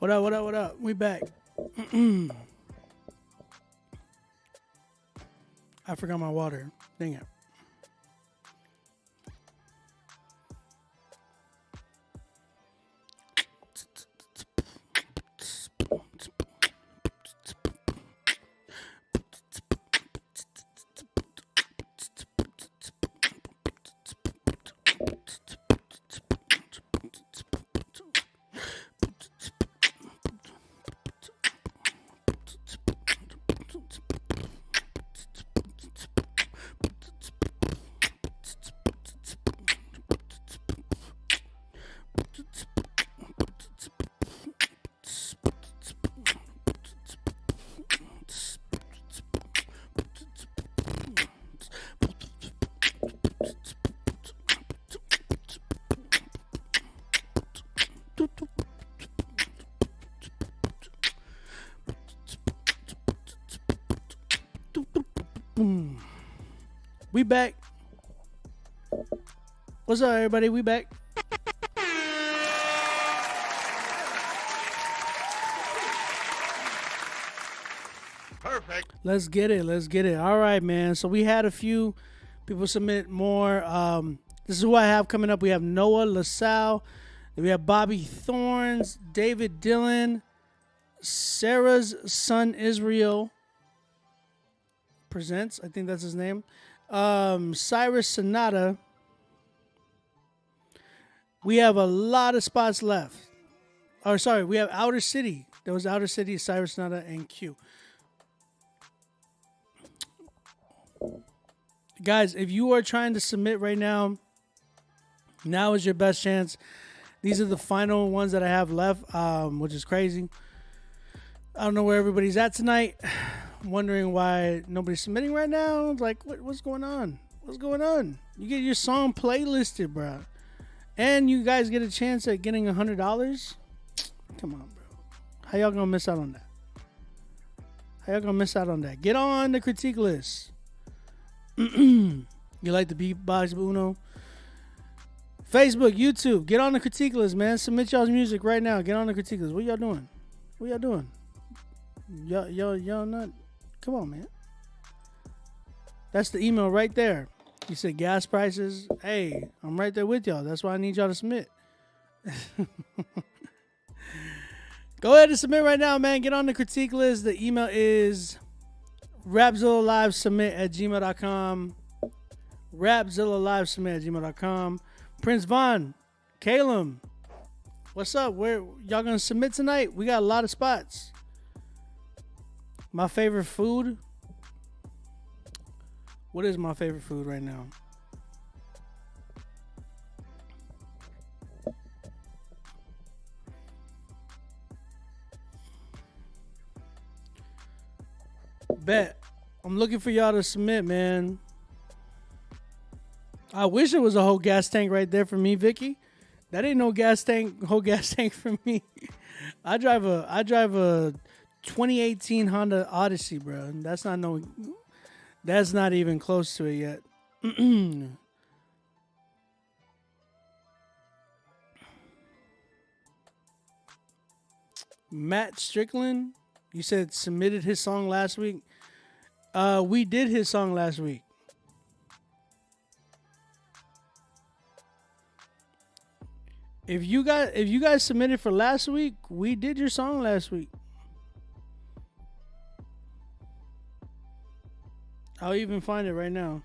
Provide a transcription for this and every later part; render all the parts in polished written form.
What up, what up, what up? We back. I forgot my water. Dang it. We back. What's up, everybody? We back. Perfect. Let's get it. Let's get it. All right, man. So we had a few people submit more. This is what I have coming up. We have Noah LaSalle. We have Bobby Thorns, David Dillon, Sarah's son Israel presents. I think that's his name. Cyrus Sonata. We have a lot of spots left. Or sorry, we have Outer City. There was Outer City, Cyrus Sonata, and Q. Guys, if you are trying to submit right now, now is your best chance. These are the final ones that I have left, which is crazy. I don't know where everybody's at tonight. I'm wondering why nobody's submitting right now. Like, what's going on? What's going on? You get your song playlisted, bro. And you guys get a chance at getting $100? Come on, bro. How y'all gonna miss out on that? How y'all gonna miss out on that? Get on the critique list. You like the beatbox, Uno? Facebook, YouTube, get on the critique list, man. Submit y'all's music right now. Get on the critique list. What y'all doing? What y'all doing? Y'all not. Come on, man. That's the email right there. You said gas prices. Hey, I'm right there with y'all. That's why I need y'all to submit. Go ahead and submit right now, man. Get on the critique list. The email is rapzillalivesubmit@gmail.com. rapzillalivesubmit@gmail.com. Prince Vaughn, Calum, what's up? Where y'all gonna submit tonight? We got a lot of spots. My favorite food. What is my favorite food right now? Bet. I'm looking for y'all to submit, man. I wish it was a whole gas tank right there for me, Vicky. That ain't no gas tank, whole gas tank for me. I drive a 2018 Honda Odyssey, bro. That's not even close to it yet. Matt Strickland, you said submitted his song last week. We did his song last week. If you guys submitted for last week, we did your song last week. I'll even find it right now.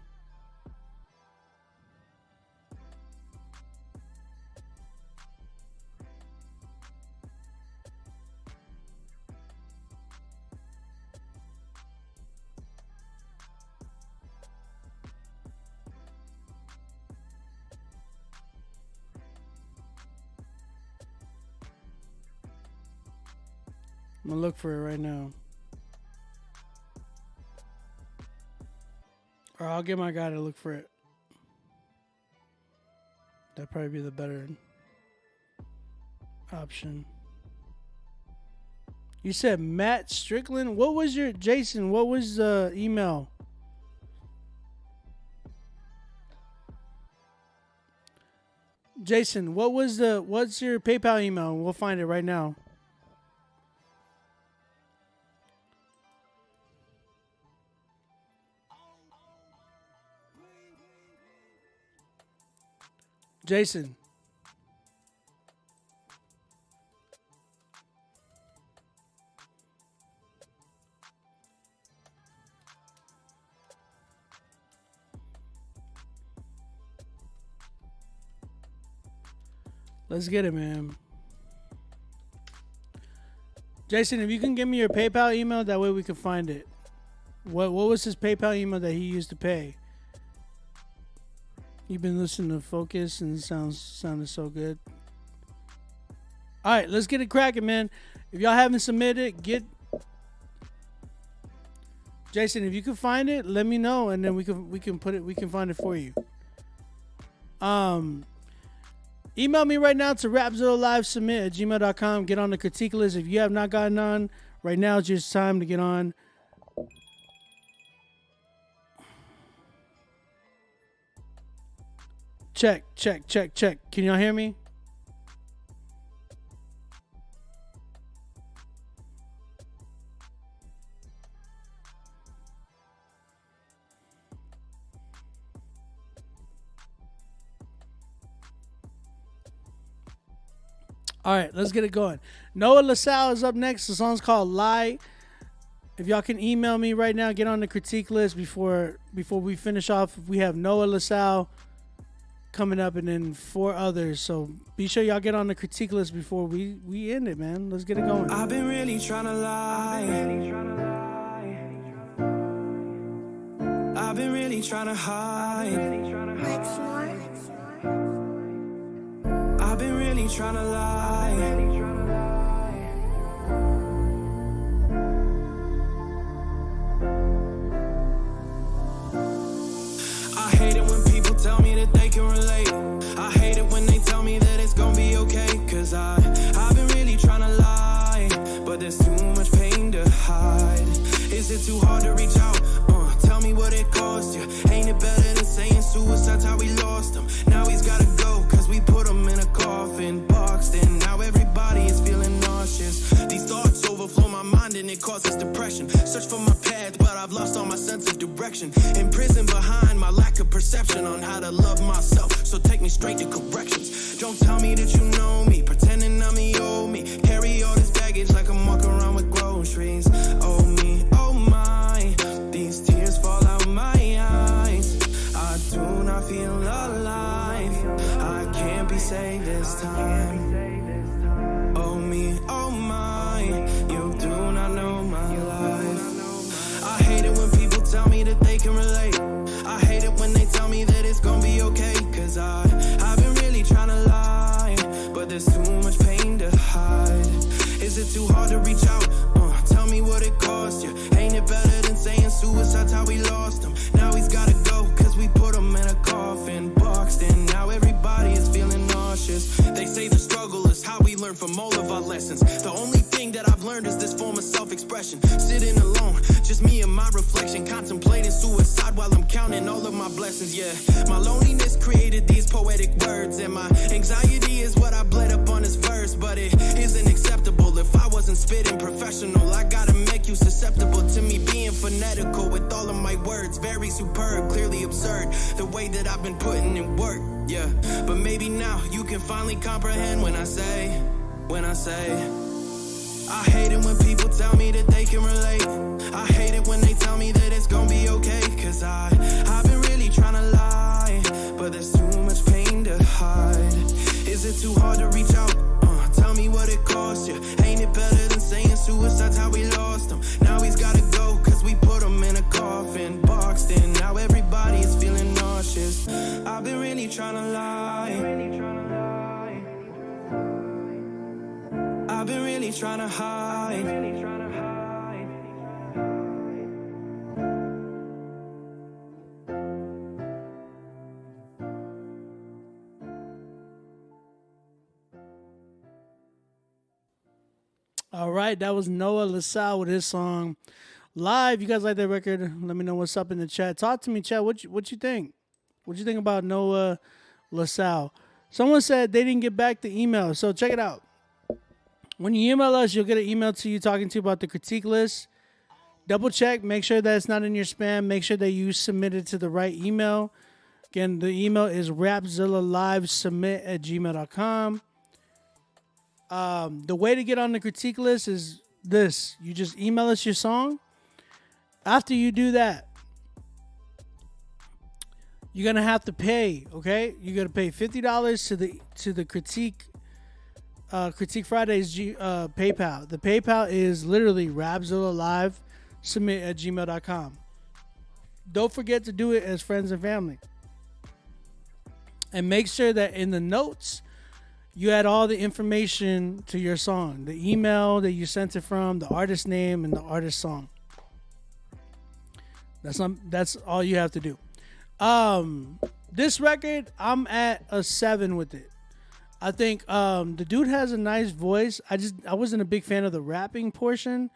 I'm gonna look for it right now. Or I'll get my guy to look for it. That'd probably be the better option. You said Matt Strickland? What was your, Jason, what was the email? Jason, what's your PayPal email? We'll find it right now. Jason. Let's get it, man. Jason, if you can give me your PayPal email, that way we can find it. What was his PayPal email that he used to pay? You've been listening to Focus and it sounded so good. All right, let's get it cracking, man. If y'all haven't submitted, Jason, if you can find it, let me know, and then we can find it for you. Email me right now to rapzillalivesubmit@gmail.com. Get on the critique list. If you have not gotten on, right now it's just time to get on. Check. Can y'all hear me? All right, let's get it going. Noah LaSalle is up next. The song's called Lie. If y'all can email me right now, get on the critique list before we finish off. We have Noah LaSalle coming up and then 4 others. So be sure y'all get on the critique list before we end it, man. Let's get it going. I've been really trying to lie. I've been really trying to hide. I've been really trying to lie. I hate it when people tell me that they can relate. I hate it when they tell me that it's gonna be okay. Cause I've been really trying to lie, but there's too much pain to hide. Is it too hard to reach out? Tell me what it cost you. Ain't it better than saying suicide's how we lost him? Now he's gotta go, cause we put him in a coffin, boxed in. Now everybody is feeling nauseous. These thoughts overflow my mind and it causes depression. Search for my path, but I've lost all my sense of direction. Imprisoned behind my lack of perception on how to love myself. So take me straight to corrections. Don't tell me that you know me, pretending I'm the old me. Carry all this baggage like I'm walking around with groceries. Oh me, oh my, these tears fall out my eyes. I do not feel alive. I can't be saved this time. Oh me, oh my, you do not know my life. I hate it when people tell me that they can relate. I hate it when they tell me that it's gonna be okay. Cause I've been really trying to lie, but there's too much pain to hide. Is it too hard to reach out? Tell me what it cost you. Ain't it better than saying suicide's how we lost him? Now he's gotta go, cause we put him in a coffin, boxed in. Now everybody is feeling nauseous. They say the struggle is how we learn from all of our lessons. The only thing that I've learned is this form of self-expression. Sitting alone, just me and my reflection. Contemplating suicide while I'm counting all of my blessings, yeah. My loneliness created these poetic words, and my anxiety is what I bled up on this verse. But it isn't acceptable if I wasn't spitting professional. I gotta make you susceptible to me being phonetical with all of my words. Very superb, clearly absurd, the way that I've been putting in work, yeah. But maybe now you can finally comprehend when I say I hate it when people tell me that they can relate. I hate it when they tell me that it's gonna be okay. Cause I've been really trying to lie, but there's too much pain to hide. Is it too hard to reach out? Tell me what it cost you. Ain't it better than saying suicide's how we lost him? Now he's gotta go, cause we put him in a coffin, boxed in. Now everybody is feeling nauseous. I've been really trying to lie. I've been really trying to hide. All right, that was Noah LaSalle with his song Live. You guys like that record? Let me know what's up in the chat. Talk to me, chat. What you think? What you think about Noah LaSalle? Someone said they didn't get back the email, so check it out. When you email us, you'll get an email to you talking to you about the critique list. Double check, make sure that it's not in your spam. Make sure that you submit it to the right email. Again, the email is rapzillalivesubmit@gmail.com. The way to get on the critique list is this. You just email us your song. After you do that, you're going to have to pay, okay? You're going to pay $50 to the Critique Fridays PayPal. The PayPal is literally rapzillalivesubmit@gmail.com. Don't forget to do it as friends and family. And make sure that in the notes, you add all the information to your song. The email that you sent it from, the artist name, and the artist song. That's all you have to do. This record, I'm at a 7 with it. I think the dude has a nice voice. I wasn't a big fan of the rapping portion.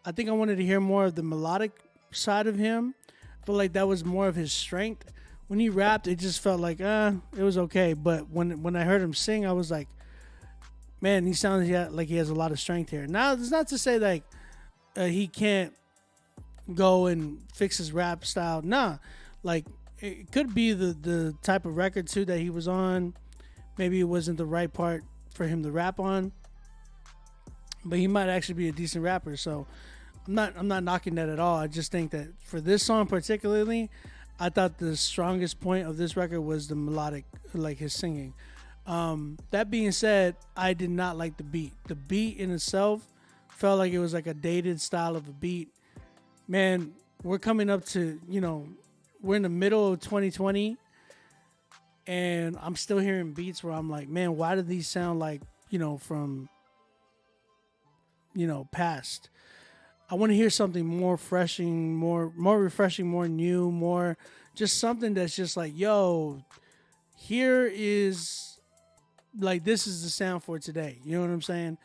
I think I wanted to hear more of the melodic side of him. I feel like that was more of his strength. When he rapped, it just felt like it was okay. But when I heard him sing, I was like, man, he sounds like he has a lot of strength here. Now, it's not to say like he can't go and fix his rap style. Nah, like it could be the type of record too that he was on. Maybe it wasn't the right part for him to rap on, but he might actually be a decent rapper. So I'm not knocking that at all. I just think that for this song particularly, I thought the strongest point of this record was the melodic, like his singing. That being said, I did not like the beat. The beat in itself felt like it was like a dated style of a beat. Man, we're coming up to, we're in the middle of 2020, and I'm still hearing beats where I'm like, man, why do these sound like, from, past? I want to hear something more refreshing, more refreshing, more new, more just something that's just like, yo, here is like, this is the sound for today. You know what I'm saying?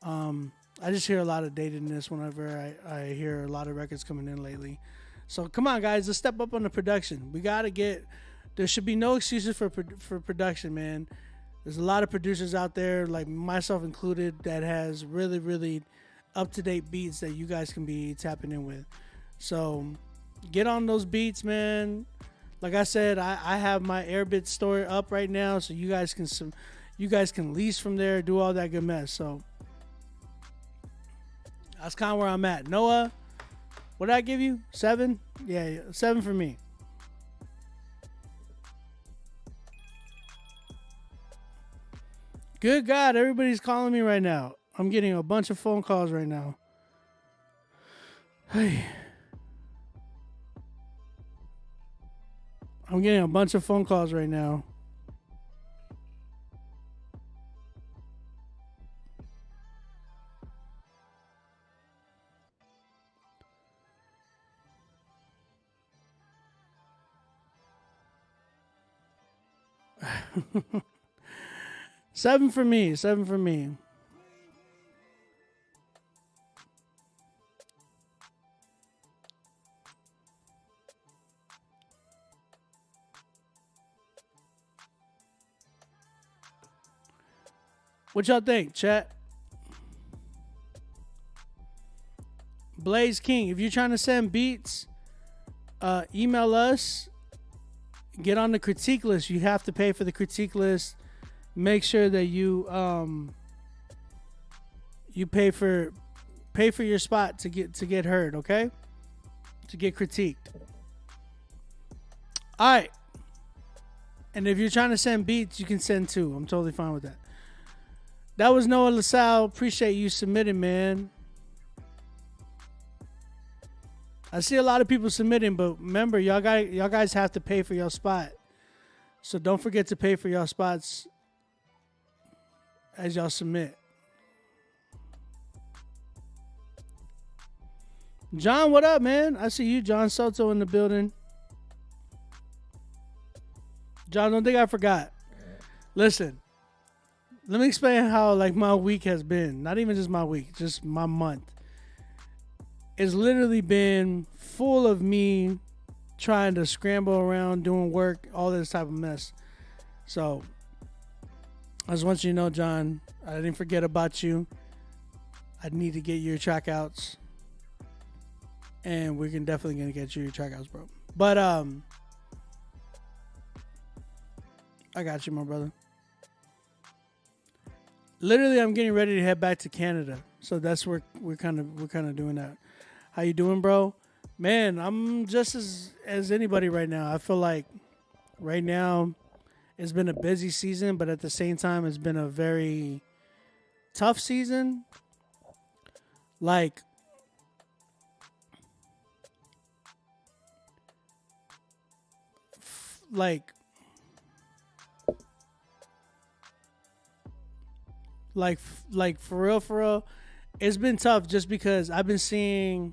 I just hear a lot of datedness whenever I hear a lot of records coming in lately. So come on, guys, let's step up on the production. There should be no excuses for production, man. There's a lot of producers out there, like myself included, that has really, really up-to-date beats that you guys can be tapping in with. So get on those beats, man. Like I said, I have my Airbit store up right now, so you guys can lease from there, do all that good mess. So that's kind of where I'm at. Noah, what did I give you? 7? Yeah, 7 for me. Good God, everybody's calling me right now. I'm getting a bunch of phone calls right now. Hey. I'm getting a bunch of phone calls right now. Seven for me. What y'all think, chat? Blaze King, if you're trying to send beats, email us. Get on the critique list. You have to pay for the critique list. Make sure that you pay for your spot to get heard, okay? To get critiqued. All right. And if you're trying to send beats, you can send 2. I'm totally fine with that. That was Noah LaSalle. Appreciate you submitting, man. I see a lot of people submitting, but remember, y'all guys have to pay for your spot. So don't forget to pay for your spots as y'all submit. John, what up, man? I see you, John Soto, in the building. John, don't think I forgot. Listen, let me explain how my week has been. Not even just my week, just my month. It's literally been full of me trying to scramble around, doing work, all this type of mess. So I just want you to know, John, I didn't forget about you. I need to get your track outs. And we're definitely going to get you your track outs, bro. But I got you, my brother. Literally, I'm getting ready to head back to Canada, so that's where we're kind of doing that. How you doing, bro? Man, I'm just as anybody right now. I feel like right now it's been a busy season, but at the same time, it's been a very tough season. Like, like for real, it's been tough just because I've been seeing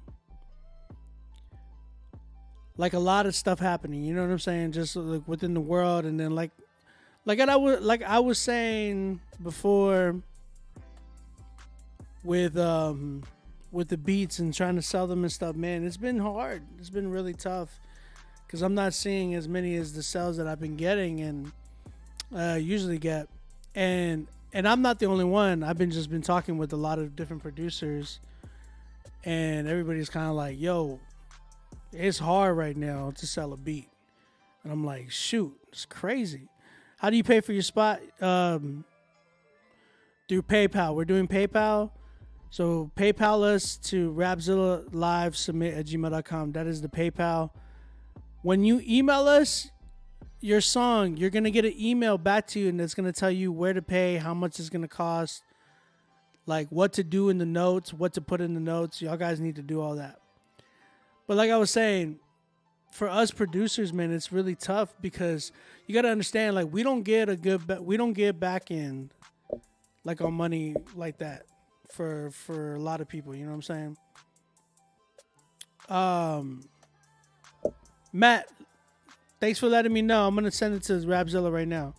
like a lot of stuff happening. You know what I'm saying? Just like within the world, and then like I was saying before with the beats and trying to sell them and stuff. Man, it's been hard. It's been really tough because I'm not seeing as many as the sales that I've been getting and usually get. And I'm not the only one. I've been talking with a lot of different producers, and everybody's kind of like, "Yo, it's hard right now to sell a beat." And I'm like, "Shoot, it's crazy." How do you pay for your spot? Through PayPal. We're doing PayPal. So PayPal us to Rapzilla Live Submit at gmail.com. That is the PayPal. When you email us your song, you're going to get an email back to you, and it's going to tell you where to pay, how much it's going to cost, like what to do in the notes, what to put in the notes. Y'all guys need to do all that. But like I was saying, for us producers, man, it's really tough because you got to understand, like, we don't get back in like on money like that for a lot of people. You know what I'm saying? Matt, thanks for letting me know. I'm going to send it to Rapzilla right now.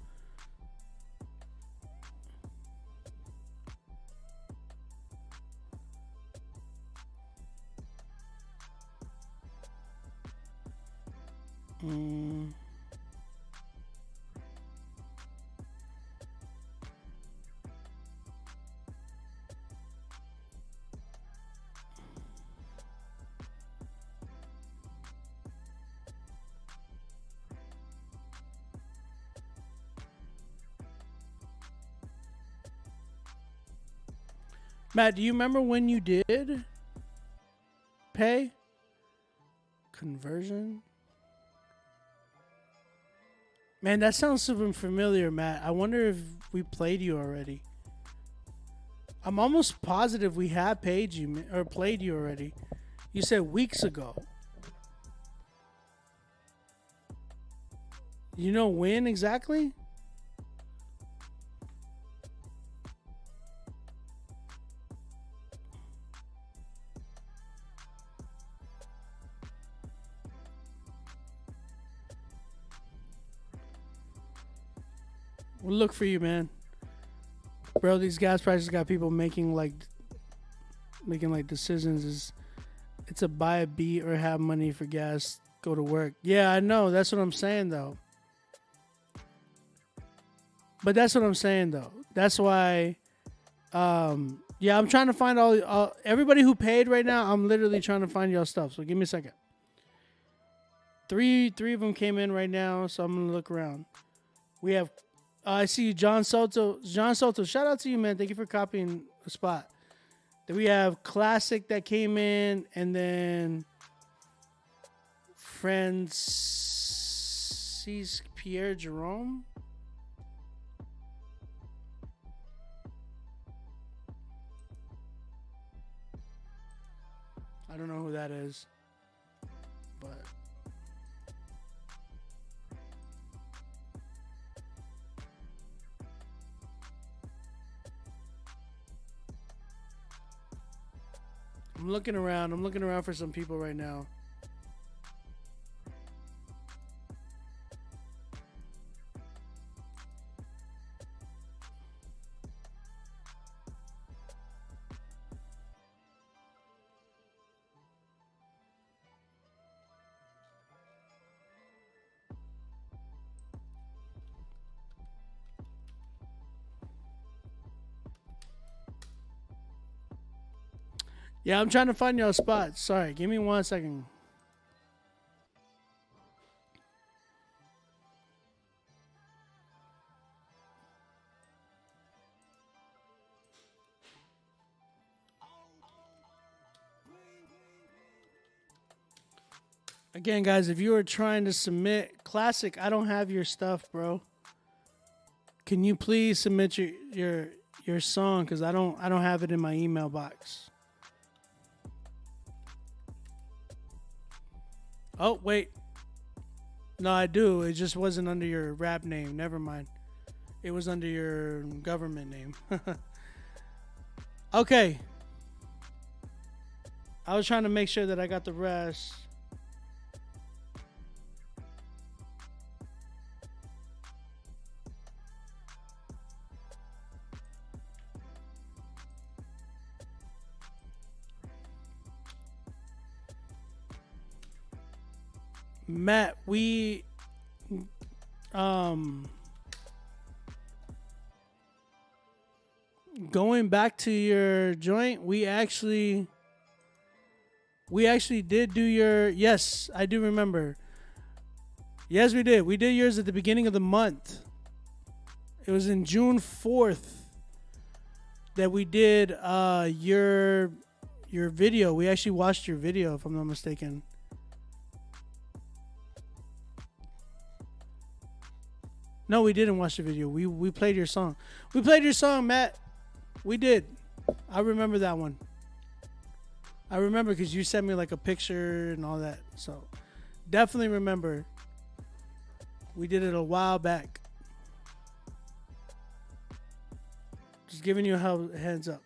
Matt, do you remember when you did pay? Conversion? Man, that sounds super familiar, Matt. I wonder if we played you already. I'm almost positive we have paid you or played you already. You said weeks ago. You know when exactly? We'll look for you, man. Bro, these gas prices got people making like decisions. It's a buy a beat or have money for gas, go to work. Yeah, I know. That's what I'm saying, though. But that's what I'm saying, though. That's why, yeah, I'm trying to find all everybody who paid right now. I'm literally trying to find y'all stuff. So give me a second. Three of them came in right now, so I'm gonna look around. We have. I see you, John Soto. John Soto, shout out to you, man. Thank you for copying a spot. Then we have Classic that came in, and then Francis Pierre Jerome. I don't know who that is, but. I'm looking around. I'm looking around for some people right now. Yeah, I'm trying to find y'all spots. Sorry, give me 1 second. Again, guys, if you are trying to submit Classic, I don't have your stuff, bro. Can you please submit your song? Because I don't have it in my email box. Oh, wait. No, I do. It just wasn't under your rap name. Never mind. It was under your government name. Okay. I was trying to make sure that I got the rest. Matt, we going back to your joint, we actually did do your, yes, I do remember. Yes, we did. We did yours at the beginning of the month. It was in June 4th that we did your video. We actually watched your video, if I'm not mistaken. No, we didn't watch the video. We played your song. We played your song, Matt. We did. I remember that one. I remember because you sent me like a picture and all that. So definitely remember. We did it a while back. Just giving you a heads up.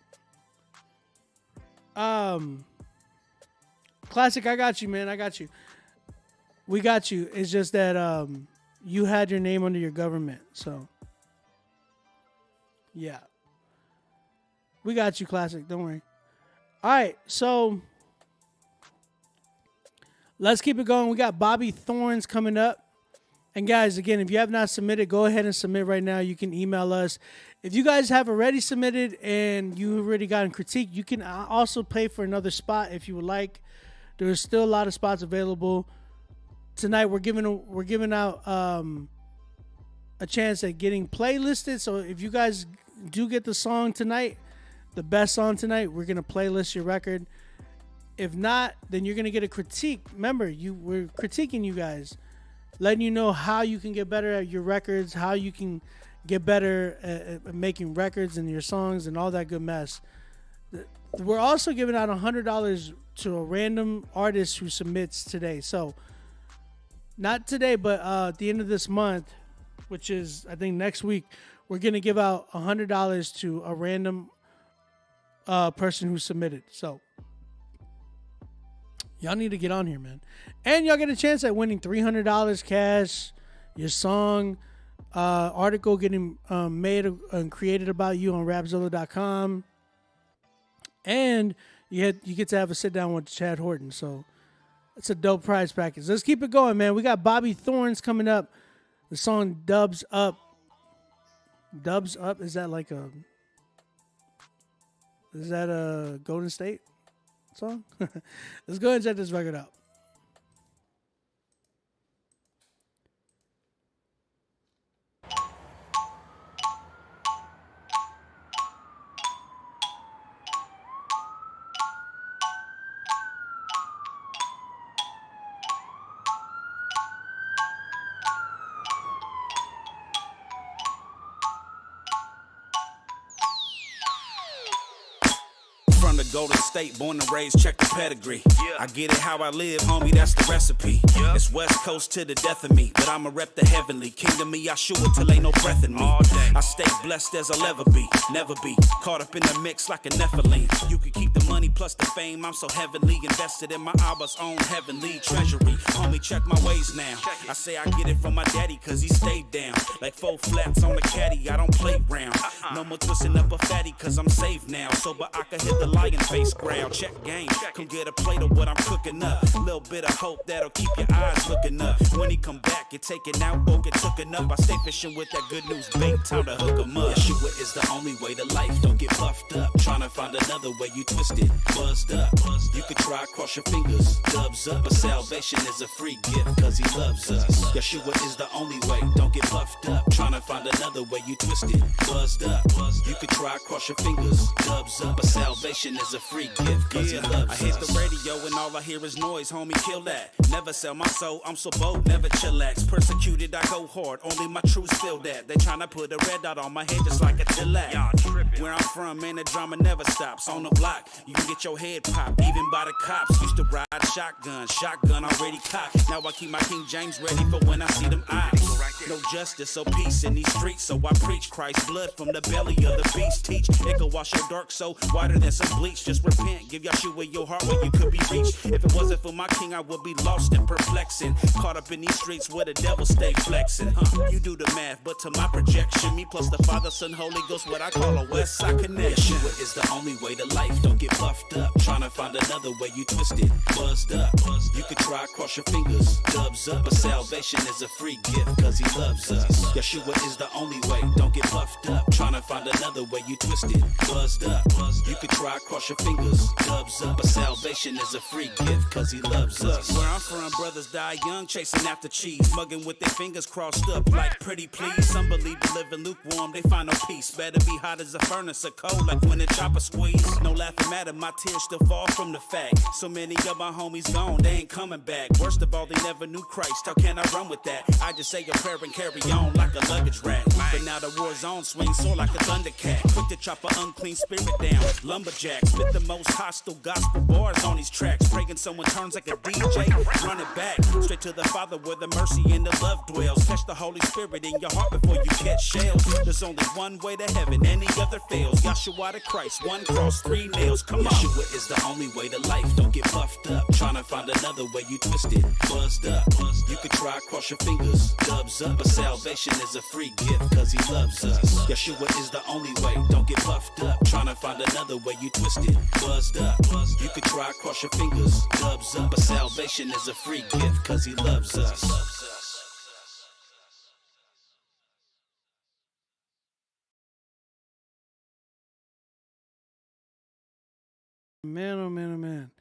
Classic, I got you, man. I got you. We got you. It's just that you had your name under your government, so yeah. We got you, Classic. Don't worry. All right, so let's keep it going. We got Bobby Thorns coming up. And guys, again, if you have not submitted, go ahead and submit right now. You can email us. If you guys have already submitted and you already gotten critique, you can also pay for another spot if you would like. There's still a lot of spots available. Tonight we're giving out a chance at getting playlisted. So if you guys do get the song tonight, the best song tonight, we're gonna playlist your record. If not, then you're gonna get a critique. Remember, we're critiquing you guys, letting you know how you can get better at your records, how you can get better at making records and your songs and all that good mess. We're also giving out $100 to a random artist who submits today. So not today, but at the end of this month, which is, I think, next week, we're going to give out $100 to a random person who submitted. So y'all need to get on here, man. And y'all get a chance at winning $300 cash, your song, article getting made and created about you on Rapzilla.com. And you get to have a sit-down with Chad Horton. So it's a dope prize package. Let's keep it going, man. We got Bobby Thorns coming up. The song Dubs Up. Dubs Up? Is that a Golden State song? Let's go ahead and check this record out. Golden State, born and raised, check the pedigree. I get it how I live, homie, that's the recipe. It's West Coast to the death of me, but I'ma rep the heavenly. Kingdom me, I show it till ain't no breath in me. I stay blessed as I'll ever be, never be caught up in the mix like a Nephilim. You can keep the money plus the fame, I'm so heavily invested in my Abba's own heavenly treasury. Homie, check my ways now. I say I get it from my daddy, cause he stayed down. Like 4 flats on a caddy, I don't play round. No more twisting up a fatty, cause I'm saved now. So, but I can hit the lion face ground. Check game, come get a plate of what I'm cooking up. Little bit of hope that'll keep your eyes looking up. When he come back, get taken out or get tooken up. I stay fishing with that good news bait, time to hook him up. Yeshua is the only way to life, don't get puffed up. Trying to find another way, you twisted, buzzed up. You could try, cross your fingers, dubs up. But salvation is a free gift, cause he loves us. Yeshua is the only way, don't get puffed up. Trying to find another way, you twisted, buzzed up. You could try, cross your fingers, dubs up. But salvation is is a free gift, cause he loves us. I hit the radio and all I hear is noise, homie, kill that. Never sell my soul, I'm so bold, never chillax. Persecuted, I go hard, only my truths feel that. They tryna put a red dot on my head just like a chillax. Where I'm from, man, the drama never stops. On the block, you can get your head popped, even by the cops. Used to ride shotgun already cocked. Now I keep my King James ready for when I see them eyes. No justice or peace in these streets, so I preach Christ's blood from the belly of the beast. Teach, it can wash your dark soul whiter than some bleach. Just repent, give Yahshua your heart where you could be reached. If it wasn't for my king, I would be lost and perplexing. Caught up in these streets where the devil stay flexing. You do the math, but to my projection, me plus the Father, Son, Holy Ghost, what I call a West Side connection. Yeshua is the only way to life, don't get puffed up. Tryna find another way, you twisted, buzzed up. You could try, cross your fingers, dubs up. But salvation is a free gift, cause he loves us. Yeshua is the only way, don't get puffed up. Tryna find another way, you twisted, buzzed up. You could try, cross your fingers, dubs up. But salvation is a free gift, cause he loves us. Where I'm from, brothers die young, chasing after cheese, mugging with their fingers crossed up like pretty please. Some believe to live in lukewarm, they find no peace. Better be hot as a furnace or cold like when the chopper squeeze. No laughing matter, my tears still fall from the fact. So many of my homies gone, they ain't coming back. Worst of all, they never knew Christ. How can I run with that? I just say a prayer and carry on like a luggage rack. But now the war zone swings sore like a thundercat. Quick to chop an unclean spirit down. Lumberjack spit the most hostile gospel bars on these tracks. Praying someone turns like a DJ. Run it back straight to the Father where the mercy and the love dwells. Catch the Holy Spirit in your heart before you catch shells. There's only one way to heaven, any other fails. Yahshua to Christ, one cross, 3 nails. Come on. Yeshua is the only way to life. Don't get puffed up. Tryna find another way, you twisted, buzzed up. You could try, cross your fingers, dubs up. But salvation is a free gift, cause he loves us. Yeshua is the only way, don't get puffed up. Tryna find another way, you twisted, buzzed up. You could try, cross your fingers, dubs up. But salvation is a free gift, cause he loves us. Man, oh man, oh man.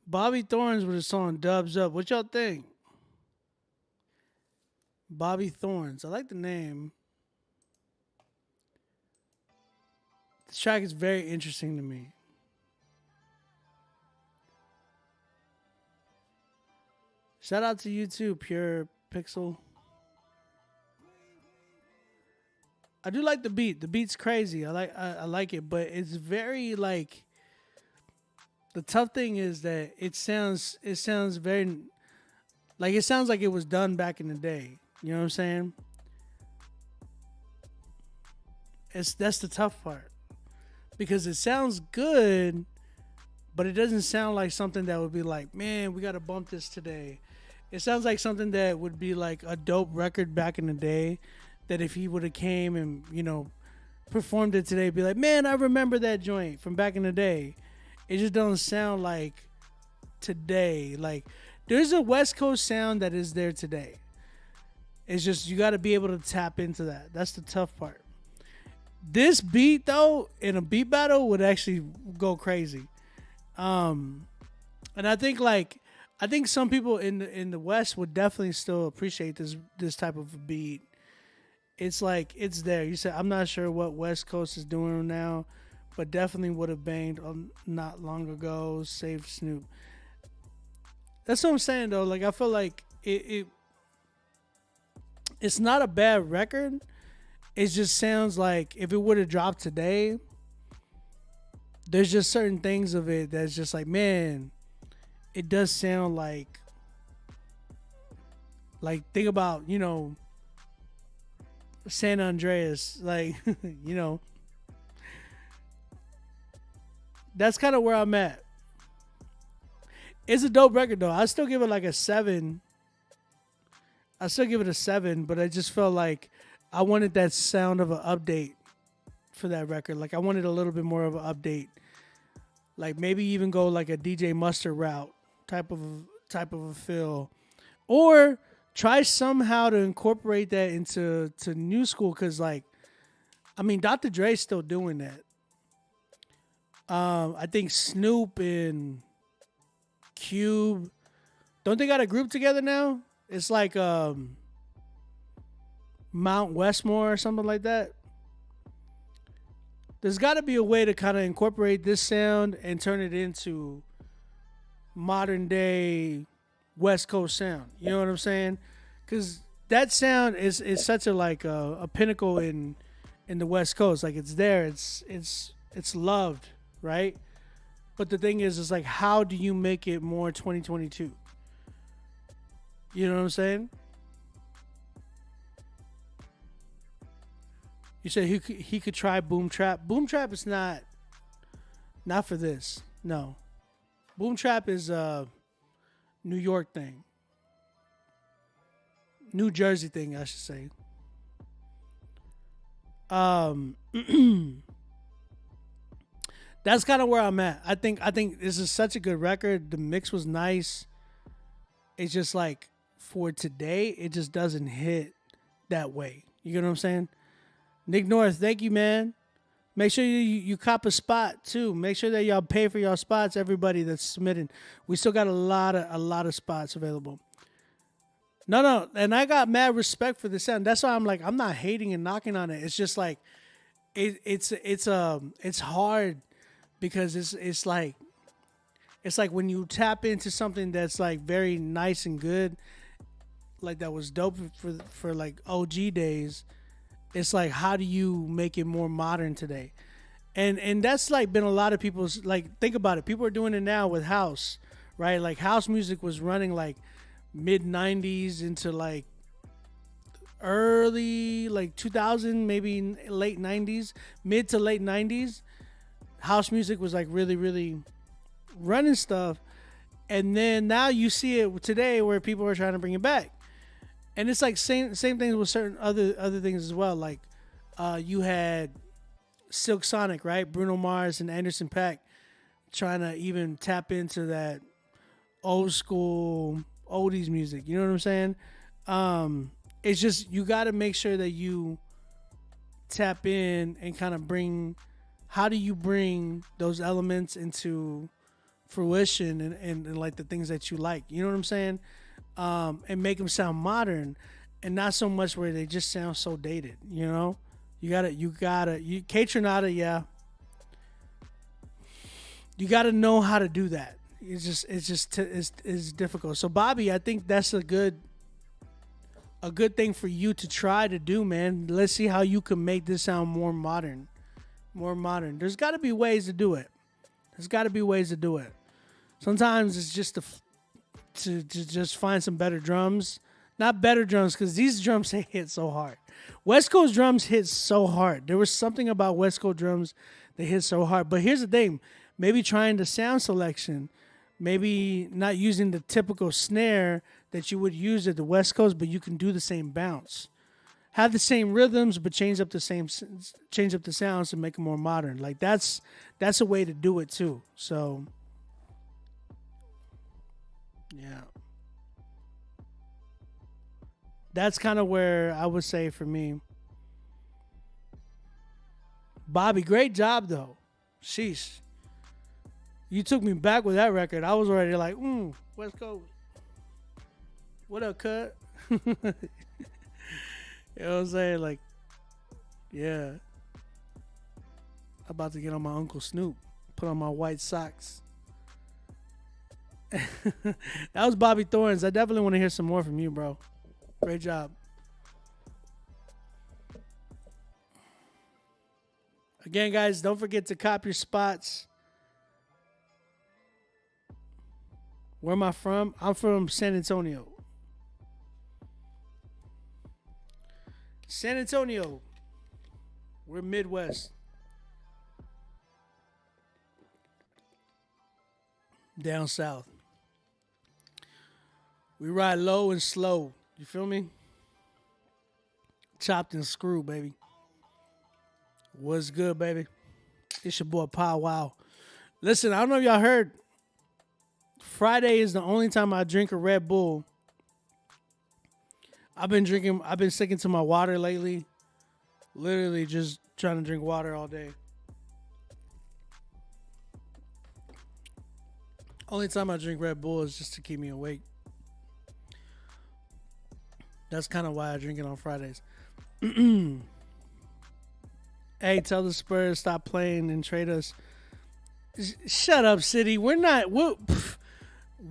Bobby Thorns with his song Dubs Up. What y'all think? Bobby Thorns. I like the name. This track is very interesting to me. Shout out to YouTube, Pure Pixel. I do like the beat. The beat's crazy. I like it, but it's very like. The tough thing is that it sounds very like it sounds like it was done back in the day. You know what I'm saying? That's the tough part. Because it sounds good, but it doesn't sound like something that would be like, man, we gotta bump this today. It sounds like something that would be like a dope record back in the day, that if he would have came and, you know, performed it today, be like, man, I remember that joint from back in the day. It just doesn't sound like today. Like, there's a West Coast sound that is there today. It's just, you got to be able to tap into that. That's the tough part. This beat, though, in a beat battle would actually go crazy. And I think, some people in the West would definitely still appreciate this type of a beat. It's like, it's there. You said, I'm not sure what West Coast is doing now, but definitely would have banged not long ago. Saved Snoop. That's what I'm saying, though. Like, I feel like it's not a bad record. It just sounds like if it would have dropped today, there's just certain things of it that's just like, man, it does sound like think about, you know, San Andreas, like, you know. That's kind of where I'm at. It's a dope record, though. I still give it like a 7. I still give it a 7, but I just felt like I wanted that sound of an update for that record. Like, I wanted a little bit more of an update. Like, maybe even go like a DJ Mustard route type of a feel. Or try somehow to incorporate that into new school, because, like, I mean, Dr. Dre's still doing that. I think Snoop and Cube, don't they got a group together now? It's like Mount Westmore or something like that. there's got to be a way to kind of incorporate this sound and turn it into modern day West Coast sound. You know what I'm saying? Because that sound is such a like a pinnacle in the West Coast. Like it's there. It's loved, right? But the thing is like, how do you make it more 2022? You know what I'm saying? You said he could try boom trap. Boom trap is not for this. No, boom trap is a New York thing, New Jersey thing, I should say. That's kind of where I'm at. I think this is such a good record. The mix was nice. It's just like for today, it just doesn't hit that way. You get what I'm saying? Nick North, thank you, man. Make sure you cop a spot too. Make sure that y'all pay for y'all spots. Everybody that's submitting, we still got a lot of spots available. No, and I got mad respect for the sound. That's why I'm like, I'm not hating and knocking on it. It's just like, it's hard because it's like when you tap into something that's like very nice and good, like that was dope for like OG days. It's like, how do you make it more modern today? And that's like been a lot of people's, like, think about it. People are doing it now with house, right? Like house music was running like mid 90s into like early like 2000, maybe late 90s, mid to late 90s. House music was like really, really running stuff. And then now you see it today where people are trying to bring it back. And it's like same things with certain other things as well. Like you had Silk Sonic, right? Bruno Mars and Anderson .Paak trying to even tap into that old school oldies music. You know what I'm saying? It's just, you got to make sure that you tap in and kind of bring, how do you bring those elements into fruition and like the things that you like? You know what I'm saying? And make them sound modern and not so much where they just sound so dated, you know? You gotta, K-Tronada, yeah. You gotta know how to do that. It's difficult. So Bobby, I think that's a good thing for you to try to do, man. Let's see how you can make this sound more modern. There's gotta be ways to do it. Sometimes it's just to just find some better drums. Not better drums, because these drums hit so hard. West Coast drums hit so hard. There was something about West Coast drums that hit so hard. But here's the thing. Maybe trying the sound selection. Maybe not using the typical snare that you would use at the West Coast, but you can do the same bounce. Have the same rhythms, but change up the sounds to make them more modern. Like that's a way to do it too. So yeah. That's kind of where I would say for me. Bobby, great job though. Sheesh. You took me back with that record. I was already like, West Coast. What up, cut? You know what I'm saying? Like, yeah. I'm about to get on my Uncle Snoop. Put on my white socks. That was Bobby Thorns. I definitely want to hear some more from you, bro. Great job. Again, guys, don't forget to cop your spots. Where am I from? I'm from San Antonio. San Antonio. We're Midwest. Down south. We ride low and slow. You feel me? Chopped and screwed, baby. What's good, baby? It's your boy Pow Wow. Listen, I don't know if y'all heard. Friday is the only time I drink a Red Bull. I've been sticking to my water lately. Literally just trying to drink water all day. Only time I drink Red Bull is just to keep me awake. That's kind of why I drink it on Fridays. Hey, tell the Spurs stop playing and trade us. Shut up, City. We're not.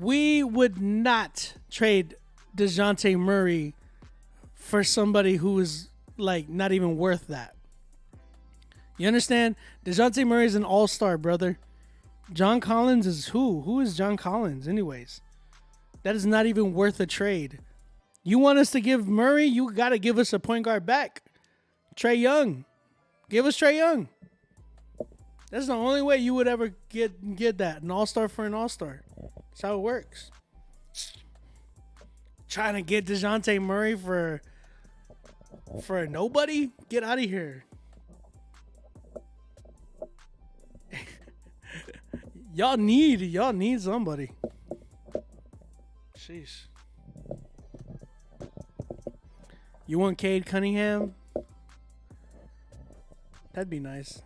We would not trade DeJounte Murray for somebody who is like not even worth that. You understand? DeJounte Murray is an all-star, brother. John Collins is who? Who is John Collins, anyways? That is not even worth a trade. You want us to give Murray? You got to give us a point guard back. Trae Young. Give us Trae Young. That's the only way you would ever get that. An all-star for an all-star. That's how it works. Trying to get DeJounte Murray for nobody? Get out of here. Y'all need somebody. Sheesh. You want Cade Cunningham? That'd be nice.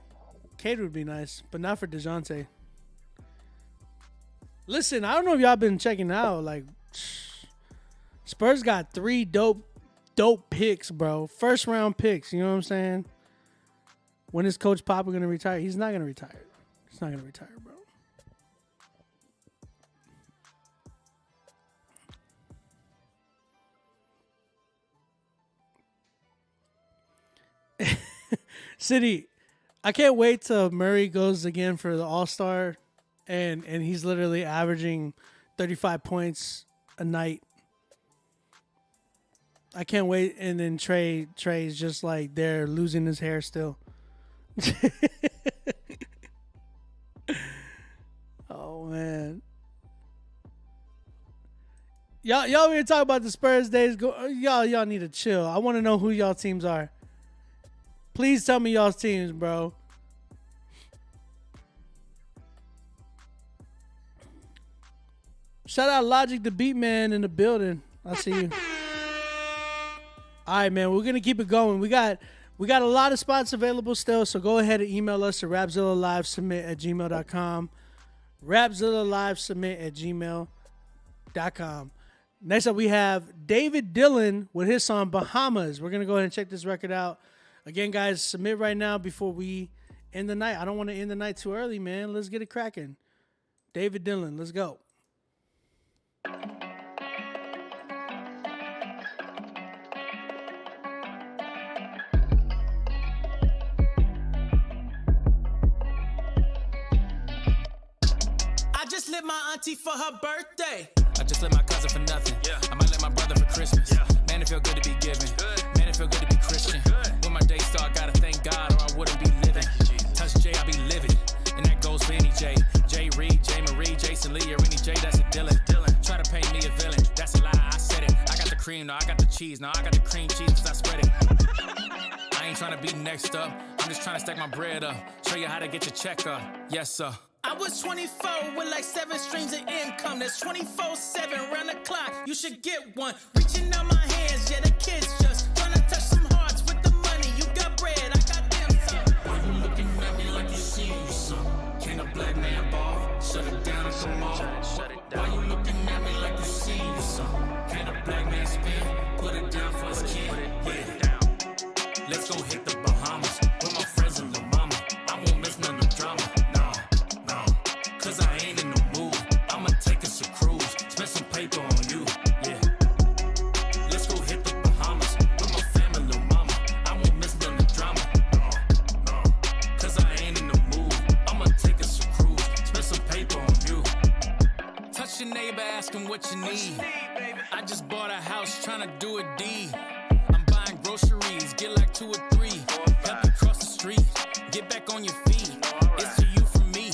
Cade would be nice, but not for DeJounte. Listen, I don't know if y'all been checking out. Like, Spurs got 3 dope picks, bro. First round picks. You know what I'm saying? When is Coach Papa gonna retire? He's not gonna retire. He's not gonna retire, bro. City, I can't wait till Murray goes again for the All-Star and he's literally averaging 35 points a night. I can't wait, and then Trey's just like there losing his hair still. Oh man. Y'all here talk about the Spurs days. Y'all need to chill. I want to know who y'all teams are. Please tell me y'all's teams, bro. Shout out Logic the Beat Man in the building. I see you. All right, man. We're gonna keep it going. We got a lot of spots available still, so go ahead and email us at rapzillalivesubmit@gmail.com. rapzillalivesubmit@gmail.com. Next up, we have David Dillon with his song Bahamas. We're gonna go ahead and check this record out. Again, guys, submit right now before we end the night. I don't want to end the night too early, man. Let's get it cracking. David Dillon, let's go. I just lit my auntie for her birthday. I just lit my cousin for nothing. Yeah. I might let my brother for Christmas. Yeah. Man, it feel good to be giving. Good. Man, it feel good to be Christian. Good. When my day start, gotta thank God or I wouldn't be living. Touch J, I be living. And that goes for any J. J Reed, J Marie, Jason Lee, or any J, that's a Dylan. Try to paint me a villain. That's a lie, I said it. I got the cream, no, I got the cheese. No, I got the cream cheese because I spread it. I ain't trying to be next up. I'm just trying to stack my bread up. Show you how to get your check up. Yes, sir. I was 24 with like 7 streams of income. That's 24/7 round the clock. You should get one. Reaching out my hands, yeah, the kids just trying to touch some hearts with the money. You got bread, I got them some. Why you looking at me like you see you some? Can't a black man ball? Shut it down and come on. Why you looking at me like you see you some? Can't a black man spin? Put it down for his kid. Yeah. Let's go hit the Bahamas with my friends and the mama. I won't miss none of the drama. Cause I ain't in the mood. I'ma take us a cruise, spend some paper on you, yeah. Let's go hit the Bahamas with my family, little mama. I won't miss none of the drama, no. Cause I ain't in the mood. I'ma take us a cruise, spend some paper on you. Touch your neighbor, ask him what you need. I just bought a house, tryna do a deed. I'm buying groceries, get like 2 or 3. Help you cross the street, get back on your feet. It's for you from me.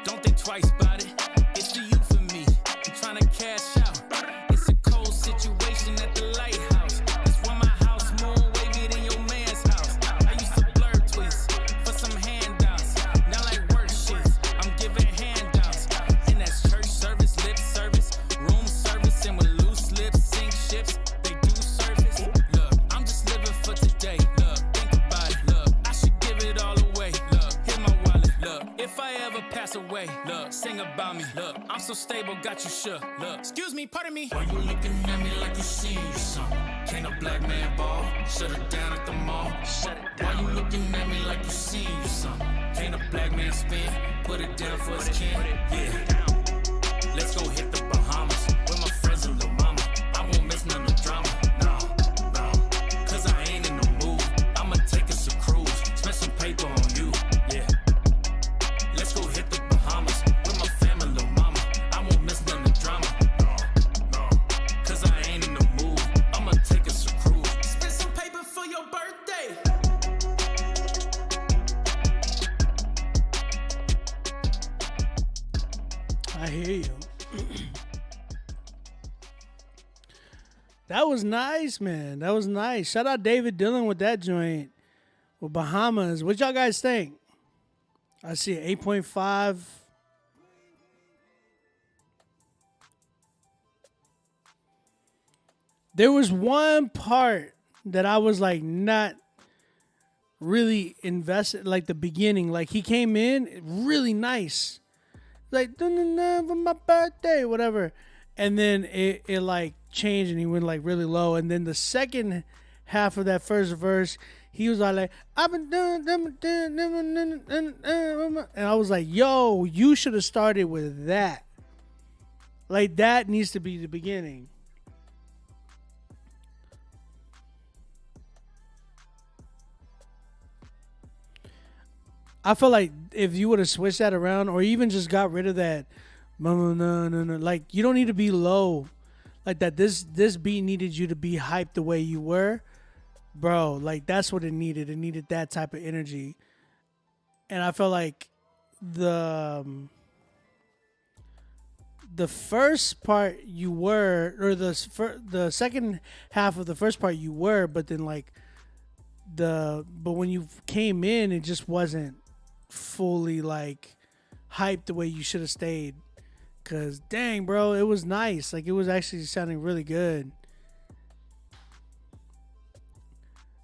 Don't think twice about it. It's for you for me. I'm trying to cash out. It's a cold situation at the lighthouse. That's why my house more wavy than your man's house. I used to blur twists for some handouts. Now like work shits, I'm giving handouts. And that's church service, lip service, room service, and with loose lips, sink ships, they do service. Look, I'm just living for today. Look, think about it. Look, I should give it all away. Look, hit my wallet. Look, if I ever pass away, look, sing about me. Look, I'm so stable, got you shook. Look, excuse me, pardon me. Why you looking at me like you see you something? Can't a black man ball? Shut it down at the mall. Why you looking at me like you see you something? Can't a black man spin? Put it down for his kin. Yeah. Let's go hit the Bahamas with my friends and the mama. I won't miss none of the drama. No, cause I ain't in the mood. I'ma take us a cruise, spend some paper on you. Yeah. Let's go hit the Bahamas with my family, little mama. I won't miss none of the drama. No, cause I ain't in the mood. I'ma take us a cruise, spend some paper for your birthday. I hear you. That was nice, man. That was nice. Shout out David Dillon with that joint with Bahamas. What y'all guys think? I see 8.5. There was one part that I was like not really invested, like the beginning. Like he came in really nice. Like, for my birthday, whatever. And then it like changed and he went like really low. And then the second half of that first verse, he was all like, I've been doing and I was like, yo, you should have started with that. Like that needs to be the beginning. I feel like if you would have switched that around or even just got rid of that, like you don't need to be low like that. This beat needed you to be hyped the way you were, bro. Like that's what it needed. It needed that type of energy. And I felt like the first part you were, or the second half of the first part you were, but then like but when you came in, it just wasn't fully like hyped the way you should have stayed. Cause dang, bro, it was nice. Like it was actually sounding really good.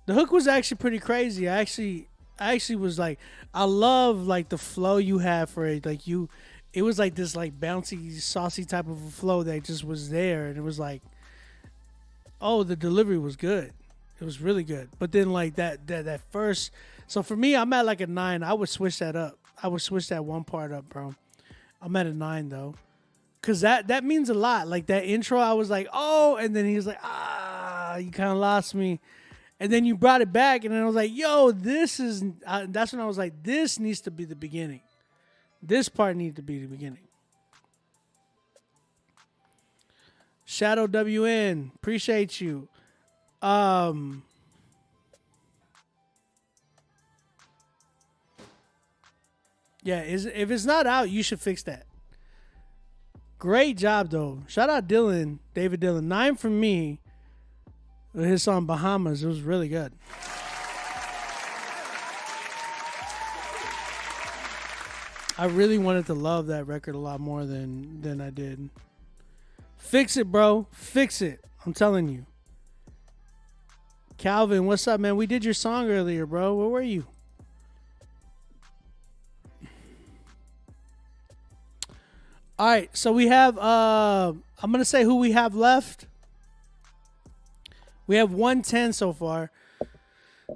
The hook was actually pretty crazy. I actually was like, I love like the flow you have for it. Like it was like this like bouncy, saucy type of a flow that just was there, and it was like, oh, the delivery was good. It was really good. But then like that first, so for me, I'm at like a 9. I would switch that up. I would switch that one part up, bro. I'm at a 9 though. Cause that means a lot. Like that intro, I was like, oh, and then he was like, you kind of lost me. And then you brought it back, and then I was like, yo, this is, that's when I was like, this needs to be the beginning. This part needs to be the beginning. Shadow WN, appreciate you. Yeah, if it's not out, you should fix that. Great job, though. Shout out Dylan, David Dillon. 9 from me. His song Bahamas. It was really good. I really wanted to love that record a lot more than I did. Fix it, bro. Fix it. I'm telling you. Calvin, what's up, man? We did your song earlier, bro. Where were you? All right, so we have, I'm going to say who we have left. We have 110 so far.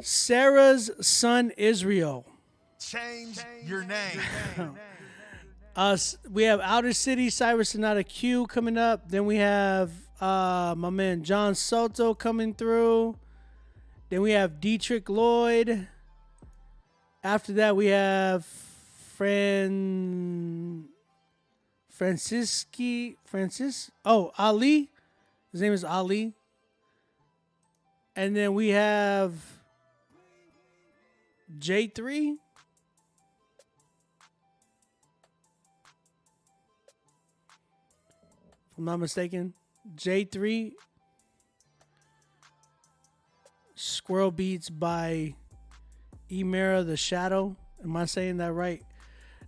Sarah's son, Israel. Change your name. We have Outer City, Cyrus Sonata Q coming up. Then we have my man John Soto coming through. Then we have Dietrich Lloyd. After that, we have Ali. His name is Ali. And then we have J3. If I'm not mistaken. J3. Squirrel Beats by Emera the Shadow. Am I saying that right?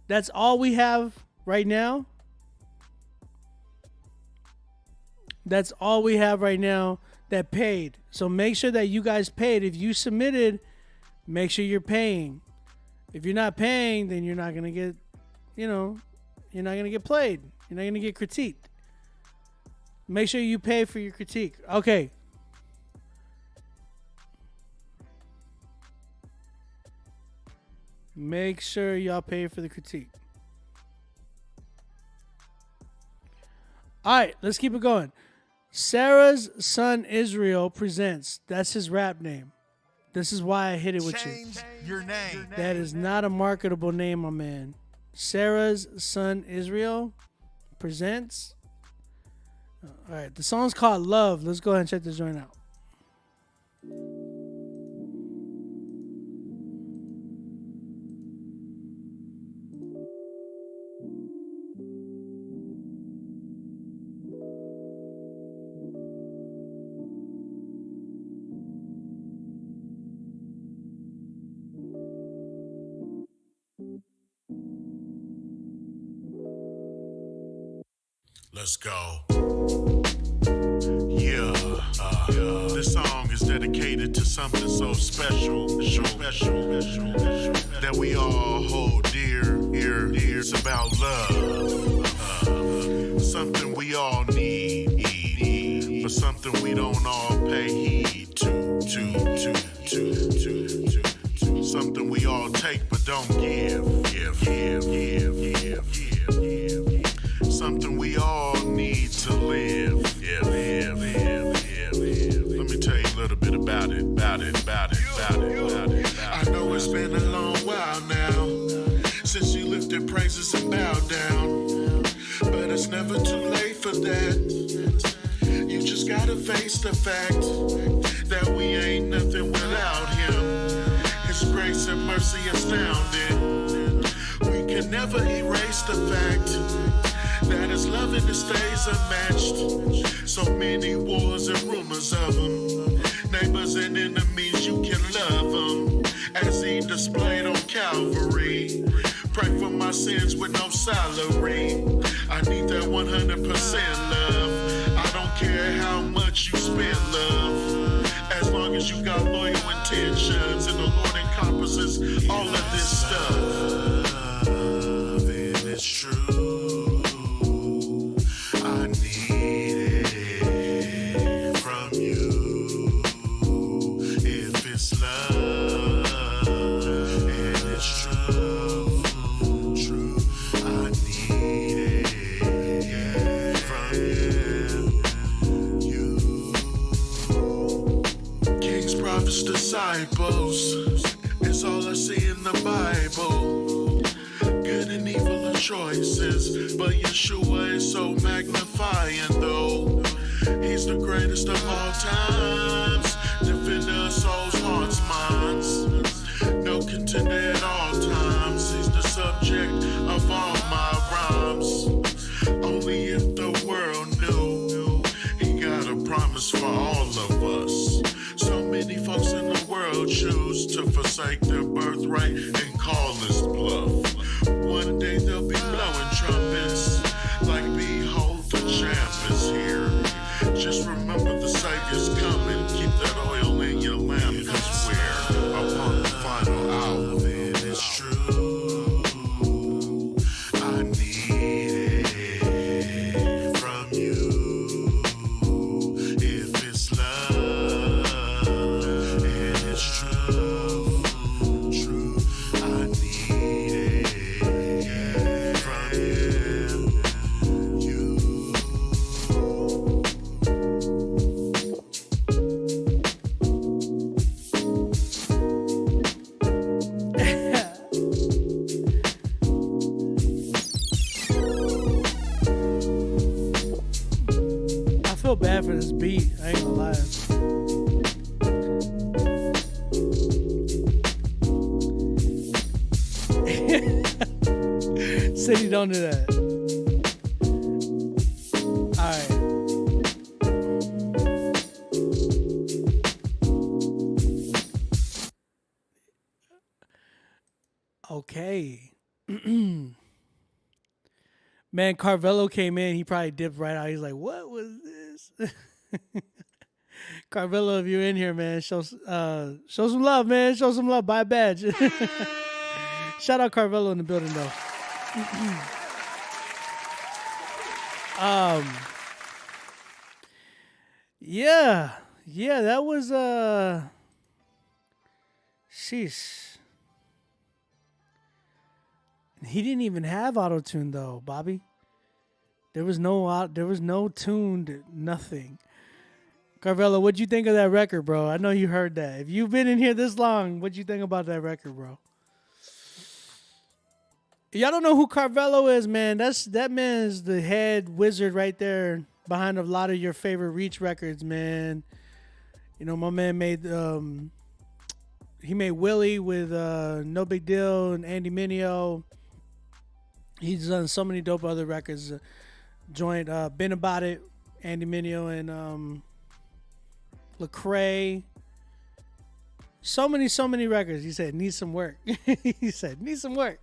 That's all we have right now. That's all we have right now that paid. So make sure that you guys paid. If you submitted, make sure you're paying. If you're not paying, then you're not going to get, you're not going to get played. You're not going to get critiqued. Make sure you pay for your critique. Okay. Make sure y'all pay for the critique. All right, let's keep it going. Sarah's son Israel presents. That's his rap name. This is why I hit it with Change your name. That is not a marketable name, my man. Sarah's son Israel presents. All right, the song's called Love. Let's go ahead and check this joint out. Let's go. Yeah, this song is dedicated to something so special, that we all hold dear. It's about love, something we all need, but something we don't all pay heed to. Something we all take but don't give. Something we all need to live. Let me tell you a little bit about it. I know it's been a long while now since you lifted praises and bowed down, but it's never too late for that. You just gotta face the fact that we ain't nothing without him. His grace and mercy astounding. We can never erase the fact that his loving stays unmatched. So many wars and rumors of him. Neighbors and enemies, you can love him as he displayed on Calvary. Pray for my sins with no salary. I need that 100% love. I don't care how much you spend, love, as long as you got loyal intentions and the Lord encompasses all of this stuff. Love, it is true. I need it from you. If it's love, and it's true, I need it from you. Kings, prophets, disciples, it's all I see in the Bible. Good and evil are choices, but Yeshua is so magnifying though. He's the greatest of all times, defender of souls, hearts, minds. No contender at all times. He's the subject of all my rhymes. Only if the world knew, he got a promise for all of us. So many folks in the world choose to forsake their birthright and call this bluff. One day they'll be blowing trumpets like, behold, the champ is here. Just remember the Savior's coming. Keep that oil in your lamp, cause we're upon the final hour. It is true. I need it from you. If it's love, and it's true, I need it from you. I feel bad for this beat. I ain't gonna lie. City, don't do that. Alright. Okay. Man, Carvello came in. He probably dipped right out. He's like, what was this? Carvello, if you're in here, man, show some love, man. Show some love. Buy a badge. Shout out Carvello in the building, though. Yeah, that was sheesh. He didn't even have auto-tune though, Bobby. There was no tuned nothing. Carvelo, what'd you think of that record, bro? I know you heard that. If you've been in here this long, what'd you think about that record, bro? Y'all don't know who Carvelo is, man. That man is the head wizard right there behind a lot of your favorite Reach records, man. You know, my man made he made Willie with No Big Deal and Andy Mineo. He's done so many dope other records. Joint Been About It, Andy Mineo and Lecrae. So many records. He said, need some work. He said, need some work.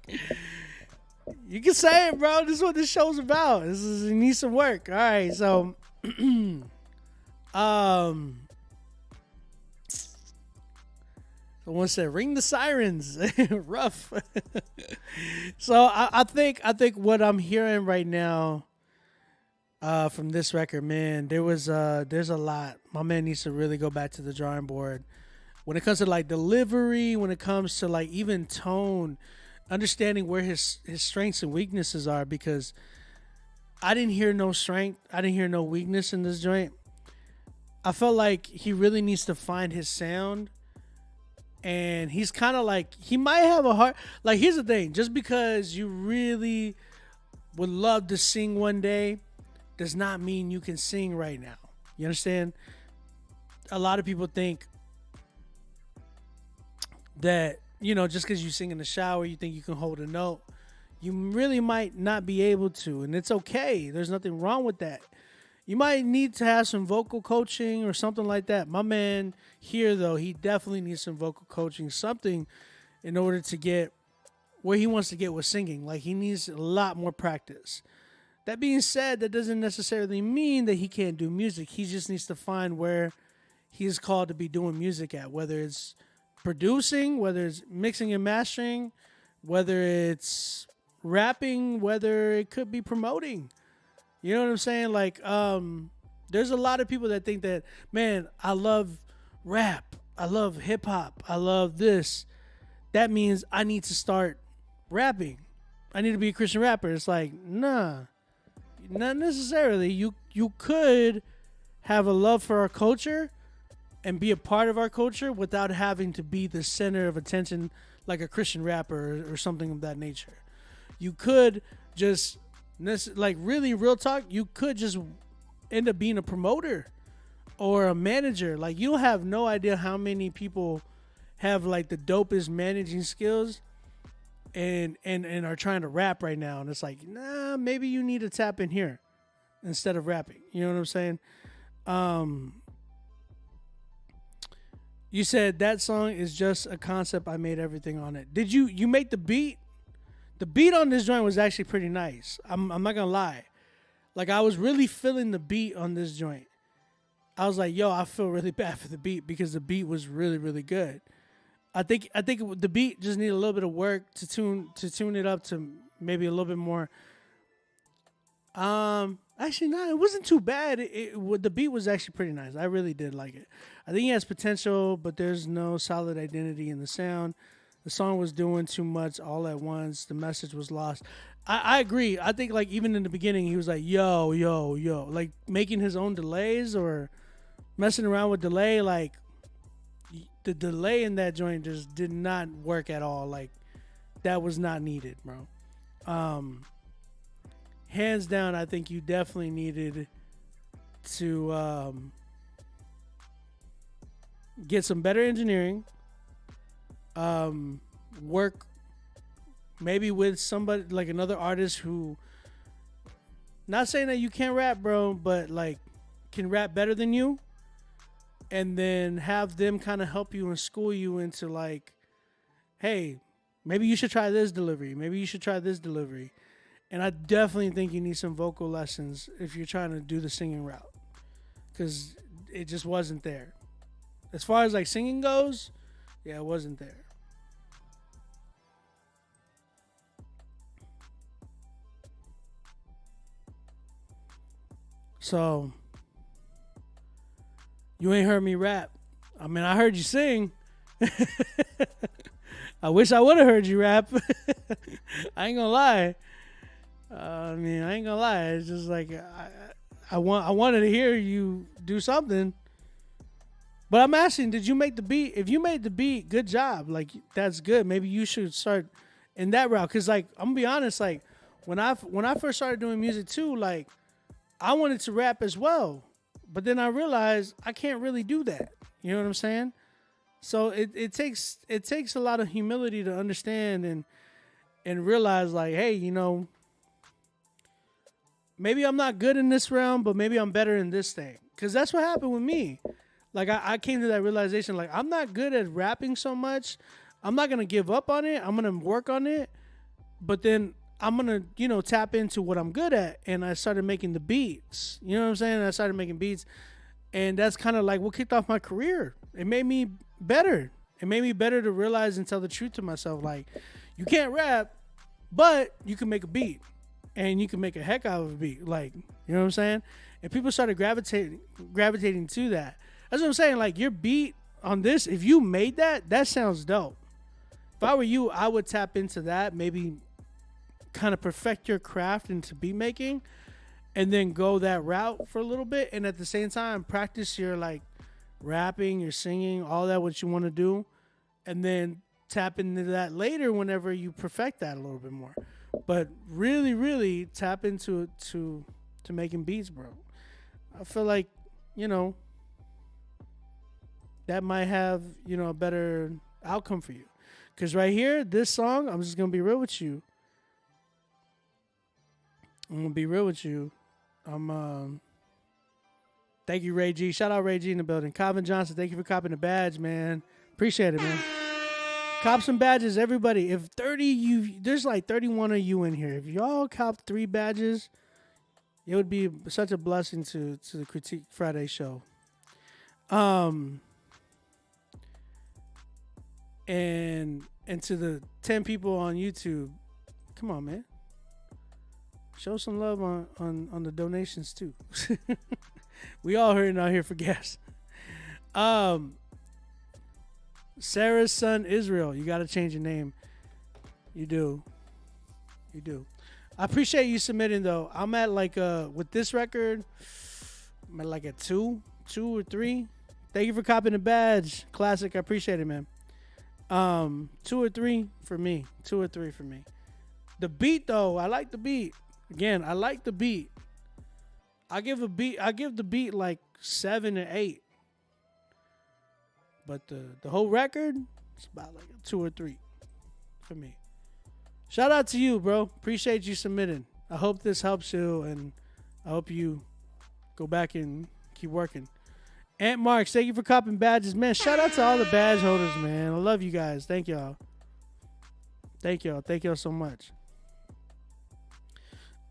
You can say it, bro. This is what this show's about. This is need some work. All right, so someone said, ring the sirens. Rough. So I think what I'm hearing right now from this record, man, there's a lot. My man needs to really go back to the drawing board. When it comes to like delivery, when it comes to like even tone, understanding where his strengths and weaknesses are, because I didn't hear no strength. I didn't hear no weakness in this joint. I felt like he really needs to find his sound. And he's kind of like, he might have a heart. Like, here's the thing. Just because you really would love to sing one day does not mean you can sing right now. You understand? A lot of people think that, you know, just because you sing in the shower, you think you can hold a note. You really might not be able to. And it's okay. There's nothing wrong with that. You might need to have some vocal coaching or something like that. My man here, though, he definitely needs some vocal coaching, something in order to get where he wants to get with singing. Like, he needs a lot more practice. That being said, that doesn't necessarily mean that he can't do music. He just needs to find where he's called to be doing music at, whether it's producing, whether it's mixing and mastering, whether it's rapping, whether it could be promoting. You know what I'm saying? Like, there's a lot of people that think that, man, I love rap. I love hip hop. I love this. That means I need to start rapping. I need to be a Christian rapper. It's like, nah, not necessarily. You could have a love for our culture and be a part of our culture without having to be the center of attention like a Christian rapper or something of that nature. You could just, like, really real talk, you could just end up being a promoter or a manager. Like, you'll have no idea how many people have like the dopest managing skills and are trying to rap right now. And it's like, nah, maybe you need to tap in here instead of rapping. You know what I'm saying? You said that song is just a concept. I made everything on it. Did you make the beat? The beat on this joint was actually pretty nice. I'm not gonna lie. Like, I was really feeling the beat on this joint. I was like, yo, I feel really bad for the beat because the beat was really, really good. I think the beat just needed a little bit of work to tune it up to maybe a little bit more. Actually, no, it wasn't too bad. The beat was actually pretty nice. I really did like it. I think he has potential, but there's no solid identity in the sound. The song was doing too much all at once. The message was lost. I agree. I think, like, even in the beginning, he was like, yo, yo, yo. Like, making his own delays or messing around with delay. Like, the delay in that joint just did not work at all. Like, that was not needed, bro. Hands down, I think you definitely needed to get some better engineering. Work maybe with somebody like another artist who, not saying that you can't rap, bro, but like can rap better than you, and then have them kind of help you and school you into like, hey, maybe you should try this delivery, maybe you should try this delivery. And I definitely think you need some vocal lessons if you're trying to do the singing route, because it just wasn't there. As far as like singing goes, yeah, it wasn't there. So, you ain't heard me rap. I mean, I heard you sing. I wish I would have heard you rap. I ain't gonna lie. I ain't gonna lie. It's just like I wanted to hear you do something. But I'm asking, did you make the beat? If you made the beat, good job. Like, that's good. Maybe you should start in that route. Cause like, I'm gonna be honest, like when I first started doing music too, like I wanted to rap as well. But then I realized I can't really do that. You know what I'm saying? So it takes a lot of humility to understand and realize like, hey, you know, maybe I'm not good in this realm, but maybe I'm better in this thing. Cause that's what happened with me. Like I came to that realization, like I'm not good at rapping so much. I'm not gonna give up on it. I'm gonna work on it. But then I'm gonna, you know, tap into what I'm good at. And I started making the beats. You know what I'm saying? I started making beats. And that's kind of like what kicked off my career. It made me better. It made me better to realize and tell the truth to myself. Like, you can't rap, but you can make a beat. And you can make a heck out of a beat. Like, you know what I'm saying? And people started gravitating to that. That's what I'm saying. Like, your beat on this, if you made that, that sounds dope. If I were you, I would tap into that. Maybe kind of perfect your craft into beat making. And then go that route for a little bit. And at the same time, practice your, like, rapping, your singing, all that, what you want to do. And then tap into that later whenever you perfect that a little bit more. But really, really tap into to making beats, bro. I feel like, you know, that might have, you know, a better outcome for you. Because right here, this song, I'm just going to be real with you. Thank you, Ray G. Shout out Ray G in the building. Calvin Johnson, thank you for copping the badge, man. Appreciate it, man. Cop some badges, everybody. If 30 there's like 31 of you in here. If y'all cop 3 badges, it would be such a blessing to the Critique Friday show. And to the 10 people on YouTube, come on, man. Show some love on the donations too. We all hurting out here for gas. Sarah's son Israel, you got to change your name. You do. I appreciate you submitting though. I'm at like with this record, I'm at like a 2 or 3. Thank you for copying the badge, classic. I appreciate it, man. 2 or 3 for me. 2 or 3 for me. The beat though, I like the beat. Again, I like the beat. I give the beat like 7 or 8. But the whole record, it's about like a 2 or 3 for me. Shout out to you, bro. Appreciate you submitting. I hope this helps you, and I hope you go back and keep working. Aunt Marks, thank you for copping badges. Man, shout out to all the badge holders, man. I love you guys. Thank y'all. Thank y'all so much.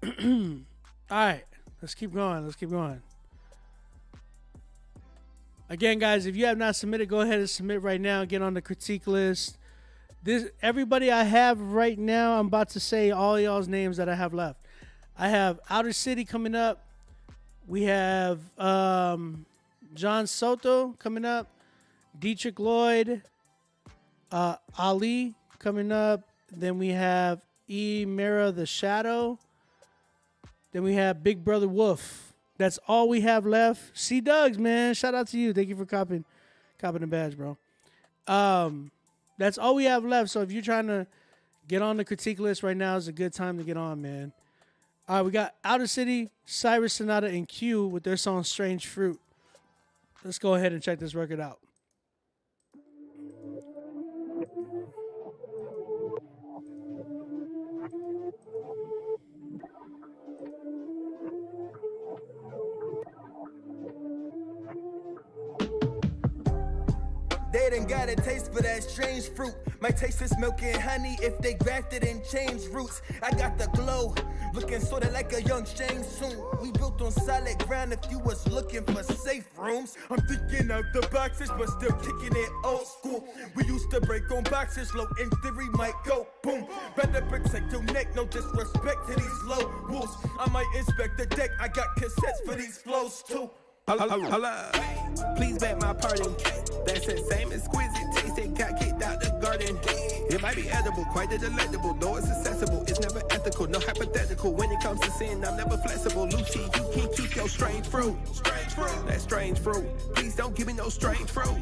All right. Let's keep going. Again, guys, if you have not submitted, go ahead and submit right now. Get on the critique list. Everybody I have right now, I'm about to say all y'all's names that I have left. I have Outer City coming up. We have John Soto coming up. Dietrich Lloyd. Ali coming up. Then we have E. Mira the Shadow. Then we have Big Brother Wolf. That's all we have left. C. Doug's, man. Shout out to you. Thank you for copping the badge, bro. That's all we have left. So if you're trying to get on the critique list right now, is a good time to get on, man. All right, we got Outer City, Cyrus Sonata, and Q with their song Strange Fruit. Let's go ahead and check this record out. They done got a taste for that strange fruit. Might taste this milk and honey if they grafted and changed roots. I got the glow, looking sorta like a young Shang Tsung. We built on solid ground if you was looking for safe rooms. I'm thinking out the boxes, but still kicking it old school. We used to break on boxes, low in theory might go boom. Better protect your neck, no disrespect to these low wolves. I might inspect the deck, I got cassettes for these flows too. Holla. Please beg my pardon. That's the same exquisite taste that got kicked out the garden. It might be edible, quite delectable, though it's accessible. It's never ethical, no hypothetical. When it comes to sin, I'm never flexible. Lucy, you can't keep your strange fruit. That strange fruit. Please don't give me no strange fruit.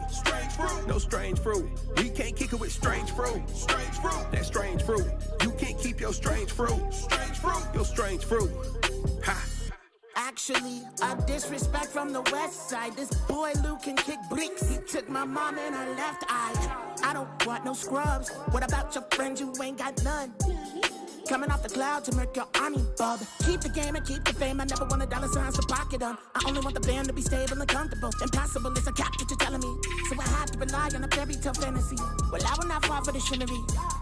No strange fruit. We can't kick it with strange fruit. That strange fruit. You can't keep your strange fruit. Your strange fruit. Ha. Actually, a disrespect from the west side. This boy Luke can kick bricks. He took my mom in her left eye. I don't want no scrubs. What about your friends? You ain't got none. Coming off the cloud to make your army bub. Keep the game and keep the fame. I never want dollar signs to pocket them. I only want the band to be stable and comfortable. Impossible is a cap that you're telling me. So I have to rely on a fairy tale fantasy. Well, I will not fall for the scenery.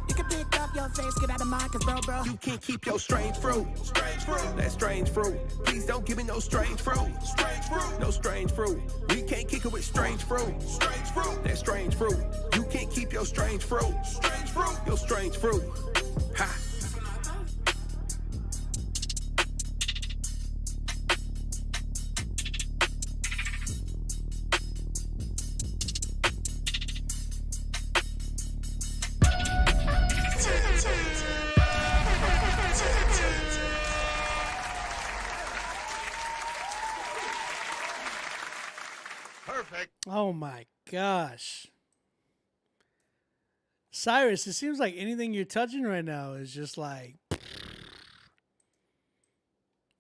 You can pick up your face, get out of mine, cause bro. You can't keep your strange fruit. That strange fruit. Please don't give me no strange fruit. No strange fruit. We can't kick it with strange fruit. That strange fruit. You can't keep your strange fruit. Your strange fruit. Ha. Perfect. Oh my gosh. Cyrus, it seems like anything you're touching right now is just like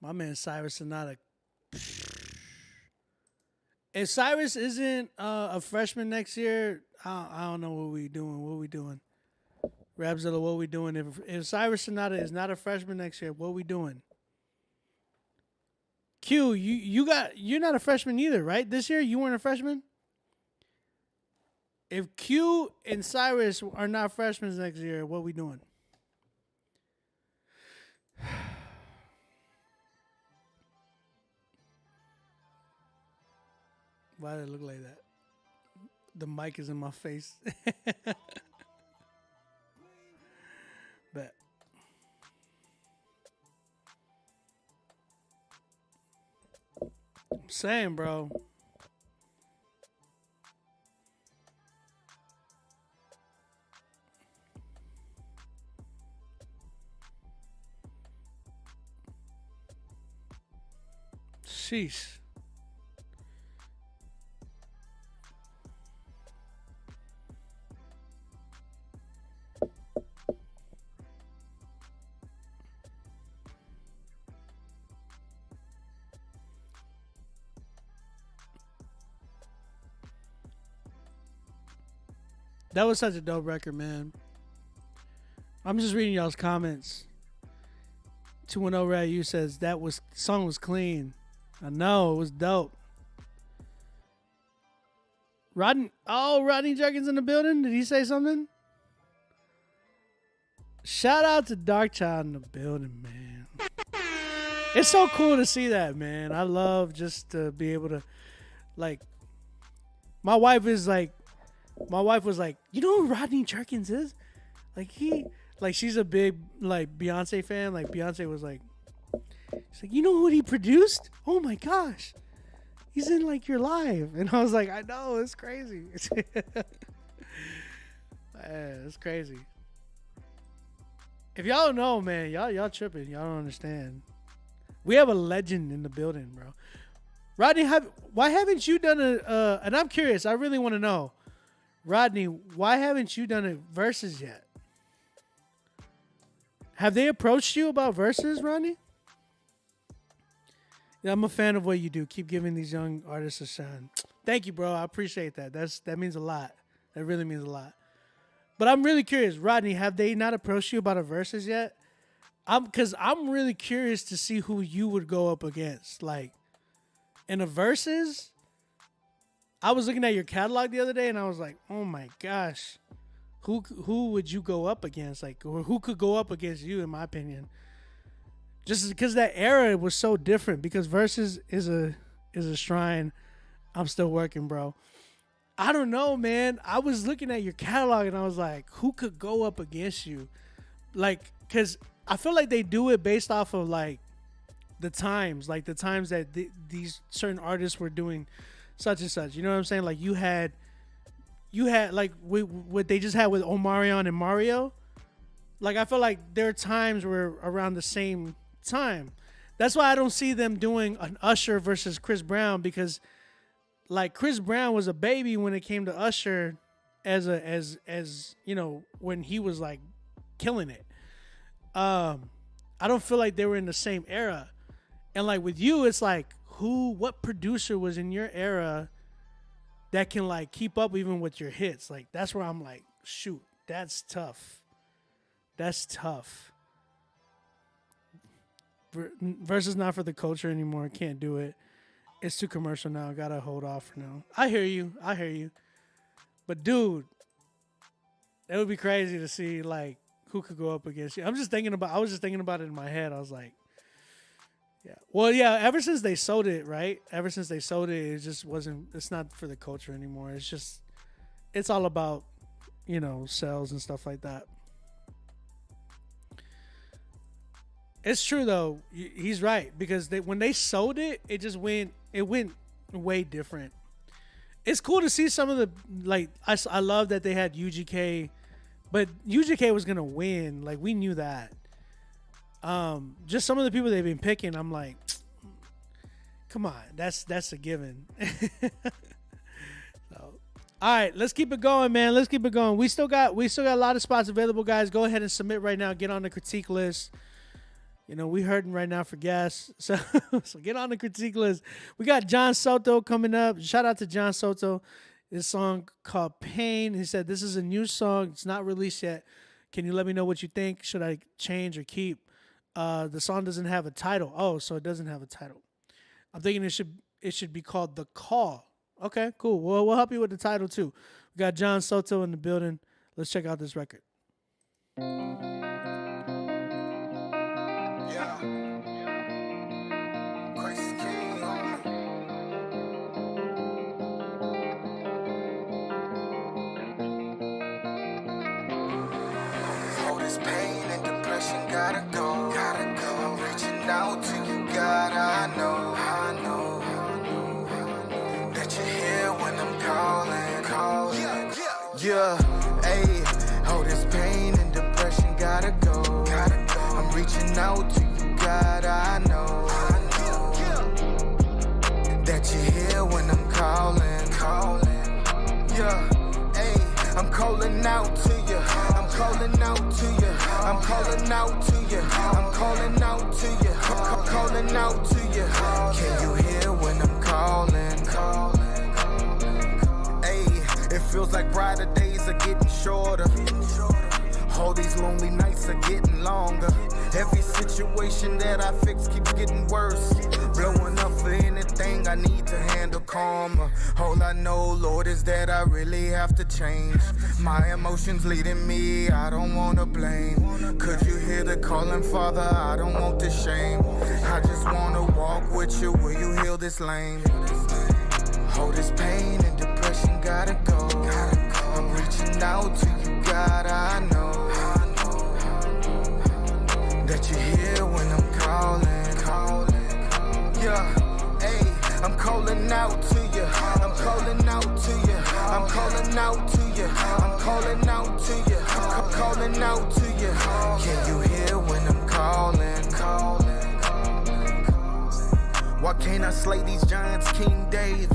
my man Cyrus is not a. If Cyrus isn't a freshman next year, I don't know what we doing. What we doing? Rapzilla, what we doing? If Cyrus Sonata is not a freshman next year, what we doing? Q, you're not a freshman either, right? This year you weren't a freshman? If Q and Cyrus are not freshmen next year, what we doing? Why did it look like that? The mic is in my face. Bet. I'm saying, bro. Sheesh. That was such a dope record, man. I'm just reading y'all's comments. 210 Ryu says that song was clean. I know, it was dope. Rodney Jerkins in the building. Did he say something? Shout out to Darkchild in the building, man. It's so cool to see that, man. I love just to be able to, like, my wife was like, you know who Rodney Jerkins is? She's a big, like, Beyonce fan. Like, Beyonce was like, she's like, you know what he produced? Oh my gosh. He's in, like, your live. And I was like, I know, it's crazy. It's crazy. If y'all don't know, man, y'all tripping. Y'all don't understand. We have a legend in the building, bro. Rodney, why haven't you done and I'm curious, I really want to know. Rodney, why haven't you done a verses yet? Have they approached you about verses, Rodney? Yeah, I'm a fan of what you do. Keep giving these young artists a shine. Thank you, bro. I appreciate that. That means a lot. That really means a lot. But I'm really curious, Rodney, have they not approached you about a verses yet? Because I'm really curious to see who you would go up against. Like, in a verses, I was looking at your catalog the other day and I was like, oh my gosh, who would you go up against? Like, or who could go up against you, in my opinion? Just because that era was so different. Because verses is a shrine I'm still working, bro. I don't know, man. I was looking at your catalog and I was like, who could go up against you? Like, because I feel like they do it based off of, like, the times that these certain artists were doing such and such. You know what I'm saying? Like you had like what they just had with Omarion and Mario. Like I feel like their times were around the same time. That's why I don't see them doing an Usher versus Chris Brown, because like Chris Brown was a baby when it came to Usher as you know, when he was like killing it. I don't feel like they were in the same era. And like with you, it's like what producer was in your era that can like keep up even with your hits? Like that's where I'm like, shoot, that's tough. That's tough. Versus not for the culture anymore. Can't do it. It's too commercial now. Gotta hold off for now. I hear you. But dude, it would be crazy to see like who could go up against you. I was just thinking about it in my head. I was like, yeah. Well, yeah, ever since they sold it, right? It just wasn't, it's not for the culture anymore. It's all about, you know, sales and stuff like that. It's true though. He's right, because when they sold it, it went way different. It's cool to see some of the, like, I love that they had UGK, but UGK was gonna win. Like we knew that. Just some of the people they've been picking, I'm like, come on, that's a given. So, all right, let's keep it going, man. Let's keep it going. We still got a lot of spots available, guys. Go ahead and submit right now. Get on the critique list. You know, we hurting right now for gas. So get on the critique list. We got John Soto coming up. Shout out to John Soto. This song called Pain. He said, this is a new song. It's not released yet. Can you let me know what you think? Should I change or keep? The song doesn't have a title. Oh, so it doesn't have a title. I'm thinking it should be called The Call. Okay, cool. Well, we'll help you with the title too. We got John Soto in the building. Let's check out this record. Pain and depression gotta go. I'm reaching out to you, God. I know that you're here when I'm calling. Yeah, ayy. Oh, this pain and depression gotta go. I'm reaching out to you, God. I know that you're here when I'm calling. Yeah, ayy. I'm calling out to you. I'm calling out to you. I'm calling out to you. I'm calling out to you. I'm calling out to you. Can you hear when I'm calling? Hey, it feels like brighter days are getting shorter. All these lonely nights are getting longer. Every situation that I fix keeps getting worse. Blowing up for anything I need to handle calmer. All I know, Lord, is that I really have to change. My emotions leading me, I don't wanna blame. Could you hear the calling, Father? I don't want the shame. I just wanna walk with you. Will you heal this lane? Oh, this pain and depression gotta go. I'm reaching out to you, God. I know that you're here when I'm calling. Yeah, hey, I'm calling out to you. I'm calling out to you. I'm calling out to you. I'm calling out to you. I'm calling out to you. Can you hear when I'm calling? Why can't I slay these giants, King David?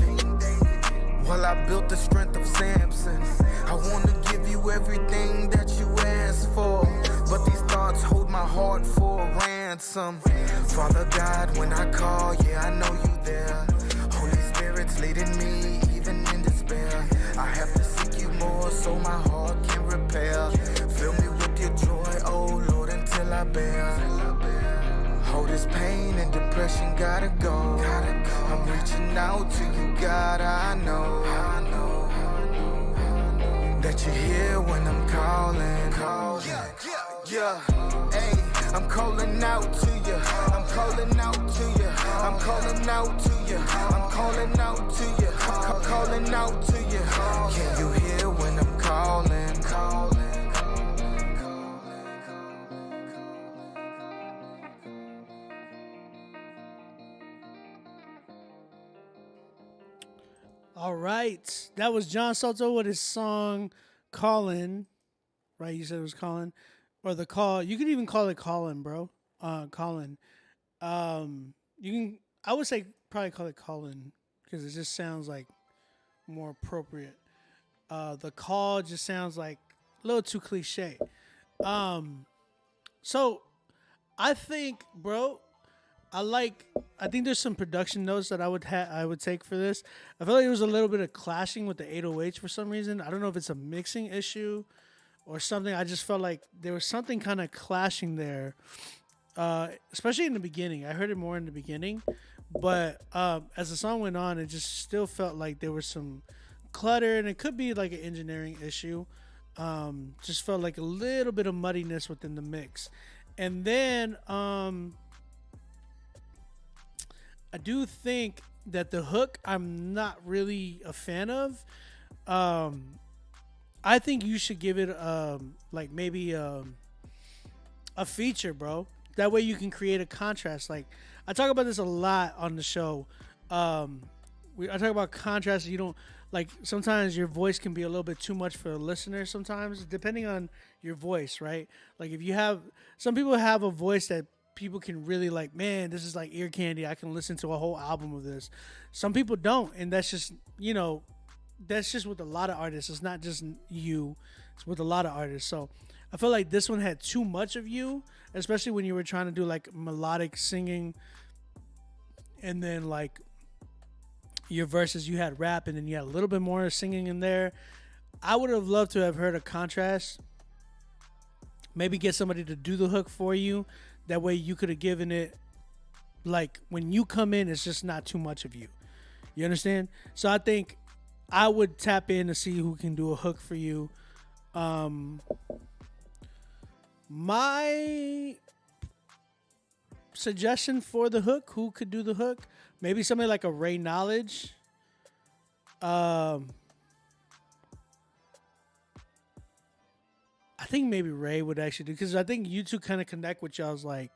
Well, I built the strength of Samson. I wanna give you everything that you asked for, but these thoughts hold my heart for a ransom. Father God, when I call, yeah, I know you there. Holy Spirit's leading me, even in despair. I have to seek you more so my heart can repair. Fill me with your joy, oh Lord, until I bear. Oh, this pain and depression gotta go. I'm reaching out to you, God. I know that you're here when I'm calling. Yeah, hey, I'm calling out to you. I'm calling out to you. I'm calling out to you. I'm calling out to you. I'm calling out to you. Can you hear when I'm calling? right. That was John Soto with his song Callin'. Right, you said it was Colin. Or the call. You could even call it Colin, bro. Colin. You can I would say probably call it Colin because it just sounds like more appropriate. The call just sounds like a little too cliche. So I think, bro, I think there's some production notes that I would take for this. I feel like there was a little bit of clashing with the 808s for some reason. I don't know if it's a mixing issue or something. I just felt like there was something kind of clashing there, especially in the beginning. I heard it more in the beginning, but as the song went on, it just still felt like there was some clutter, and it could be like an engineering issue. Just felt like a little bit of muddiness within the mix. And then I do think that the hook I'm not really a fan of. I think you should give it like maybe a feature, bro. That way you can create a contrast. Like I talk about this a lot on the show. I talk about contrast. You don't like sometimes your voice can be a little bit too much for a listener sometimes, depending on your voice, right? Like if you have some people have a voice that people can really like, man, this is like ear candy. I can listen to a whole album of this. Some people don't, and that's just, that's just with a lot of artists. It's not just you. It's with a lot of artists. So I feel like this one had too much of you, especially when you were trying to do like melodic singing, and then like your verses, you had rap, and then you had a little bit more singing in there. I would have loved to have heard a contrast. Maybe get somebody to do the hook for you. That way you could have given it, like, when you come in, it's just not too much of you. You understand? So I think I would tap in to see who can do a hook for you. My suggestion for the hook, who could do the hook? Maybe somebody like a Ray Knowledge. I think maybe Ray would actually do, because I think you two kind of connect with y'all's like,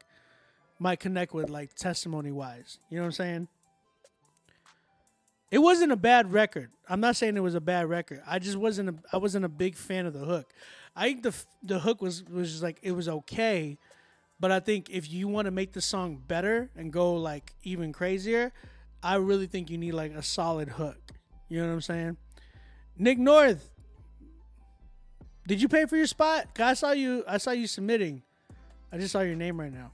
might connect with like testimony wise. You know what I'm saying? It wasn't a bad record. I'm not saying it was a bad record. I just wasn't a big fan of the hook. I think the hook was just like, it was okay, but I think if you want to make the song better and go like even crazier, I really think you need like a solid hook. You know what I'm saying? Nick North, did you pay for your spot? I saw you submitting. I just saw your name right now.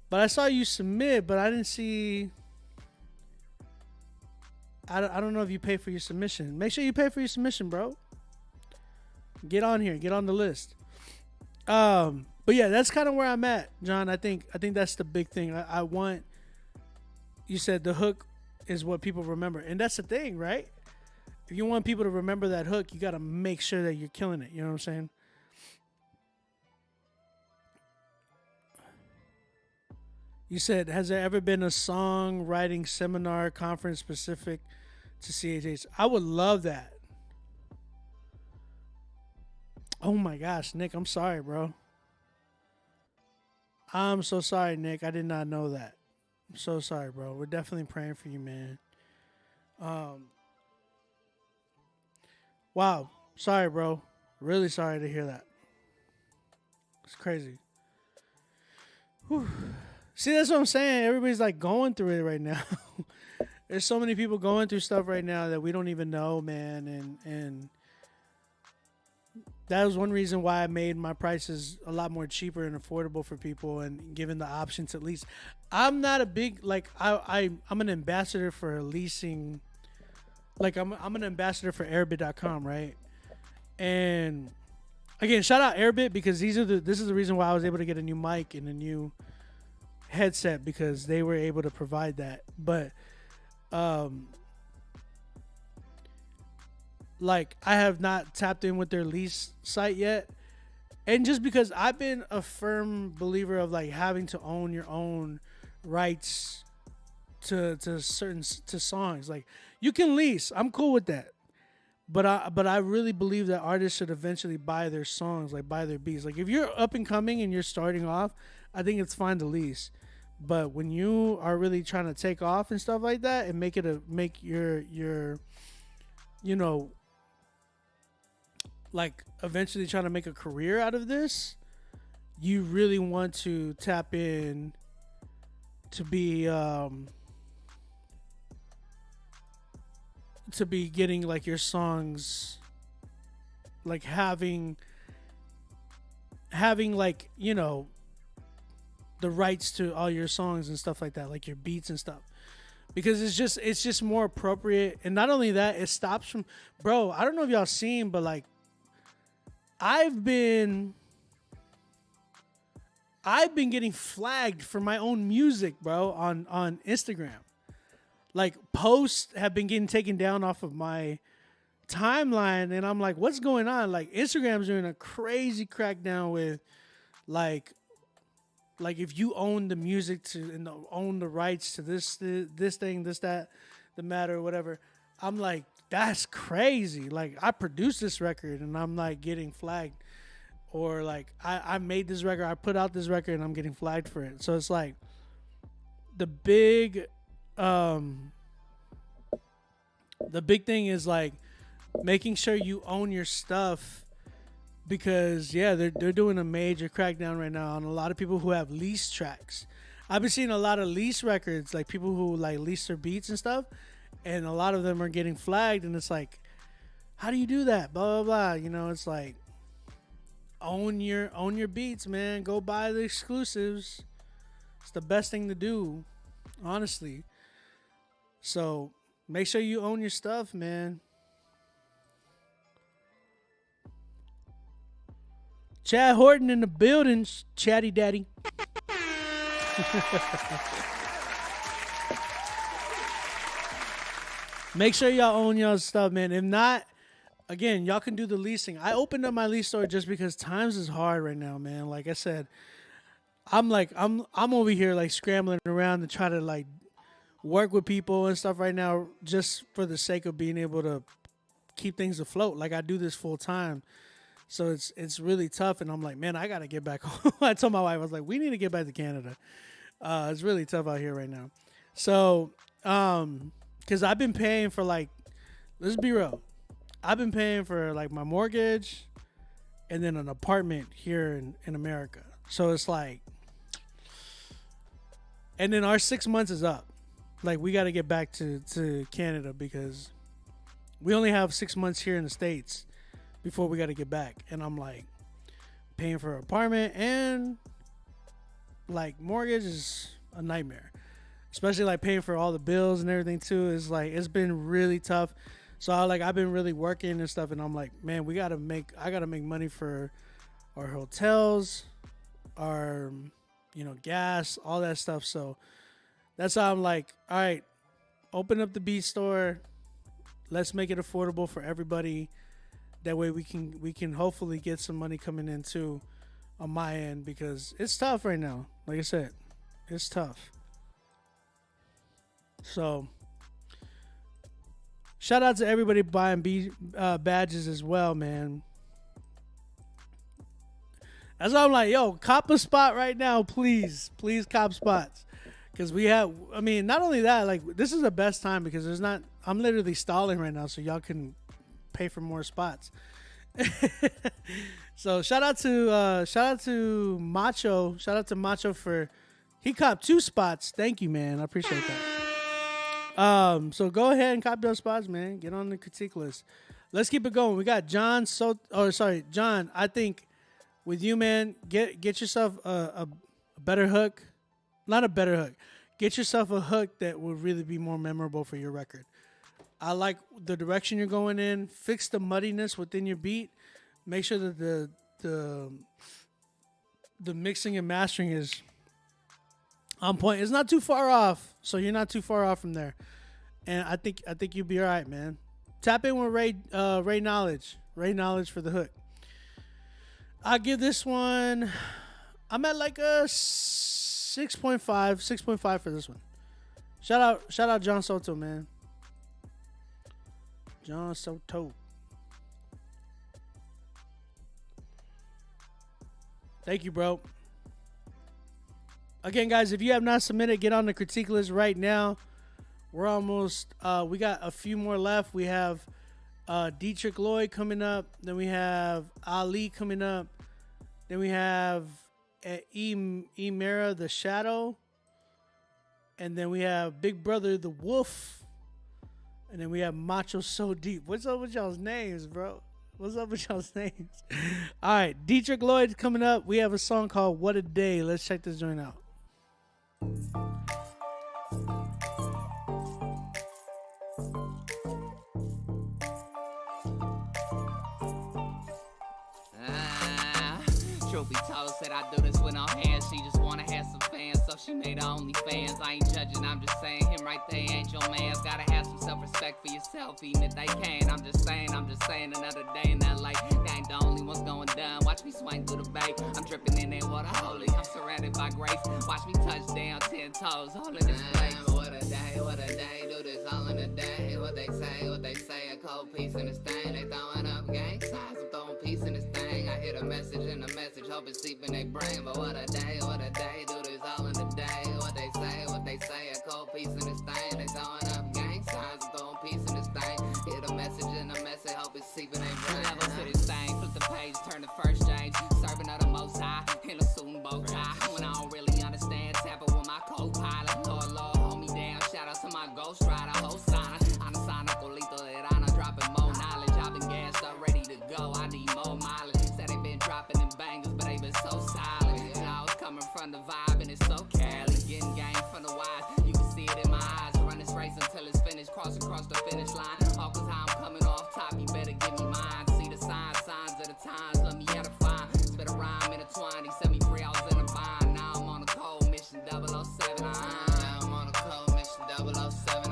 But I saw you submit, but I didn't see. I don't know if you pay for your submission. Make sure you pay for your submission, bro. Get on here. Get on the list. But yeah, that's kind of where I'm at, John. I think that's the big thing. I want. You said the hook is what people remember, and that's the thing, right? If you want people to remember that hook, you got to make sure that you're killing it. You know what I'm saying? You said, has there ever been a songwriting seminar conference specific to CHH? I would love that. Oh my gosh, Nick, I'm sorry, bro. I'm so sorry, Nick. I did not know that. I'm so sorry, bro. We're definitely praying for you, man. Wow. Sorry, bro. Really sorry to hear that. It's crazy. Whew. See, that's what I'm saying. Everybody's like going through it right now. There's so many people going through stuff right now that we don't even know, man. And that was one reason why I made my prices a lot more cheaper and affordable for people, and given the option to lease. I'm not a big, like, I'm an ambassador for leasing. Like, I'm an ambassador for Airbit.com, right? And again, shout out Airbit, because this is the reason why I was able to get a new mic and a new headset, because they were able to provide that. But like, I have not tapped in with their lease site yet, and just because I've been a firm believer of like having to own your own rights to songs. Like, you can lease, I'm cool with that, but I really believe that artists should eventually buy their songs, like buy their beats. Like, if you're up and coming and you're starting off, I think it's fine to lease. But when you are really trying to take off and stuff like that and make your you know, like eventually trying to make a career out of this, you really want to tap in to be getting like your songs, like having like, you know, the rights to all your songs and stuff like that, like your beats and stuff, because it's just more appropriate. And not only that, it stops from, bro, I don't know if y'all seen, but like I've been getting flagged for my own music, bro, on Instagram. Like posts have been getting taken down off of my timeline, and I'm like, what's going on? Like Instagram's doing a crazy crackdown with like if you own the music to and own the rights to this thing, that, the matter, whatever. I'm like, that's crazy. Like I produced this record and I'm like getting flagged, or like I made this record, I put out this record and I'm getting flagged for it. So it's like the big thing is like making sure you own your stuff, because they're doing a major crackdown right now on a lot of people who have lease tracks. I've been seeing a lot of lease records, like people who like lease their beats and stuff, and a lot of them are getting flagged, and it's like, how do you do that? Blah blah blah. You know, it's like own your beats, man. Go buy the exclusives. It's the best thing to do, honestly. So make sure you own your stuff, man. Chad Horton in the building, Chatty Daddy. Make sure y'all own y'all stuff, man. If not, again, y'all can do the leasing. I opened up my lease store just because times is hard right now, man. Like I said, I'm over here like scrambling around to try to like work with people and stuff right now, just for the sake of being able to keep things afloat. Like I do this full time. So it's really tough, and I'm like, man, I gotta get back home. I told my wife, I was like, we need to get back to Canada. It's really tough out here right now. So, because I've been paying for like, let's be real, I've been paying for like my mortgage, and then an apartment here in America. So it's like, and then our 6 months is up. Like we got to get back to Canada, because we only have 6 months here in the States before we got to get back. And I'm like, paying for an apartment and like mortgage is a nightmare, especially like paying for all the bills and everything too. Is like, it's been really tough. So I've been really working and stuff, and I'm like, man, I gotta make money for our hotels, our, you know, gas, all that stuff. So that's how I'm like, all right, open up the beat store. Let's make it affordable for everybody. That way we can hopefully get some money coming in too on my end, because it's tough right now. Like I said, it's tough. So shout out to everybody buying badges as well, man. That's why I'm like, yo, cop a spot right now, please. Please cop spots. Because we have, I mean, not only that, like, this is the best time because I'm literally stalling right now, so y'all can pay for more spots. So shout out to Macho. Shout out to Macho for, he copped 2 spots. Thank you, man. I appreciate that. So go ahead and cop those spots, man. Get on the critique list. Let's keep it going. We got John. John, I think with you, man, get yourself a better hook. Not a better hook. Get yourself a hook that will really be more memorable for your record. I like the direction you're going in. Fix the muddiness within your beat. Make sure that the mixing and mastering is on point. It's not too far off, so you're not too far off from there. And I think you'll be all right, man. Tap in with Ray Knowledge. Ray Knowledge for the hook. I'll give this one, I'm at like a 6.5 for this one. Shout out John Soto, man. John Soto. Thank you, bro. Again, guys, if you have not submitted, get on the critique list right now. We're almost, we got a few more left. We have Dietrich Lloyd coming up. Then we have Ali coming up. Then we have Emira the Shadow. And then we have Big Brother the Wolf. And then we have Macho So Deep. What's up with y'all's names, bro? What's up with y'all's names? All right, Dietrich Lloyd coming up. We have a song called What a Day. Let's check this joint out. Truth be told, said I do this with no hands. She just wanna have some fans, so she made her OnlyFans. I ain't judging, I'm just saying him right there ain't your man's. Gotta have some self-respect for yourself, even if they can. I'm just saying another day in LA. They ain't the only ones going down. Watch me swing through the bay. I'm dripping in that water holy. I'm surrounded by grace. Watch me touch down 10 toes, holding this place. What a day, do this all in a day. What they say, a cold piece in this thing. They throwing up gang signs, I'm throwing peace in this thing. I hear the message in the message, hope it's deep in their brain. But what a day, do this all in a day. What they say, a cold piece in this thing. They throwing up gang signs, I'm throwing peace in this thing. Hear the message in the message, hope it's deep in their brain. Levels to this thing, flip the page, turn the first change. Serving of the most high, in a suit and bow tie. When I don't really understand, tapping with my co-pilot. Lord, hold me down, shout out to my ghost rider, host signer. I'm a sonical lethal that I'm dropping more knowledge. I've been gassed up, ready to go, I need more mileage. Said they been dropping them bangers, but they been so silent. And I was coming from the vibe, and it's so Cali. Getting game from the wise, you can see it in my eyes. Run this race until it's finished, cross across the finish line. All cause how I'm coming off top, you better give me mine. See the signs of the times, let me out of fine. Spit a rhyme intertwined, he set me free, I was in a bind. Now I'm on a cold mission 007. I'm on a cold mission 007.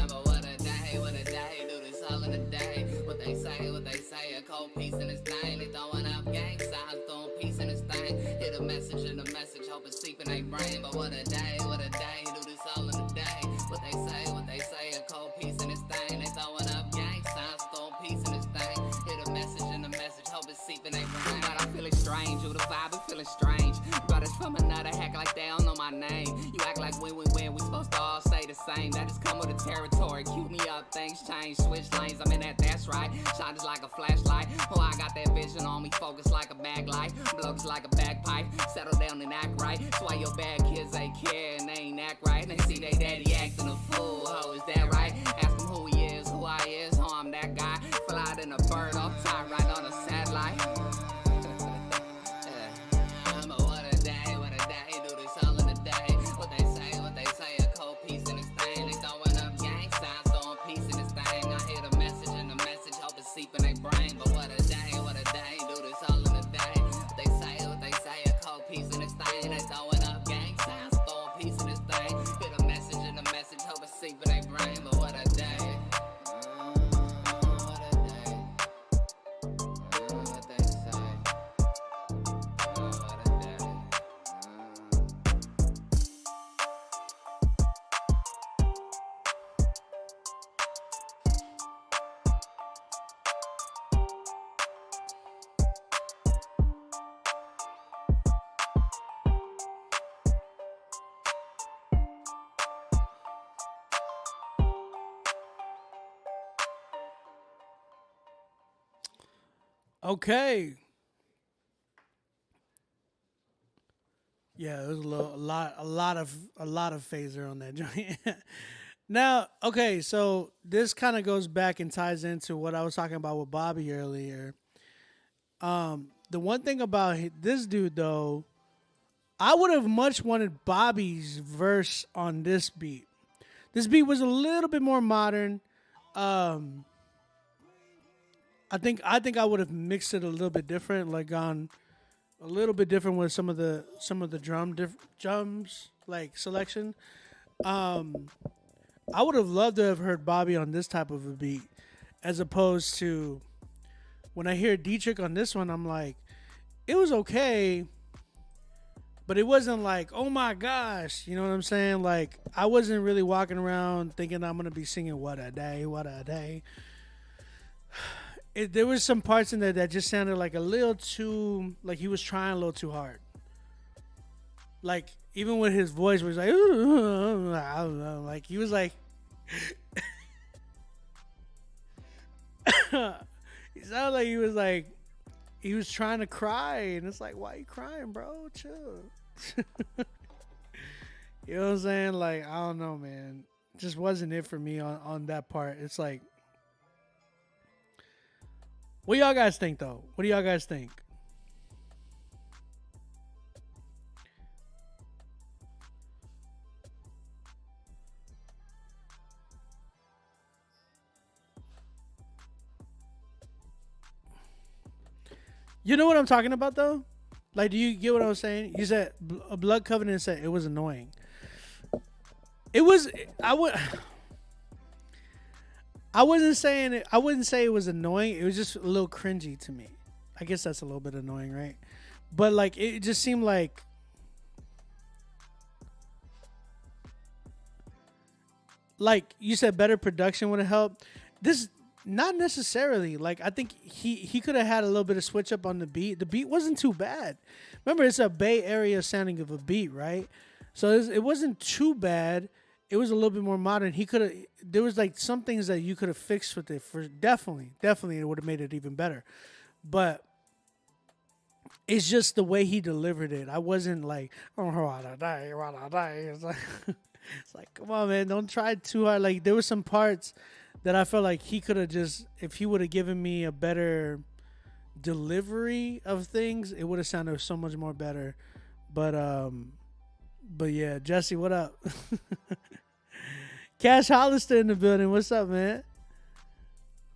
But what a day, do this all in a day. What they say, a cold piece in this thing. They throwing up gang signs, throwing peace in this thing. Hear the message in the message, hope it's deep in their brain. But what a day, do this all in a day. What they say, a cold piece in this thing. They throwing up gang signs, throwing peace in this thing. Hear the message in the message, hope it's deep in their brain. But I'm feeling strange, you the vibe is feeling strange. Brothers from another hack like they don't know my name. You act like when we supposed to all stay the same. That just come with the territory. Cue me up, things change, switch lanes. I'm in that's right. Shine just like a flashlight. Oh, I got that vision on me, focus like a backlight. Blows like a bagpipe, settle down and act right. That's why your bad kids ain't care and they ain't act right. They see they daddy acting a fool. Oh, is that right? Ask him who he is, who I is. Oh, I'm that guy. Fly in a bird off time, right on a satellite. What a day, do this all in a day. What they say, a cold piece in this thing. They throwing up gang signs, throwing peace in this thing. I hear the message in the message, hope it's deep in their brain. But what a day, do this all in a day. What they say, a cold piece in this thing. They throwing up gang signs, throwing peace in this thing. Hear the message in the message, hope it's deep in their brain. But what a day. Okay. Yeah, there's a lot of phaser on that joint. Now, okay, so this kind of goes back and ties into what I was talking about with Bobby earlier. The one thing about this dude, though, I would have much wanted Bobby's verse on this beat. This beat was a little bit more modern. I think I would have mixed it a little bit different, like gone a little bit different with some of the drums like selection. I would have loved to have heard Bobby on this type of a beat, as opposed to when I hear Dietrich on this one. I'm like, it was okay, but it wasn't like, oh my gosh, you know what I'm saying? Like, I wasn't really walking around thinking I'm gonna be singing "What a Day, What a Day." There was some parts in there that just sounded like a little too, like he was trying a little too hard. Like even with his voice was like, I don't know, like he was like, he sounded like he was trying to cry, and it's like, why you crying, bro? Chill. You know what I'm saying? Like, I don't know, man. Just wasn't it for me on that part. It's like, what do y'all guys think, though? What do y'all guys think? You know what I'm talking about, though? Like, do you get what I was saying? You said a Blood Covenant said it was annoying. It was. I wouldn't say it was annoying. It was just a little cringy to me. I guess that's a little bit annoying, right? But like, it just seemed like you said, better production would have helped. This. Not necessarily. Like, I think he could have had a little bit of switch up on the beat. The beat wasn't too bad. Remember, it's a Bay Area sounding of a beat, right? So it wasn't too bad. It was a little bit more modern. There was like some things that you could have fixed with it for definitely it would have made it even better. But it's just the way he delivered it. I wasn't like, oh, wanna die. It's like, come on, man, don't try too hard. Like, there were some parts that I felt like he could have just, if he would have given me a better delivery of things, it would have sounded so much more better. But yeah, Jesse, what up? Cash Hollister in the building. What's up, man?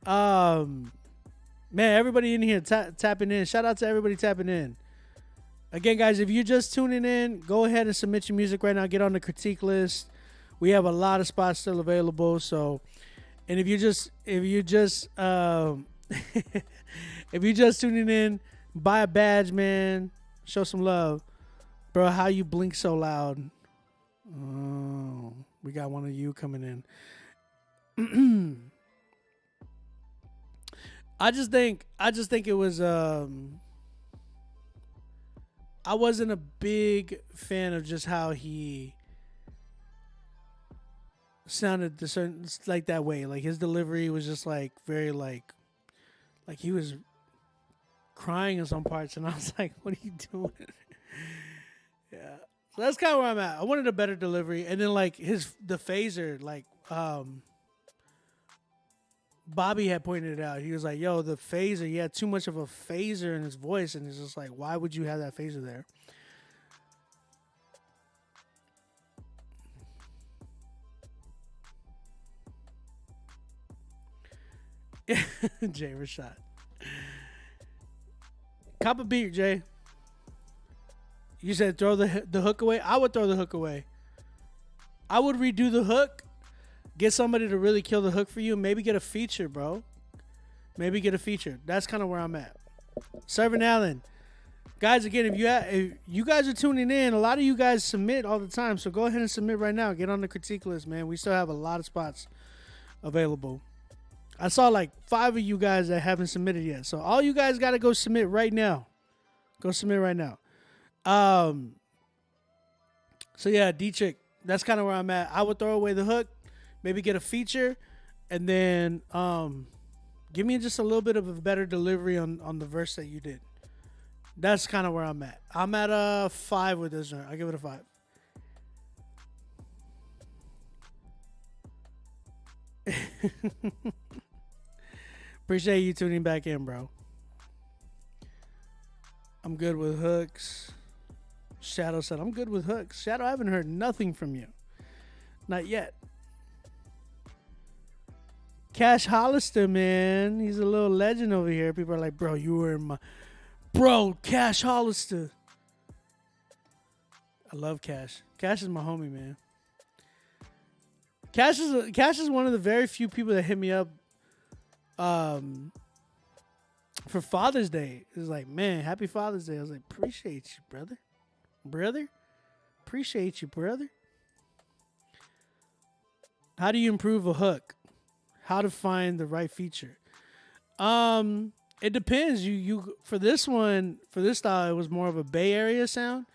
Man, everybody in here tapping in. Shout out to everybody tapping in. Again, guys, if you're just tuning in, go ahead and submit your music right now. Get on the critique list. We have a lot of spots still available, so. And if you're just if you're just tuning in, buy a badge, man. Show some love, bro. How you blink so loud? Oh, we got one of you coming in. I just think it was. I wasn't a big fan of just how he sounded like that way. Like, his delivery was just like very like he was crying in some parts, and I was like, what are you doing? Yeah, so that's kind of where I'm at. I wanted a better delivery, and then like the phaser, like Bobby had pointed it out. He was like, yo, the phaser, he had too much of a phaser in his voice, and it's just like, why would you have that phaser there? Jay Rashad. Cop a beat, Jay. You said throw the hook away. I would throw the hook away. I would redo the hook. Get somebody to really kill the hook for you. And maybe get a feature, bro. Maybe get a feature. That's kind of where I'm at. Servant Allen. Guys, again, if you guys are tuning in, a lot of you guys submit all the time. So go ahead and submit right now. Get on the critique list, man. We still have a lot of spots available. I saw like 5 of you guys that haven't submitted yet. So all you guys got to go submit right now. Go submit right now. So yeah, D-Chick, that's kind of where I'm at. I would throw away the hook, maybe get a feature, and then give me just a little bit of a better delivery on the verse that you did. That's kind of where I'm at. I'm at a 5 with this one. I give it a 5. Appreciate you tuning back in, bro. I'm good with hooks. Shadow said, I'm good with hooks. Shadow, I haven't heard nothing from you. Not yet. Cash Hollister, man. He's a little legend over here. People are like, bro, you were in my... Bro, Cash Hollister. I love Cash. Cash is my homie, man. Cash is one of the very few people that hit me up for Father's Day. It was like, man, happy Father's Day. I was like, appreciate you, brother. Appreciate you, brother. How do you improve a hook? How to find the right feature? It depends. You for this one, for this style, it was more of a Bay Area sound.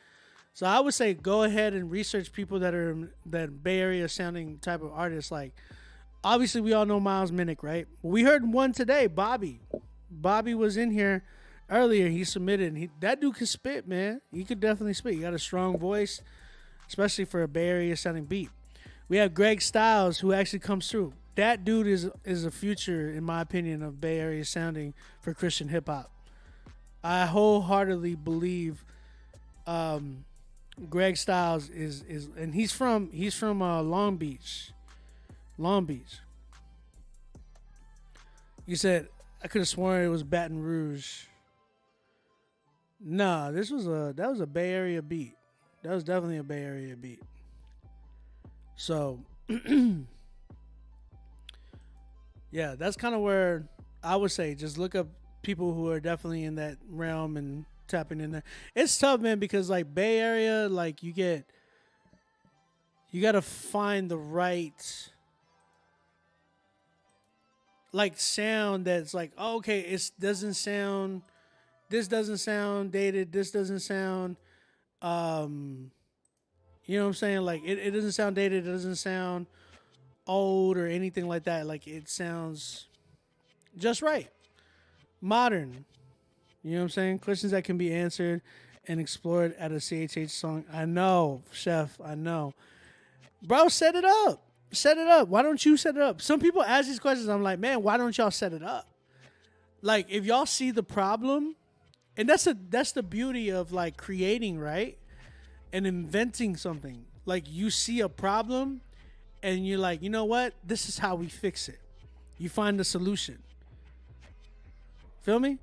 So I would say go ahead and research people that Bay Area sounding type of artists. Like, obviously we all know Miles Minnick, right? We heard one today, Bobby. Bobby was in here earlier. He submitted. That dude can spit, man. He could definitely spit. He got a strong voice, especially for a Bay Area sounding beat. We have Greg Styles, who actually comes through. That dude is a future, in my opinion, of Bay Area sounding for Christian hip hop. I wholeheartedly believe Greg Styles is and he's from Long Beach. Long Beach. You said I could have sworn it was Baton Rouge. Nah, that was a Bay Area beat. That was definitely a Bay Area beat. So yeah, that's kind of where I would say just look up people who are definitely in that realm and tapping in there. It's tough, man, because like Bay Area, like you got to find the right like sound that's like, oh, okay, this doesn't sound dated, this doesn't sound you know what I'm saying? Like it doesn't sound dated, it doesn't sound old or anything like that. Like it sounds just right. Modern. You know what I'm saying? Questions that can be answered and explored at a CHH song. I know, Chef, I know. Bro, set it up. Set it up. Why don't you set it up? Some people ask these questions. I'm like, man, why don't y'all set it up? Like, if y'all see the problem, and that's the beauty of like creating, right? And inventing something. Like you see a problem and you're like, you know what? This is how we fix it. You find the solution. Feel me?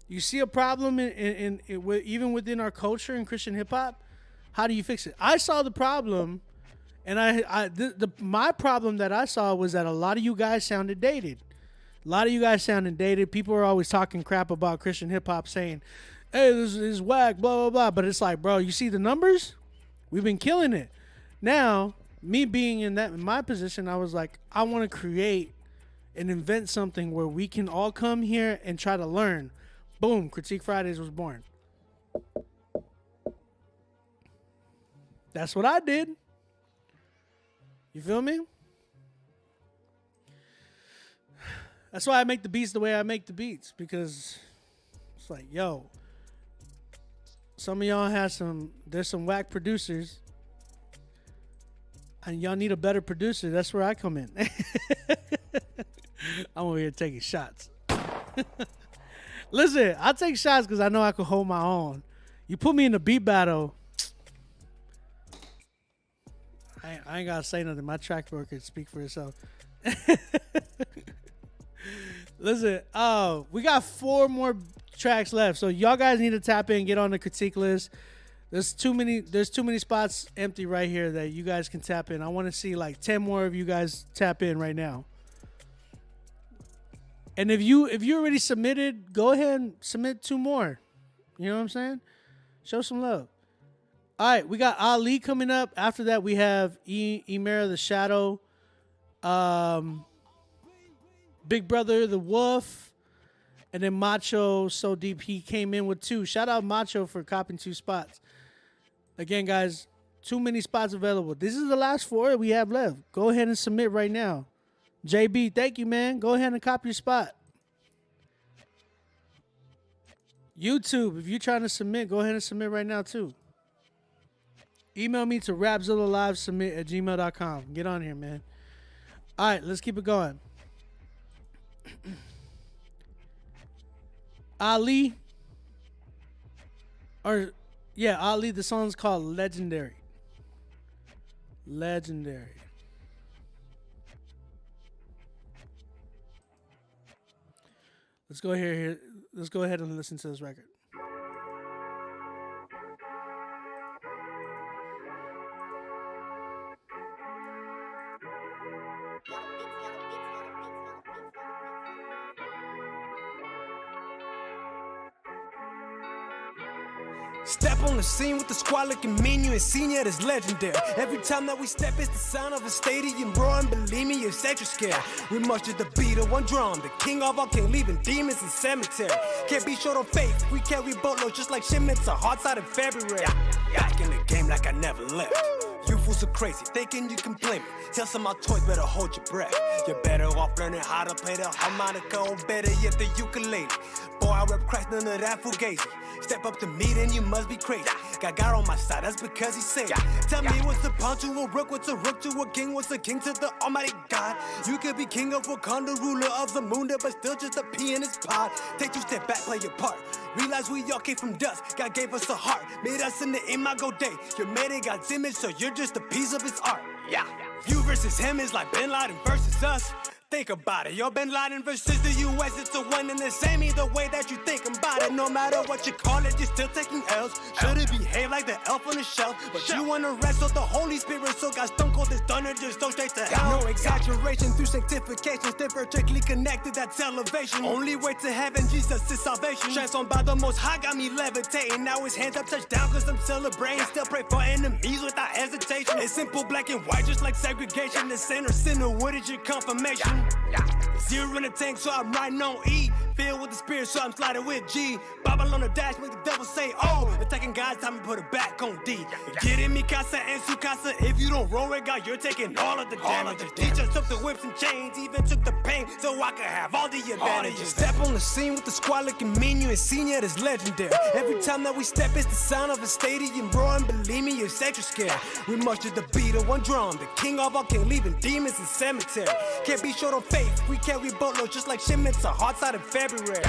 You see a problem in even within our culture in Christian hip hop. How do you fix it? I saw the problem, and my problem that I saw was that a lot of you guys sounded dated. A lot of you guys sounded dated. People are always talking crap about Christian hip hop, saying, "Hey, this is whack," blah blah blah. But it's like, bro, you see the numbers? We've been killing it. Now, me being in my position, I was like, I want to create and invent something where we can all come here and try to learn. Boom, Critique Fridays was born. That's what I did. You feel me? That's why I make the beats the way I make the beats, because it's like, yo, some of y'all there's some whack producers, and y'all need a better producer. That's where I come in. I'm over here taking shots. Listen, I take shots because I know I can hold my own. You put me in a beat battle, I ain't got to say nothing. My track record can speak for itself. Listen, we got 4 more tracks left. So y'all guys need to tap in, get on the critique list. There's too many spots empty right here that you guys can tap in. I want to see like 10 more of you guys tap in right now. And if you already submitted, go ahead and submit 2 more. You know what I'm saying? Show some love. All right, we got Ali coming up. After that, we have Emera the Shadow, Big Brother the Wolf, and then Macho So Deep. He came in with 2. Shout out Macho for copping 2 spots. Again, guys, too many spots available. This is the last 4 we have left. Go ahead and submit right now. JB, thank you, man. Go ahead and copy your spot. YouTube, if you're trying to submit, go ahead and submit right now, too. Email me to rapzillalivesubmit@gmail.com. Get on here, man. All right, let's keep it going. Ali. Ali, the song's called Legendary. Legendary. Let's go here. Let's go ahead and listen to this record. Step on the scene with the squad looking mean, you ain't seen yet, it's legendary. Every time that we step, it's the sound of a stadium roaring. Believe me, you're set, you're scared. We march to the beat of one drum, the king of all king, leaving demons in cemetery. Can't be short on faith, we carry boatloads just like shipments of hard side in February. Yeah. home like I never left. You fools are crazy, thinking you can blame me. Tell some of my toys better hold your breath. You're better off learning how to play the harmonica, or better yet the ukulele. Boy, I rep Christ, none of that fugazi. Step up to me, then you must be crazy. Got God on my side, that's because he saved me. Tell me what's the pawn to a rook, what's a rook to a king, what's a king to the almighty God? You could be king of Wakanda, ruler of the moon, but still just a pea in his pod. Take 2 step back, play your part. Realize we all came from dust. God gave us a heart, made us in the imago Dei. You're made in God's image, so you're just a piece of his art. Yeah. You versus him is like Bin Laden versus us. Think about it, yo, Bin Laden versus the US, it's the one and the same either way that you think about it. No matter what you call it, you're still taking L's. Should've behaved like the elf on the shelf, but you wanna wrestle the Holy Spirit, so got stone cold this thunder, just go straight to hell. No exaggeration, through sanctification, stay vertically connected, that's elevation. Only way to heaven, Jesus is salvation. Transformed by the Most High, got me levitating. Now his hands up, touchdown, cause I'm celebrating. Still pray for enemies without hesitation. It's simple, black and white, just like segregation. The sinner, sinner, what is your confirmation? Zero in the tank, so I'm riding on E. Filled with the spirit, so I'm sliding with G. Bible on the dash, make the devil say, oh. Attacking God's time, put it back on D. Getting me casa and su casa. If you don't roll with God, you're taking all of the damage. Teachers took the whips and chains, even took the pain, so I could have all the advantages. Step on the scene with the squad looking mean, you ain't seen yet, it's legendary. Every time that we step, it's the sound of a stadium roaring. Believe me, you're extra scared. We march to the beat of one drum. The king of all king, leaving demons in cemetery. Can't be short on faith. We carry boatloads just like shipments of hearts out in February.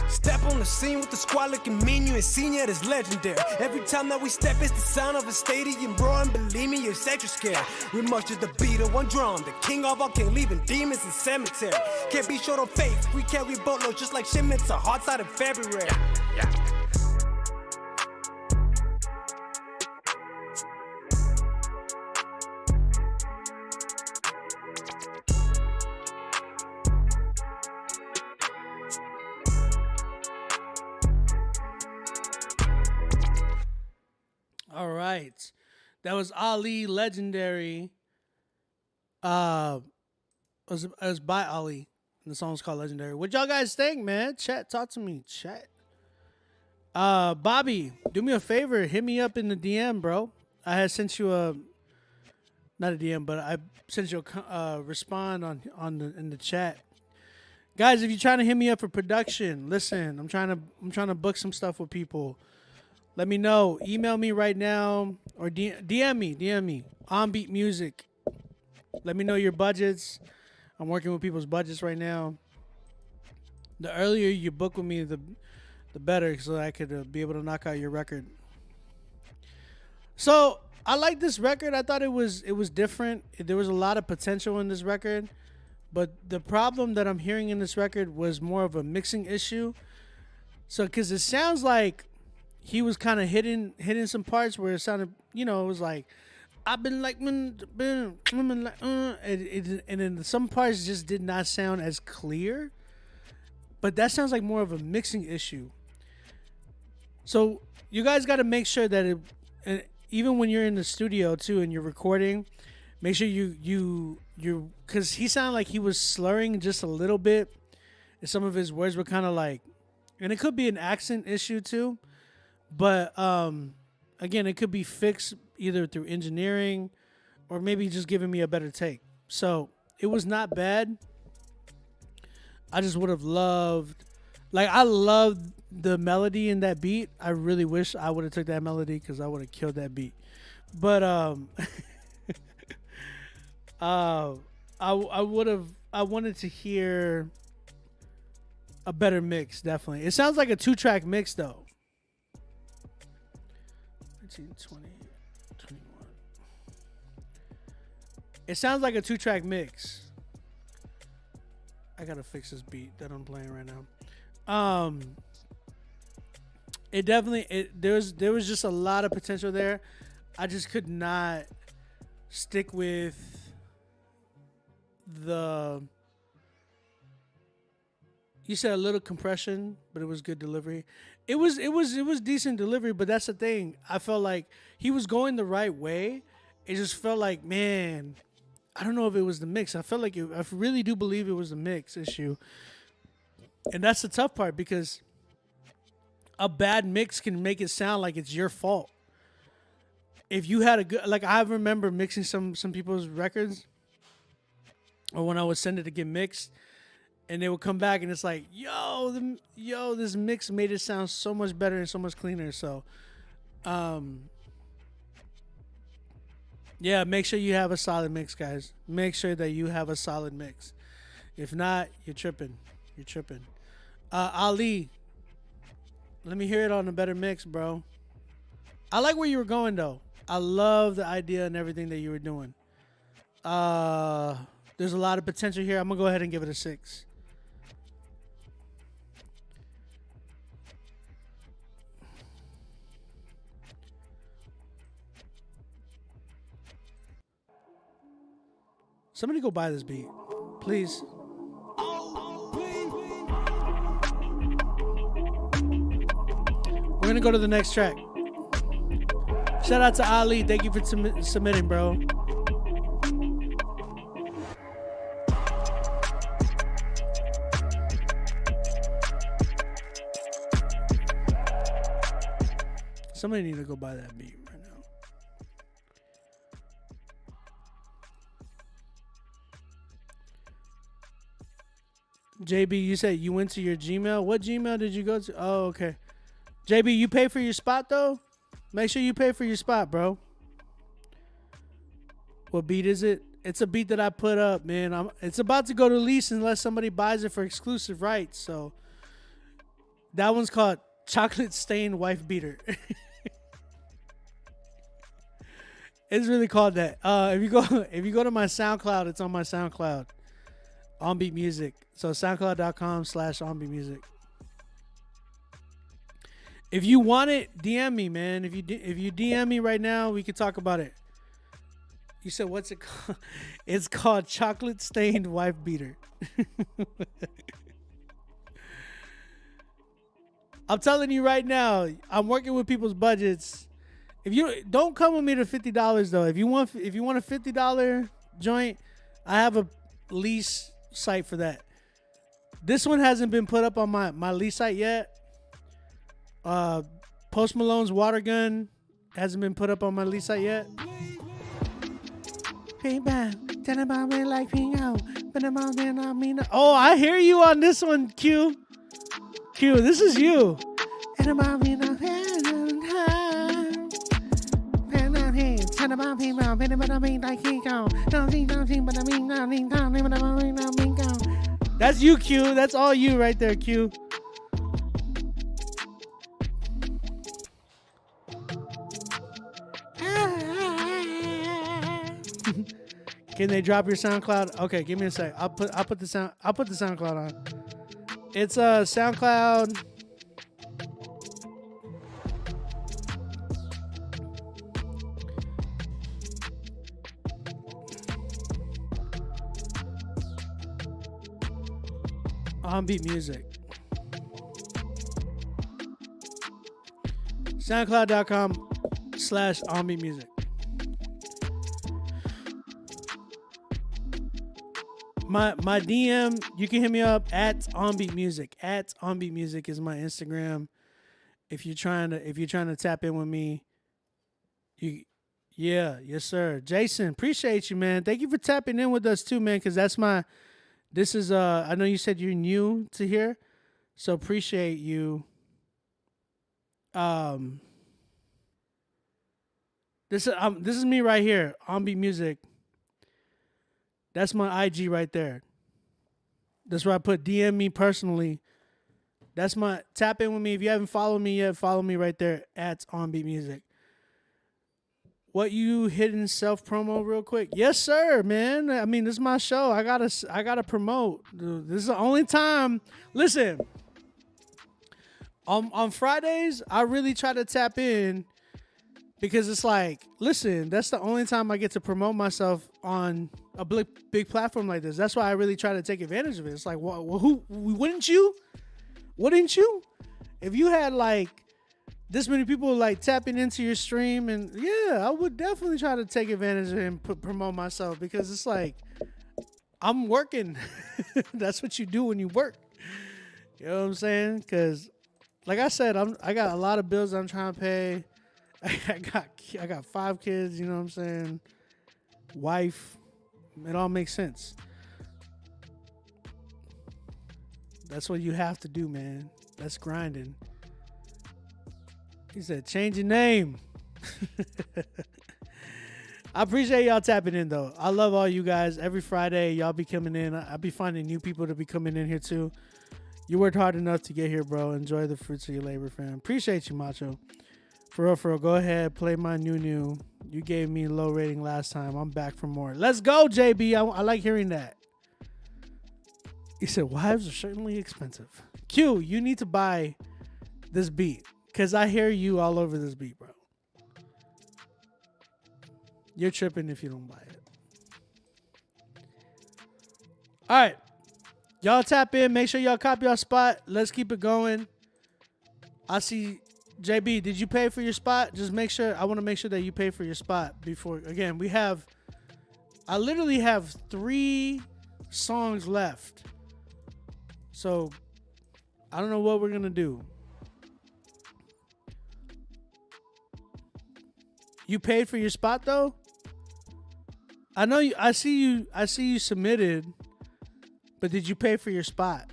Step on the scene with the squad looking mean, you ain't seen yet, it's legendary. Every time that we step, it's the sound of a stadium roaring. Believe me, you're extra scared. We march to the beat of one drum. The king of all king, leaving demons in cemetery. Can't be short on faith. We carry boatloads just like shipments of hearts out in February. All right. That was Ali, Legendary. It was by Ali. And the song's called Legendary. What y'all guys think, man? Chat, talk to me. Chat. Bobby, do me a favor. Hit me up in the DM, bro. I had sent you not a DM, but I sent you a respond in the chat. Guys, if you're trying to hit me up for production, listen, I'm trying to book some stuff with people. Let me know. Email me right now or DM me. On Beat Music. Let me know your budgets. I'm working with people's budgets right now. The earlier you book with me, the better, so I could be able to knock out your record. So I like this record. I thought it was different. There was a lot of potential in this record, but the problem that I'm hearing in this record was more of a mixing issue. So because it sounds like he was kind of hitting some parts where it sounded, it was like, I've been like, and then some parts just did not sound as clear. But that sounds like more of a mixing issue. So you guys got to make sure that even when you're in the studio too and you're recording, make sure you because he sounded like he was slurring just a little bit, and some of his words were kind of like, and it could be an accent issue too. But, again, it could be fixed either through engineering or maybe just giving me a better take. So it was not bad. I just would have loved, I loved the melody in that beat. I really wish I would have took that melody because I would have killed that beat. But I wanted to hear a better mix, definitely. It sounds like a 2-track mix, though. 19, 20, 21. It sounds like a 2-track mix. I gotta fix this beat that I'm playing right now. It definitely there was just a lot of potential there. I just could not stick with you said a little compression, but it was good delivery. It was decent delivery, but that's the thing. I felt like he was going the right way. It just felt like, man, I don't know if it was the mix. I felt like I really do believe it was the mix issue. And that's the tough part because a bad mix can make it sound like it's your fault. if you had a good, like I remember mixing some people's records, or when I would send it to get mixed, and they would come back and it's like, yo, this mix made it sound so much better and so much cleaner. So, yeah, make sure you have a solid mix, guys. Make sure that you have a solid mix. If not, you're tripping. You're tripping. Ali, let me hear it on a better mix, bro. I like where you were going, though. I love the idea and everything that you were doing. There's a lot of potential here. I'm going to go ahead and give it a 6. Somebody go buy this beat, please. We're going to go to the next track. Shout out to Ali. Thank you for submitting, bro. Somebody need to go buy that beat right now. JB, you said you went to your Gmail. What Gmail did you go to? Oh, okay. JB, you pay for your spot, though? Make sure you pay for your spot, bro. What beat is it? It's a beat that I put up, man. It's about to go to lease unless somebody buys it for exclusive rights. So that one's called Chocolate Stained Wife Beater. It's really called that. If you go to my SoundCloud, it's on my SoundCloud. OnBeat Music. So SoundCloud.com/OnBeatMusic. If you want it, DM me, man. If you DM me right now, we can talk about it. You said, what's it called? It's called Chocolate Stained Wife Beater. I'm telling you right now, I'm working with people's budgets. If you don't come with me to $50 though. If you want a $50 joint, I have a lease site for that. This one hasn't been put up on my lease site yet. Post Malone's Water Gun hasn't been put up on my lease site yet. Oh, I hear you on this one, Q. Q, this is you. That's you, Q. That's all you right there, Q. Can they drop your SoundCloud? Okay, give me a sec. I'll put the SoundCloud on. It's SoundCloud. OnBeat Music. SoundCloud.com/OnBeat Music. My DM, you can hit me up at OnBeat Music. At OnBeat Music is my Instagram. If you're trying to tap in with me, yes sir. Jason, appreciate you, man. Thank you for tapping in with us too, man, because this is I know you said you're new to here, so appreciate you. This is me right here, OnBeat Music. That's my IG right there. That's where I put DM me personally. That's my tap in with me. If you haven't followed me yet, follow me right there at OnBeat Music. What you hidden self promo real quick? Yes, sir, man. I mean, this is my show. I gotta promote. Dude, this is the only time. Listen, on Fridays, I really try to tap in because it's like, listen, that's the only time I get to promote myself on a big platform like this. That's why I really try to take advantage of it. It's like, well, wouldn't you? Wouldn't you? If you had like this many people like tapping into your stream, and yeah, I would definitely try to take advantage of it and promote myself, because it's like, I'm working. That's what you do when you work. You know what I'm saying? Because like I said, I got a lot of bills I'm trying to pay. I got 5 kids, you know what I'm saying? Wife. It all makes sense. That's what you have to do, man. That's grinding. He said, change your name. I appreciate y'all tapping in, though. I love all you guys. Every Friday, y'all be coming in. I'll be finding new people to be coming in here, too. You worked hard enough to get here, bro. Enjoy the fruits of your labor, fam. Appreciate you, Macho. For real, go ahead. Play my new. You gave me a low rating last time. I'm back for more. Let's go, JB. I like hearing that. He said, wives are certainly expensive. Q, you need to buy this beat. Because I hear you all over this beat, bro. You're tripping if you don't buy it. All right. Y'all tap in. Make sure y'all copy your spot. Let's keep it going. I see, JB, did you pay for your spot? Just make sure. I want to make sure that you pay for your spot before. Again, I literally have 3 songs left. So, I don't know what we're going to do. You paid for your spot though? I know you. I see you submitted, but did you pay for your spot?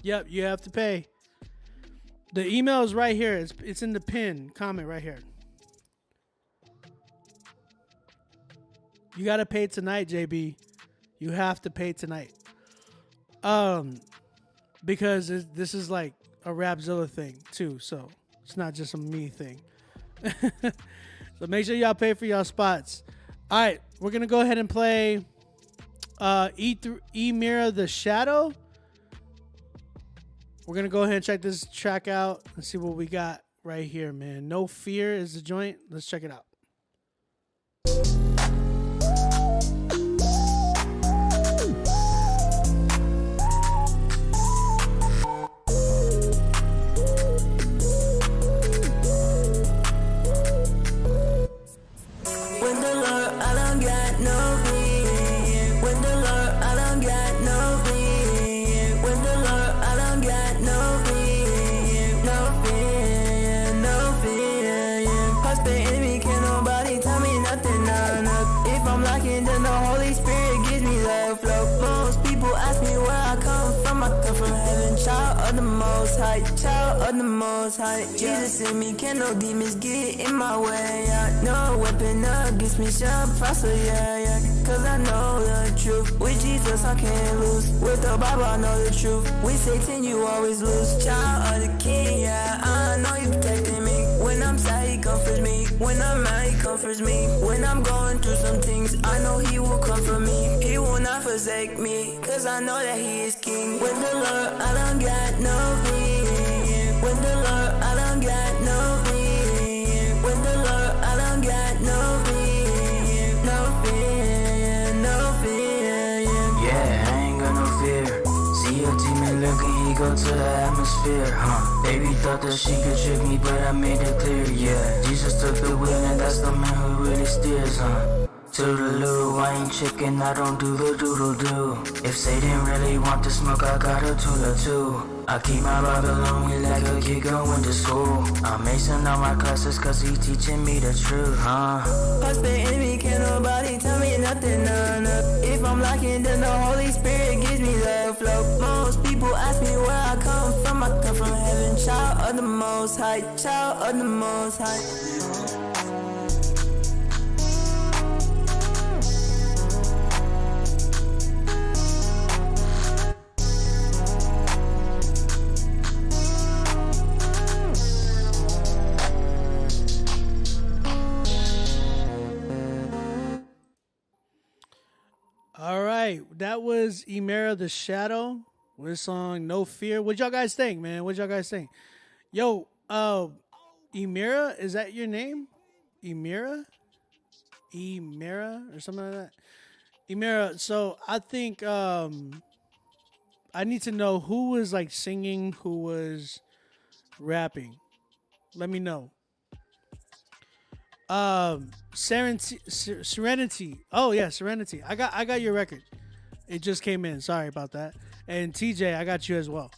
Yep, you have to pay. The email is right here. It's in the pin comment right here. You gotta pay tonight, JB. You have to pay tonight. Because this is like a Rapzilla thing too, so it's not just a me thing. So make sure y'all pay for y'all spots. All right, we're gonna go ahead and play E Mirror the Shadow. We're gonna go ahead and check this track out and see what we got right here, man. No Fear is the joint. Let's check it out. Child of the most high, Jesus in me, can no demons get in my way, yeah. No weapon against me shall prosper, yeah. Cause I know the truth, with Jesus I can't lose, with the Bible I know the truth, with Satan you always lose. Child of the King, yeah, I know you protecting me, when I'm sad he comforts me, when I'm mad he comforts me, when I'm going through some things, I know he will comfort me, he will not forsake me, cause I know that he is King. With the Lord I don't got no fear. With the Lord, I don't got no fear. With the Lord, I don't got no fear. No fear, no fear. Yeah, I ain't got no fear. See your demon looking, he go to the atmosphere, huh? Baby thought that she could trick me, but I made it clear, yeah. Jesus took the wheel and that's the man who really steers, huh? Toodaloo, I ain't chicken, I don't do the doodle-doo. If Satan really want to smoke, I got a tool or two. I keep my Bible on me like a kid going to school. I'm acing all my classes cause he teaching me the truth, huh? Past the enemy, can't nobody tell me nothing, no. If I'm lacking, then the Holy Spirit gives me the flow. Most people ask me where I come from heaven. Child of the Most High, child of the Most High. All right, that was Emira the Shadow with his song No Fear. What y'all guys think, man? What y'all guys think? Yo, Emira, is that your name? Emira or something like that? Emira, so I think I need to know who was like singing, who was rapping. Let me know. Serenity. Oh yeah, Serenity. I got your record. It just came in. Sorry about that. And TJ, I got you as well.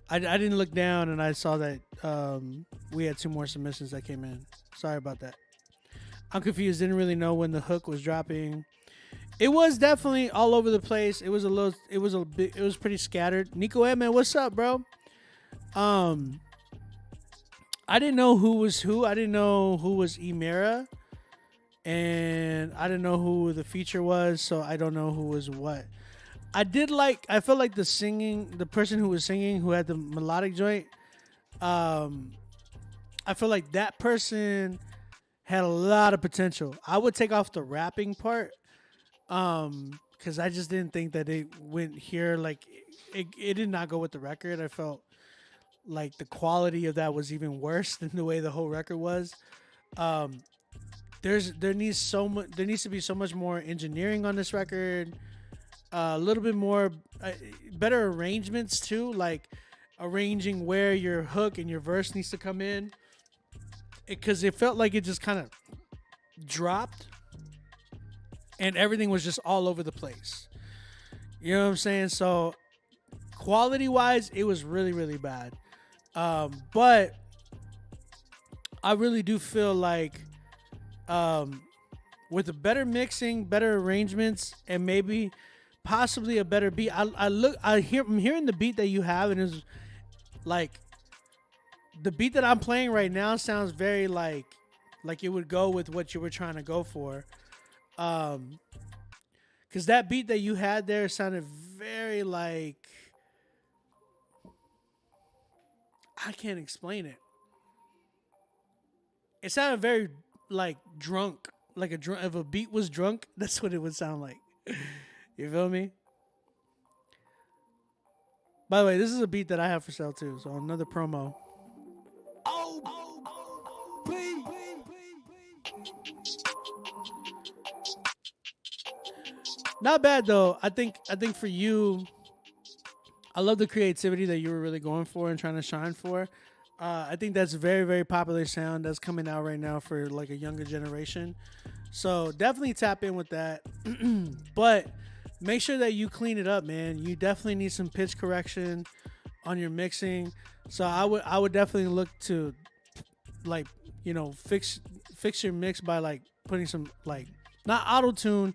I didn't look down and I saw that we had 2 more submissions that came in. Sorry about that. I'm confused. Didn't really know when the hook was dropping. It was definitely all over the place. It was pretty scattered. Nico man, what's up, bro? I didn't know who was who. I didn't know who was Emira. And I didn't know who the feature was, so I don't know who was what. I felt like the person who was singing, who had the melodic joint, I feel like that person had a lot of potential. I would take off the rapping part, because I just didn't think that it went here. Like, it did not go with the record. I felt like the quality of that was even worse than the way the whole record was. There needs to be so much more engineering on this record. A little bit more, better arrangements too, like arranging where your hook and your verse needs to come in. Because it felt like it just kind of dropped, and everything was just all over the place. You know what I'm saying? So quality-wise, it was really, really bad. But I really do feel like with a better mixing, better arrangements, and maybe possibly a better beat. I'm hearing the beat that you have, and it's like the beat that I'm playing right now sounds very like it would go with what you were trying to go for. Because that beat that you had there sounded very like, I can't explain it. It sounded very like drunk, like if a beat was drunk, that's what it would sound like. You feel me? By the way, this is a beat that I have for sale too, so another promo. Not bad though. I think for you, I love the creativity that you were really going for and trying to shine for. I think that's a very, very popular sound that's coming out right now for like a younger generation. So definitely tap in with that. But make sure that you clean it up, man. You definitely need some pitch correction on your mixing. So I would definitely look to, like, you know, fix your mix by like putting some, like, not auto-tune,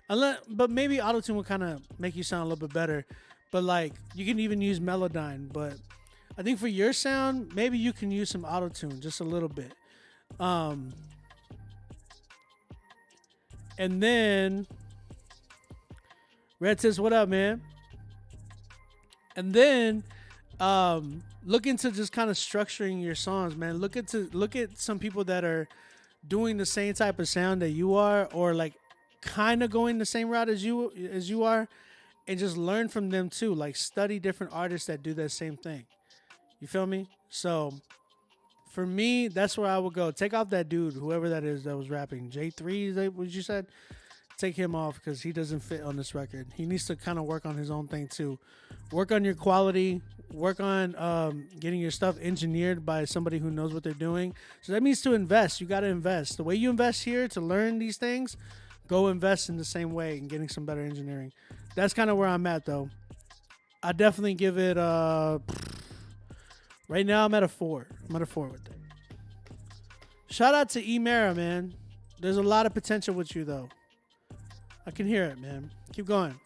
but maybe auto-tune will kind of make you sound a little bit better. But like, you can even use Melodyne. But I think for your sound, maybe you can use some auto-tune just a little bit. And then Red says, what up, man? And then look into just kind of structuring your songs, man. Look at some people that are doing the same type of sound that you are, or like kind of going the same route as you are, and just learn from them too. Like, study different artists that do that same thing. You feel me? So for me, that's where I would go. Take off that dude, whoever that is that was rapping. J3, is that what you said? Take him off because he doesn't fit on this record. He needs to kind of work on his own thing too. Work on your quality. Work on getting your stuff engineered by somebody who knows what they're doing. So that means to invest. You got to invest. The way you invest here to learn these things, go invest in the same way and getting some better engineering. That's kind of where I'm at, though. I definitely give it right now I'm at a 4. I'm at a 4 with it. Shout out to Emera, man. There's a lot of potential with you, though. I can hear it, man. Keep going.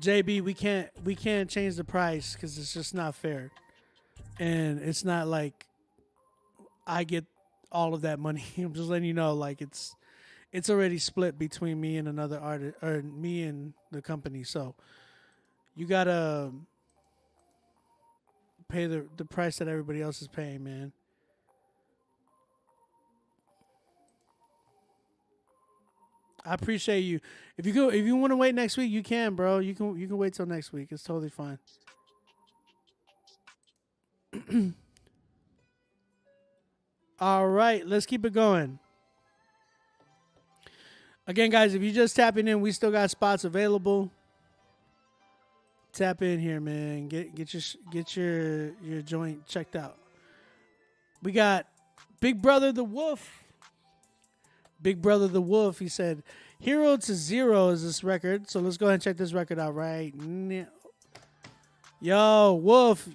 JB, we can't change the price because it's just not fair, and it's not like I get all of that money. I'm just letting you know, like, it's already split between me and another artist, or me and the company. So you gotta pay the price that everybody else is paying, man. I appreciate you. If you want to wait next week, you can, bro. You can wait till next week. It's totally fine. All right, let's keep it going. Again, guys, if you're just tapping in, we still got spots available. tap in here, man. Get your joint checked out. We got Big Brother the Wolf. Big Brother the Wolf. He said, "Hero to Zero" is this record. So let's go ahead and check this record out right now. Yo, Wolf,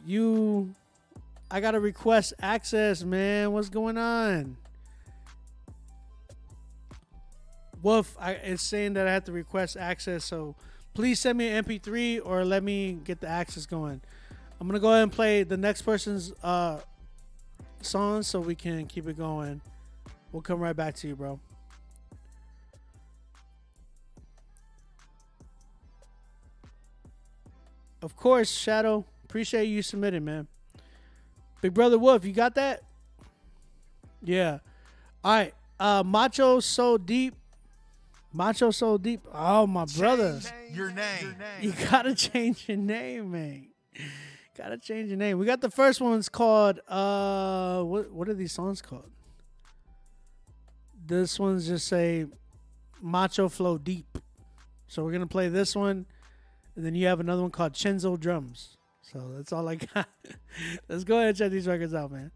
I gotta request access, man. What's going on? Wolf, it's saying that I have to request access, so please send me an MP3 or let me get the access going. I'm gonna go ahead and play the next person's song so we can keep it going. We'll come right back to you, bro. Of course, Shadow. Appreciate you submitting, man. Big Brother Wolf, you got that? Yeah. All right. Macho So Deep. Macho So Deep. Oh, my brother. Your name. You gotta change your name, man. Gotta change your name. We got the first one's called what are these songs called? This one's just say Macho Flow Deep. So we're gonna play this one, and then you have another one called Chenzo Drums. So that's all I got. Let's go ahead and check these records out, man.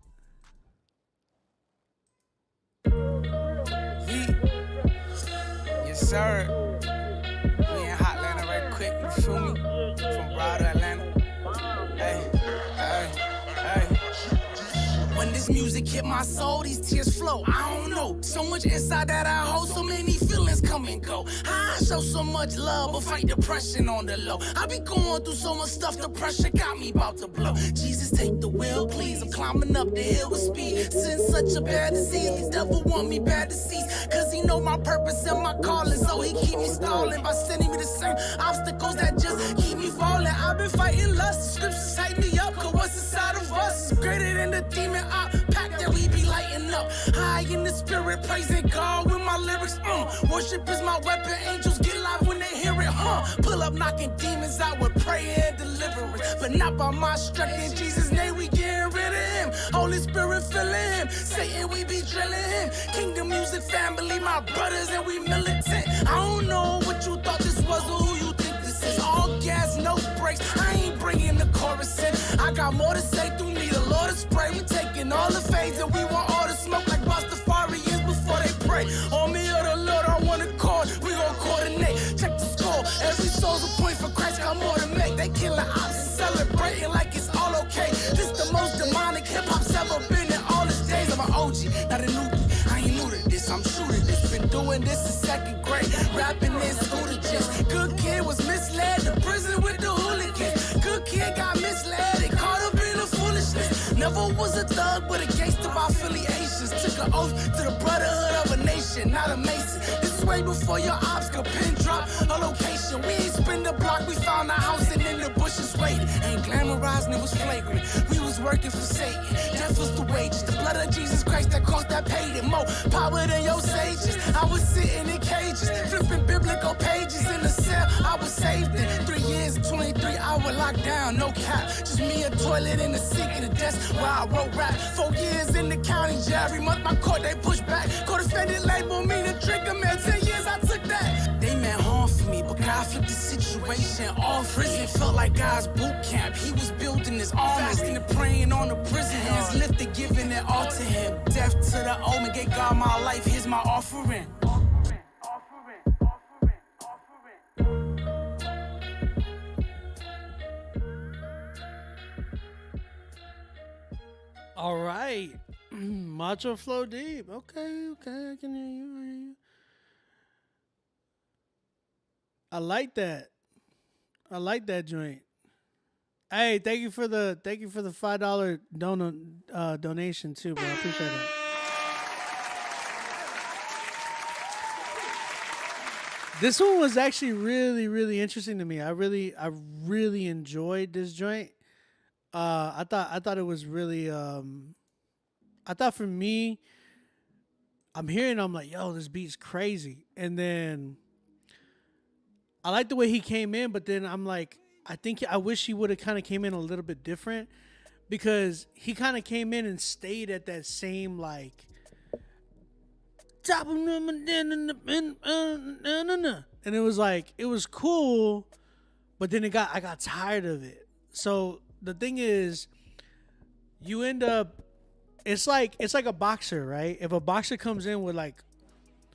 Yes, sir. We in Hotlanta right quick, you feel me? From Broad Atlanta. Hey, hey, hey. When this music hit my soul, these tears flow. I don't know. So much inside that I hold, so many feelings come and go. I show so much love, but fight depression on the low. I be going through so much stuff, the pressure got me about to blow. Jesus, take the wheel, please. I'm climbing up the hill with speed. Since such a bad disease, the devil want me bad disease. Cause he know my purpose and my calling, so he keep me stalling by sending me the same obstacles that just keep me falling. I've been fighting lust, the scriptures hype me up, cause what's inside of us is greater than the demon pack that we be lighting up. High in the spirit, praising God with my lyrics. Worship is my weapon, angels get live when they hear it. Pull up knocking demons out with prayer and deliverance, but not by my strength. In Jesus' name we getting rid of him. Holy Spirit filling him, Satan we be drilling him. Kingdom music family, my brothers and we militant. I don't know what you thought this was or who you think this is. All gas, no brakes, I ain't bringing the chorus in. I got more to say through me, the Lord is spray. We taking all the fades and we want all the smoke like Rastafarians before they pray. On me or the Lord, I want to chord, we gon' coordinate. Check the score, every soul's a point for Christ, got more to make. They killing ops and celebrating like it's all okay. This the most demonic hip-hop's ever been in all its days. I'm an OG, not a newbie, I ain't new to this, I'm true to this. Been doing this in second grade, rapping this student. Good kid was misled to prison with the hooligans. Good kid got misled and caught up in the foolishness. Never was a thug, but a gangster by affiliations. Took an oath to the brotherhood of a nation, not a mason. This is way before your ops could pin drop a location. We ain't spin the block, we found a house and in the bushes waiting. Ain't glamorizing, it was flagrant. We was working for Satan, death was the wages. The blood of Jesus Christ that cost, that paid it. More power than your sages. I was sitting in cages, flipping biblical pages in the cell. I was saved in 3 years, 23-hour lockdown, no cap. Just me, a toilet, and a sink in the desk where I wrote rap. 4 years in the county jail. Every month my court they push back. Court offended label me to drink a man. 10 years I took that. They meant harm for me, but God flipped the situation off. Prison felt like God's boot camp. He was building his armor, fasting and praying on the prison. Hands lifted, giving it all to him. Death to the omen, gave God my life. Here's my offering. All right. Macho Flow Deep. Okay, I can hear you. I like that. I like that joint. Hey, thank you for the $5 donation too, bro. I appreciate it. This one was actually really, really interesting to me. I really enjoyed this joint. I thought it was really I thought for me, I'm hearing, I'm like, yo, this beat's crazy. And then I like the way he came in, but then I'm like, I wish he would have kind of came in a little bit different, because he kind of came in and stayed at that same like top of and it was like, it was cool, But then I got tired of it. So the thing is, you end up, it's like a boxer, right? If a boxer comes in with like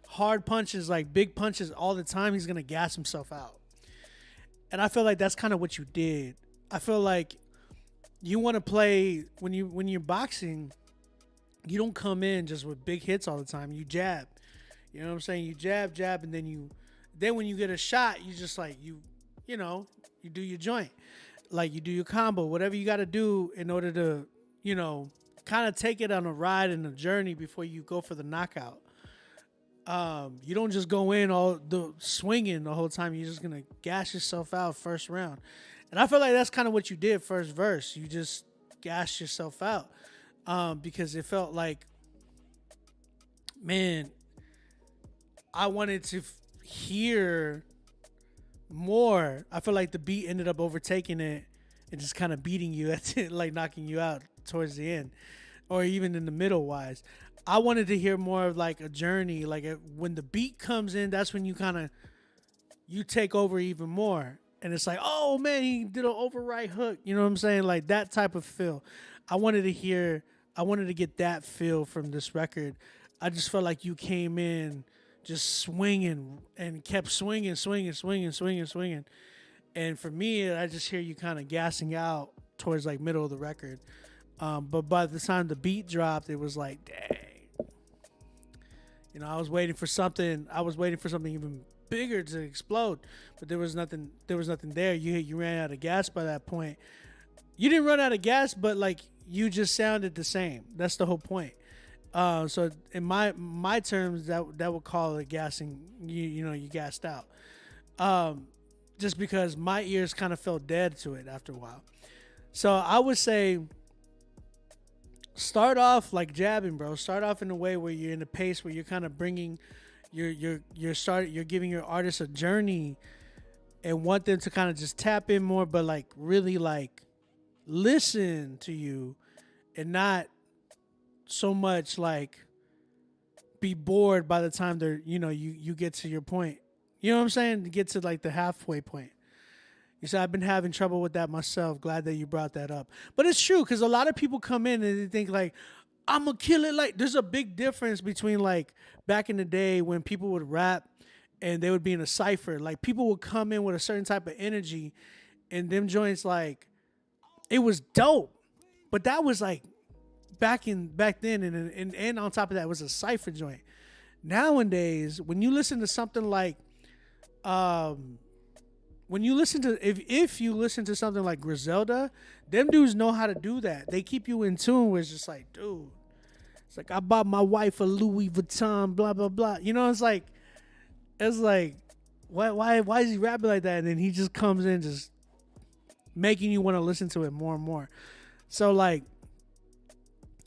hard punches, like big punches all the time, he's gonna gas himself out. And I feel like that's kind of what you did. I feel like you want to play when you're boxing, you don't come in just with big hits all the time. You jab. You know what I'm saying? You jab, and then when you get a shot, you just like you do your joint. Like you do your combo, whatever you got to do in order to, kind of take it on a ride and a journey before you go for the knockout. You don't just go in all the swinging the whole time. You're just gonna gas yourself out first round, and I feel like that's kind of what you did first verse. You just gassed yourself out because it felt like, man, I wanted to hear more. I feel like the beat ended up overtaking it and just kind of beating you at it, like knocking you out towards the end, or even in the middle wise. I wanted to hear more of like a journey. Like when the beat comes in, that's when you take over even more. And it's like, oh man, he did an override hook. You know what I'm saying? Like that type of feel. I wanted to get that feel from this record. I just felt like you came in just swinging and kept swinging. And for me, I just hear you kind of gassing out towards like middle of the record. But by the time the beat dropped, it was like, dang. I was waiting for something even bigger to explode, but there was nothing there. You ran out of gas by that point. You didn't run out of gas, but like you just sounded the same. That's the whole point. So in my terms, that would call it gassing. You gassed out. Just because my ears kind of felt dead to it after a while. So I would say, start off like jabbing, bro. Start off in a way where you're in a pace where you're kind of bringing, you're giving your artist a journey, and want them to kind of just tap in more, but like really like listen to you, and not so much like be bored by the time they're you get to your point. You know what I'm saying? To get to like the halfway point. You said, I've been having trouble with that myself. Glad that you brought that up. But it's true, because a lot of people come in and they think like, I'm going to kill it. Like, there's a big difference between like back in the day when people would rap and they would be in a cypher. Like, people would come in with a certain type of energy, and them joints, like, it was dope. But that was like back then, and on top of that, it was a cypher joint. Nowadays, when you listen to something like, when you listen to, if you listen to something like Griselda, them dudes know how to do that. They keep you in tune where it's just like, dude, it's like, I bought my wife a Louis Vuitton, blah, blah, blah. It's like, why is he rapping like that? And then he just comes in just making you want to listen to it more and more. So like,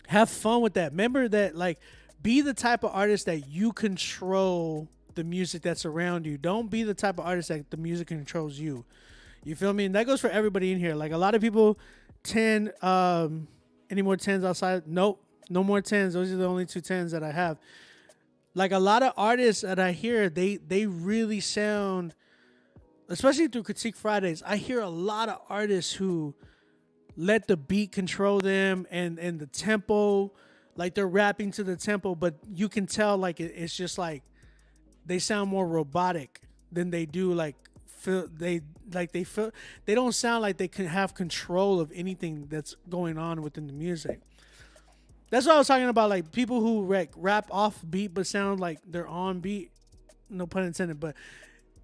have fun with that. Remember that, like, be the type of artist that you control the music that's around you. Don't be the type of artist that the music controls you. You feel me? And that goes for everybody in here. Like, a lot of people any more 10s outside? Nope. No more 10s. Those are the only 2 10s that I have. Like, a lot of artists that I hear, they really sound, especially through Critique Fridays, I hear a lot of artists who let the beat control them and the tempo. Like, they're rapping to the tempo, but you can tell like it's just like they sound more robotic than they do like feel. They don't sound like they can have control of anything that's going on within the music. That's what I was talking about, like people who rap off beat but sound like they're on beat. No pun intended, but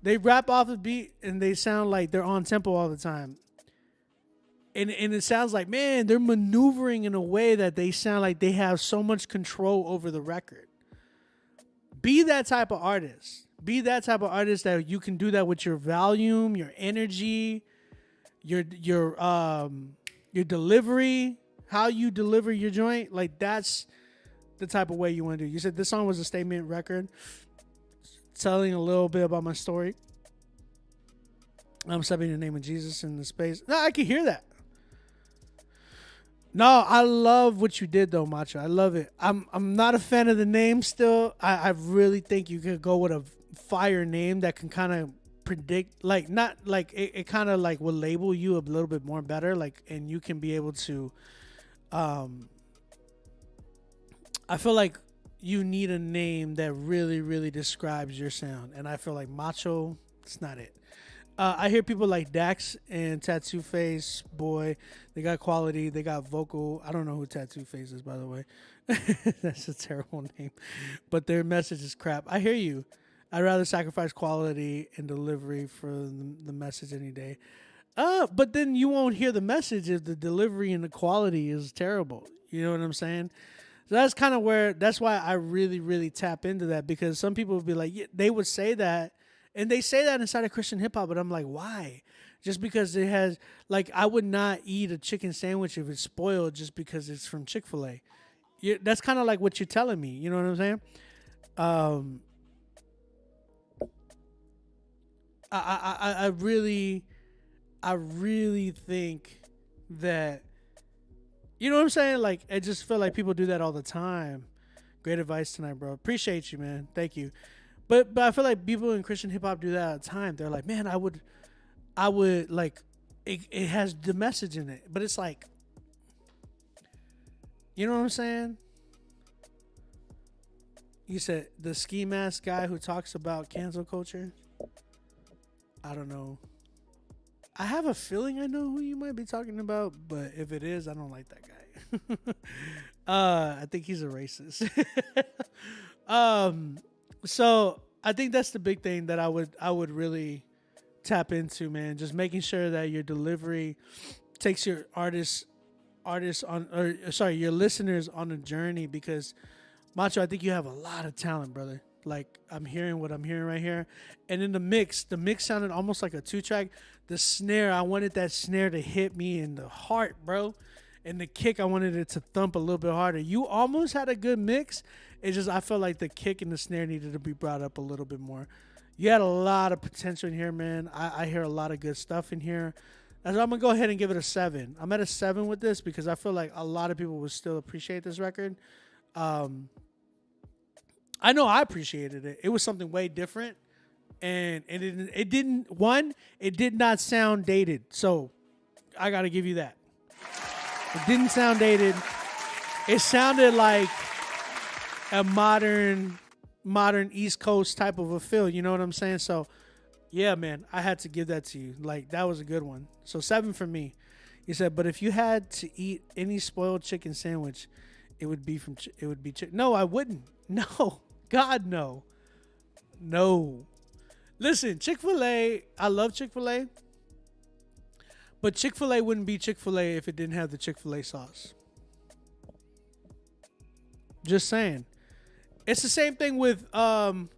they rap off the beat and they sound like they're on tempo all the time. And it sounds like, man, they're maneuvering in a way that they sound like they have so much control over the record. Be that type of artist. Be that type of artist that you can do that with your volume, your energy, your delivery, how you deliver your joint. Like, that's the type of way you want to do. You said this song was a statement record, telling a little bit about my story. I'm stepping in the name of Jesus in the space. No, I can hear that. No, I love what you did though, Macho. I love it. I'm not a fan of the name still. I really think you could go with a fire name that can kind of predict, like, not like it kind of like will label you a little bit more better, like, and you can be able to, I feel like you need a name that really, really describes your sound. And I feel like Macho, it's not it. I hear people like Dax and Tattoo Face, boy, they got quality, they got vocal. I don't know who Tattoo Face is, by the way. That's a terrible name. But their message is crap. I hear you. I'd rather sacrifice quality and delivery for the message any day. But then you won't hear the message if the delivery and the quality is terrible. You know what I'm saying? So that's kind of that's why I really, really tap into that, because some people would be like, yeah, they would say that, and they say that inside of Christian hip hop, but I'm like, why? Just because it has, like, I would not eat a chicken sandwich if it's spoiled just because it's from Chick-fil-A. That's kind of like what you're telling me. You know what I'm saying? I really think that, you know what I'm saying? Like, I just feel like people do that all the time. Great advice tonight, bro. Appreciate you, man. Thank you. But I feel like people in Christian hip hop do that all the time. They're like, man, I would like, it has the message in it, but it's like, you know what I'm saying? You said the ski mask guy who talks about cancel culture. I don't know. I have a feeling I know who you might be talking about, but if it is, I don't like that guy. I think he's a racist. So I think that's the big thing that I would really tap into, man. Just making sure that your delivery takes your your listeners on a journey, because Macho, I think you have a lot of talent, brother. Like, I'm hearing what I'm hearing right here. And in the mix sounded almost like a 2-track. The snare, I wanted that snare to hit me in the heart, bro. And the kick, I wanted it to thump a little bit harder. You almost had a good mix. It's just, I felt like the kick and the snare needed to be brought up a little bit more. You had a lot of potential in here, man. I hear a lot of good stuff in here. I'm going to go ahead and give it a 7. I'm at a 7 with this because I feel like a lot of people would still appreciate this record. I know I appreciated it. It was something way different. And it did not sound dated. So I got to give you that. It didn't sound dated. It sounded like a modern East Coast type of a feel. You know what I'm saying? So, yeah, man, I had to give that to you. Like, that was a good one. So 7 for me. He said, but if you had to eat any spoiled chicken sandwich, it would be chicken. No, I wouldn't. No. God, no. No. Listen, Chick-fil-A, I love Chick-fil-A. But Chick-fil-A wouldn't be Chick-fil-A if it didn't have the Chick-fil-A sauce. Just saying. It's the same thing with Cane's.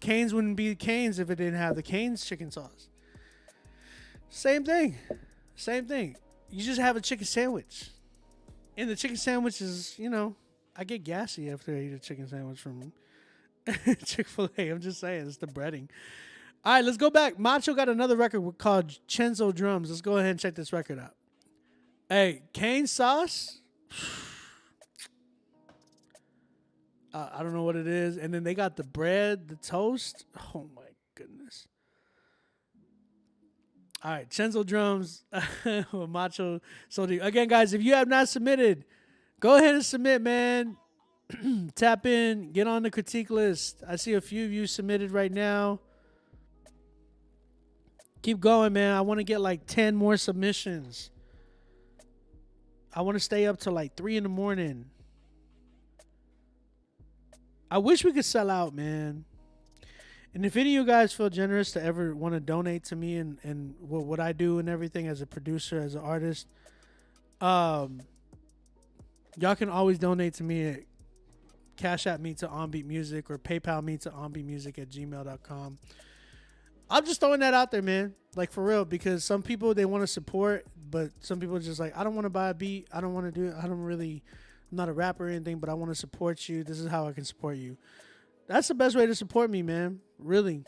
Cane's wouldn't be Cane's if it didn't have the Cane's chicken sauce. Same thing. Same thing. You just have a chicken sandwich. And the chicken sandwich is, you know, I get gassy after I eat a chicken sandwich from Chick-fil-A. I'm just saying, it's the breading. All right, let's go back. Macho got another record called Chenzo Drums. Let's go ahead and check this record out. Hey, cane sauce. I don't know what it is. And then they got the bread, the toast. Oh, my goodness. All right, Chenzo Drums with Macho. So, again, guys, if you have not submitted, go ahead and submit, man. Tap in. Get on the critique list. I see a few of you submitted right now. Keep going, man. I want to get like 10 more submissions. I want to stay up till like 3 in the morning. I wish we could sell out, man. And if any of you guys feel generous to ever want to donate to me and what I do and everything as a producer, as an artist, y'all can always donate to me at Cash App me to OnBeat Music or PayPal me to OnBeatMusic@gmail.com. I'm just throwing that out there, man. Like, for real, because some people, they want to support, but some people are just like, I don't want to buy a beat. I don't want to do it. I'm not a rapper or anything, but I want to support you. This is how I can support you. That's the best way to support me, man. Really.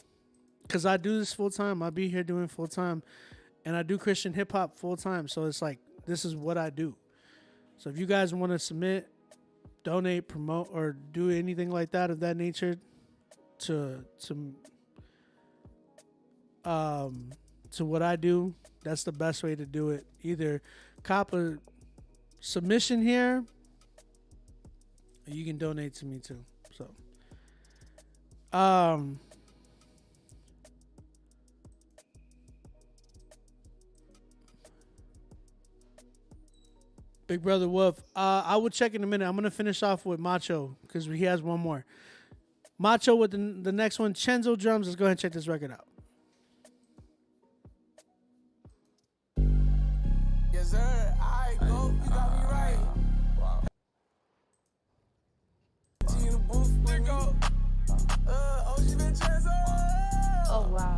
Because I do this full time. I'll be here doing full time. And I do Christian hip hop full time. So it's like, this is what I do. So if you guys want to submit, donate, promote, or do anything like that of that nature, to what I do, that's the best way to do it. Either cop a submission here, or you can donate to me too. So, Big Brother Wolf. I will check in a minute. I'm gonna finish off with Macho because he has one more. Macho with the next one, Chenzo Drums. Let's go ahead and check this record out. Yes, sir. I go. You got me right. G in the booth. We go. OG Vincenzo. Oh, wow.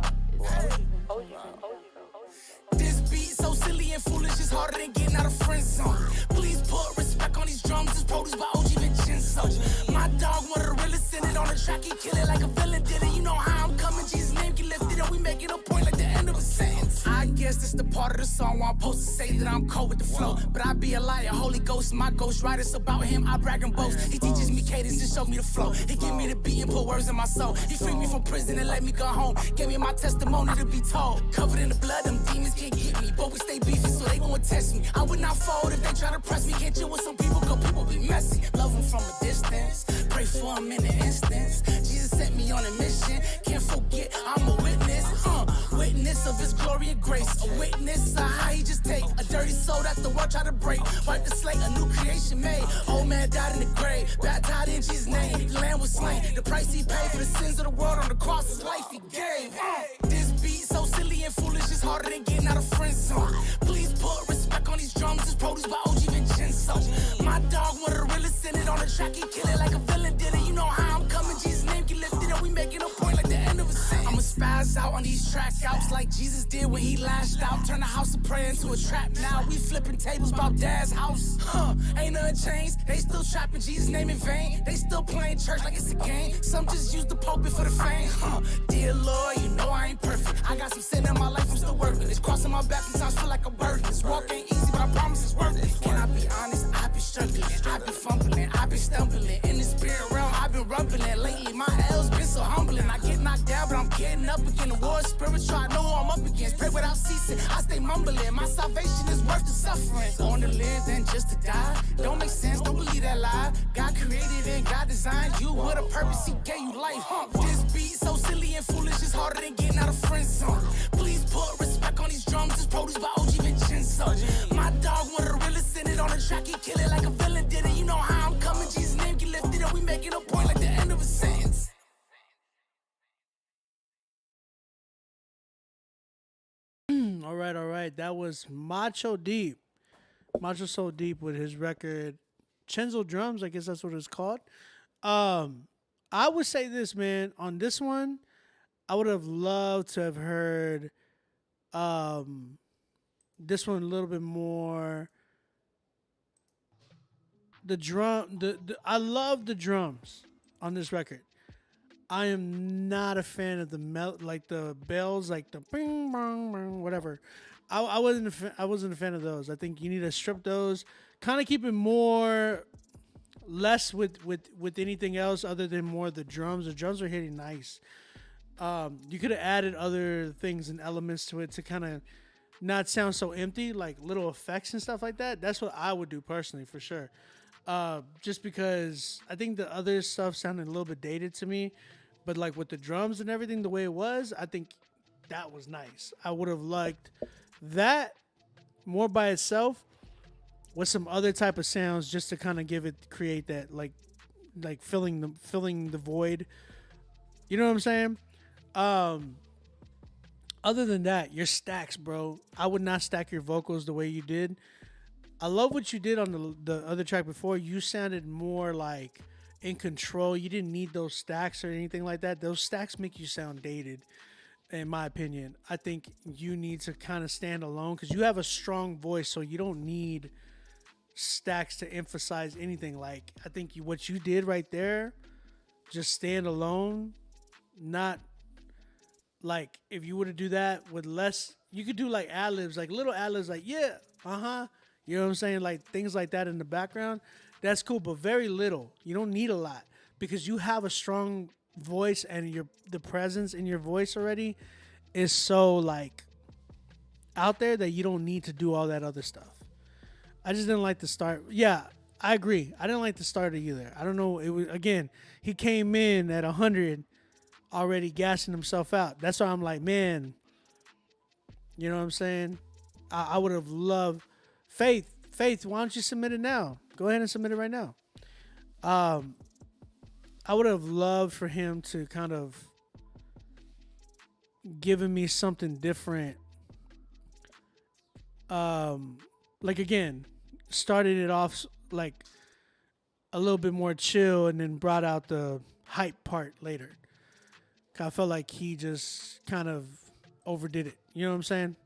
This beat so silly and foolish, it's harder than getting out of friend zone. Please put respect on these drums. It's produced by OG Vincenzo. My dog, one of the realest in it on the track. He kill it like a villain did it. You know how I'm coming. Jesus' name get lifted and we make it a point like the end of a sentence. I guess this the part of the song where I'm supposed to say that I'm cold with the flow. But I be a liar. Holy Ghost, my ghost writer's about him. I brag and boast. He teaches me cadence and show me the flow. He give me the beat and put words in my soul. He freed me from prison and let me go home. Gave me my testimony to be told. Covered in the blood, them demons can't get me. But we stay beefy, so they gon' test me. I would not fold if they try to press me. Can't chill with some people, cause people be messy. Love them from a distance. Pray for them in an instance. Jesus sent me on a mission. Can't forget, I'm a witness. Witness of his glory and grace. A witness of how he just take a dirty soul that the world try to break. Wipe the slate, a new creation made. Old man died in the grave. Baptized in Jesus' name. The lamb was slain. The price he paid for the sins of the world on the cross, his life he gave. This beat so silly and foolish, it's harder than getting out of friend zone. Please put respect on these drums. It's produced by OG Vincenzo. My dog, one of the realest in it on the track. He kill it like a villain did it. You know how I'm coming. Jesus' name get lifted and we making a point like the end of a sentence. I'ma spaz out on these track outs like Jesus did when he lashed out. Turn the house of prayer into a trap now. We flipping tables about dad's house. Ain't nothing changed. They still trapping Jesus' name in vain. They still playing church like it's a game. Some just use the pulpit for the fame. Dear Lord, you know I ain't perfect. I got some sin in my life, I'm still working. It's crossing my back, sometimes feel like a burden. This walk ain't easy, but I promise it's worth it. Can I be honest? I be struggling, I be fumbling, I be stumbling. In the spirit realm, I been rumbling. Lately, my L's been so humbling. I get knocked down, but I'm getting up again. The war is spiritual, I know who I'm up against. Pray without ceasing, I stay mumbling. My salvation is worth the suffering. Born to live, then just to die. Don't make sense, don't believe that lie. God created and God designed you with a purpose, he gave you life. This beat so silly and foolish, it's harder than getting out of friend zone. Please put respect on these drums. It's produced by OG Vincenzo. My dog, one of the realest in it on the track. He kill it like a villain did it. You know how I'm coming. Jesus' name get lifted and we making a point like the end of a sentence. All right. That was Macho Deep. Macho So Deep with his record Chenzo Drums. I guess that's what it's called. I would say this, man. On this one, I would have loved to have heard this one a little bit more. The drum, I love the drums on this record. I am not a fan of like the bells, like the bing bong bong, whatever. I wasn't a fan of those. I think you need to strip those, kind of keep it more less with anything else other than more the drums. The drums are hitting nice. You could have added other things and elements to it to kind of not sound so empty, like little effects and stuff like that. That's what I would do personally, for sure. Just because I think the other stuff sounded a little bit dated to me, but like with the drums and everything, the way it was, I think that was nice. I would have liked that more by itself with some other type of sounds just to kind of create that like filling the void. You know what I'm saying? Other than that, your stacks, bro. I would not stack your vocals the way you did. I love what you did on the other track before. You sounded more like in control. You didn't need those stacks or anything like that. Those stacks make you sound dated, in my opinion. I think you need to kind of stand alone because you have a strong voice, so you don't need stacks to emphasize anything. Like, I think what you did right there, just stand alone. Not like if you were to do that with less, you could do like ad-libs, like little ad-libs, like yeah, you know what I'm saying? Like things like that in the background. That's cool, but very little. You don't need a lot because you have a strong voice and the presence in your voice already is so like out there that you don't need to do all that other stuff. I just didn't like the start. Yeah, I agree. I didn't like the start either. I don't know. It was, again, he came in at 100 already gassing himself out. That's why I'm like, man, you know what I'm saying? I would have loved Faith, why don't you submit it now? Go ahead and submit it right now. I would have loved for him to kind of given me something different. Like again, started it off like a little bit more chill and then brought out the hype part later. I felt like he just kind of overdid it. You know what I'm saying?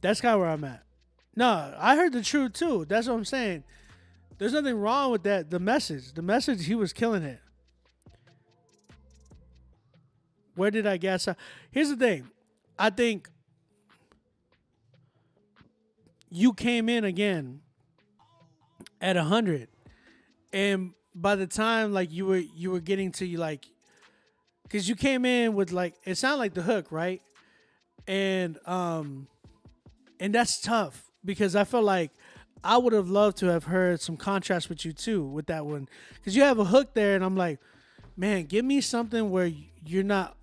That's kind of where I'm at. No, I heard the truth too. That's what I'm saying. There's nothing wrong with that. The message, he was killing it. Where did I gas out? Here's the thing. I think you came in again at 100, and by the time like you were getting to like, because you came in with like, it sounded like the hook, right? And that's tough because I feel like I would have loved to have heard some contrast with you too with that one, because you have a hook there, and I'm like, man, give me something where you're not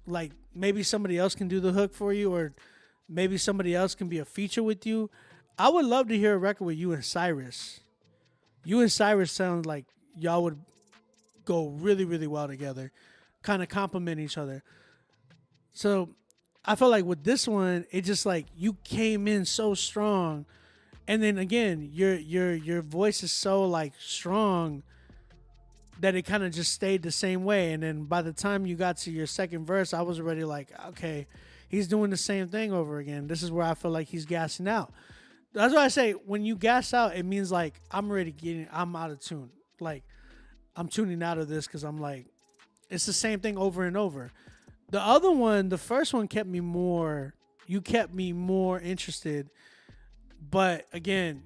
like, maybe somebody else can do the hook for you, or maybe somebody else can be a feature with you. I would love to hear a record with you and Cyrus. You and Cyrus sound like y'all would go really, really well together, kind of complement each other. So I felt like with this one, it just like you came in so strong, and then again, your voice is so like strong that it kind of just stayed the same way. And then by the time you got to your second verse, I was already like, okay, he's doing the same thing over again. This is where I feel like he's gassing out. That's why I say when you gas out, it means like I'm out of tune. Like I'm tuning out of this because I'm like, it's the same thing over and over. The other one, the first one kept me more interested. But again,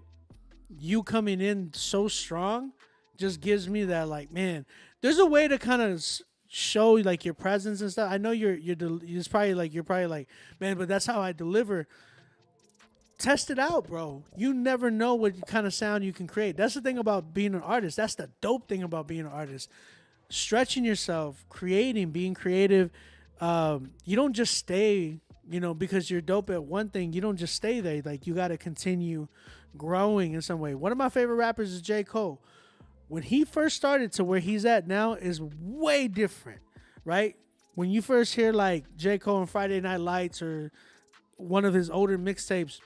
you coming in so strong just gives me that like, man, there's a way to kind of show like your presence and stuff. I know you're probably like, man, but that's how I deliver. Test it out, bro. You never know what kind of sound you can create. That's the thing about being an artist. That's the dope thing about being an artist. Stretching yourself, creating, being creative. You don't just stay, because you're dope at one thing. You don't just stay there. Like, you got to continue growing in some way. One of my favorite rappers is J. Cole. When he first started to where he's at now is way different, right? When you first hear like J. Cole and Friday Night Lights or one of his older mixtapes,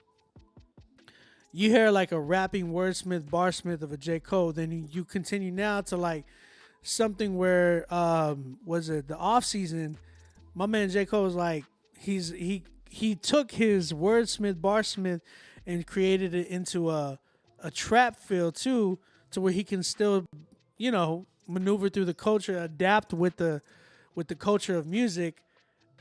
you hear like a rapping wordsmith, barsmith of a J. Cole. Then you continue now to like something where, was it the off season? My man J. Cole was like, he took his wordsmith, barsmith and created it into a trap feel too, to where he can still, maneuver through the culture, adapt with the culture of music,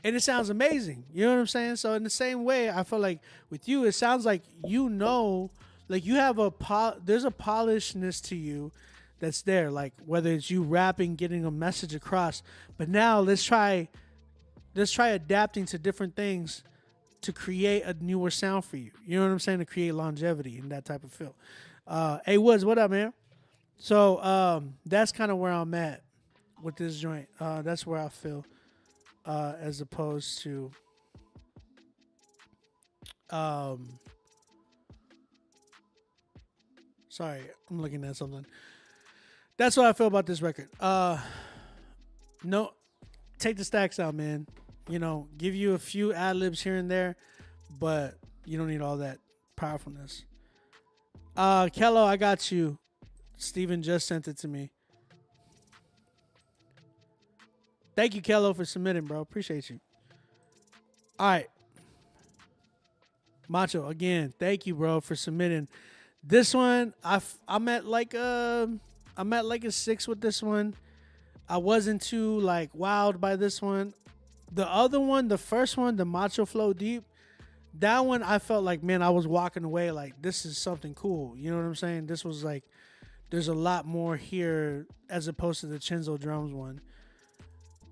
and it sounds amazing. You know what I'm saying? So in the same way, I feel like with you, it sounds like like you have there's a polishness to you that's there. Like whether it's you rapping, getting a message across, but now let's try adapting to different things to create a newer sound for you. You know what I'm saying? To create longevity and that type of feel. Hey Woods, what up, man? So that's kind of where I'm at with this joint. That's where I feel, as opposed to sorry, I'm looking at something. That's what I feel about this record. No, take the stacks out, man. Give you a few ad-libs here and there, but you don't need all that powerfulness. Kello, I got you. Steven just sent it to me. Thank you, Kello, for submitting, bro. Appreciate you. All right. Macho, again, thank you, bro, for submitting. This one, I'm at like a 6 with this one. I wasn't too like wowed by this one. The other one, the first one, the Macho Flow Deep, that one I felt like, man, I was walking away like this is something cool. You know what I'm saying? This was like, there's a lot more here as opposed to the Chenzo drums one.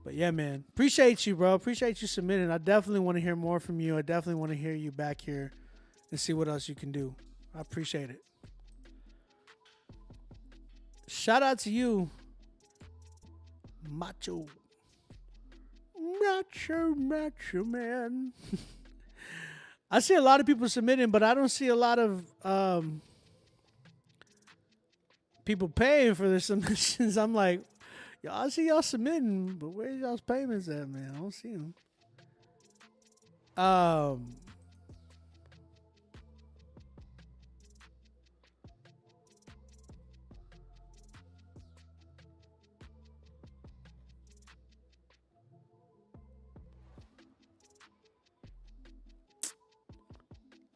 But yeah, man, appreciate you, bro. Appreciate you submitting. I definitely want to hear more from you. I definitely want to hear you back here and see what else you can do. I appreciate it. Shout out to you, Macho Man. I see a lot of people submitting, but I don't see a lot of people paying for their submissions. I'm like, y'all, I see y'all submitting, but where's y'all's payments at, man? I don't see them.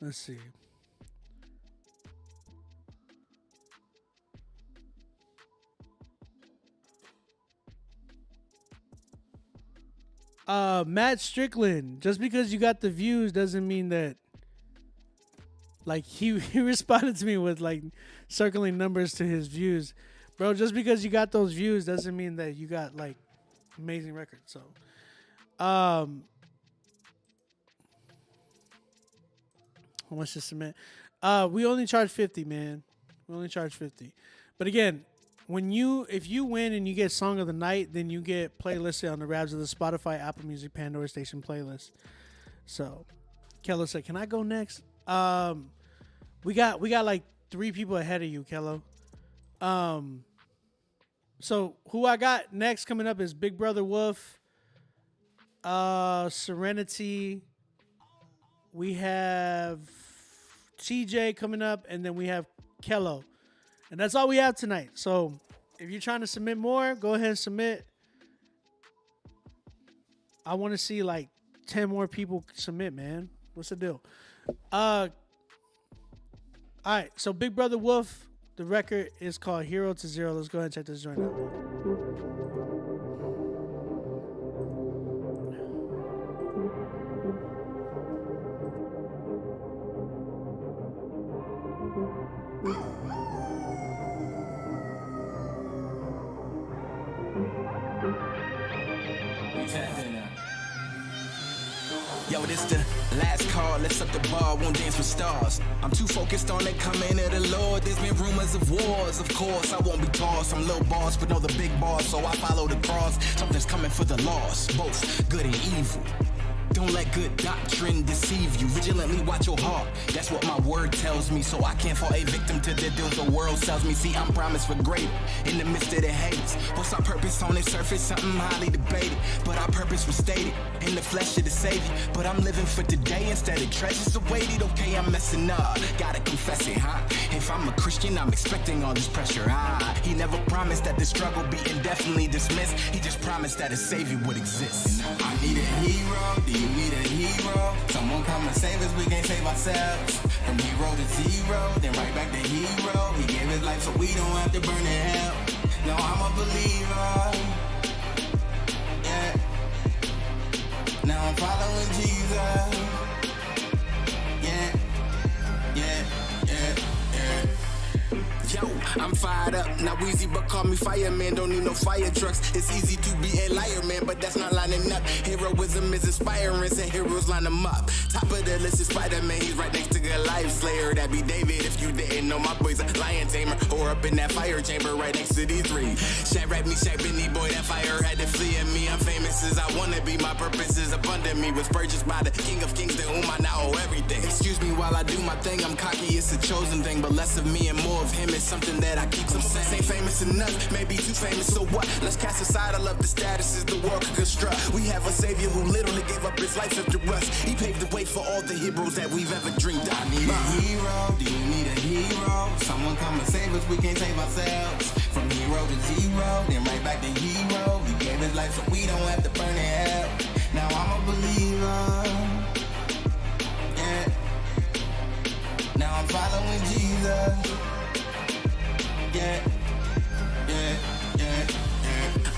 Let's see. Matt Strickland, just because you got the views doesn't mean that, like, he responded to me with like circling numbers to his views. Bro, just because you got those views doesn't mean that you got like amazing records. So how much to submit? We only charge 50, man. We only charge 50. But again, if you win and you get Song of the Night, then you get playlisted on the Rapzilla Spotify, Apple Music, Pandora Station playlist. So Kello said, "Can I go next?" We got like 3 people ahead of you, Kello. So who I got next coming up is Big Brother Wolf, Serenity. We have TJ coming up, and then we have Kello. And that's all we have tonight. So if you're trying to submit more, go ahead and submit. I want to see like 10 more people submit, man. What's the deal? All right. So Big Brother Wolf, the record is called Hero to Zero. Let's go ahead and check this joint out. Yo, this the last call, let's up the bar, won't dance with stars. I'm too focused on the coming of the Lord. There's been rumors of wars, of course, I won't be tossed. I'm low boss, but know the big boss, so I follow the cross. Something's coming for the lost, both good and evil. Don't let good doctrine deceive you. Vigilantly watch your heart. That's what my word tells me. So I can't fall a victim to the deals the world sells me. See, I'm promised for greater in the midst of the haze. What's our purpose on the surface? Something highly debated. But our purpose was stated in the flesh of the Savior. But I'm living for today instead of treasures awaited. Okay, I'm messing up. Gotta confess it, huh? If I'm a Christian, I'm expecting all this pressure. He never promised that the struggle be indefinitely dismissed. He just promised that a Savior would exist. I need a hero. Do you need a hero? Someone come and save us, we can't save ourselves. From hero to zero, then right back to hero. He gave his life so we don't have to burn in hell. No, I'm a believer. Yeah. Now I'm following Jesus. Yeah. Yeah. Yeah. Yeah. Yo, I'm fired up, not wheezy, but call me fireman. Don't need no fire trucks. It's easy to be a liar, man, but that's not lining up. Heroism is inspiring, and heroes line them up. Top of the list is Spider-Man, he's right next to Goliath Slayer. That be David, if you didn't know, my boy's a lion tamer. Or up in that fire chamber right next to these 3. Shadrach, Meshach, Benny, boy, that fire had to flee at me. I'm famous as I wanna be, my purpose is abundant. Me was purchased by the King of Kings, to whom I now owe everything. Excuse me while I do my thing, I'm cocky, it's a chosen thing. But less of me and more of him is something that I keep from saying. Ain't famous enough, maybe too famous, so what? Let's cast aside all of the statuses the world could construct. We have a savior who literally gave up his life after us. He paved the way for all the heroes that we've ever dreamed of. I need a hero, do you need a hero? Someone come and save us, we can't save ourselves. From hero to zero, then right back to hero. He gave his life so we don't have to burn in hell. Now I'm a believer. Yeah. Now I'm following Jesus. Yeah. Yeah. Yeah.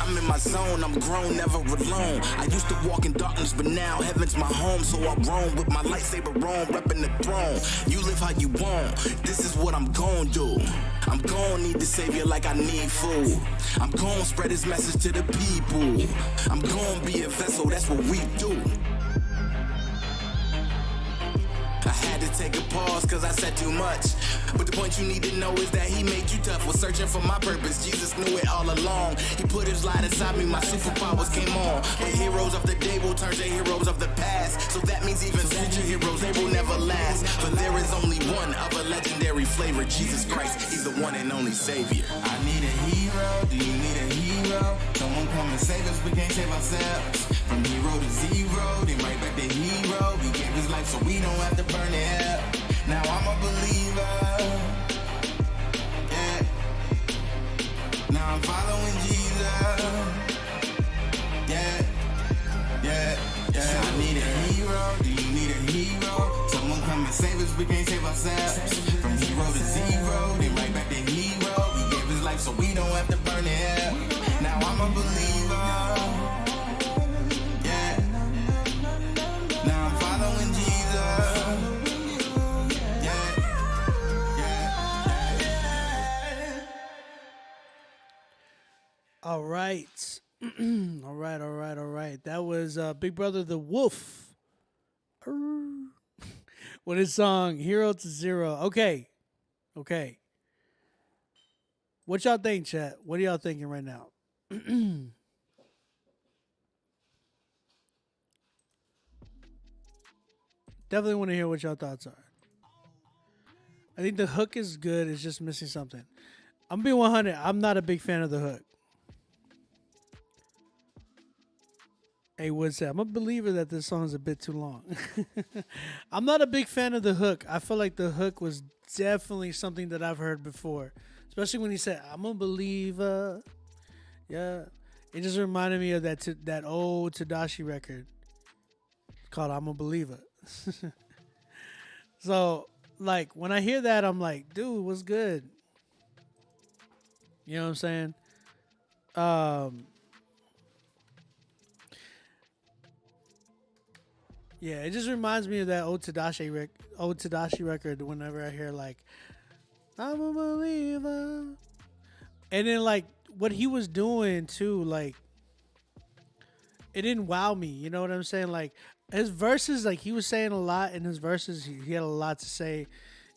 I'm in my zone. I'm grown, never alone. I used to walk in darkness, but now heaven's my home. So I roam with my lightsaber on, repping the throne. You live how you want, this is what I'm gon' do. I'm gon' need the savior like I need food. I'm gon' spread his message to the people. I'm gon' be a vessel, that's what we do. I had to take a pause cause I said too much. But the point you need to know is that he made you tough. Was searching for my purpose, Jesus knew it all along. He put his light inside me, my superpowers came on. But heroes of the day will turn to heroes of the past. So that means even future heroes, they will never last. But there is only one of a legendary flavor, Jesus Christ, he's the one and only savior. I need a hero, do you need a hero? Someone come and save us, we can't save ourselves. From hero to zero, then right back to hero. He gave his life so we don't have to burn it up. Now I'm a believer, yeah. Now I'm following Jesus, yeah, yeah, yeah. I need a hero, do you need a hero? Someone come and save us, we can't save ourselves. From hero to zero, then right back to hero. He gave his life so we don't have to burn it up. Now I'm a believer. Now I'm following Jesus. All right. all right. That was Big Brother the Wolf with his song Hero to Zero. Okay. What y'all think, chat? What are y'all thinking right now? Definitely want to hear what y'all thoughts are. I think the hook is good. It's just missing something. I'm being 100. I'm not a big fan of the hook. Hey, what's that? I'm a believer that this song is a bit too long. I'm not a big fan of the hook. I feel like the hook was definitely something that I've heard before. Especially when he said, I'm a believer. Yeah. It just reminded me of that old Tadashi record called I'm a Believer. So, like, when I hear that, I'm like, dude, what's good? You know what I'm saying? Yeah, it just reminds me of that old Tadashi record whenever I hear, like, I'm a believer. And then, like, what he was doing, too, like, it didn't wow me. You know what I'm saying? Like, his verses, like, he was saying a lot in his verses. He had a lot to say.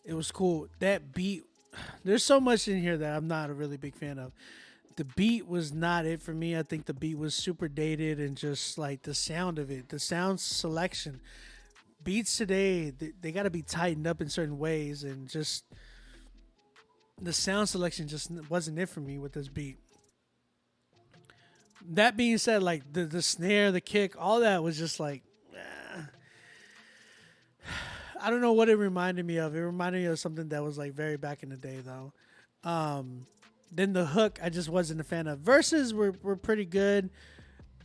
It was cool. That beat, there's so much in here that I'm not a really big fan of. The beat was not it for me. I think the beat was super dated and just, like, the sound of it. The sound selection. Beats today, they got to be tightened up in certain ways. And just, the sound selection just wasn't it for me with this beat. That being said, like, the snare, the kick, all that was just like, I don't know what it reminded me of. It reminded me of something that was, like, very back in the day, though. Then the hook, I just wasn't a fan of. Verses were pretty good.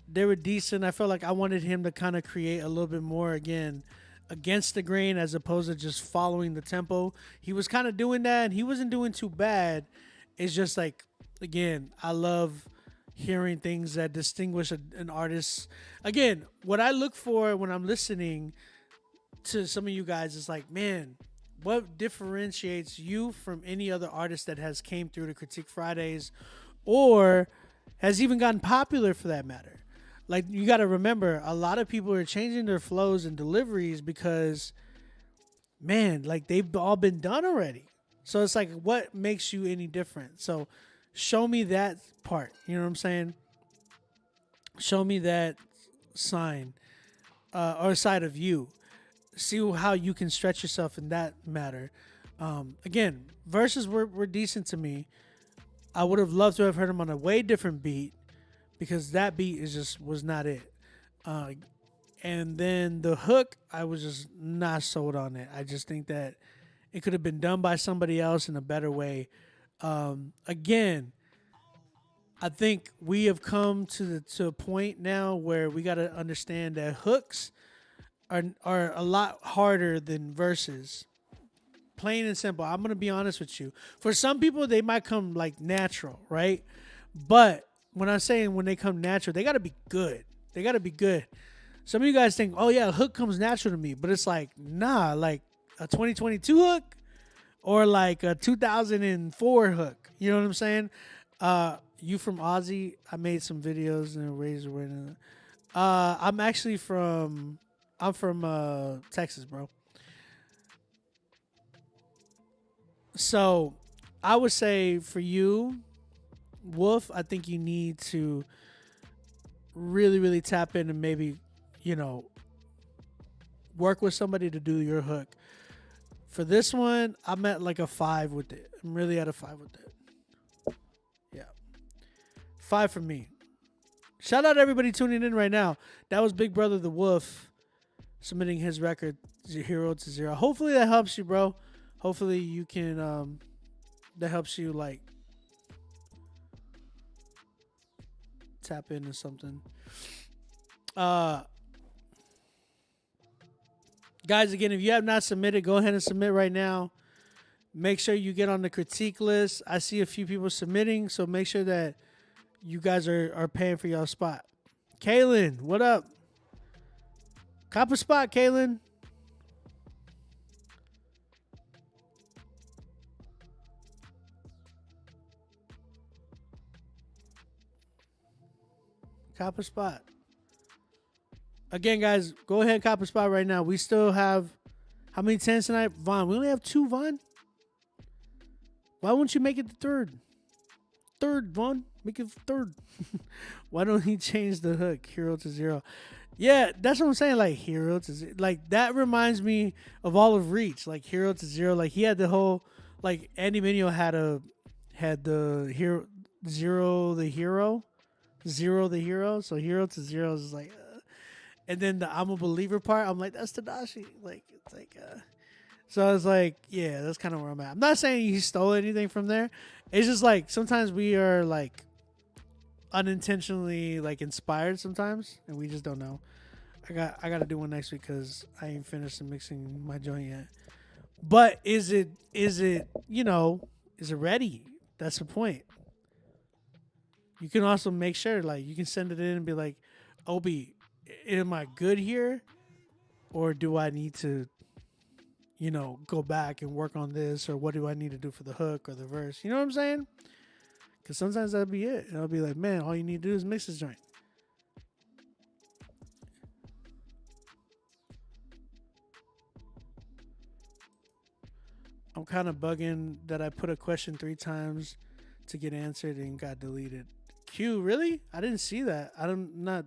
They were decent. I felt like I wanted him to kind of create a little bit more, again, against the grain as opposed to just following the tempo. He was kind of doing that, and he wasn't doing too bad. It's just like, again, I love hearing things that distinguish an artist. Again, what I look for when I'm listening to some of you guys is like, man, what differentiates you from any other artist that has came through the Critique Fridays or has even gotten popular for that matter? Like, you got to remember, a lot of people are changing their flows and deliveries because, man, like, they've all been done already. So it's like, what makes you any different? So show me that part. You know what I'm saying? Show me that sign or side of you. See how you can stretch yourself in that matter. Again, verses were decent to me. I would have loved to have heard him on a way different beat because that beat was not it. And then the hook, I was just not sold on it. I just think that it could have been done by somebody else in a better way. Again, I think we have come to a point now where we got to understand that hooks are a lot harder than verses. Plain and simple. I'm going to be honest with you. For some people, they might come like natural, right? But when I'm saying when they come natural, they got to be good. They got to be good. Some of you guys think, oh yeah, a hook comes natural to me, but it's like, nah, like a 2022 hook or like a 2004 hook. You know what I'm saying? You from Aussie? I made some videos and Razor. I'm actually from Texas, bro. So I would say for you, Wolf, I think you need to really, really tap in and maybe, you know, work with somebody to do your hook. For this one, I'm at like a 5 with it. I'm really at a 5 with it. Yeah. 5 for me. Shout out to everybody tuning in right now. That was Big Brother the Wolf submitting his record 0 to 0. Hopefully that helps you, bro. Hopefully you can, that helps you like tap into something. Guys, again, if you have not submitted, go ahead and submit right now. Make sure you get on the critique list. I see a few people submitting, so make sure that you guys are paying for your spot. Kaylin, what up? Cop a spot, Kaylin. Cop a spot. Again, guys, go ahead and cop a spot right now. We still have how many 10s tonight? Vaughn, we only have 2, Vaughn. Why won't you make it the third? Third, Vaughn. Make it third. Why don't he change the hook? 0 to 0. Yeah, that's what I'm saying. Like 0 to 0. Like that reminds me of all of Reach. Like 0 to 0. Like he had the whole, like Andy Mineo had the hero, 0 the hero. 0 the hero. So 0 to 0 is like and then the I'm a believer part, I'm like, that's Tadashi. Like it's like so I was like, yeah, that's kind of where I'm at. I'm not saying he stole anything from there. It's just like sometimes we are like unintentionally like inspired sometimes and we just don't know. I got to do one next week because I ain't finished mixing my joint yet. But is it you know, is it ready? That's the point. You can also make sure, like, you can send it in and be like, Obi, am I good here? Or do I need to, you know, go back and work on this? Or what do I need to do for the hook or the verse? You know what I'm saying? Because sometimes that'll be it. And I'll be like, man, all you need to do is mix this joint. I'm kind of bugging that I put a question 3 times to get answered and got deleted. Q, really? I didn't see that. I'm not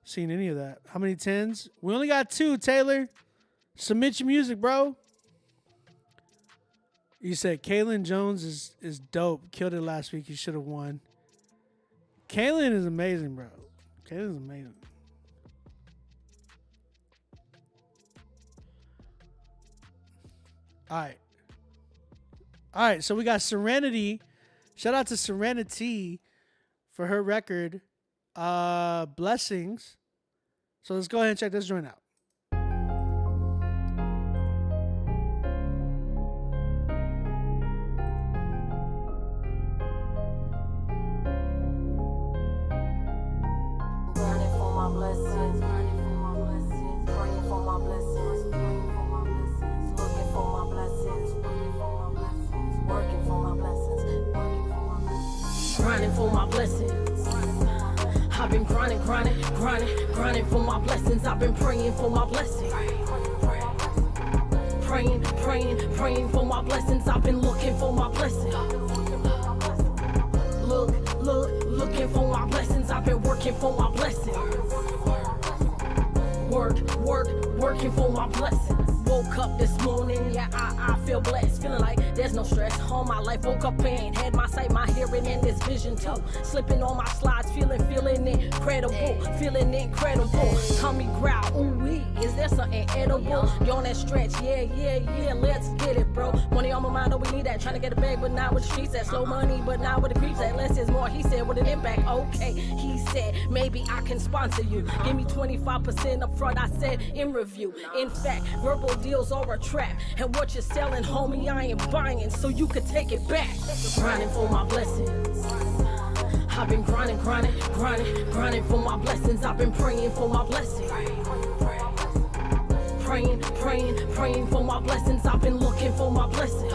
seeing any of that. How many 10s? We only got 2, Taylor. Submit your music, bro. You said Kaylin Jones is dope. Killed it last week. You should have won. Kaylin is amazing, bro. Kaylin's amazing. All right, so we got Serenity. Shout out to Serenity for her record, Blessings. So let's go ahead and check this joint out. Grinding for my blessings. I've been grinding for my blessings. I've been praying for my blessings. Praying for my blessings. I've been looking for my blessings. Looking for my blessings. I've been working for my blessings. Working for my blessings. Woke up this morning, yeah, I feel blessed. Feeling like there's no stress. All my life, woke up and had my sight, my hearing, and this vision too. Slipping on my slides, feeling incredible. Tummy growl, ooh-wee, is there something edible? You on that stretch, yeah, let's get it, bro. Money on my mind, oh, we need that. Trying to get a bag, but not with the streets at. Slow money, but not with the creeps at. Less is more, he said, with an impact. Okay, he said, maybe I can sponsor you. Give me 25% up front, I said, in review. In fact, verbal deals are a trap. And what you're selling, homie, I ain't buying, so you could take it back. Grinding for my blessings. I've been grinding for my blessings. I've been praying for my blessings. Praying for my blessings. I've been looking for my blessings.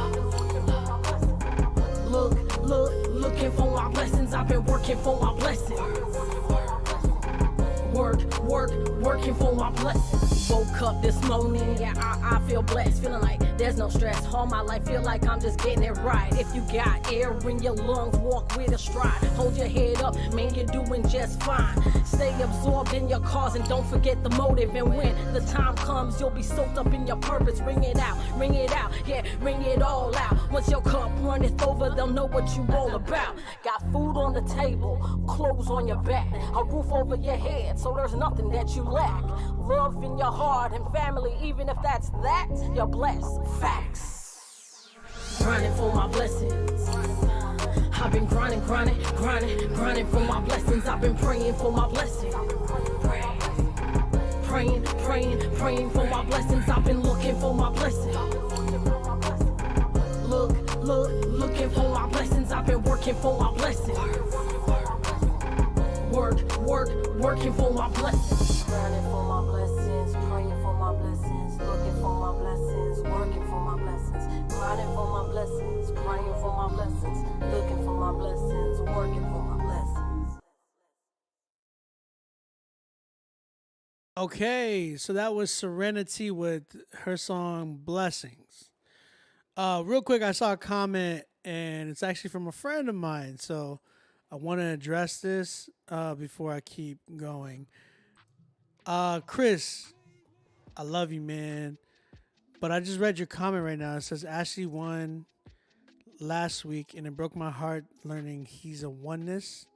Looking for my blessings. I've been working for my blessings. Working for my blessings. Woke up this morning, yeah, I feel blessed. Feeling like there's no stress. All my life feel like I'm just getting it right. If you got air in your lungs, walk with a stride. Hold your head up, man, you're doing just fine. Stay absorbed in your cause and don't forget the motive. And when the time comes, you'll be soaked up in your purpose. Ring it out, yeah, ring it all out. Once your cup runneth over, they'll know what you all about. Got food on the table, clothes on your back, a roof over your head, so there's nothing that you lack. Love in your heart and family, even if that's that, you're blessed. Facts. Grinding for my blessings. I've been grinding for my blessings. I've been praying for my blessings. Praying for my blessings. I've been looking for my blessings. Looking for my blessings. I've been working for my blessings. Working for my blessings. Grinding for my blessings, praying for my blessings, looking for my blessings, working for my blessings. Grinding for my blessings, praying for my blessings, looking for my blessings, working for my blessings. Okay, so that was Serenity with her song Blessings. Real quick, I saw a comment, and it's actually from a friend of mine, so I want to address this before I keep going. Chris, I love you, man. But I just read your comment right now. It says Ashley won last week, and it broke my heart learning he's a oneness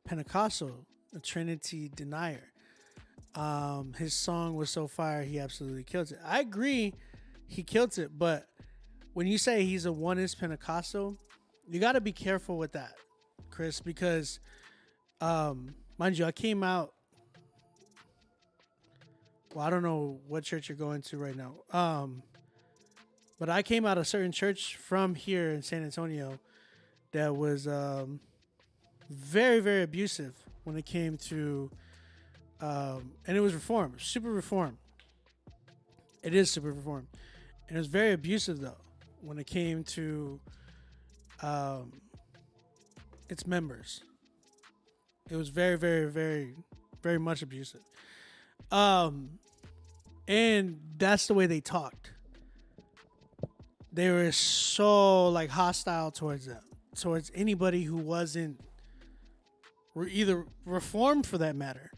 Pentecostal, a Trinity denier. His song was so fire, he absolutely killed it. I agree, he killed it. But when you say he's a oneness Pentecostal, you got to be careful with that, Chris, because mind you, I came out. Well, I don't know what church you're going to right now. But I came out of a certain church from here in San Antonio that was very, very abusive when it came to, and it was reform, super reform. It is super reform. And it was very abusive, though, when it came to its members. It was very, very, very, very much abusive. And that's the way they talked. They were so like hostile towards them, towards anybody who wasn't either reformed for that matter.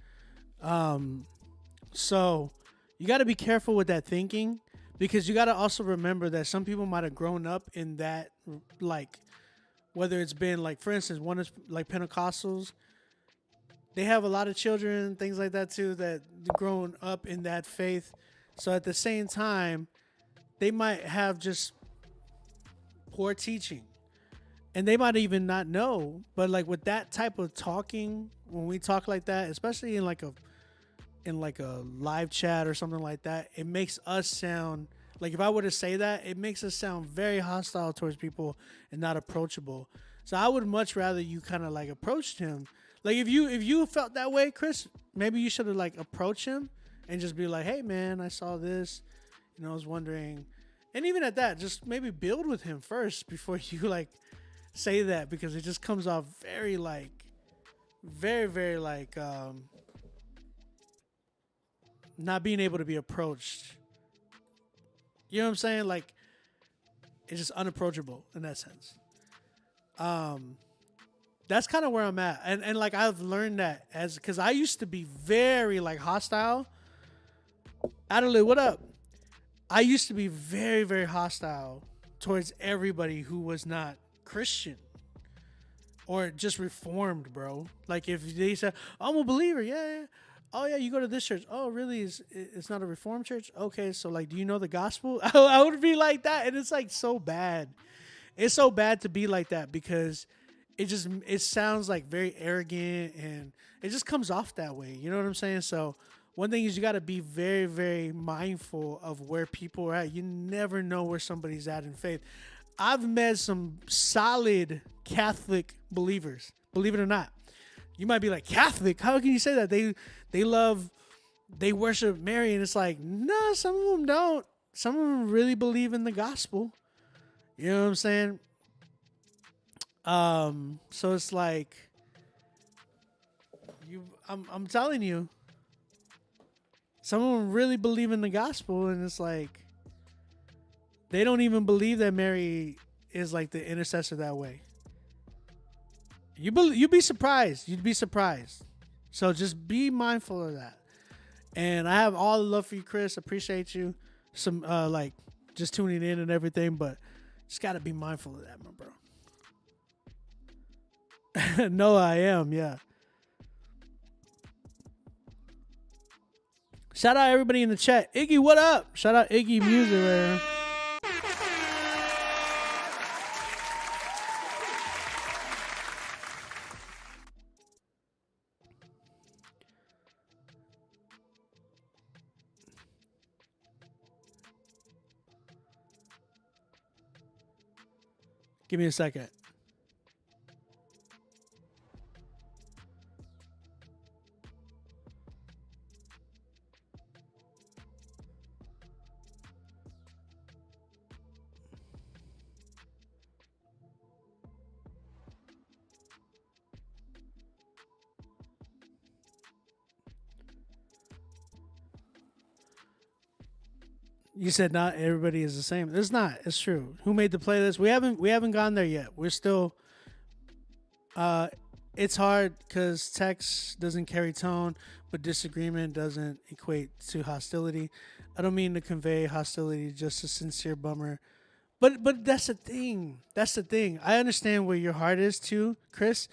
So you got to be careful with that thinking, because you got to also remember that some people might have grown up in that, like, whether it's been like, for instance, one is like Pentecostals. They have a lot of children, things like that too, that grown up in that faith. So at the same time, they might have just poor teaching, and they might even not know. But like with that type of talking, when we talk like that, especially in like a live chat or something like that, it makes us sound like, if I were to say that, it makes us sound very hostile towards people and not approachable. So I would much rather you kind of like approached him. Like if you felt that way, Chris, maybe you should have like approached him and just be like, hey man, I saw this, I was wondering. And even at that, just maybe build with him first before you like say that, because it just comes off very like, very, very like not being able to be approached. You know what I'm saying? Like, it's just unapproachable in that sense. That's kind of where I'm at. And like, I've learned that because I used to be very like hostile. Adelaide, what up? I used to be very, very hostile towards everybody who was not Christian or just reformed, bro. Like if they said, I'm a believer. Yeah. Oh yeah, you go to this church. Oh really? It's not a reformed church? Okay, so like, do you know the gospel? I would be like that. And it's like so bad. It's so bad to be like that, because it sounds like very arrogant, and it just comes off that way. You know what I'm saying? So one thing is, you got to be very, very mindful of where people are at. You never know where somebody's at in faith. I've met some solid Catholic believers, believe it or not. You might be like, Catholic? How can you say that? They worship Mary, and it's like, no, some of them don't. Some of them really believe in the gospel. You know what I'm saying? So it's like, I'm telling you, some of them really believe in the gospel, and it's like, they don't even believe that Mary is like the intercessor that way. You'd be surprised. You'd be surprised. So just be mindful of that. And I have all the love for you, Chris. Appreciate you. Some like just tuning in and everything, but just gotta be mindful of that, my bro. No, I am, yeah. Shout out everybody in the chat. Iggy, what up? Shout out Iggy Music right here. Give me a second. You said not everybody is the same. It's not. It's true. Who made the playlist? We haven't gone there yet. We're still. It's hard because text doesn't carry tone, but disagreement doesn't equate to hostility. I don't mean to convey hostility, just a sincere bummer. But that's the thing. That's the thing. I understand where your heart is too, Chris.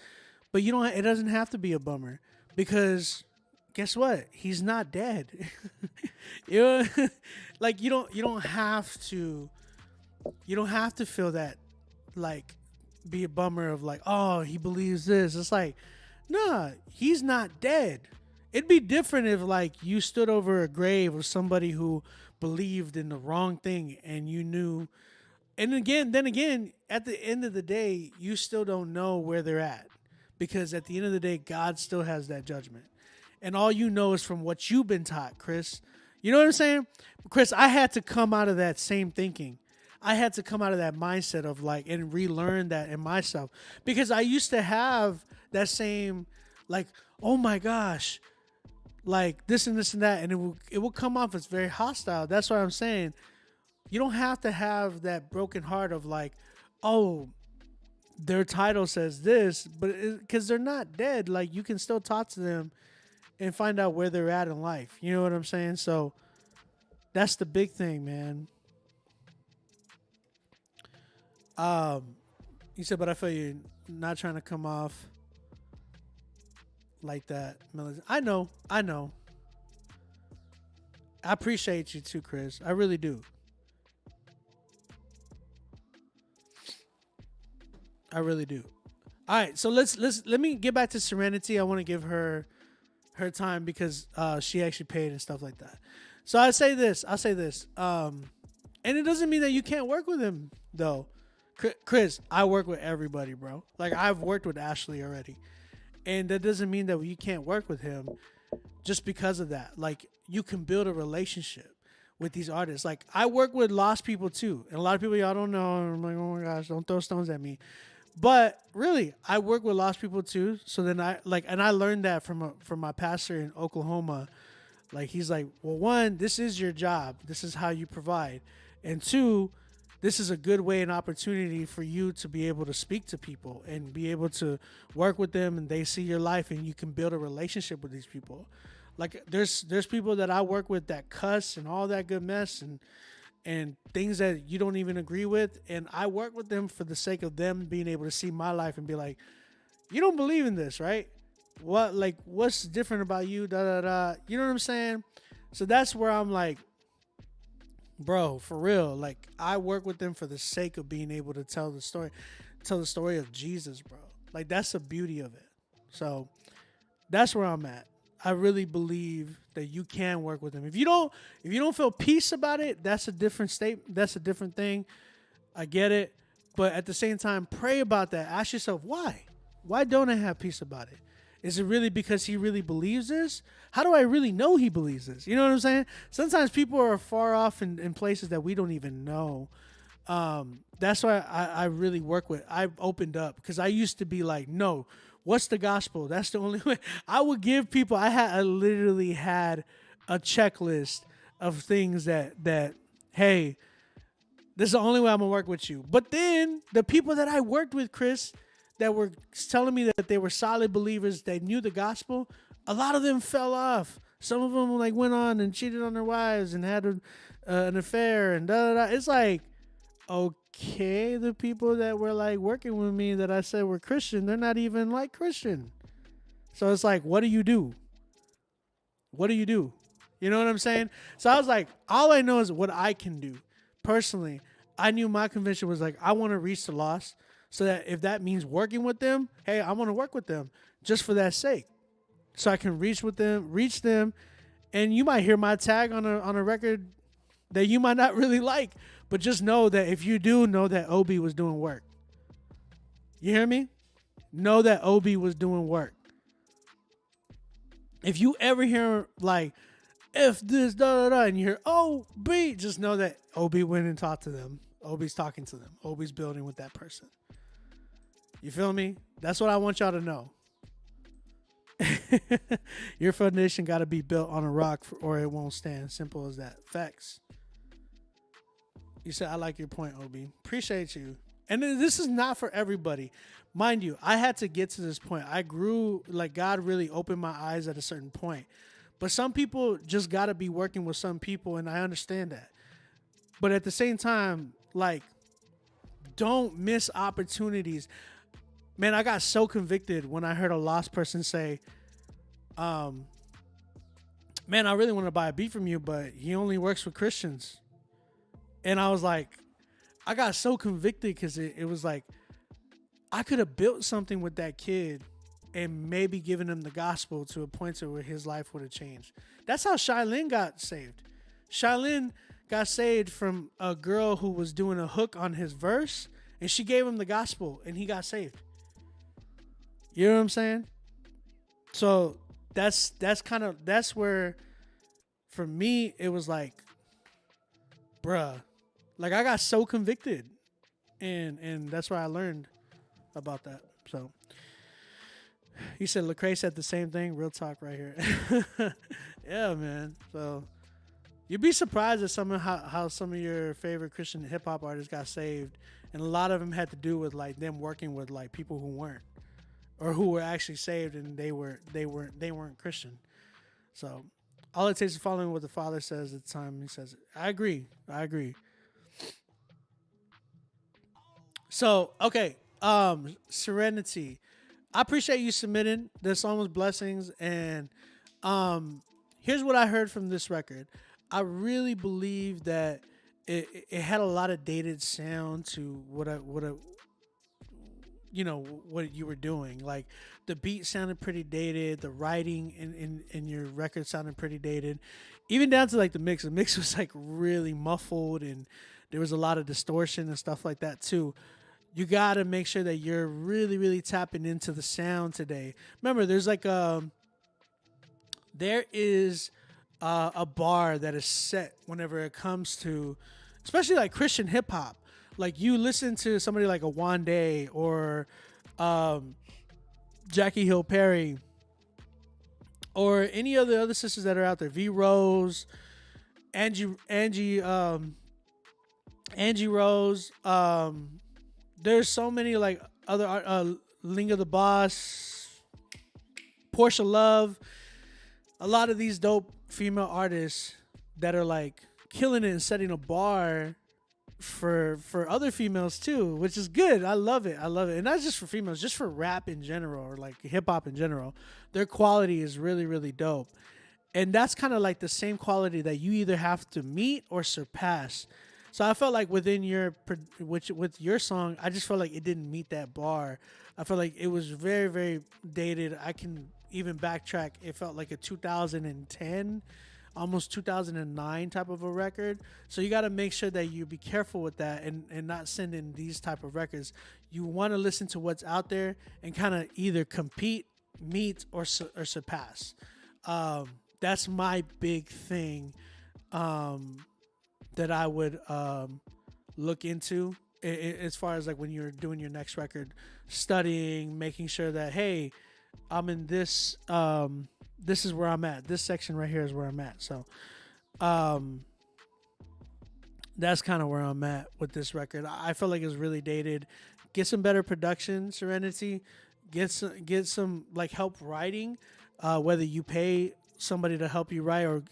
But you don't. It doesn't have to be a bummer because guess what? He's not dead. You know, like you don't have to feel that, like, be a bummer of like, oh, he believes this. It's like, nah, he's not dead. It'd be different if like you stood over a grave of somebody who believed in the wrong thing and you knew. And then again, at the end of the day, you still don't know where they're at, because at the end of the day, God still has that judgment. And all you know is from what you've been taught, Chris. You know what I'm saying? Chris, I had to come out of that same thinking. I had to come out of that mindset of like, and relearn that in myself. Because I used to have that same, like, oh my gosh, like this and this and that. And it will come off as very hostile. That's what I'm saying. You don't have to have that broken heart of like, oh, their title says this, but because they're not dead, like you can still talk to them and find out where they're at in life. You know what I'm saying? So that's the big thing, man. You said, but I feel you not trying to come off like that. I know. I appreciate you too, Chris. I really do. I really do. All right, so let me get back to Serenity. I want to give her time because she actually paid and stuff like that. So I'll say this. And it doesn't mean that you can't work with him though. Chris, I work with everybody, bro. Like I've worked with Ashley already. And that doesn't mean that you can't work with him just because of that. Like you can build a relationship with these artists. Like I work with lost people too. And a lot of people y'all don't know. And I'm like, oh my gosh, don't throw stones at me. But really, I work with lost people too. So then I learned that from my pastor in Oklahoma. Like he's like, well, one, this is your job. This is how you provide. And two, this is a good way and opportunity for you to be able to speak to people and be able to work with them, and they see your life and you can build a relationship with these people. Like there's people that I work with that cuss and all that good mess and things that you don't even agree with. And I work with them for the sake of them being able to see my life and be like, you don't believe in this, right? What's different about you? Da, da, da. You know what I'm saying? So that's where I'm like, bro, for real. Like I work with them for the sake of being able to tell the story of Jesus, bro. Like that's the beauty of it. So that's where I'm at. I really believe that you can work with them. If you don't feel peace about it, that's a different statement. That's a different thing. I get it. But at the same time, pray about that. Ask yourself, why? Why don't I have peace about it? Is it really because he really believes this? How do I really know he believes this? You know what I'm saying? Sometimes people are far off in places that we don't even know. That's why I really work with. I've opened up because I used to be like, no, what's the gospel? That's the only way. I would give people. I literally had a checklist of things that hey, this is the only way I'm gonna work with you. But then the people that I worked with, Chris, that were telling me that they were solid believers, they knew the gospel, a lot of them fell off. Some of them like went on and cheated on their wives and had an affair and da da da. It's like, okay, the people that were like working with me that I said were Christian, they're not even like Christian. So it's like, what do you do? What do you do? You know what I'm saying? So I was like, all I know is what I can do. Personally, I knew my conviction was like, I want to reach the lost. So that if that means working with them, hey, I want to work with them just for that sake. So I can reach them. And you might hear my tag on a record that you might not really like, but just know that if you do, know that OB was doing work. You hear me? Know that OB was doing work. If you ever hear like, if this, da da da, and you hear OB, just know that OB went and talked to them. OB's talking to them. OB's building with that person. You feel me? That's what I want y'all to know. Your foundation got to be built on a rock or it won't stand. Simple as that. Facts. You said, I like your point, OB. Appreciate you. And this is not for everybody. Mind you, I had to get to this point. I grew, like God really opened my eyes at a certain point. But some people just got to be working with some people, and I understand that. But at the same time, like, don't miss opportunities. Man, I got so convicted when I heard a lost person say, man, I really want to buy a beat from you, but he only works with Christians. And I was like, I got so convicted because it was like, I could have built something with that kid and maybe given him the gospel to a point to where his life would have changed. That's how Shylin got saved. Shylin got saved from a girl who was doing a hook on his verse, and she gave him the gospel, and he got saved. You know what I'm saying? So that's where, for me, it was like, bruh, like I got so convicted, and that's why I learned about that. So he said Lecrae said the same thing. Real talk right here. Yeah, man. So you'd be surprised at how some of your favorite Christian hip hop artists got saved, and a lot of them had to do with like them working with like people who weren't, or who were actually saved and they weren't Christian. So all it takes is following what the Father says at the time he says it. I agree. So okay, Serenity. I appreciate you submitting. This song was blessings, and here's what I heard from this record. I really believe that it had a lot of dated sound to what you were doing. Like the beat sounded pretty dated, the writing in your record sounded pretty dated, even down to like the mix. The mix was like really muffled, and there was a lot of distortion and stuff like that too. You got to make sure that you're really, really tapping into the sound today. Remember, there's like there is a bar that is set whenever it comes to, especially like Christian hip hop. Like you listen to somebody like a Wande or Jackie Hill Perry or any of the other sisters that are out there. V Rose, Angie Rose. There's so many like other Linga the Boss, Portia Love, a lot of these dope female artists that are like killing it and setting a bar for other females too, which is good. I love it. And not just for females, just for rap in general or like hip hop in general. Their quality is really, really dope. And that's kind of like the same quality that you either have to meet or surpass. So I felt like with your song, I just felt like it didn't meet that bar. I felt like it was very, very dated. I can even backtrack. It felt like a 2010, almost 2009 type of a record. So you got to make sure that you be careful with that and not send in these type of records. You want to listen to what's out there and kind of either compete meet or surpass. That's my big thing that I would look into as far as like when you're doing your next record, studying, making sure that, hey, I'm in this, this is where I'm at. This section right here is where I'm at. So that's kind of where I'm at with this record. I feel like it's really dated. Get some better production, Serenity. Get some like help writing, whether you pay somebody to help you write or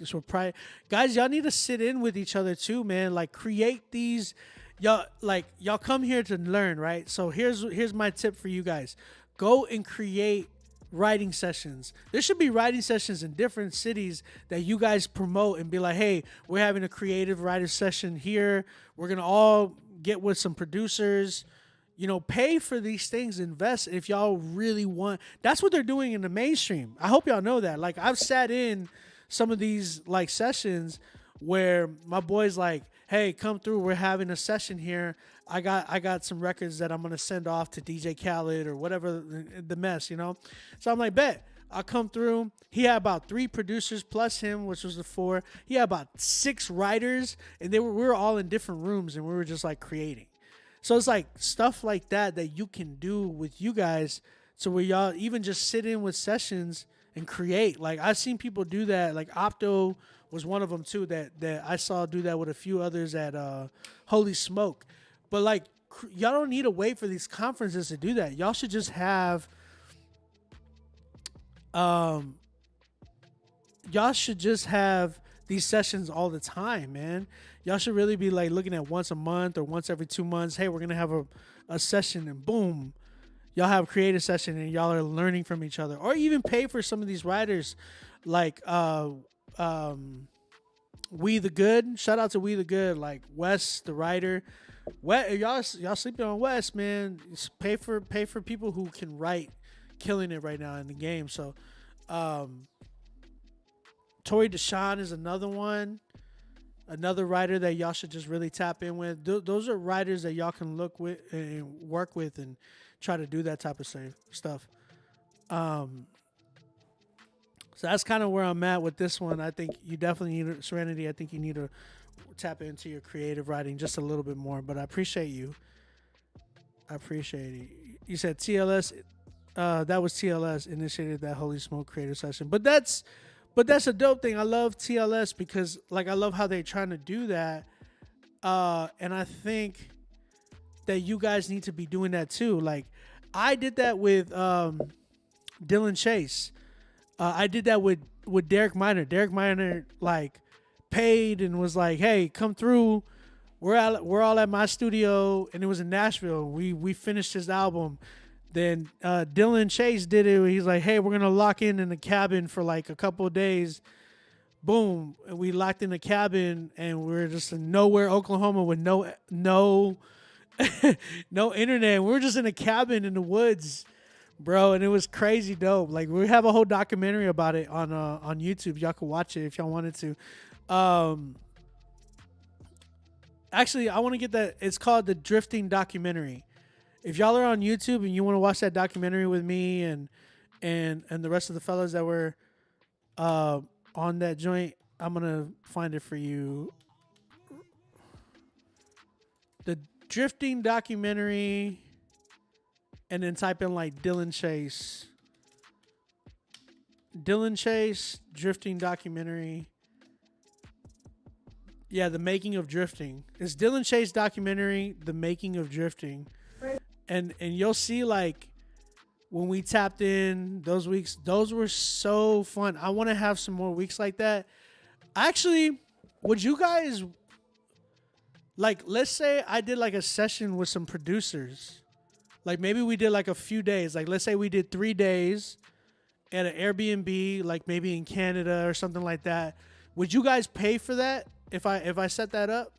guys, y'all need to sit in with each other too, man. Like create these, y'all come here to learn, right? So here's my tip for you guys. Go and create writing sessions. There should be writing sessions in different cities that you guys promote and be like, hey, we're having a creative writer session here. We're gonna all get with some producers. You know, pay for these things, invest if y'all really want. That's what they're doing in the mainstream. I hope y'all know that. Like, I've sat in some of these like sessions where my boy's like, hey, come through. We're having a session here. I got some records that I'm going to send off to DJ Khaled or whatever, the mess, you know? So I'm like, bet. I'll come through. He had about 3 producers plus him, which was the 4. He had about 6 writers, and we were all in different rooms, and we were just like creating. So it's like stuff like that you can do with you guys, so where y'all even just sit in with sessions and create. Like I've seen people do that. Like Opto was one of them too that I saw do that with a few others at Holy Smoke. But like y'all don't need to wait for these conferences to do that. Y'all should just have these sessions all the time, man. Y'all should really be like looking at once a month or once every 2 months. Hey, we're going to have a session, and boom, y'all have a creative session and y'all are learning from each other. Or even pay for some of these writers like We the Good. Shout out to We the Good, like Wes, the writer. Y'all sleeping on Wes, man. Just pay for people who can write, killing it right now in the game. So Tori Deshawn is another one. Another writer that y'all should just really tap in with. Those are writers that y'all can look with and work with and try to do that type of stuff. So that's kind of where I'm at with this one. I think you definitely need Serenity. I think you need to tap into your creative writing just a little bit more. But I appreciate you. I appreciate it. You said TLS. That was TLS initiated that Holy Smoke creative session. But that's a dope thing. I love TLS because, like, I love how they're trying to do that. And I think that you guys need to be doing that too. Like, I did that with Dylan Chase. I did that with Derek Minor. Derek Minor, like, paid and was like, hey, come through. We're all at my studio. And it was in Nashville. We finished his album. Then Dylan Chase did it. He's like, hey, we're going to lock in the cabin for like a couple of days. Boom. And we locked in the cabin and we're just in nowhere, Oklahoma, with no no internet. We were just in a cabin in the woods, bro. And it was crazy dope. Like, we have a whole documentary about it on YouTube. Y'all can watch it if y'all wanted to. Actually, I want to get that. It's called The Drifting Documentary. If y'all are on YouTube and you want to watch that documentary with me and the rest of the fellas that were on that joint, I'm gonna find it for you. The Drifting Documentary, and then type in like Dylan Chase. Dylan Chase Drifting Documentary. Yeah, The Making of Drifting. It's Dylan Chase documentary, The Making of Drifting. And you'll see, like, when we tapped in those weeks, those were so fun. I want to have some more weeks like that. Actually, would you guys, like, let's say I did like a session with some producers. Like, maybe we did like a few days. Like, let's say we did 3 days at an Airbnb, like maybe in Canada or something like that. Would you guys pay for that if I set that up?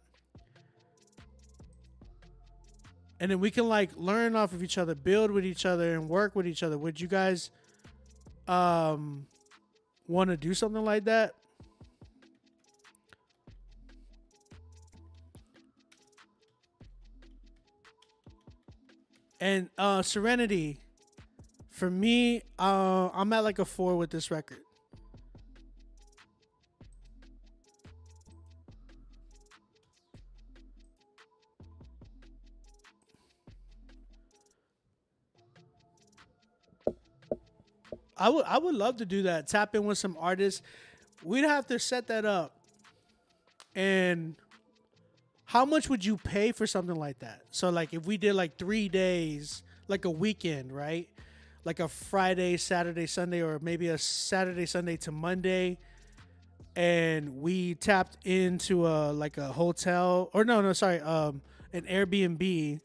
And then we can like learn off of each other, build with each other, and work with each other. Would you guys want to do something like that? And Serenity, For me, I'm at like a 4 with this record. I would love to do that. Tap in with some artists. We'd have to set that up. And how much would you pay for something like that? So like if we did like 3 days, like a weekend, right? Like a Friday, Saturday, Sunday, or maybe a Saturday, Sunday to Monday, and we tapped into a hotel, or an Airbnb,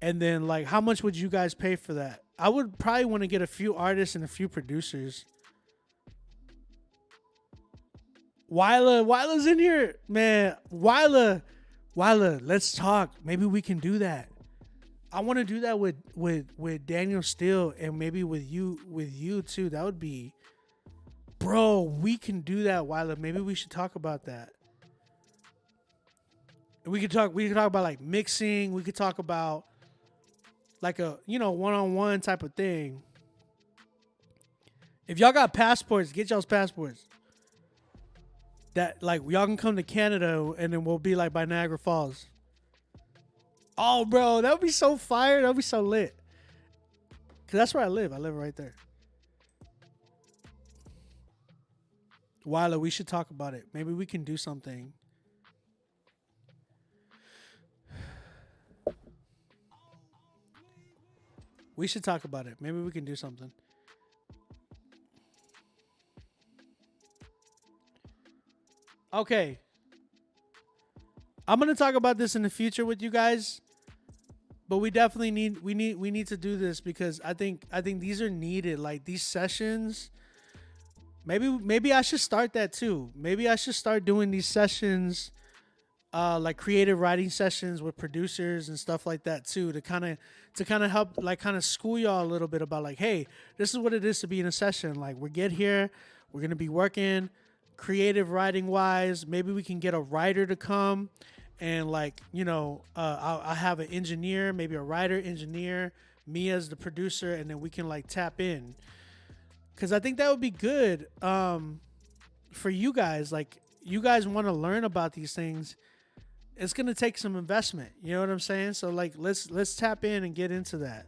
and then like how much would you guys pay for that? I would probably want to get a few artists and a few producers. Wyla's in here, man. Wyla, let's talk. Maybe we can do that. I want to do that with Daniel Steele and maybe with you too. That would be, bro. We can do that, Wyla. Maybe we should talk about that. We could talk about like mixing. We could talk about like a one-on-one type of thing. If y'all got passports, get y'all's passports. That like y'all can come to Canada and then we'll be like by Niagara Falls. Oh, bro, that would be so fire. That would be so lit. Cause that's where I live. I live right there. Wyla, we should talk about it. Maybe we can do something. We should talk about it. Maybe we can do something. Okay. I'm gonna talk about this in the future with you guys, but we definitely need to do this because I think these are needed. Like these sessions. Maybe I should start that too. Maybe I should start doing these sessions, like creative writing sessions with producers and stuff like that too, to kind of help, like kind of school y'all a little bit about like, hey, this is what it is to be in a session. Like we get here, we're gonna be working creative writing wise. Maybe we can get a writer to come and like, I'll have an engineer, maybe a writer, engineer, me as the producer, and then we can like tap in. Cause I think that would be good for you guys. Like you guys want to learn about these things. It's gonna take some investment. You know what I'm saying? So like let's tap in and get into that.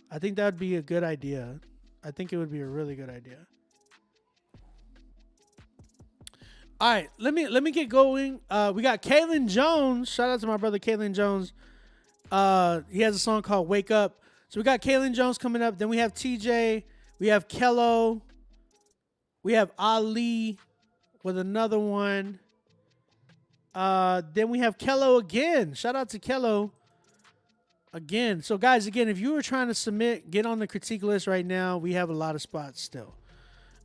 I think that would be a good idea. I think it would be a really good idea. All right, let me get going. We got Kalen Jones. Shout out to my brother Kalen Jones. He has a song called "Wake Up." So we got Kalen Jones coming up. Then we have TJ. We have Kello. We have Ali with another one. Then we have Kello again. Shout out to Kello again. So guys, again, if you were trying to submit, get on the critique list right now. We have a lot of spots still.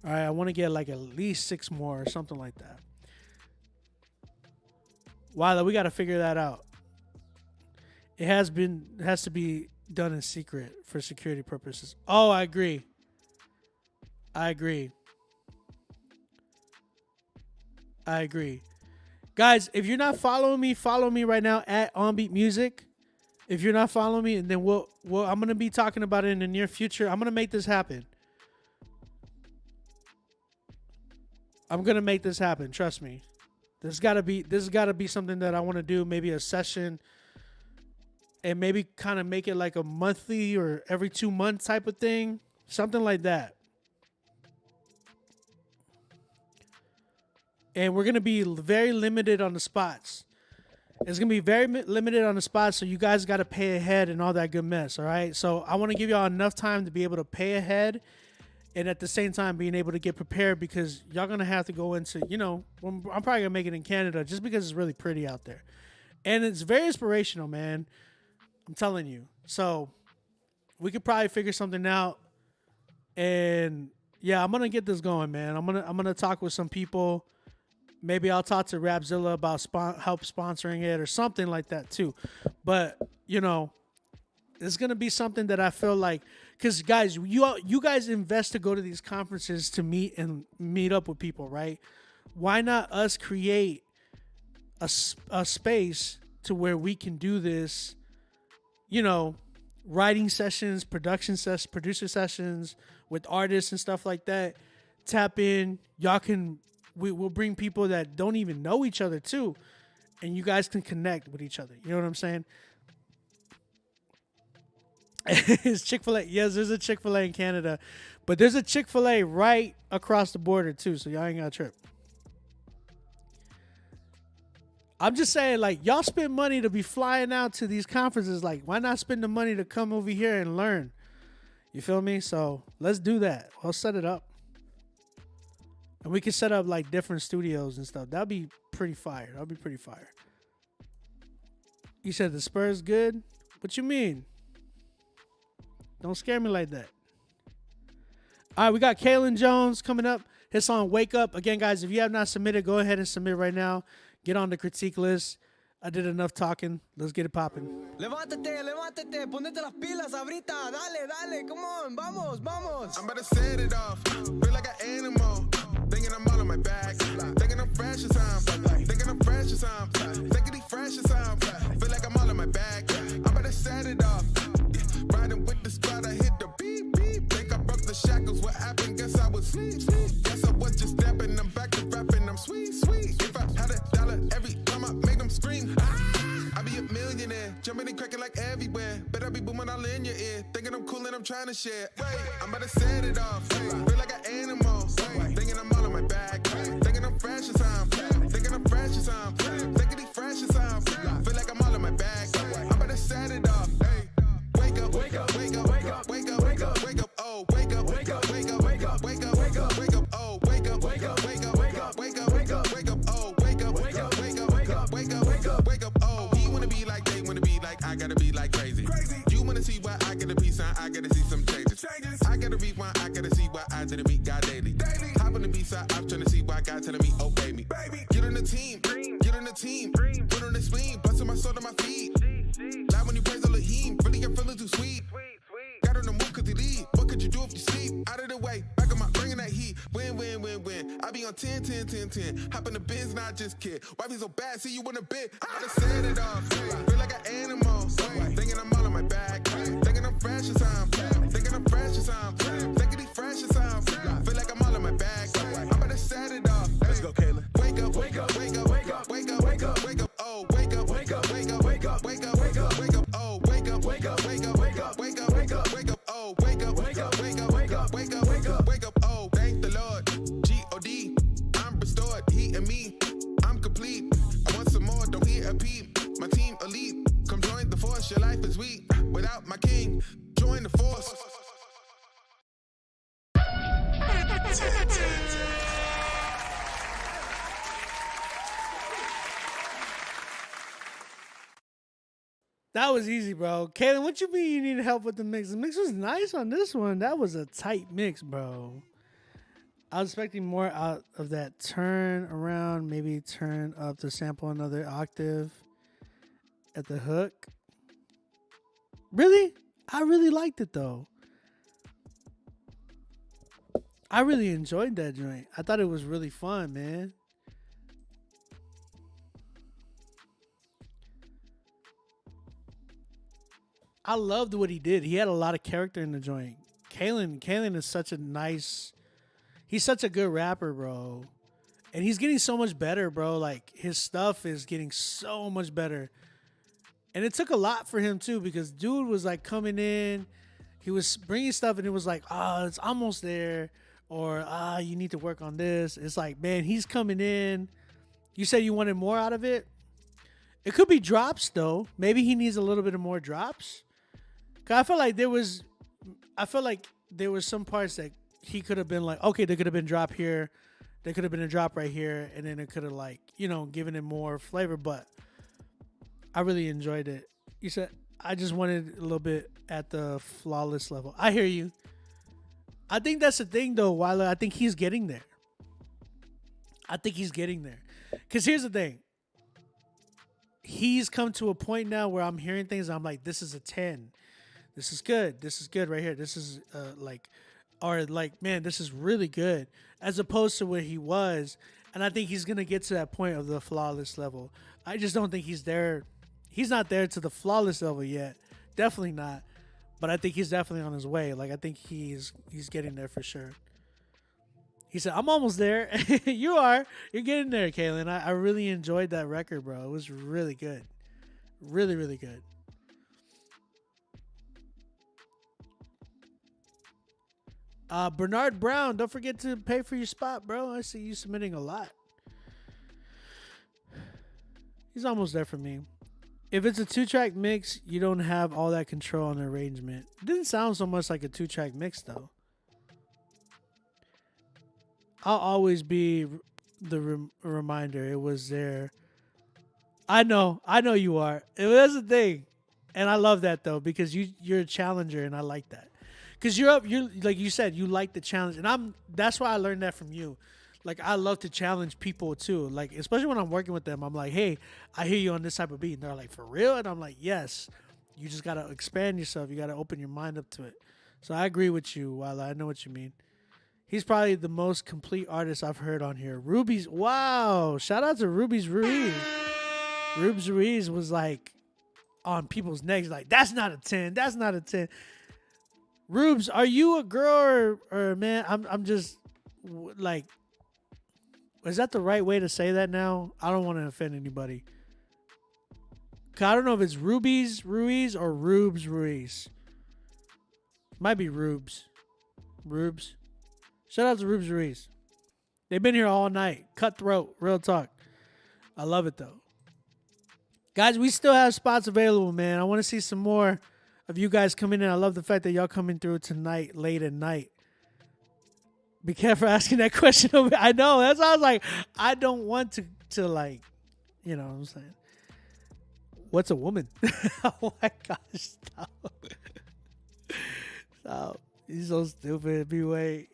All right, I want to get like at least 6 more or something like that. Wow, we got to figure that out. It has to be done in secret for security purposes. Oh, I agree. Guys, if you're not following me, follow me right now at OnBeat Music. If you're not following me, and then I'm going to be talking about it in the near future. I'm going to make this happen. I'm gonna make this happen. Trust me. This gotta be something that I want to do. Maybe a session, and maybe kind of make it like a monthly or every 2 months type of thing, something like that. And we're gonna be very limited on the spots. It's gonna be very limited on the spots, so you guys gotta pay ahead and all that good mess. All right. So I want to give y'all enough time to be able to pay ahead. And at the same time, being able to get prepared because y'all going to have to go into, I'm probably going to make it in Canada just because it's really pretty out there. And it's very inspirational, man. I'm telling you. So we could probably figure something out. And yeah, I'm going to get this going, man. I'm going to talk with some people. Maybe I'll talk to Rapzilla about help sponsoring it or something like that too. But, it's going to be something that I feel like, because guys, you guys invest to go to these conferences to meet up with people, right? Why not us create a space to where we can do this, writing sessions, producer sessions with artists and stuff like that. Tap in. Y'all can. We'll bring people that don't even know each other too, and you guys can connect with each other. You know what I'm saying? It's Chick-fil-A. Yes, there's a Chick-fil-A in Canada, but there's a Chick-fil-A right across the border too, so y'all ain't got to trip. I'm just saying, like, y'all spend money to be flying out to these conferences. Like, why not spend the money to come over here and learn? You feel me? So let's do that. I'll set it up. And we can set up, like, different studios and stuff. That'd be pretty fire. That'd be pretty fire. You said the Spurs good? What you mean? Don't scare me like that. All right, we got Kalen Jones coming up. His song, Wake Up. Again, guys, if you have not submitted, go ahead and submit right now. Get on the critique list. I did enough talking. Let's get it popping. Levántate, levántate, ponete las pilas ahorita. Dale, dale, come on, vamos, vamos. I'm about to set it off. Feel like an animal. Thinking I'm all on my back. Thinking I'm fresh as I'm. Thinking I'm fresh as I'm. Thinking he fresh as I'm. Feel like I'm all on my back. I'm about to set it off. Riding with the squad, I hit the beep, beep. Think I broke the shackles, what happened? Guess I was sleep. Guess I was just dapping, I'm back to rapping, I'm sweet, sweet. If I had $1 every time I make them scream, I be a millionaire, jumping and cracking like everywhere. Bet I be booming all in your ear, thinking I'm cool and I'm trying to share. Wait, I'm about to set it off, feel like an animal. Thinking I'm all on my back, thinking I'm fresh as I'm. Thinking I'm fresh as I'm, thinking he fresh as I'm. Feel like I'm all on my back, I'm about to set it off. Wake up, wake up, wake up, wake up, wake up, wake up, wake up, oh, wake up, wake up, wake up, wake up, wake up, wake up, wake up, oh, wake up, wake up, wake up, wake up, wake up, wake up, wake up, oh, wake up, wake up, wake up, wake up, wake up, wake up, wake up, oh. He wanna be like they wanna be like I gotta be like crazy. You wanna see why I gotta be sign, I gotta see some changes. I gotta rewind, I gotta see why I didn't meet God daily. Hop on the B-side, I'm trying to see why God telling me obey me. Get on the team, get on the team, put on the spleen, busting my soul to my feet. Loud when you praise Elohim, really I'm feeling too sweet. Got on the move cause he lead, what could you do if you sleep? Out of the way, back on my bringing that heat. Win, win, win, win. I be on 10, 10, 10, 10. Hop in the biz and I just kid. Wifey so bad, see you in a bit. I done set it off, feel like an animal. Thinking I'm all on my back, thinking I'm fresh as I'm. Thinking I'm fresh as I'm, thinking he fresh as I'm. Feel like I'm all on my back, I'm about to set it off. Let's go, Kayla. Wake up, wake up, wake up, wake up, wake up, wake up, wake up, oh, wake up, wake up, wake up, wake up, wake up, wake up, wake up, oh, wake up, wake up, wake up, wake up, wake up, wake up, wake up, oh, wake up, wake up, wake up, wake up, wake up, wake up, wake up, oh, thank the Lord, G-O-D, I'm restored, he and me, I'm complete, I want some more, don't hear a peep, my team elite, come join the force, your life is weak, without my king, join the force. That was easy, bro. Kaylin, what you mean you needed help with the mix? The mix was nice on this one. That was a tight mix, bro. I was expecting more out of that turn around, maybe turn up the sample another octave at the hook. Really? I really liked it, though. I really enjoyed that joint. I thought it was really fun, man. I loved what he did. He had a lot of character in the joint. Kalen is such a nice... He's such a good rapper, bro. And he's getting so much better, bro. Like, his stuff is getting so much better. And it took a lot for him, too, because dude was, like, coming in. He was bringing stuff, and it was like, oh, it's almost there. Or, you need to work on this. It's like, man, he's coming in. You said you wanted more out of it? It could be drops, though. Maybe he needs a little bit of more drops. Cause I felt like there was some parts that he could have been like, okay, there could have been drop here. There could have been a drop right here. And then it could have, like, you know, given it more flavor. But I really enjoyed it. You said, I just wanted a little bit at the flawless level. I hear you. I think that's the thing, though, Wyler. I think he's getting there. Because here's the thing. He's come to a point now where I'm hearing things. And I'm like, this is a 10. This is good. This is good right here. This is man, this is really good. As opposed to where he was. And I think he's going to get to that point of the flawless level. I just don't think he's there. He's not there to the flawless level yet. Definitely not. But I think he's definitely on his way. Like, I think he's getting there for sure. He said, I'm almost there. You are. You're getting there, Kaylin. I really enjoyed that record, bro. It was really good. Really, really good. Bernard Brown, don't forget to pay for your spot, bro. I see you submitting a lot. He's almost there for me. If it's a 2-track mix, you don't have all that control on the arrangement. It didn't sound so much like a 2-track mix, though. I'll always be the reminder. It was there. I know you are. It was the thing. And I love that, though, because you're a challenger, and I like that. Because you're like you said, you like the challenge. And that's why I learned that from you. Like, I love to challenge people, too. Like, especially when I'm working with them, I'm like, hey, I hear you on this type of beat. And they're like, for real? And I'm like, yes. You just got to expand yourself. You got to open your mind up to it. So I agree with you, Wala. I know what you mean. He's probably the most complete artist I've heard on here. Ruby's, wow. Shout out to Ruby's Ruiz. Rubes Ruiz was like on people's necks, like, that's not a 10. That's not a 10. Rubes, are you a girl or a man? I'm just like, is that the right way to say that now? I don't want to offend anybody. I don't know if it's Ruby's Ruiz or Rubes Ruiz. Might be Rubes. Rubes. Shout out to Rubes Ruiz. They've been here all night. Cutthroat. Real talk. I love it, though. Guys, we still have spots available, man. I want to see some more of you guys coming in. I love the fact that y'all coming through tonight, late at night. Be careful asking that question. I know. That's why I was like, I don't want to like, you know what I'm saying? What's a woman? Oh my gosh, stop. Stop. He's so stupid. B-Way.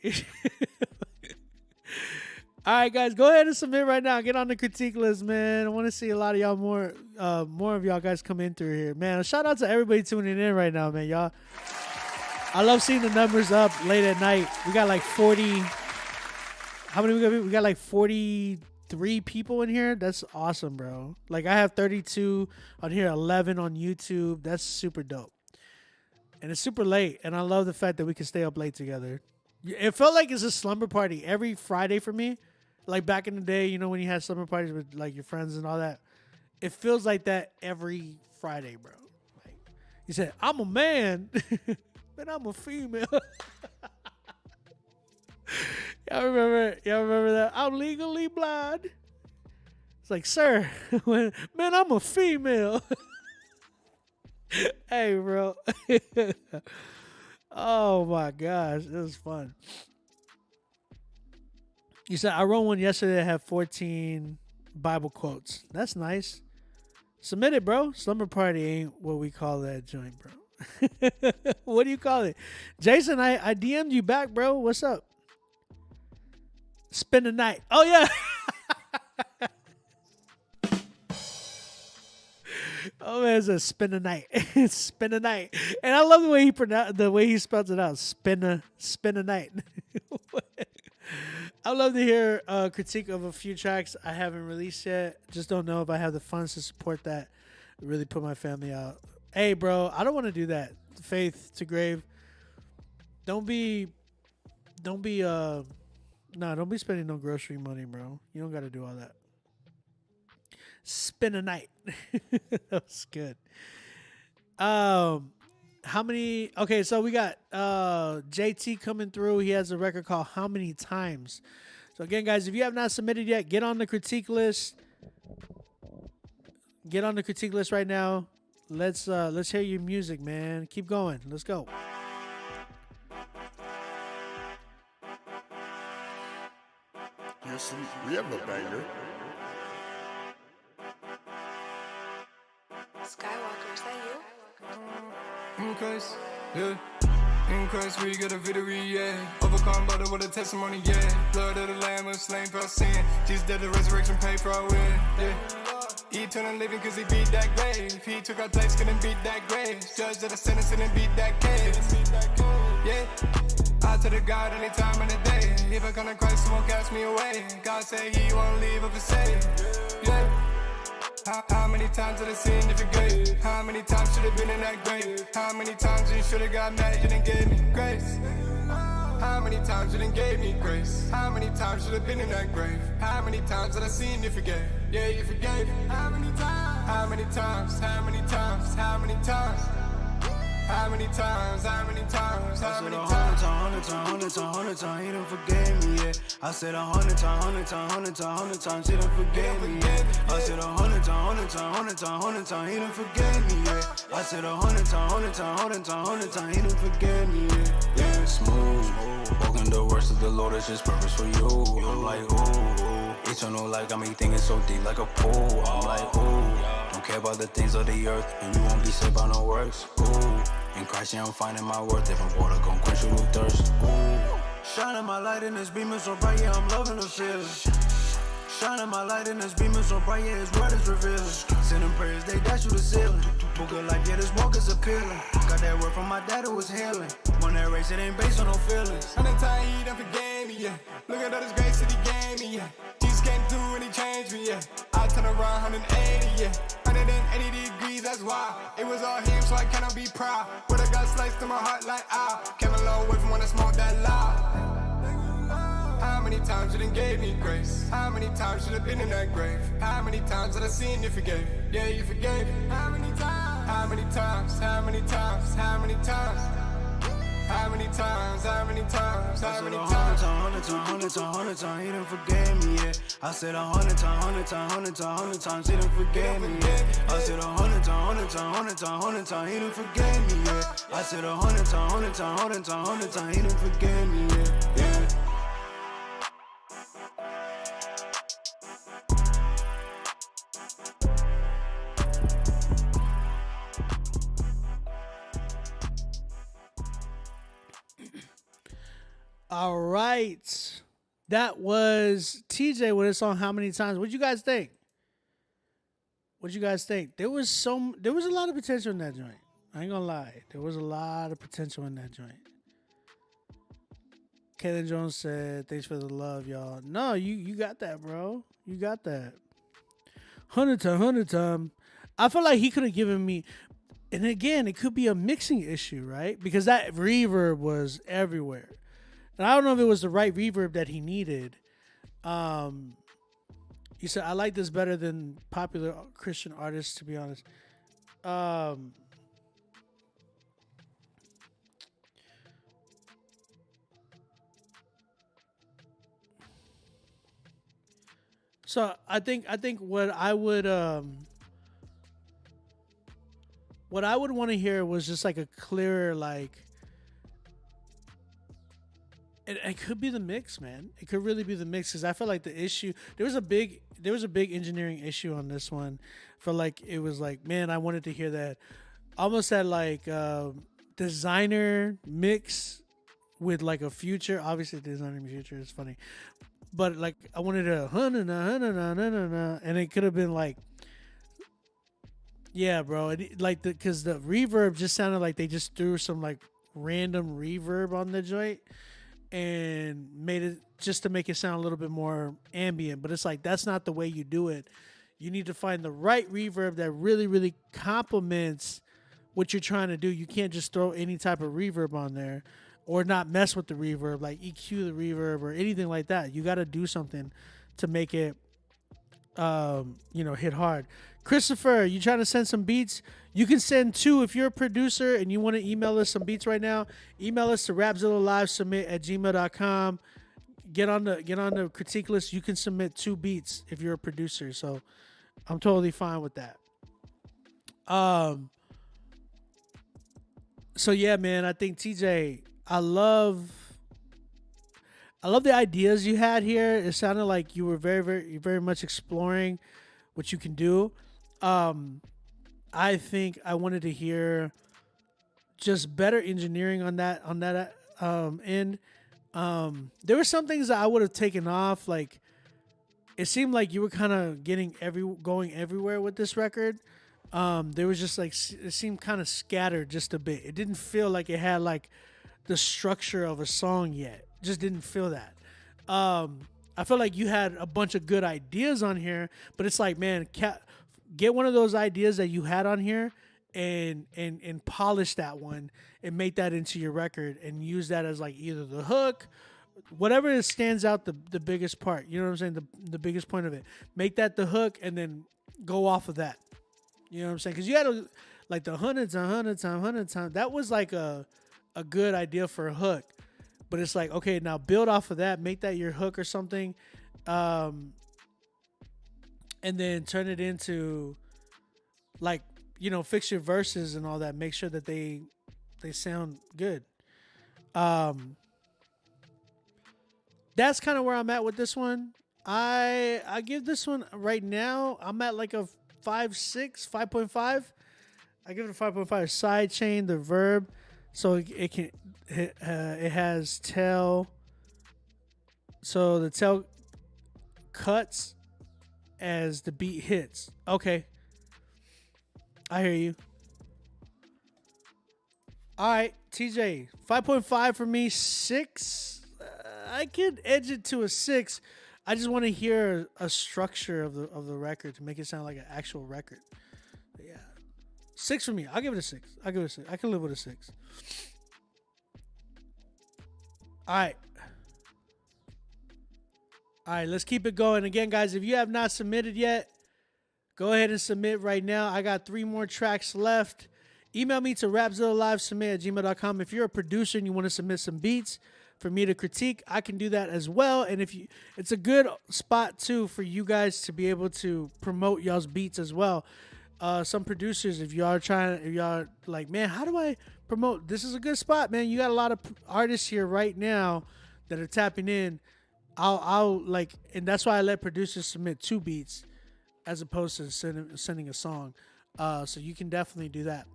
All right, guys, go ahead and submit right now. Get on the critique list, man. I want to see a lot of y'all more of y'all guys come in through here, man. Shout out to everybody tuning in right now, man. Y'all, I love seeing the numbers up late at night. We got like 40. How many we got? We got like 43 people in here. That's awesome, bro. Like, I have 32 on here, 11 on YouTube. That's super dope. And it's super late, and I love the fact that we can stay up late together. It felt like it's a slumber party every Friday for me. Like back in the day, you know, when you had slumber parties with like your friends and all that. It feels like that every Friday, bro. Like, you said, I'm a man, but I'm a female. Y'all remember that? I'm legally blind. It's like, sir, man, I'm a female. Hey, bro. Oh my gosh, it was fun. You said I wrote one yesterday that had 14 Bible quotes. That's nice. Submit it, bro. Slumber party ain't what we call that joint, bro. What do you call it? Jason, I DM'd you back, bro. What's up? Spend the night. Oh yeah. Oh man, it's a spend the night. Spend the night. And I love the way he spells it out. Spend the night. I love to hear a critique of a few tracks I haven't released yet. Just don't know if I have the funds to support that. Really put my family out. Hey, bro, I don't want to do that. Faith to grave. Don't be spending no grocery money, bro. You don't got to do all that. Spend a night. That was good. How many? Okay, so we got JT coming through. He has a record called How Many Times. So again, guys, if you have not submitted yet, get on the critique list. Get on the critique list right now. Let's hear your music, man. Keep going. Let's go. Yes, we have a banger. Skywalker, is that you? In Christ, yeah. In Christ we get a victory, yeah. Overcome by the word of testimony, yeah. Blood of the Lamb was slain for our sin. Jesus did the resurrection, paid for our win, yeah. Eternal living cause he beat that grave. He took our place, couldn't beat that grave. Judge that the sentence and beat that case, yeah. I to the God anytime in the day. If I come to Christ, he won't cast me away. God say he won't leave or forsake, yeah. How many times did I sin if you gave? How many times should have been in that grave? How many times you should have got mad you didn't give me grace? How many times you didn't gave me grace? How many times should have been in that grave? How many times did I sin if you gave? Yeah, you forgave. How many times? How many times? How many times? How many times? How many times? How many times? How many times? Hundred times, he done forgave me, yeah. I said 100 times, he done forgave me, yeah. I said 100 times, he done forgave me, yeah. I said 100 times, he done forgave me, yeah. Yeah, smooth. Walking the words of the Lord is His purpose for you. I'm like, ooh, eternal life got me thinking so deep like a pool. I'm like, ooh, don't care about the things of the earth, and you won't be saved by no works. Ooh, in Christ, yeah, I'm finding my worth. Different water gon' quench you with thirst. Ooh, shining my light in this beaming so bright, yeah, I'm loving the feeling. Shining my light in this beaming so bright, yeah, His word is revealing. Sending prayers, they dash you the ceiling. Book of life, yeah, this walk is appealing. Got that word from my dad, it was healing. When that race, it ain't based on no feelings. 100 times he done forgave me, yeah. Look at all this grace that he gave me, yeah. Jesus came through and he changed me, yeah. I turned around 180, yeah. 180 degrees, that's why. It was all him, so I cannot be proud. With a gun sliced through my heart like Kevin Low with when I smoke that loud. How many times you done gave me grace? How many times should have been in that grave? How many times did I seen you forgave? Yeah, you forgave. How many times? How many times? How many times? How many times? How many times? How many times? How many times? 100 times, he done forgave me, yeah. I said 100 times, he done forgave me, yeah. I said 100 times, he done forgave me, yeah. I said 100 times, he done forgave me, yeah. All right. That was TJ with his song How Many Times. What'd you guys think? There was a lot of potential in that joint. I ain't gonna lie. There was a lot of potential in that joint. Kaylin Jones said, thanks for the love, y'all. No, you got that, bro. You got that. 100 time. I feel like he could have given me, and again, it could be a mixing issue, right? Because that reverb was everywhere. And I don't know if it was the right reverb that he needed. He said, I like this better than popular Christian artists, to be honest. So I think what I would want to hear was just like a clearer, like, it could be the mix, man. It could really be the mix, because I feel like the issue, there was a big engineering issue on this one. For like, it was like, man, I wanted to hear that almost that like designer mix with like a Future. Obviously, designer Future is funny, but like I wanted a and it could have been like, yeah, bro. Like because the reverb just sounded like they just threw some like random reverb on the joint and made it just to make it sound a little bit more ambient. But it's like, that's not the way you do it. You need to find the right reverb that really, really complements what you're trying to do. You can't just throw any type of reverb on there or not mess with the reverb, like EQ the reverb or anything like that. You got to do something to make it, hit hard. Christopher, you trying to send some beats? You can send 2 if you're a producer and you want to email us some beats right now. Email us to rapzillalivesubmit@gmail.com. Get on the critique list. You can submit 2 beats if you're a producer. So I'm totally fine with that. So yeah, man, I think TJ, I love the ideas you had here. It sounded like you were very, very, very much exploring what you can do. I think I wanted to hear just better engineering on that end. There were some things that I would have taken off. Like, it seemed like you were kind of going everywhere with this record. There was just like, it seemed kind of scattered just a bit. It didn't feel like it had like the structure of a song yet. Just didn't feel that. I feel like you had a bunch of good ideas on here, but it's like, man, get one of those ideas that you had on here and polish that one and make that into your record and use that as like either the hook, whatever it stands out the biggest part. You know what I'm saying? The biggest point of it. Make that the hook and then go off of that. You know what I'm saying? Because you had like the hundreds. That was like a good idea for a hook. But it's like, okay, now build off of that. Make that your hook or something. And then turn it into like, you know, fix your verses and all that. Make sure that they sound good. That's kind of where I'm at with this one. I give this one right now, I'm at like a 5.5. I give it a 5.5. Sidechain, the verb, so it has tail. So the tail cuts as the beat hits. Okay, I hear you. All right, TJ, 5.5 for me. 6. I could edge it to a 6. I just want to hear a structure of the record to make it sound like an actual record. But yeah, 6 for me. I'll give it a 6. I can live with a 6. All right, let's keep it going. Again, guys, if you have not submitted yet, go ahead and submit right now. I got 3 more tracks left. Email me to rapzillalivesubmit@gmail.com. If you're a producer and you want to submit some beats for me to critique, I can do that as well. And it's a good spot too for you guys to be able to promote y'all's beats as well. Some producers, if y'all like, man, how do I promote? This is a good spot, man. You got a lot of artists here right now that are tapping in. I'll like, and that's why I let producers submit 2 beats as opposed to sending a song. So you can definitely do that.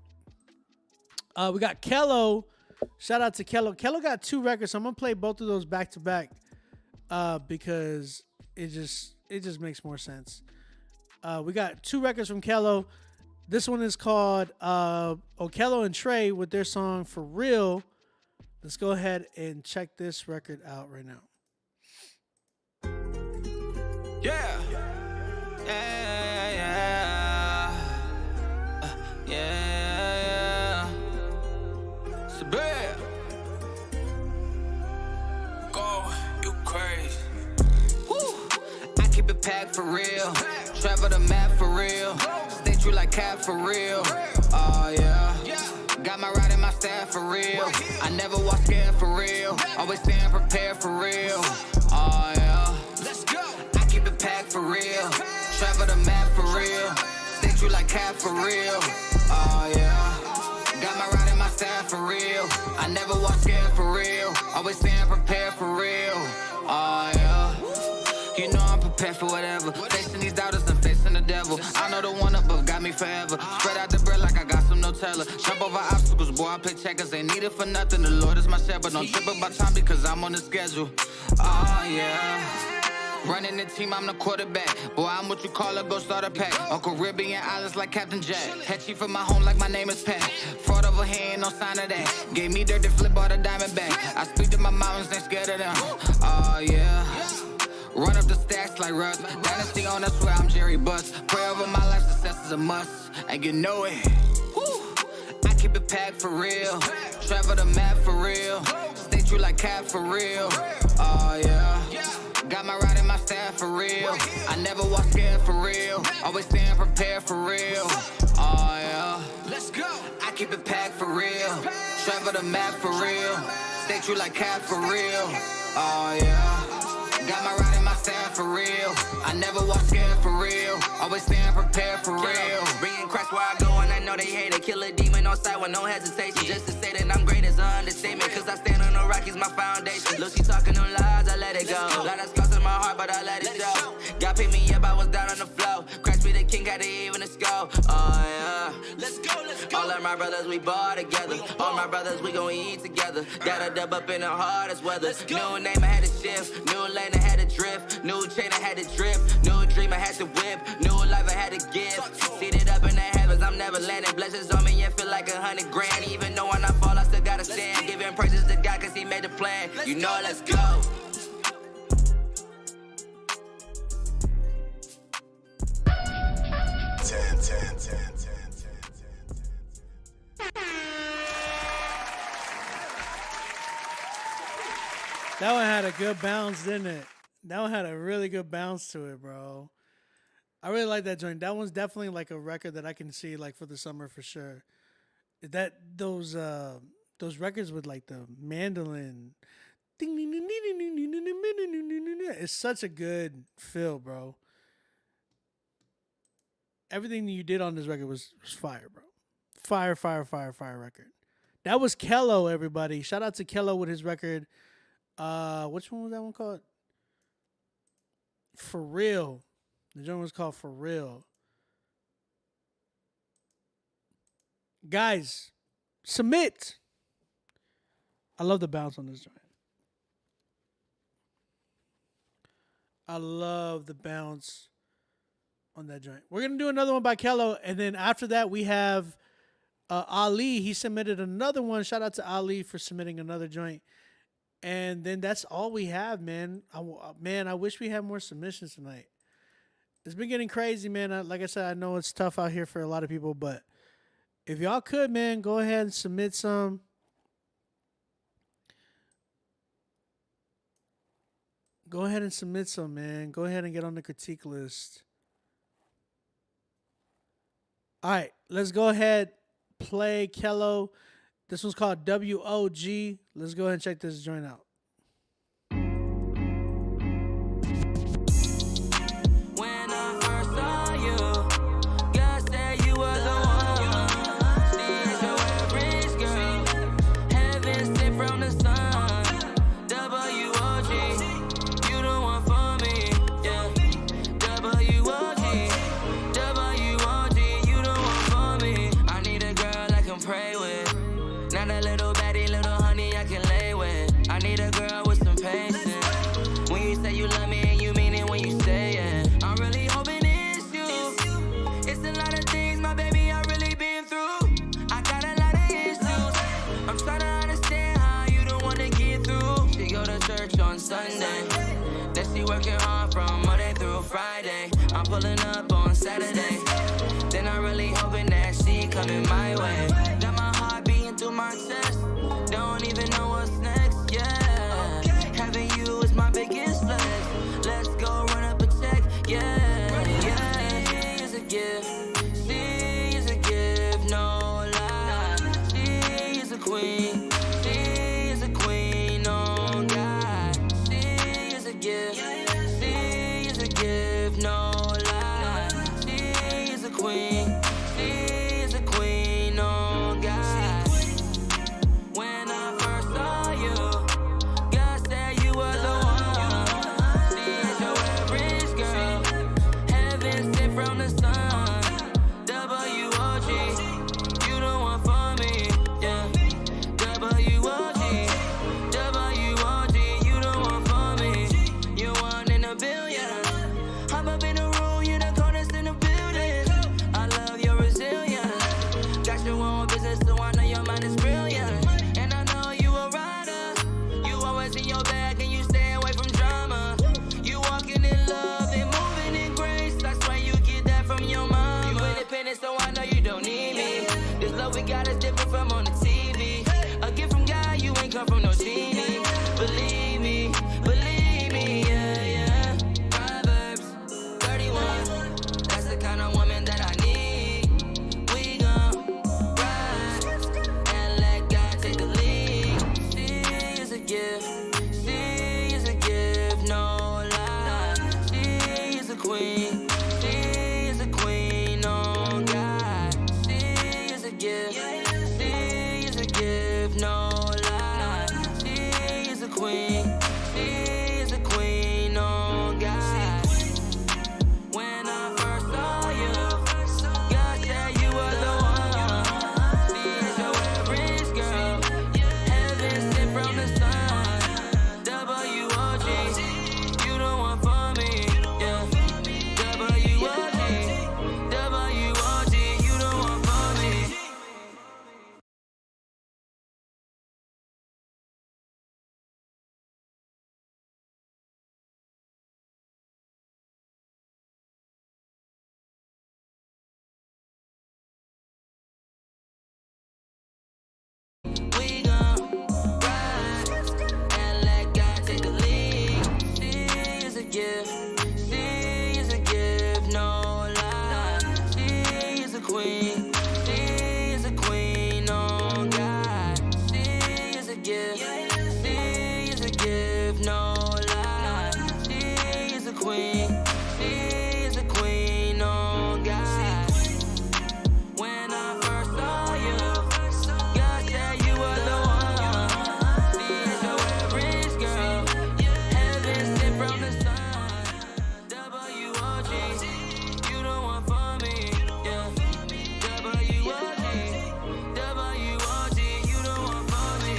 We got Kello. Shout out to Kello. Kello got 2 records, so I'm gonna play both of those back to back because it just makes more sense. We got 2 records from Kello. This one is called Kello and Trey with their song For Real. Let's go ahead and check this record out right now. Yeah. So bad. Go, you crazy. Woo. I keep it packed for real. Travel the map for real. Stay true like Cap for real. Oh yeah. Got my ride and my staff for real. I never walk scared for real. Always stand prepared for real. Oh yeah. Let's go. I keep it packed for real. Travel the map for real. Stay true like Cap for real. Oh yeah. Got my ride and my staff for real. I never walk scared for real. Always stand prepared for real. Oh yeah. You know I'm prepared for whatever. Facing these doubters and facing the devil. I know the one above got me forever. Spread out the bread like I got some Nutella. Jump over obstacles, boy, I play checkers. Ain't need it for nothing. The Lord is my shepherd. Don't trip about time because I'm on the schedule. Oh yeah. Running the team, I'm the quarterback. Boy, I'm what you call a go starter pack. On Caribbean islands like Captain Jack. Head chief of my home like my name is Pat. Fraud over here, ain't no sign of that. Gave me dirt to flip all the diamond back. I speak to my mountains, ain't scared of them. Oh yeah. Run up the stacks like Russ. Dynasty on, that's where I'm Jerry Buss. Pray over my life, success is a must. And you know it. Woo. I keep it packed for real. Travel the map for real. Stay true like Cap for real. Oh yeah. Got my ride and my staff for real. I never walk scared for real. Always stand prepared for real. Oh yeah. Let's go. I keep it packed for real. Travel the map for real. Stay true like Cap for real. Oh yeah. Got my ride and my staff for real. I never walk scared for real. Always stand prepared for real. Bringing cracks where I go and I know they hate it. Kill a demon on sight with no hesitation. Just to say that I'm great is an understatement. Cause I stand on the rock, he's my foundation. Look, she talking them lies, I let it go. Lot of scars in my heart, but I let it go. God picked me up, I was down on the floor. Christ be the king, got it even a skull. Oh yeah. Let's go, let's go. All of my brothers, we ball together. All my brothers, we gon' eat together. Got a dub up in the hardest weather. New name, I had to shift. New lane, I had to drift. New chain, I had to drip. New dream, I had to whip. New life, I had to give. Seated up in the heavens, I'm never landing. Blessings on me, it feel like 100 grand. Even though when I fall, I still gotta stand. Giving praises to God, cause he made the plan. You know, let's go. Damn. That one had a good bounce, didn't it? That one had a really good bounce to it, bro. I really like that joint. That one's definitely like a record that I can see like for the summer for sure. That those records with like the mandolin, ding, ding, ding, ding, ding, ding, ding, ding, ding, ding, it's such a good feel, bro. Everything you did on this record was fire, bro. Fire record. That was Kello, everybody. Shout out to Kello with his record. Which one was that one called? For Real. The joint was called For Real. Guys, submit. I love the bounce on this joint. I love the bounce on that joint. We're going to do another one by Kello, and then after that we have Ali. He submitted another one. Shout out to Ali for submitting another joint. And then that's all we have, man. I wish we had more submissions tonight. It's been getting crazy, man. Like I said, I know it's tough out here for a lot of people, but if y'all could, man, go ahead and submit some. Go ahead and submit some, man. Go ahead and get on the critique list. All right, let's go ahead, play Kello. This one's called WOG. Let's go ahead and check this joint out. When I first saw you, God said you were the one. She's your average girl. Heaven sent from the sun. WOG, you the one for me. Yeah. WOG, you the one for me. I need a girl I can pray with. Not a little baddie, little honey I can lay with. I need a girl with some patience. When you say you love me and you mean it when you say it. I'm really hoping it's you. It's a lot of things, my baby, I really been through. I got a lot of issues. I'm trying to understand how you don't want to get through. She go to church on Sunday. Then she working hard from Monday through Friday. I'm pulling up on Saturday. Then I'm really hoping that she coming my way. Got my heart beating through my chest. Don't even know what's next, yeah. Having you is my biggest flex. Let's go run up a check, yeah. Yeah, she is a gift. She is a gift, no lie. She is a queen. She is a queen, oh God. She is a gift. She is a gift, no lie. She is a queen. She is a queen, oh God. When I first saw you, God said you were the one. She is your average girl. Heaven sent from the sun. WOG, you the one for me. Yeah. WOG, you the one for me. You're one in a billion. I'm up in the room, you the coldest in the building. I love your resilience. Got your own business, so I know your mind is brilliant. And I know you a rider. You always in your bag and you stay away from drama. You walking in love and moving in grace. I swear you get that from your mama. You independent, so I know you don't need me. This love we got is different from on the TV. A gift from God, you ain't come from no genie. Believe me, yeah, yeah. Proverbs 31, that's the kind of woman that I need. We gon' ride and let God take the lead. She is a gift. She is a gift, no lie. She is a queen. She is a queen, oh God. She is a gift. She is a gift, no lie. She is a queen. She is a queen, oh God. When I first saw you, God said you were the one. She is your average girl. Heaven sent from the sun. WOG, you the one for me. Yeah. WOG, you the one for me. queen. She is a queen, oh God. She is a gift. She is a gift, no lie. She is a queen. She is a queen, oh God. When I first saw you, God said you were the one. She is your average girl. Heaven sent from the sun. W.O.G. You the one for me. Yeah. W.O.G. W.O.G. You the one for me.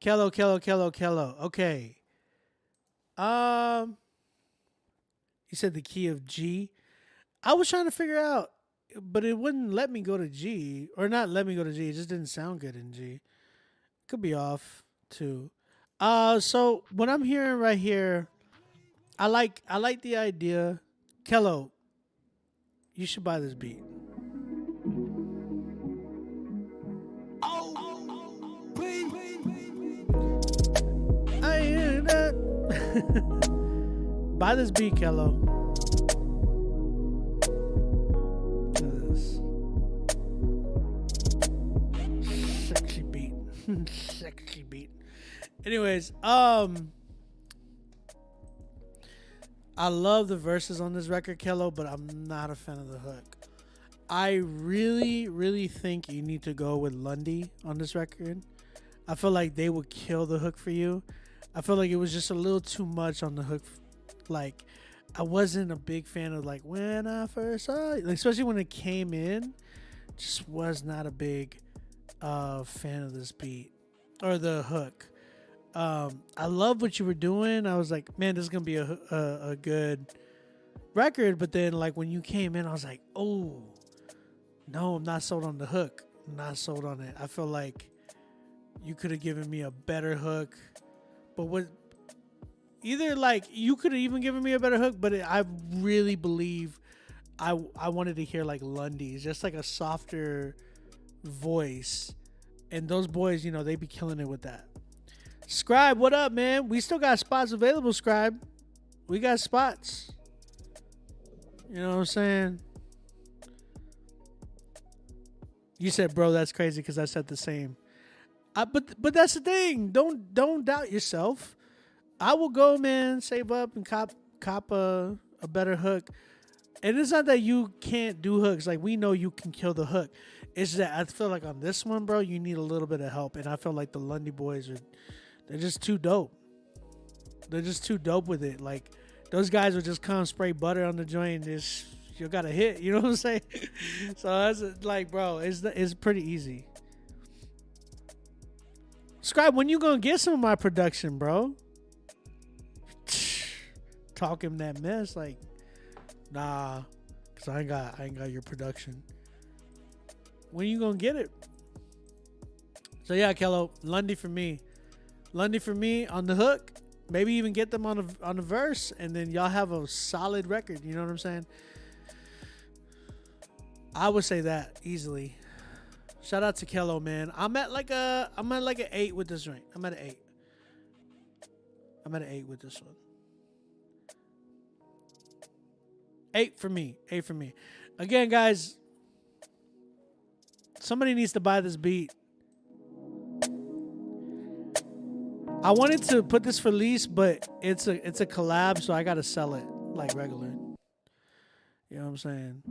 Kello. Okay. You said the key of G. I was trying to figure out, but it wouldn't let me go to G, or not let me go to G. It just didn't sound good in G. Could be off too. So what I'm hearing right here, I like the idea. Kello, you should buy this beat. I hear that. Buy this beat, Kello. Sexy beat. Sexy beat. Anyways, I love the verses on this record, Kello, but I'm not a fan of the hook. I really, really think you need to go with Lundy on this record. I feel like they would kill the hook for you. I feel like it was just a little too much on the hook. Like, I wasn't a big fan of like when I first saw it, like, especially when it came in. Just was not a big fan of this beat or the hook. I love what you were doing. I was like, man, this is gonna be a good record. But then, like, when you came in, I was like, oh no, I'm not sold on the hook. I'm not sold on it. I feel like you could have given me a better hook. But what? Either like you could have even given me a better hook, but I really believe I wanted to hear like Lundy's, just like a softer voice. And those boys, you know, they be killing it with that. Scribe, what up, man? We still got spots available, Scribe. We got spots. You know what I'm saying? You said, bro, that's crazy because I said the same. But that's the thing. Don't doubt yourself. I will go, man, save up and cop a better hook. And it's not that you can't do hooks. Like, we know you can kill the hook. It's that I feel like on this one, bro, you need a little bit of help. And I feel like the Lundy boys they're just too dope. They're just too dope with it. Like, those guys would just come spray butter on the joint and just, you got a hit. You know what I'm saying? So that's like, bro, it's pretty easy. Scribe, when you gonna get some of my production, bro? Talking that mess, like, nah, cause I ain't got your production. When you gonna get it? So yeah, Kello, Lundy for me on the hook. Maybe even get them on the verse, and then y'all have a solid record. You know what I'm saying? I would say that easily. Shout out to Kello, man. I'm at like an 8 with this joint. I'm at an 8 with this one. 8 for me. Again, guys, somebody needs to buy this beat. I wanted to put this for lease, but it's a collab, so I gotta sell it like regular. You know what I'm saying?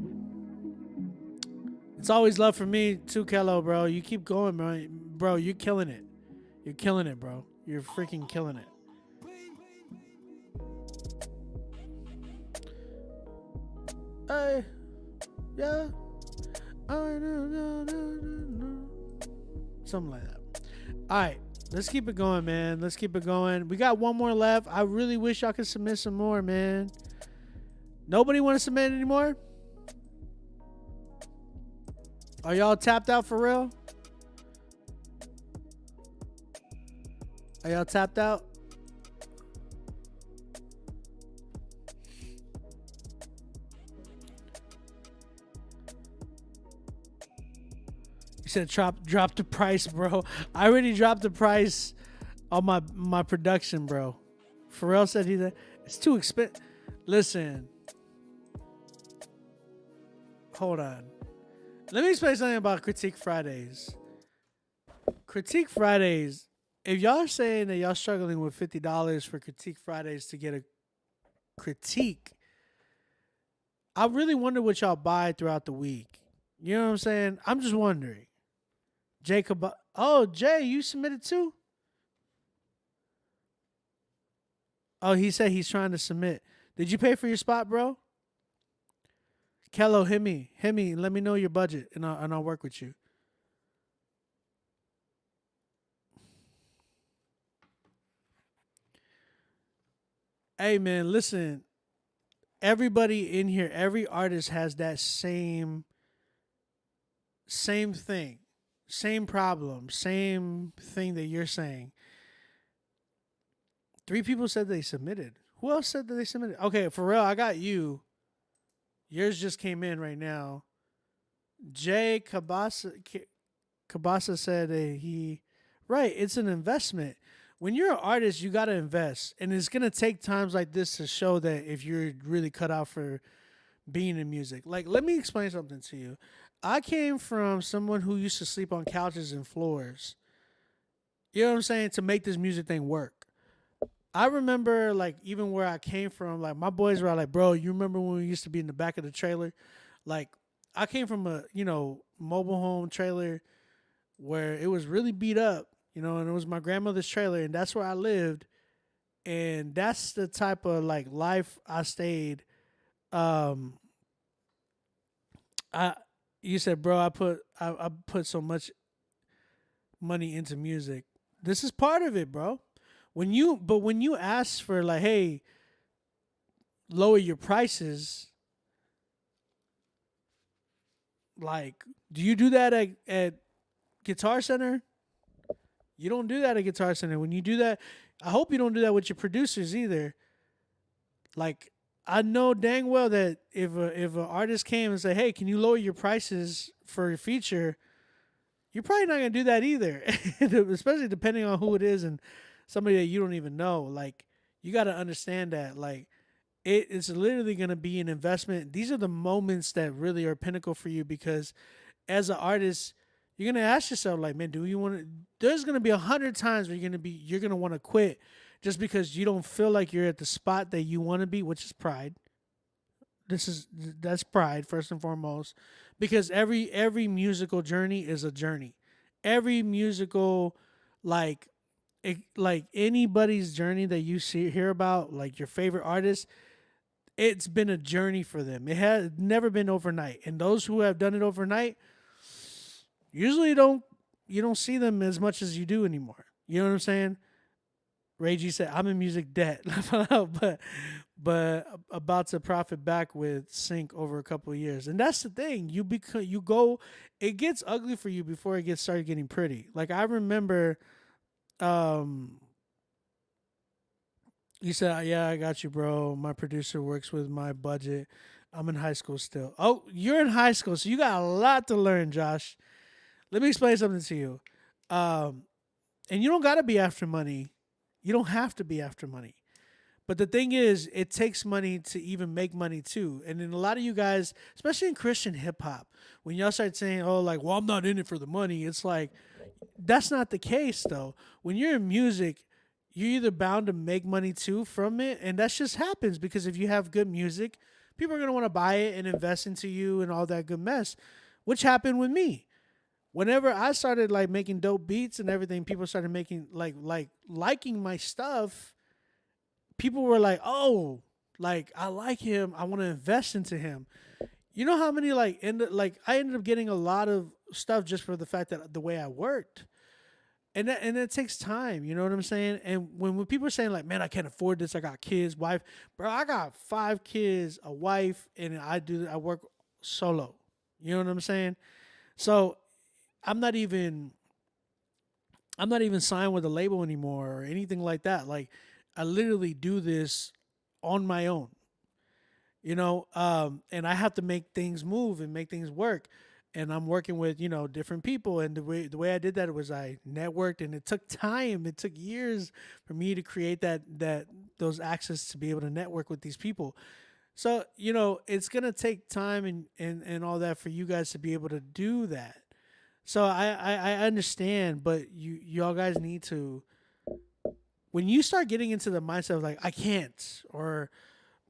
It's always love for me too, Kello, bro. You keep going, bro. You're killing it. You're killing it, bro. You're freaking killing it. Hey, yeah. Something like that. All right, let's keep it going, man. Let's keep it going. We got one more left. I really wish y'all could submit some more, man. Nobody want to submit anymore? Are y'all tapped out for real? Are y'all tapped out? You said drop the price, bro. I already dropped the price on my production, bro. Pharrell said it's too expensive. Listen. Hold on. Let me explain something about Critique Fridays. Critique Fridays, if y'all are saying that y'all struggling with $50 for Critique Fridays to get a critique, I really wonder what y'all buy throughout the week. You know what I'm saying? I'm just wondering. Jacob, Jay, you submitted too? Oh, he said he's trying to submit. Did you pay for your spot, bro? Kello, hit me. Let me know your budget, and I'll work with you. Hey, man, listen. Everybody in here, every artist has that same thing, same problem, same thing that you're saying. 3 people said they submitted. Who else said that they submitted? Okay, Pharrell, I got you. Yours just came in right now. Jay Kabasa said that right, it's an investment. When you're an artist, you got to invest. And it's going to take times like this to show that if you're really cut out for being in music. Like, let me explain something to you. I came from someone who used to sleep on couches and floors. You know what I'm saying? To make this music thing work. I remember, like, even where I came from, like, my boys were like, bro, you remember when we used to be in the back of the trailer? Like, I came from a, mobile home trailer where it was really beat up, and it was my grandmother's trailer, and that's where I lived. And that's the type of, like, life I stayed. You said, bro, I put so much money into music. This is part of it, bro. When you ask for, like, hey, lower your prices, like, do you do that at Guitar Center? You don't do that at Guitar Center. When you do that, I hope you don't do that with your producers either. Like, I know dang well that if an artist came and said, hey, can you lower your prices for your feature, you're probably not going to do that either, especially depending on who it is and somebody that you don't even know. Like, you got to understand that, like, it's literally going to be an investment. These are the moments that really are pinnacle for you, because as an artist, you're going to ask yourself, like, man, do you want to, there's going to be 100 times where you're going to want to quit just because you don't feel like you're at the spot that you want to be, which is pride. That's pride first and foremost, because every musical journey is a journey. Every musical, like anybody's journey that you hear about, like your favorite artist, it's been a journey for them. It has never been overnight. And those who have done it overnight usually you don't see them as much as you do anymore. You know what I'm saying? Ray G said, I'm in music debt, but about to profit back with Sync over a couple of years. And that's the thing. It gets ugly for you before it started getting pretty. Like, I remember, you said, yeah, I got you, bro. My producer works with my budget. I'm in high school still. Oh, you're in high school, so you got a lot to learn, Josh. Let me explain something to you. And you don't got to be after money. You don't have to be after money. But the thing is, it takes money to even make money too. And then a lot of you guys, especially in Christian hip hop, when y'all start saying, oh, like, well, I'm not in it for the money, it's like, that's not the case though. When you're in music, you're either bound to make money too from it. And that just happens because if you have good music, people are going to want to buy it and invest into you and all that good mess, which happened with me. Whenever I started, like, making dope beats and everything, people started making, liking my stuff. People were like, oh, like, I like him. I want to invest into him. You know how many, I ended up getting a lot of stuff just for the fact that the way I worked. And that takes time. You know what I'm saying? And when people are saying, like, man, I can't afford this. I got kids, wife. Bro, I got 5 kids, a wife, and I work solo. You know what I'm saying? So I'm not even signed with a label anymore or anything like that. Like I literally do this on my own, and I have to make things move and make things work. And I'm working with, different people. And the way I did that was I networked, and it took time. It took years for me to create those access to be able to network with these people. So, it's gonna take time and all that for you guys to be able to do that. So I understand, but y'all guys need to, when you start getting into the mindset of like I can't, or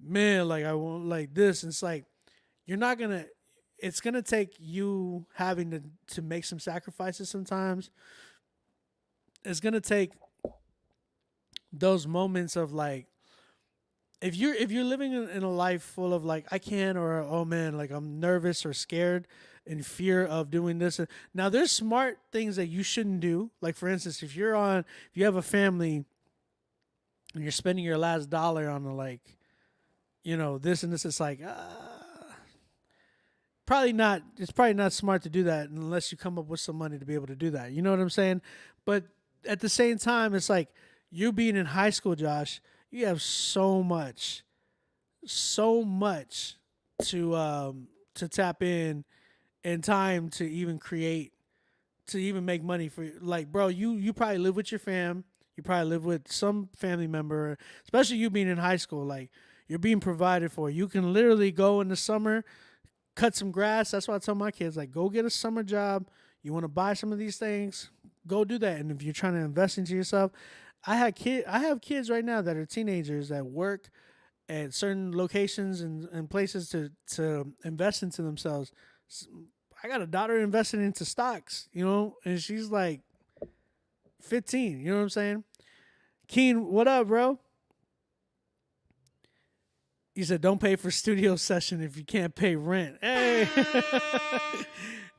man, like I won't, like this, and it's like you're not gonna. It's gonna take you having to make some sacrifices sometimes. It's gonna take those moments of like, if you're living in a life full of like I can't, or oh man, like I'm nervous or scared in fear of doing this. Now there's smart things that you shouldn't do. Like for instance, if you have a family and you're spending your last dollar on like, this and this, it's like it's probably not smart to do that unless you come up with some money to be able to do that. You know what I'm saying? But at the same time, it's like you being in high school, Josh, you have so much to tap in and time to even create, to even make money for, like, bro, you probably live with your fam. You probably live with some family member, especially you being in high school. Like, you're being provided for. You can literally go in the summer, cut some grass. That's why I tell my kids, like, go get a summer job. You want to buy some of these things, go do that. And if you're trying to invest into yourself, I have kids right now that are teenagers that work at certain locations and places to invest into themselves. I got a daughter investing into stocks, and she's like 15. You know what I'm saying? Keen, what up, bro? He said, don't pay for studio session if you can't pay rent. Hey.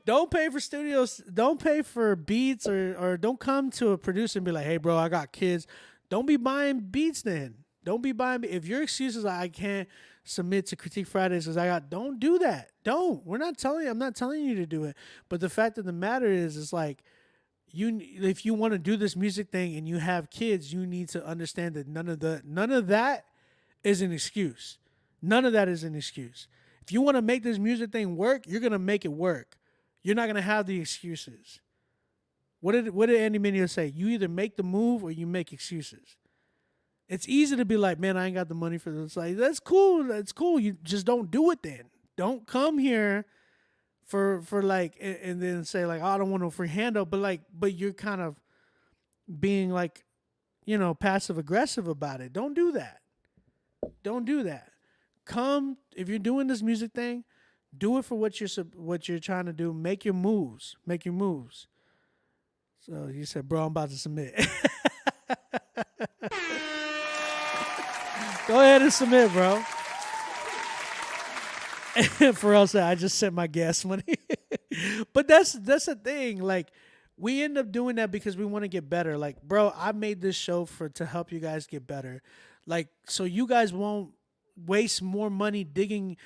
Don't pay for studios. Don't pay for beats, or don't come to a producer and be like, hey, bro, I got kids. Don't be buying beats then. Don't be buying. If your excuse is like, I can't submit to Critique Fridays because don't do that. Don't. I'm not telling you to do it. But the fact of the matter is like, if you want to do this music thing and you have kids, you need to understand that none of that is an excuse. None of that is an excuse. If you want to make this music thing work, you're going to make it work. You're not going to have the excuses. What did Andy Mineo say? You either make the move or you make excuses. It's easy to be like, man, I ain't got the money for this. Like, that's cool. That's cool. You just don't do it then. Don't come here for like, and then say like, oh, I don't want no free handout. But you're kind of being like, passive aggressive about it. Don't do that. Don't do that. Come, if you're doing this music thing, do it for what you're trying to do. Make your moves. Make your moves. So he said, bro, I'm about to submit. Go ahead and submit, bro. Pharrell said, I just sent my gas money. But that's the thing. Like, we end up doing that because we want to get better. Like, bro, I made this show to help you guys get better. Like, so you guys won't waste more money digging.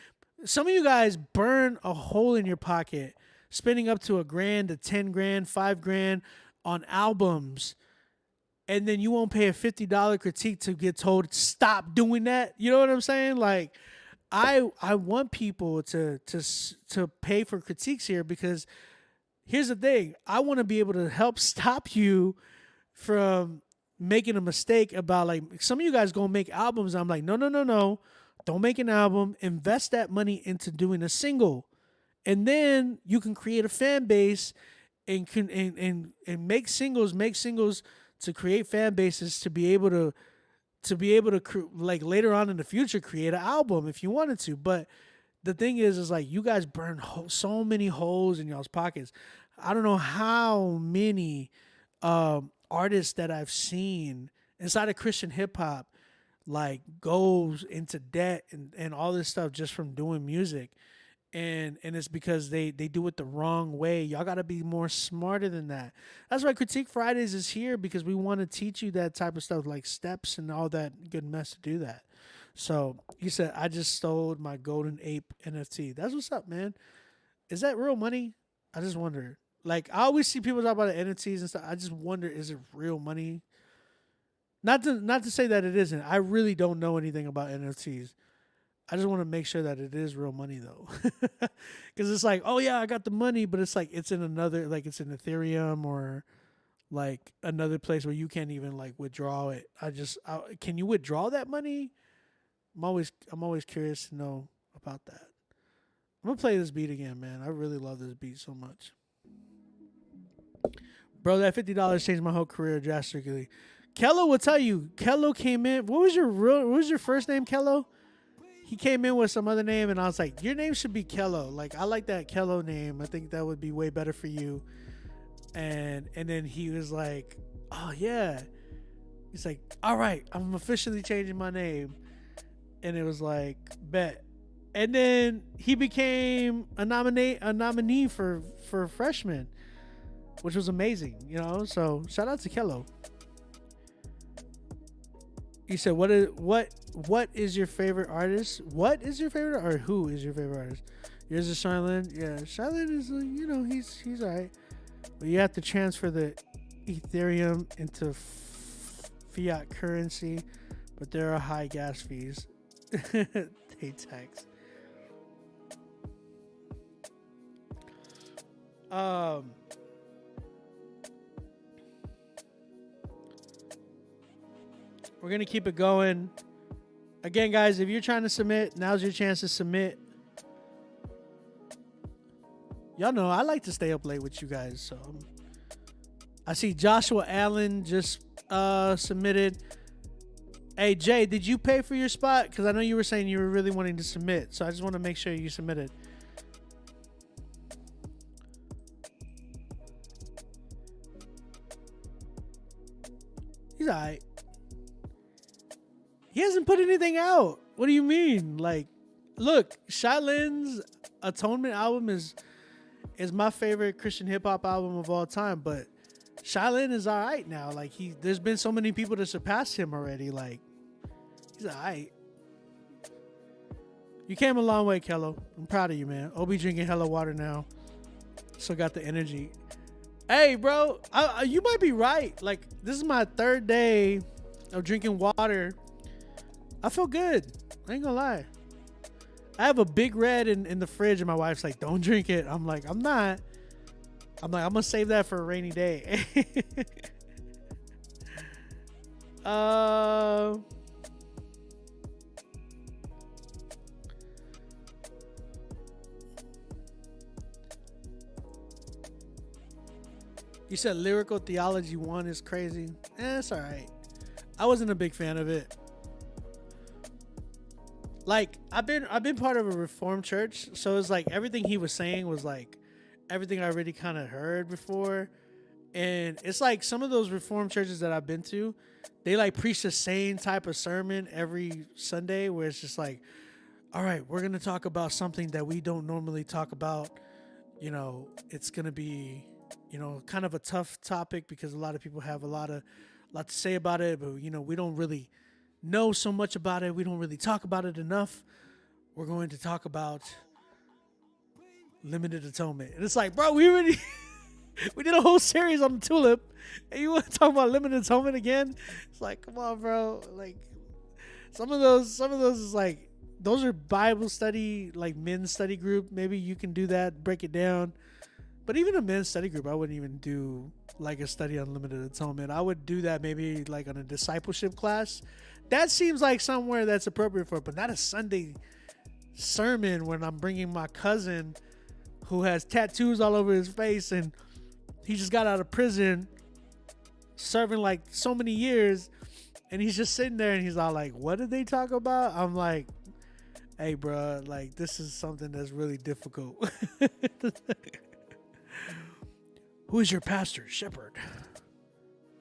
Some of you guys burn a hole in your pocket, spending up to $1,000 to $10,000, $5,000 on albums, and then you won't pay a $50 critique to get told stop doing that. You know what I'm saying? Like, I want people to pay for critiques here because here's the thing. I want to be able to help stop you from making a mistake about, like, some of you guys gonna make albums. I'm like, no. Don't make an album. Invest that money into doing a single. And then you can create a fan base and make singles to create fan bases to be able to like later on in the future create an album if you wanted to. But the thing is like, you guys burn so many holes in y'all's pockets. I don't know how many artists that I've seen inside of Christian hip hop like goes into debt and all this stuff just from doing music. And it's because they do it the wrong way. Y'all got to be more smarter than that. That's why Critique Fridays is here, because we want to teach you that type of stuff, like steps and all that good mess to do that. So he said, I just stole my golden ape NFT. That's what's up, man. Is that real money? I just wonder. Like, I always see people talk about the NFTs and stuff. I just wonder, is it real money? Not to say that it isn't. I really don't know anything about NFTs. I just want to make sure that it is real money, though. Because it's like, oh, yeah, I got the money, but it's like it's in another, like it's in Ethereum or like another place where you can't even like withdraw it. Can you withdraw that money? I'm always curious to know about that. I'm going to play this beat again, man. I really love this beat so much. Bro, that $50 changed my whole career drastically. Kello will tell you. Kello came in. What was your first name, Kello? He came in with some other name, and I was like, your name should be Kello. Like, I like that Kello name. I think that would be way better for you. And then he was like, oh, yeah. He's like, all right, I'm officially changing my name. And it was like, bet. And then he became a nominee for freshman, which was amazing, you know? So shout out to Kello. You said, what is your favorite artist? What is your favorite, or who is your favorite artist? Yours is Charlene. Yeah, Charlene is, you know, he's all right. But you have to transfer the Ethereum into fiat currency, but there are high gas fees. They tax. We're going to keep it going. Again, guys, if you're trying to submit, now's your chance to submit. Y'all know I like to stay up late with you guys. So I see Joshua Allen just submitted. Hey, Jay, did you pay for your spot? Because I know you were saying you were really wanting to submit. So I just want to make sure you submitted. He's all right. He hasn't put anything out. What do you mean? Like, look, Shailin's Atonement album is my favorite Christian hip hop album of all time. But Shailin is all right now. Like, there's been so many people to surpass him already. Like, he's all right. You came a long way, Kello. I'm proud of you, man. Obi drinking hella water now. Still got the energy. Hey, bro, you might be right. Like, this is my third day of drinking water. I feel good. I ain't gonna lie. I have a Big Red in the fridge, and my wife's like, don't drink it. I'm like, I'm not. I'm like, I'm gonna save that for a rainy day. You said Lyrical Theology 1 is crazy. It's all right. I wasn't a big fan of it. Like, I've been part of a Reformed church, so it's like everything he was saying was like everything I already kind of heard before. And it's like some of those Reformed churches that I've been to, they like preach the same type of sermon every Sunday, where it's just like, all right, we're going to talk about something that we don't normally talk about. You know, it's going to be, you know, kind of a tough topic because a lot of people have a lot to say about it, but, you know, we don't really know so much about it. We don't really talk about it enough. We're going to talk about limited atonement. And it's like, bro, we did a whole series on the tulip, and you want to talk about limited atonement again? It's like, come on, bro. Like, some of those is like, those are Bible study, like men's study group. Maybe you can do that, break it down. But even a men's study group, I wouldn't even do like a study on limited atonement. I would do that maybe like on a discipleship class. That seems like somewhere that's appropriate for it, but not a Sunday sermon when I'm bringing my cousin who has tattoos all over his face and he just got out of prison serving like so many years, and he's just sitting there and he's all like, what did they talk about? I'm like, hey, bro, like, this is something that's really difficult. Who is your pastor? Shepherd.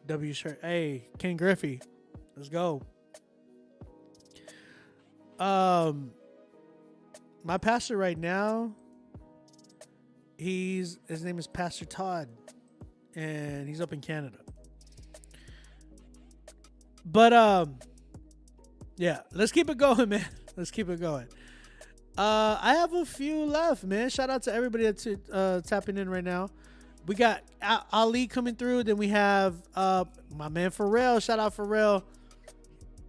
W. Shirt. Hey, Ken Griffey. Let's go. My pastor right now, his name is Pastor Todd, and he's up in Canada. But yeah, let's keep it going, man. Let's keep it going. I have a few left, man. Shout out to everybody that's tapping in right now. We got Ali coming through. Then we have my man Pharrell. Shout out Pharrell.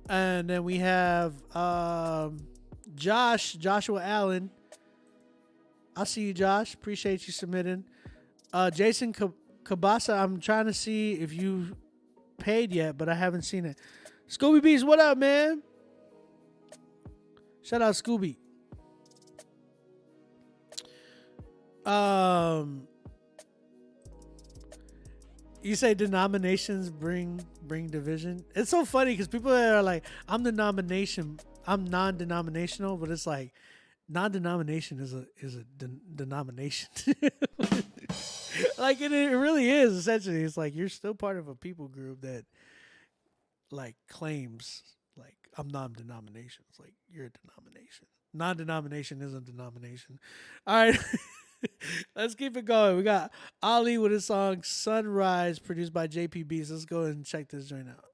And then we have Joshua Allen. I see you, Josh. Appreciate you submitting. Jason Kabasa, I'm trying to see if you paid yet, but I haven't seen it. Scooby Beast, what up, man? Shout out Scooby. You say denominations bring division. It's so funny because people are like, I'm non-denominational, but it's like non-denomination is a denomination. Like it really is essentially. It's like you're still part of a people group that like claims like I'm non-denomination. It's like you're a denomination. Non-denomination isn't a denomination. All right. Let's keep it going. We got Ali with his song Sunrise, produced by JP So let's go ahead and check this joint out.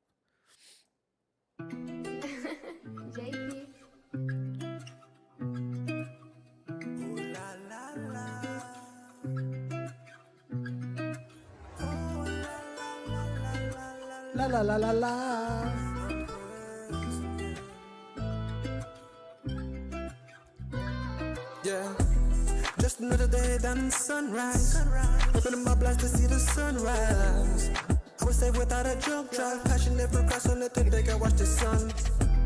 JP. La la la la la. Yeah. Just another day done sunrise. Opening my blinds to see the sunrise. I would say without a drunk drive, passionate procrastinating, they can watch the sun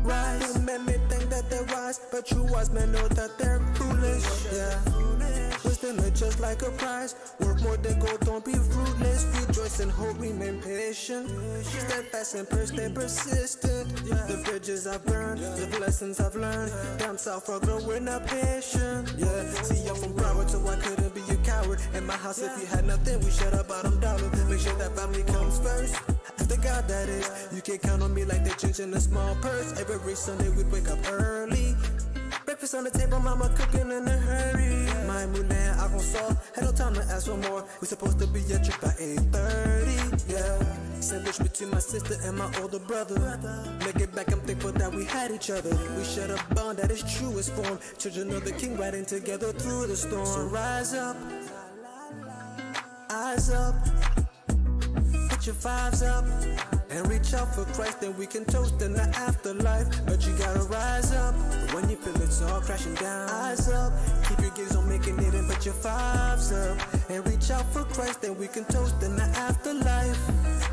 rise. Too many think that they're wise, but true wise men know that they're foolish. Yeah. Wisdom is just like a prize. Work more than gold, don't be fruitless. Rejoice and hope, remain patient. Steadfast and stay persistent. The bridges I've burned, the lessons I've learned. Damn self for growing up patient. Yeah, see I'm from Broward, so I couldn't be a coward. In my house, if you had nothing, we shut up bottom dollar. Make sure that family comes first. After God, that is. You can count on me like they change in a small purse. Every Sunday we'd wake up early. Breakfast on the table, mama cooking in a hurry. My moulin, I gon' saw. Had no time to ask for more. We supposed to be at church by 8:30. Yeah. Sandwich between my sister and my older brother. Make it back, I'm thankful that we had each other. We shared a bond that is truest form. Children of the King riding together through the storm. So rise up, eyes up, put your vibes up, and reach out for Christ, then we can toast in the afterlife. But you gotta rise up when you feel it's all crashing down. Eyes up, keep your gaze on making it and put your vibes up, and reach out for Christ, then we can toast in the afterlife.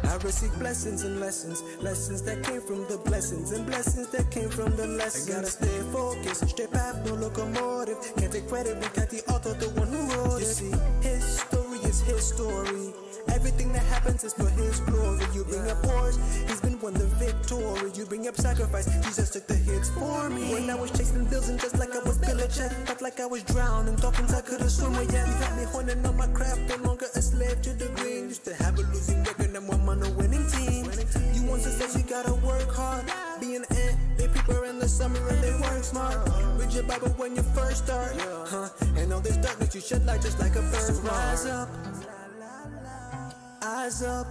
I receive blessings and lessons, lessons that came from the blessings, and blessings that came from the lessons. I gotta stay focused, straight path, no locomotive. Can't take credit, we got the author, the one who wrote it. You see, his story is his story. Everything that happens is for his glory. You bring up wars, he's been won the victory. You bring up sacrifice, Jesus took the hits for me. When I was chasing bills and just like I was pillaging, felt like I was drowning, dolphins I could've swum with. Yeah, you got me honing on my craft, no longer a slave to the green. Used to have a losing record, and I'm on a winning team. You want success, you gotta work hard. Be an ant, they prepare in the summer and they work smart. Read your Bible when you first start, and all this darkness you shed light just like a bird. So rise up, eyes up,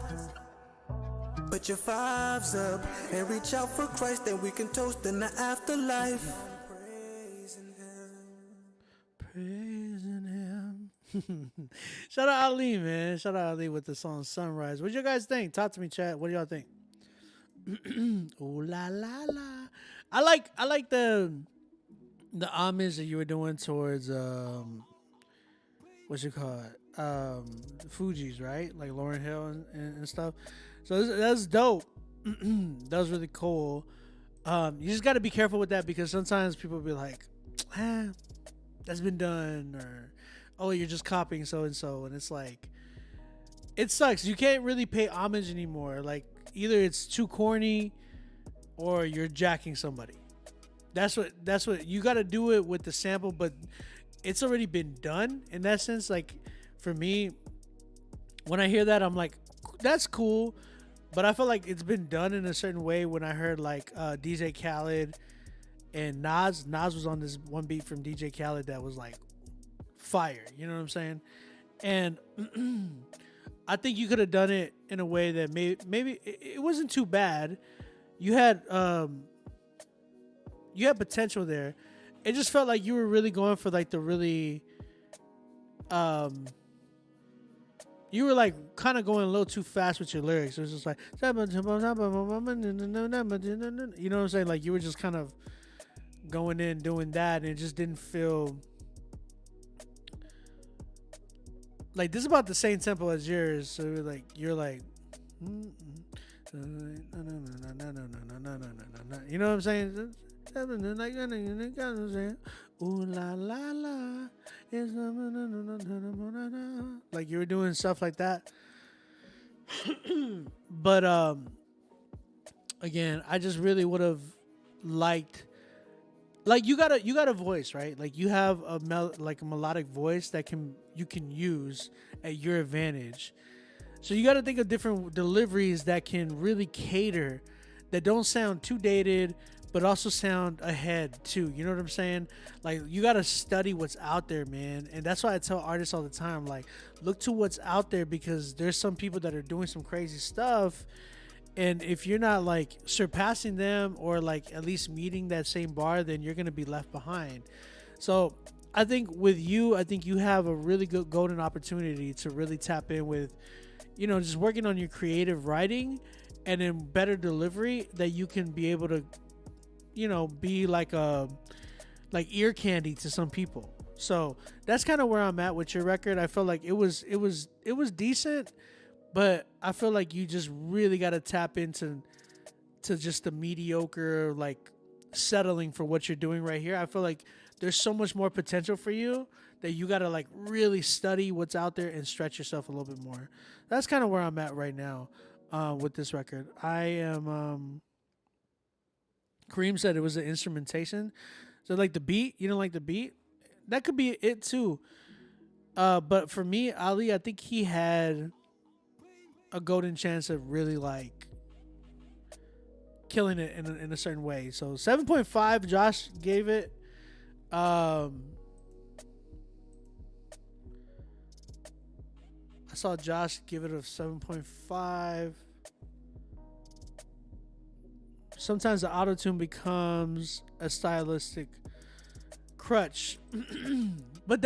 put your vibes up, and reach out for Christ, then we can toast in the afterlife. Praising him. Shout out Ali, man. Shout out Ali with the song Sunrise. What you guys think? Talk to me, chat. What do y'all think? Ooh la la la. I like the homage that you were doing towards what you call it? Fuji's, right? Like Lauryn Hill and stuff. So that's dope. That was really cool. You just got to be careful with that because sometimes people be like, that's been done, or oh, you're just copying so and so, and it's like, it sucks. You can't really pay homage anymore. Like either it's too corny or you're jacking somebody. That's what you got to do it with the sample, but it's already been done in that sense. Like for me, when I hear that, I'm like, that's cool, but I feel like it's been done in a certain way. When I heard like DJ Khaled and Nas was on this one beat from DJ Khaled that was like fire, you know what I'm saying? And I think you could have done it in a way that maybe it wasn't too bad. You had potential there. it just felt like you were really going for like the really, you were like kind of going a little too fast with your lyrics. It was just like, you know what I'm saying? Like you were just kind of going in doing that, and it just didn't feel like this is about the same tempo as yours. So like you're like, you know what I'm saying? Ooh la la la, like you were doing stuff like that. But again, I just really would have liked, like you got a voice, right? Like you have a melodic voice that you can use at your advantage. So you got to think of different deliveries that can really cater, that don't sound too dated, but also sound ahead too. You know what I'm saying? Like you got to study what's out there, man. And that's why I tell artists all the time, like, look to what's out there, because there's some people that are doing some crazy stuff. And if you're not like surpassing them or like at least meeting that same bar, then you're going to be left behind. So I think with you, I think you have a really good golden opportunity to really tap in with, you know, just working on your creative writing and then better delivery, that you can be able to, you know, be like ear candy to some people. So that's kind of where I'm at with your record. I felt like it was decent, but I feel like you just really got to tap into just the mediocre, like settling for what you're doing right here. I feel like there's so much more potential for you that you got to like really study what's out there and stretch yourself a little bit more. That's kind of where I'm at right now with this record. I am Kareem said it was the instrumentation. So like the beat, you don't like the beat? That could be it too. But for me, Ali, I think he had a golden chance of really like killing it in a certain way. So 7.5 Josh gave it. I saw Josh give it a 7.5. Sometimes the auto-tune becomes a stylistic crutch. but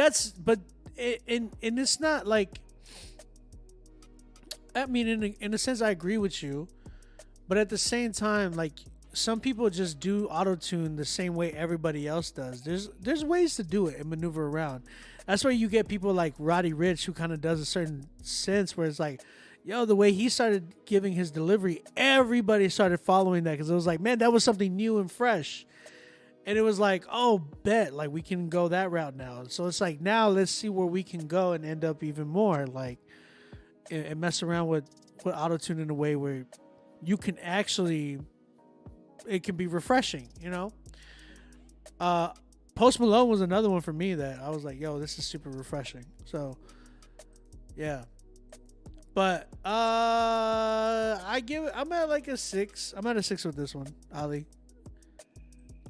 it's not like, I mean, in a sense, I agree with you, but at the same time, like some people just do auto-tune the same way everybody else does. There's ways to do it and maneuver around. That's why you get people like Roddy Ricch, who kind of does a certain sense where it's like, yo, the way he started giving his delivery, everybody started following that, because it was like, man, that was something new and fresh. And it was like, oh, bet, like we can go that route now. So it's like, now let's see where we can go and end up even more, like, and mess around with auto-tune in a way where you can actually, it can be refreshing, you know? Post Malone was another one for me that I was like, yo, this is super refreshing. So, yeah. But I'm at like a 6. I'm at a 6 with this one, Ali.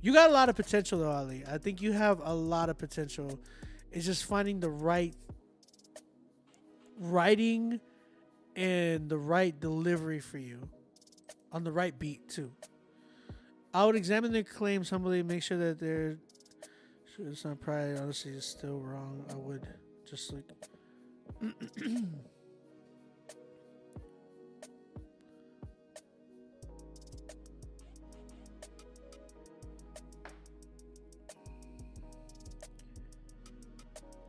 You got a lot of potential though, Ali. I think you have a lot of potential. It's just finding the right writing and the right delivery for you on the right beat too. I would examine their claims humbly, make sure that they're sure it's not pride. Honestly, it's still wrong. I would just like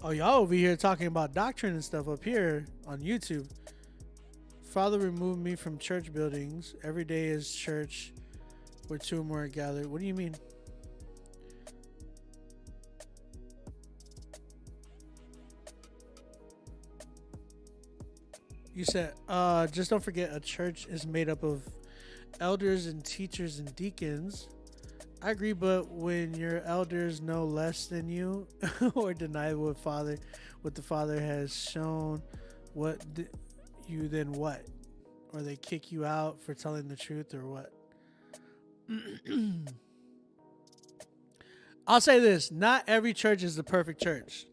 oh, y'all over here talking about doctrine and stuff up here on YouTube. Father removed me from church buildings. Every day is church where two or more are gathered. What do you mean? You said, just don't forget a church is made up of elders and teachers and deacons. I agree, but when your elders know less than you or deny what the Father has shown, you then what? Or they kick you out for telling the truth or what? I'll say this: not every church is the perfect church.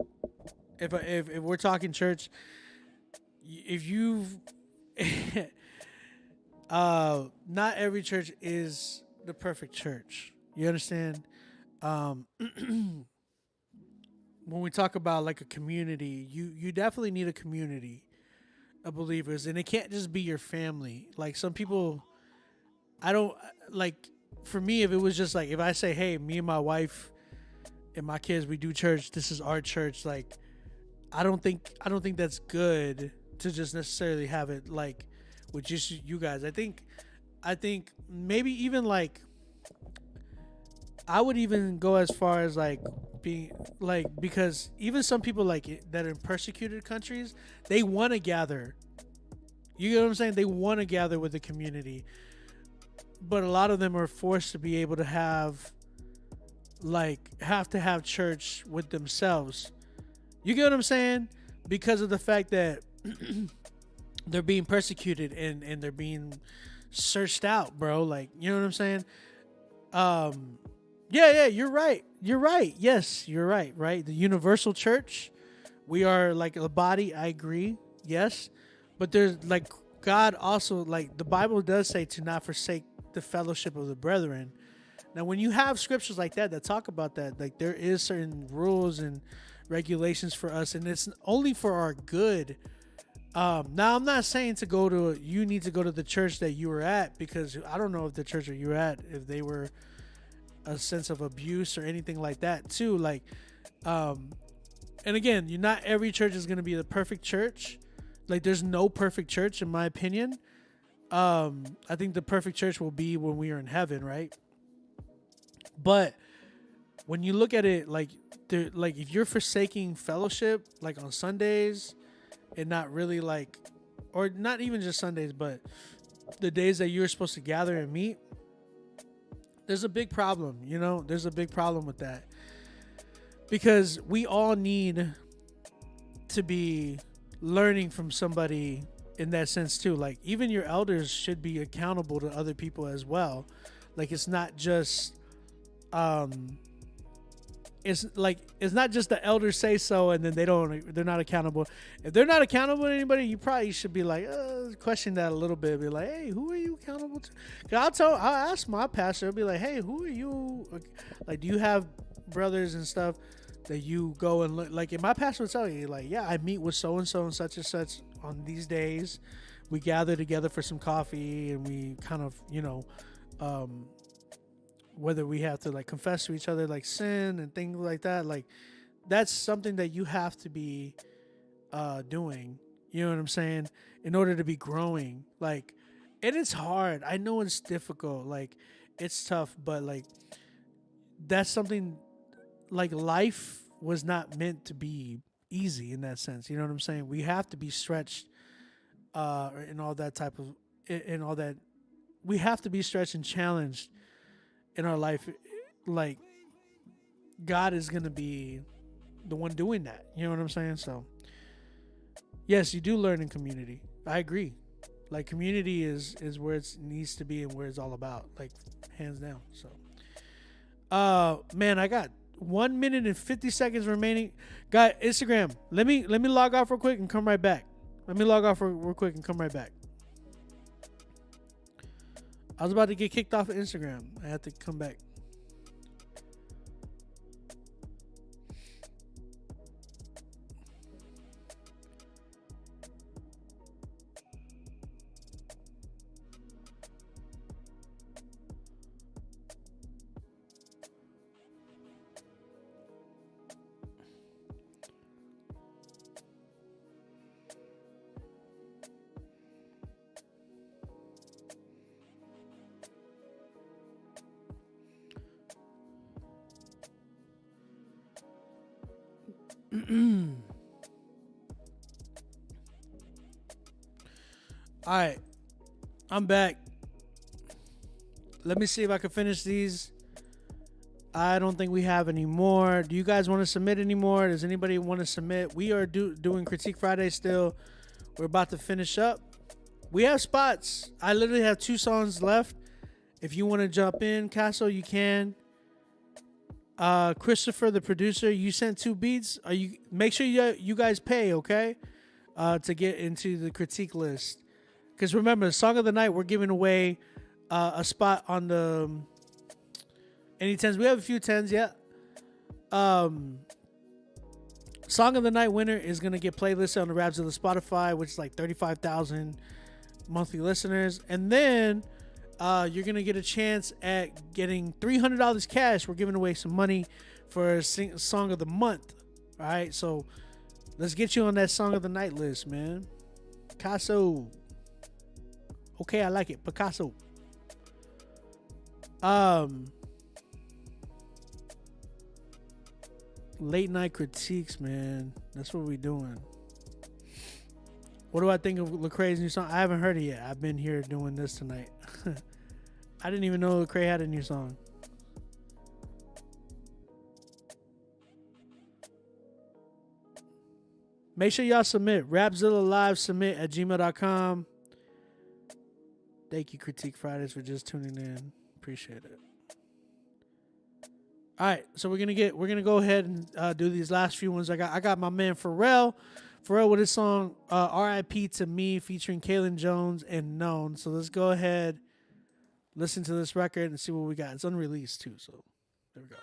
If we're talking church, if you've not every church is the perfect church. You understand? when we talk about like a community, you definitely need a community of believers, and it can't just be your family. Like some people, I don't like. For me, if it was just like if I say, hey, me and my wife and my kids, we do church. This is our church. Like, I don't think that's good to just necessarily have it like with just you guys. I think maybe even like I would even go as far as like being like, because even some people like that are in persecuted countries, they want to gather. You get what I'm saying? They want to gather with the community, but a lot of them are forced to be able to have to have church with themselves. You get what I'm saying? Because of the fact that they're being persecuted and they're being searched out, bro. Like, you know what I'm saying? Yeah, you're right. Yes, you're right, right? The universal church, we are like a body, I agree. Yes. But there's like God also, like the Bible does say to not forsake the fellowship of the brethren. Now, when you have scriptures like that talk about that, like there is certain rules and regulations for us, and it's only for our good. Now, I'm not saying you need to go to the church that you were at, because I don't know if the church that you were at, if they were a sense of abuse or anything like that too. Like, and again, not every church is going to be the perfect church. Like, there's no perfect church in my opinion. I think the perfect church will be when we are in heaven, right? But when you look at it, like if you're forsaking fellowship, like on Sundays, and not really like, or not even just Sundays, but the days that you're supposed to gather and meet, there's a big problem. There's a big problem with that, because we all need to be learning from somebody in that sense too. Like, even your elders should be accountable to other people as well. Like, it's not just it's not just the elders say so and then they're not accountable. If they're not accountable to anybody, you probably should be like, question that a little bit. Be like, hey, who are you accountable to? 'Cause I'll ask my pastor. I'll be like, hey, who are you? Like, do you have brothers and stuff that you go and look? Like, if my pastor would tell you, like, yeah, I meet with so and so and such on these days. We gather together for some coffee and we kind of, whether we have to like confess to each other like sin and things like that, like that's something that you have to be doing, you know what I'm saying, in order to be growing. Like, and it's hard. I know it's difficult, like it's tough, but like that's something, like life was not meant to be easy in that sense, you know what I'm saying? We have to be stretched in all that we have to be stretched and challenged in our life. Like, God is going to be the one doing that. You know what I'm saying? So, yes, you do learn in community. I agree. Like, community is where it needs to be and where it's all about. Like, hands down. So, man, I got 1 minute and 50 seconds remaining. Guys, Instagram, let me log off real quick and come right back. Let me log off real quick and come right back. I was about to get kicked off of Instagram. I had to come back. All right, I'm back. Let me see if I can finish these. I don't think we have any more. Do you guys want to submit any more? Does anybody want to submit? We are doing Critique Friday still. We're about to finish up. We have spots. I literally have 2 songs left. If you want to jump in, Castle, you can. Christopher, the producer, you sent 2 beats. Make sure you guys pay, okay? To get into the critique list. Because remember, Song of the Night, we're giving away a spot on the Any 10s? We have a few 10s, yeah. Song of the Night winner is going to get playlisted on the Rapzilla Spotify, which is like 35,000 monthly listeners. And then you're going to get a chance at getting $300 cash. We're giving away some money for Song of the Month. All right, so let's get you on that Song of the Night list, man. Picasso. Okay, I like it. Picasso. Late night critiques, man. That's what we're doing. What do I think of Lecrae's new song? I haven't heard it yet. I've been here doing this tonight. I didn't even know Lecrae had a new song. Make sure y'all submit. Rapzilla Live submit at gmail.com. Thank you, Critique Fridays, for just tuning in. Appreciate it. All right, so we're gonna go ahead and do these last few ones. I got my man Pharrell with his song "R.I.P. to Me" featuring Kaylin Jones and Known. So let's go ahead, listen to this record and see what we got. It's unreleased too, so there we go.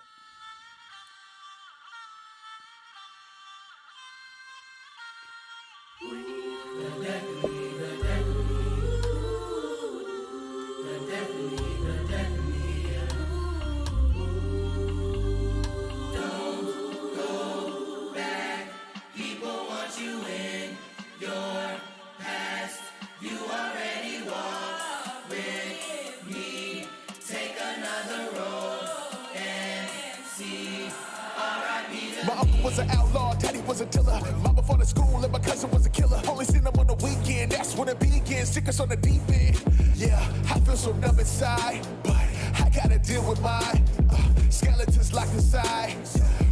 Was an outlaw, daddy was a dealer. Mama from the school and my cousin was a killer. Only seen them on the weekend, that's when it begins. Stick us on the deep end. Yeah, I feel so numb inside, but I gotta deal with mine. Skeletons locked inside,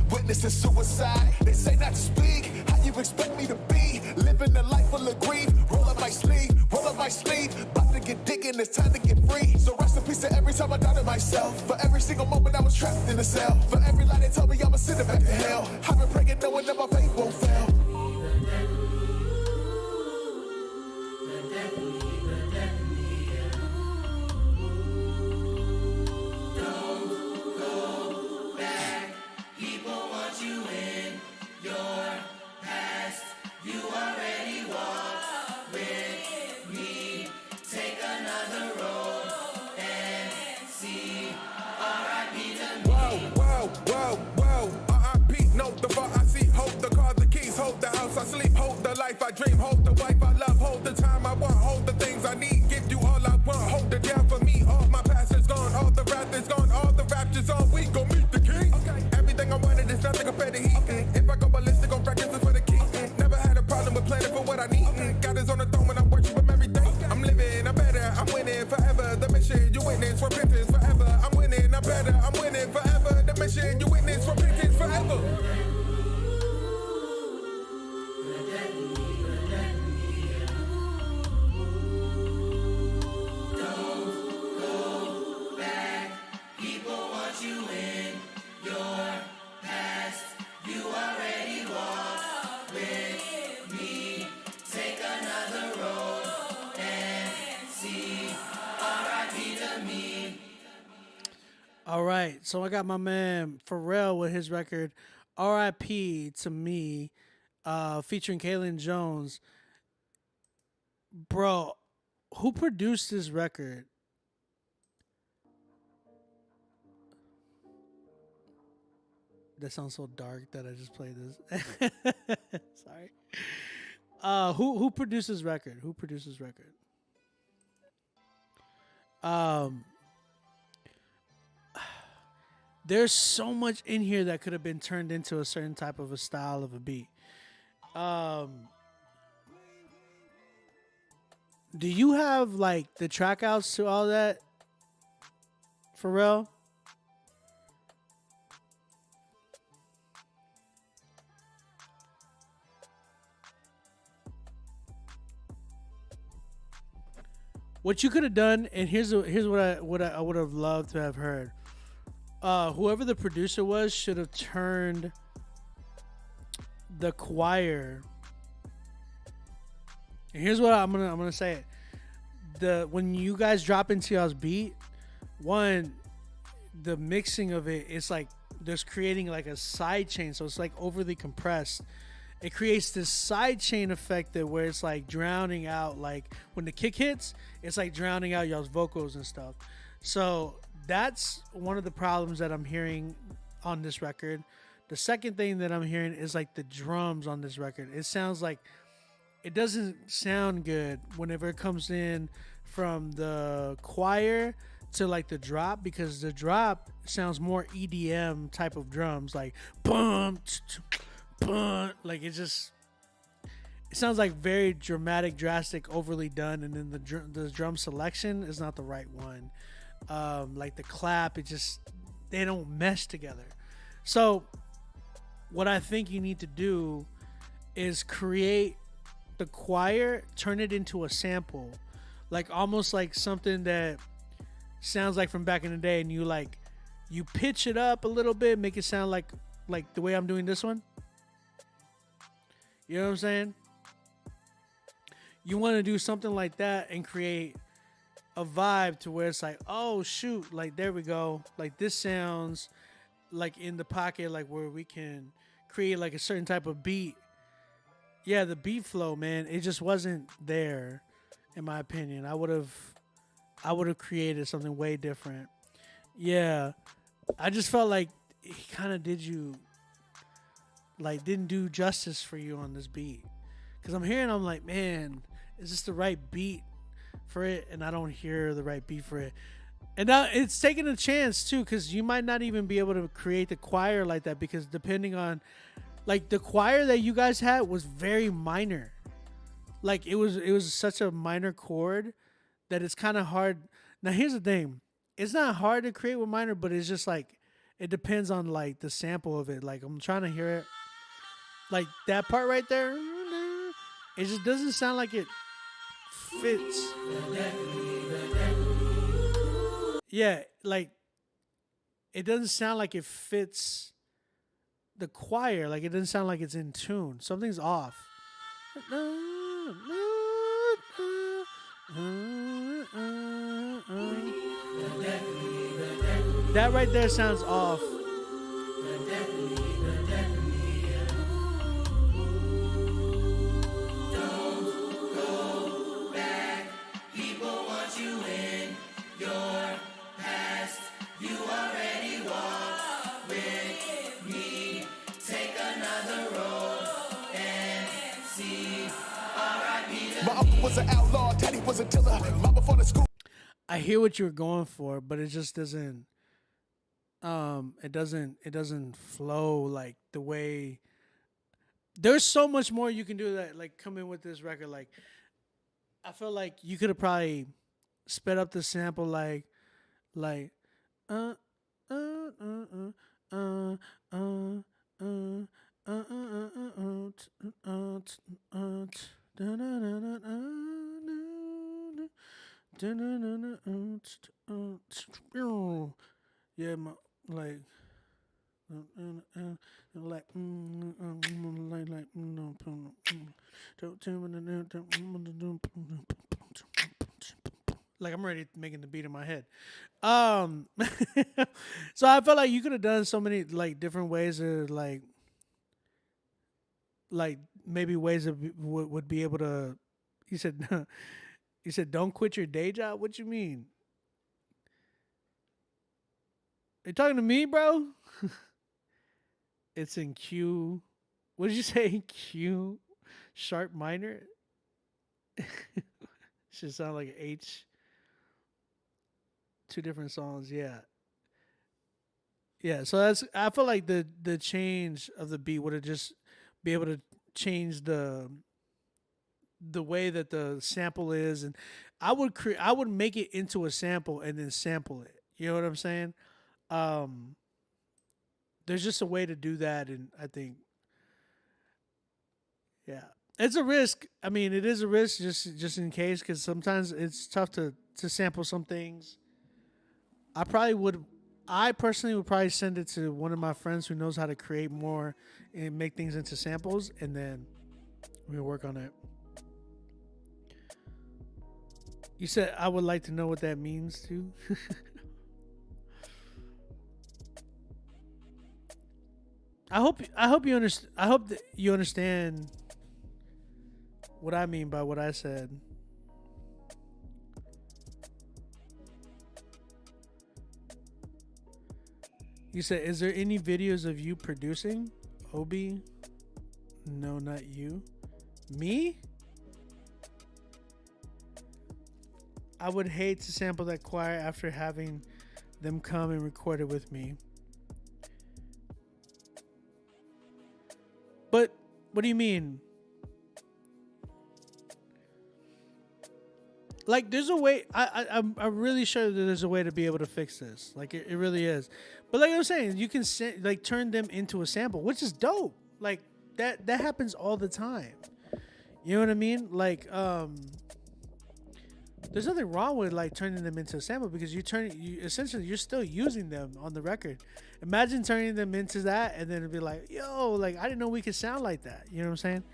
witnessing suicide. They say not to speak, how you expect me to be? Living a life full of grief, roll up my sleeve, about to get digging, it's time to get free. So rest in peace to every time I doubted myself. For every single moment I was trapped in a cell. For every lie they told me I'ma send it back to hell. I've been praying knowing that my faith won't fail. Hold the house I sleep, hold the life I dream, hold the wife I love, hold the time I want, hold the things I need, give you all I want, hold it down for me, all my past is gone, all the wrath is gone, all the rapture's on, we gon' meet the king. Okay. Everything I wanted is nothing compared to heat. Okay. If I go ballistic on records, it's for the king. Okay. Never had a problem with planning for what I need. Okay. God is on the throne when I worship him every day. Okay. I'm living, I'm better, I'm winning forever. The mission you witness, repentance forever. I'm winning, I'm better, I'm winning forever. The mission you witness, repentance forever. All right, so I got my man Pharrell with his record "R.I.P. to Me," featuring Kaylin Jones. Bro, who produced this record? That sounds so dark that I just played this. Sorry. Who produced this record? Who produced this record? There's so much in here that could have been turned into a certain type of a style of a beat. Do you have like the track outs to all that, Pharrell? What you could have done, and here's what I would have loved to have heard. Whoever the producer was should have turned the choir. And here's what I'm gonna say it. When you guys drop into y'all's beat, one, the mixing of it, it's like there's creating like a side chain, so it's like overly compressed. It creates this side chain effect that where it's like drowning out, like when the kick hits, it's like drowning out y'all's vocals and stuff. So that's one of the problems that I'm hearing on this record. The second thing that I'm hearing is like the drums on this record. It sounds like it doesn't sound good whenever it comes in from the choir to like the drop, because the drop sounds more EDM type of drums, like boom, like it sounds like very dramatic, drastic, overly done, and then the drum selection is not the right one. Like the clap, they don't mesh together. So what I think you need to do is create the choir, turn it into a sample, like almost like something that sounds like from back in the day, and you pitch it up a little bit, make it sound like the way I'm doing this one. You know what I'm saying? You want to do something like that and create a vibe to where it's like, oh shoot, like there we go, like this sounds like in the pocket, like where we can create like a certain type of beat. Yeah, the beat flow, man, it just wasn't there, in my opinion. I would have created something way different. Yeah, I just felt like he kind of didn't do justice for you on this beat. Because I'm like, man, is this the right beat for it? And I don't hear the right beat for it. And now it's taking a chance too, because you might not even be able to create the choir like that, because depending on, like, the choir that you guys had was very minor. Like it was such a minor chord that it's kind of hard. Now here's the thing, it's not hard to create with minor, but it's just like it depends on like the sample of it. Like I'm trying to hear it, like that part right there, it just doesn't sound like it fits. Yeah, like it doesn't sound like it fits the choir. Like it doesn't sound like it's in tune. Something's off. That right there sounds off. Was an outlaw, daddy was a dealer, mama for the school. I hear what you're going for, but it just doesn't it doesn't flow like the way. There's so much more you can do that, like come in with this record. Like I feel like you could have probably sped up the sample like yeah, like I'm already making the beat in my head. So I felt like you could have done so many like different ways of like maybe ways that would be able to. You said don't quit your day job. What you mean? Are you talking to me, bro? It's in Q. What did you say? Q sharp minor? Should sound like an H. Two different songs, yeah. Yeah, so I feel like the change of the beat would have just be able to change the way that the sample is, and I would make it into a sample and then sample it. You know what I'm saying? There's just a way to do that, and I think, yeah, it's a risk. I mean, it is a risk just in case, because sometimes it's tough to sample some things. I personally would probably send it to one of my friends who knows how to create more and make things into samples, and then we'll work on it. You said I would like to know what that means too. I hope you understand. I hope that you understand what I mean by what I said. You said, is there any videos of you producing? Obi? No, not you. Me? I would hate to sample that choir after having them come and record it with me. But what do you mean? Like, there's a way. I'm really sure that there's a way to be able to fix this. Like, it really is. But like I was saying, you can like turn them into a sample, which is dope. Like that happens all the time. You know what I mean? Like, there's nothing wrong with like turning them into a sample because essentially you're still using them on the record. Imagine turning them into that and then it'd be like, yo, like I didn't know we could sound like that. You know what I'm saying?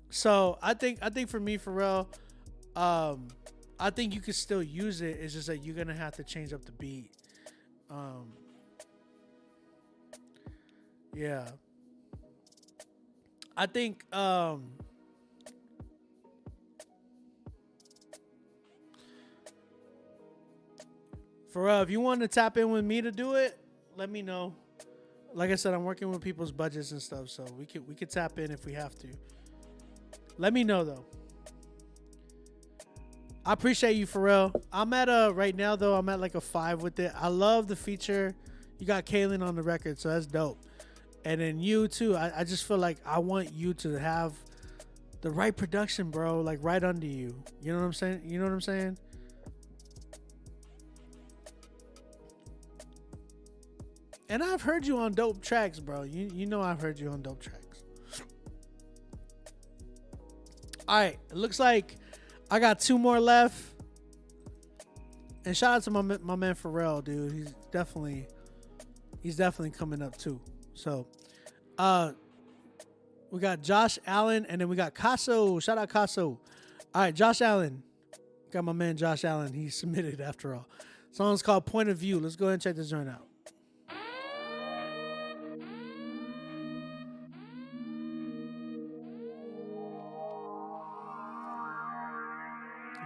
So I think for me, Pharrell, I think you could still use it. It's just that you're gonna have to change up the beat. Yeah. I think Pharrell, if you want to tap in with me to do it, let me know. Like I said, I'm working with people's budgets and stuff, so we could tap in if we have to. Let me know though. I appreciate you, Pharrell. I'm at right now though, I'm at like a 5 with it. I love the feature. You got Kaylin on the record, so that's dope. And then you too. I just feel like I want you to have the right production, bro. Like right under you. You know what I'm saying? You know what I'm saying? And I've heard you on dope tracks, bro. You know I've heard you on dope tracks. All right, it looks like I got 2 more left. And shout out to my man Pharrell, dude. He's definitely coming up too. So, we got Josh Allen and then we got Casso. Shout out Casso. All right, Josh Allen. Got my man Josh Allen. He submitted after all. Song's called Point of View. Let's go ahead and check this joint out.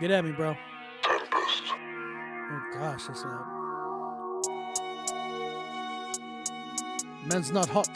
Get at me, bro. Oh gosh, that's loud. Man's not hot.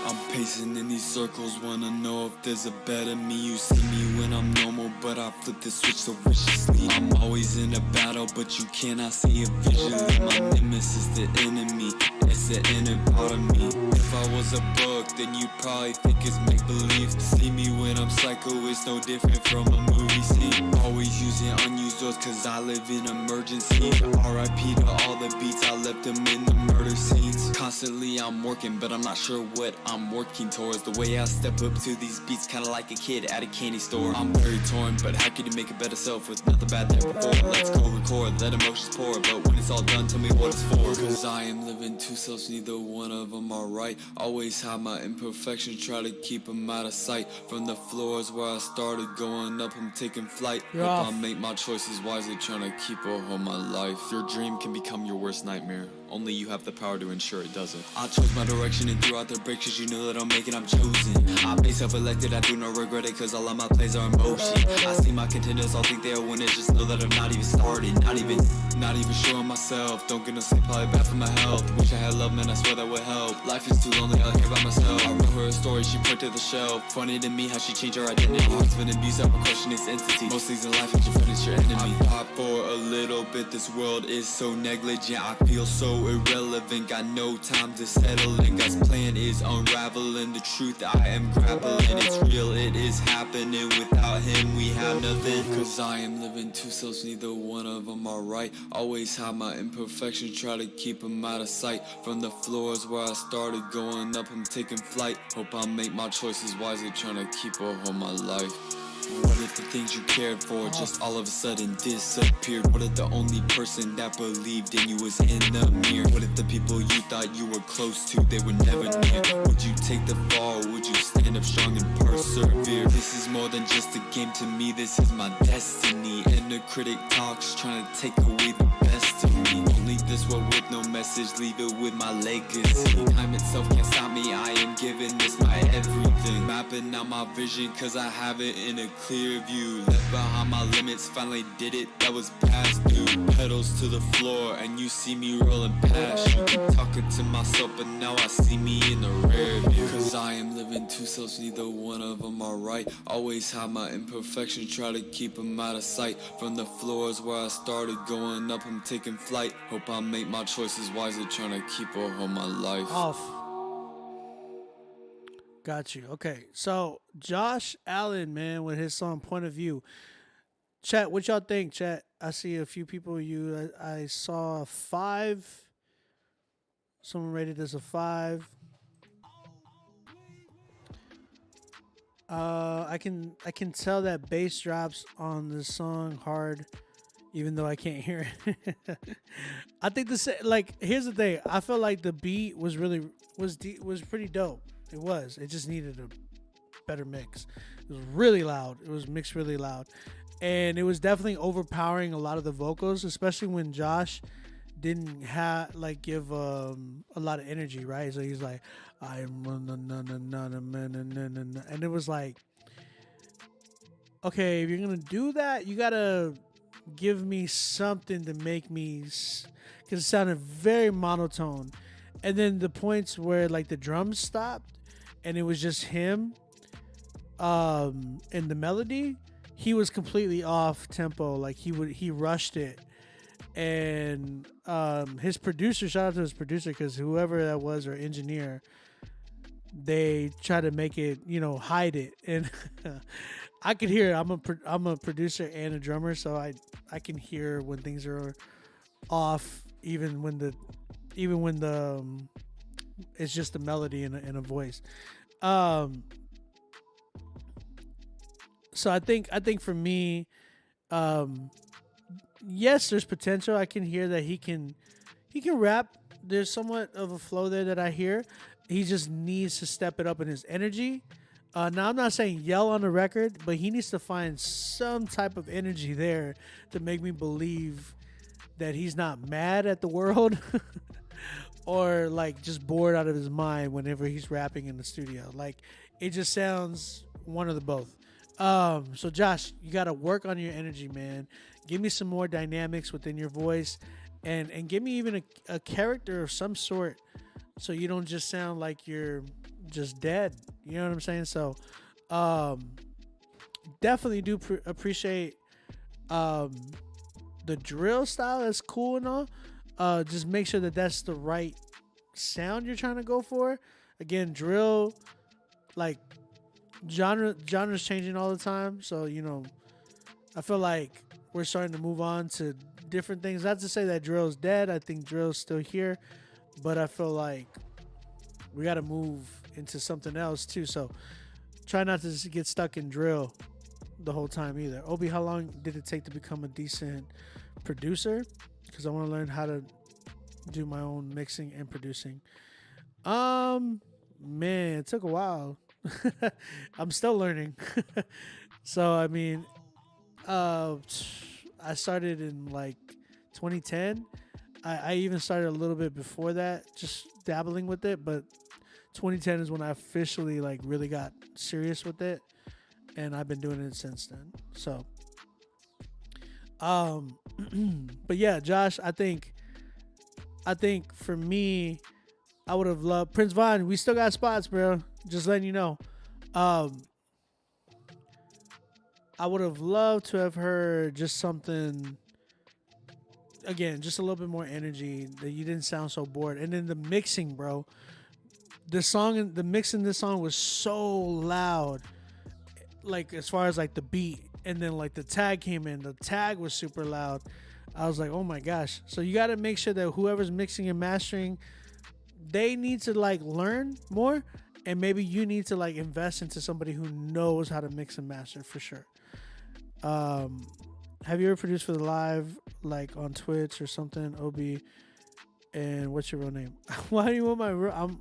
I'm pacing in these circles, wanna know if there's a better me. You see me when I'm normal, but I flip the switch so viciously. I'm always in a battle, but you cannot see it visually. My nemesis, the enemy, it's the inner part of me. If I was a bug, then you'd probably think it's make-believe. See me when I'm psycho, it's no different from a movie scene. Always using unused doors, cause I live in emergency. R.I.P. to all the beats, I left them in the murder scenes. Constantly I'm working, but I'm not sure what I'm working towards. The way I step up to these beats, kinda like a kid at a candy store. I'm very torn, but how can you make a better self with nothing bad there before? Let's go record, let emotions pour, but when it's all done, tell me what it's for. Cause I am living 2 selves, neither one of them are right. Always hide my imperfections, try to keep them out of sight. From the floors where I started going up, I'm taking flight. Hope I make my choices wisely, trying to keep a hold my life. Your dream can become your worst nightmare. Only you have the power to ensure it doesn't. I chose my direction and threw out the breaks, cause you know that I'm making, I'm chosen. I base self-elected, I do not regret it, cause all of my plays are in motion. I see my contenders, all think they are winners, just know that I'm not even started. Not even sure of myself, don't get no sleep, probably bad for my health. Wish I had love, man, I swear that would help. Life is too lonely out here by myself. I wrote her a story, she put to the shelf. Funny to me how she changed her identity. Heart's been abused, I would question its entity. Most things in life, it's your friend, it's your enemy. I thought for a little bit, this world is so negligent. I feel so irrelevant, got no time to settle in. God's plan is unraveling, the truth I am grappling. It's real, it is happening, without him we have nothing. Cause I am living 2 selves, neither one of them are right. Always hide my imperfections, try to keep them out of sight. From the floors where I started going up, I'm taking flight. Hope I make my choices wisely, trying to keep a hold my life. What if the things you cared for just all of a sudden disappeared? What if the only person that believed in you was in the mirror? What if the people you thought you were close to, they were never near? Would you take the fall? Would you stand up strong and persevere? This is more than just a game to me, this is my destiny. And the critic talks, trying to take away the best of me. Don't leave this world with no message, leave it with my legacy. Time itself can't stop me, I am giving this my everything. Mapping out my vision, cause I have it in a clear view. Left behind my limits, finally did it, that was past due. Pedals to the floor, and you see me rolling past you. Keep talking to myself, but now I see me in the rear view. Cause I am living two selves, neither one of them are right. Always have my imperfections, try to keep them out of sight. From the floors where I started, going up, I'm taking flight. Hope I make my choices wisely, trying to keep a hold my life. Off. Got you. Okay, so Josh Allen, man, with his song "Point of View." Chat, what y'all think? Chat, I see a few people. I saw 5. Someone rated this a 5. I can tell that bass drops on this song hard, even though I can't hear it. I think here's the thing. I feel like the beat was pretty dope. It was. It just needed a better mix. It was really loud. It was mixed really loud, and it was definitely overpowering a lot of the vocals, especially when Josh didn't give a lot of energy, right? So he's like, I'm and it was like, okay, if you're gonna do that, you gotta give me something to make me, because it sounded very monotone. And then the points where like the drums stopped and it was just him and the melody, he was completely off tempo. Like he rushed it. And his producer, shout out to his producer, because whoever that was, or engineer, they try to make it, hide it. And I could hear it. I'm a producer and a drummer, so I can hear when things are off, even when the it's just a melody and a voice. So I think for me, yes, there's potential. I can hear that he can rap. There's somewhat of a flow there that I hear. He just needs to step it up in his energy. Now, I'm not saying yell on the record, but he needs to find some type of energy there to make me believe that he's not mad at the world or like just bored out of his mind whenever he's rapping in the studio. Like, it just sounds one of the both. So Josh, you got to work on your energy, man. Give me some more dynamics within your voice, and give me even a character of some sort, so you don't just sound like you're just dead. You know what I'm saying? So, definitely do appreciate the drill style. That's cool and all. Just make sure that that's the right sound you're trying to go for. Again, drill, like, genre's changing all the time. So, I feel like we're starting to move on to different things. Not to say that drill's dead. I think drill's still here, but I feel like we got to move into something else too. So try not to just get stuck in drill the whole time either. Obi, how long did it take to become a decent producer? Because I want to learn how to do my own mixing and producing. Man, it took a while. I'm still learning. So, I mean, I started in like 2010. I even started a little bit before that, just dabbling with it. But 2010 is when I officially like really got serious with it, and I've been doing it since then. So, but yeah, Josh, I think for me, I would have loved Prince Vaughn. We still got spots, bro. Just letting you know. I would have loved to have heard just something, again, just a little bit more energy, that you didn't sound so bored. And then the mixing, bro. The mix in this song was so loud, like as far as like the beat, and then like the tag came in. The tag was super loud. I was like, oh my gosh. So you got to make sure that whoever's mixing and mastering, they need to like learn more, and maybe you need to like invest into somebody who knows how to mix and master for sure. Have you ever produced for the live, like on Twitch or something? OB. And what's your real name? Why do you want my real?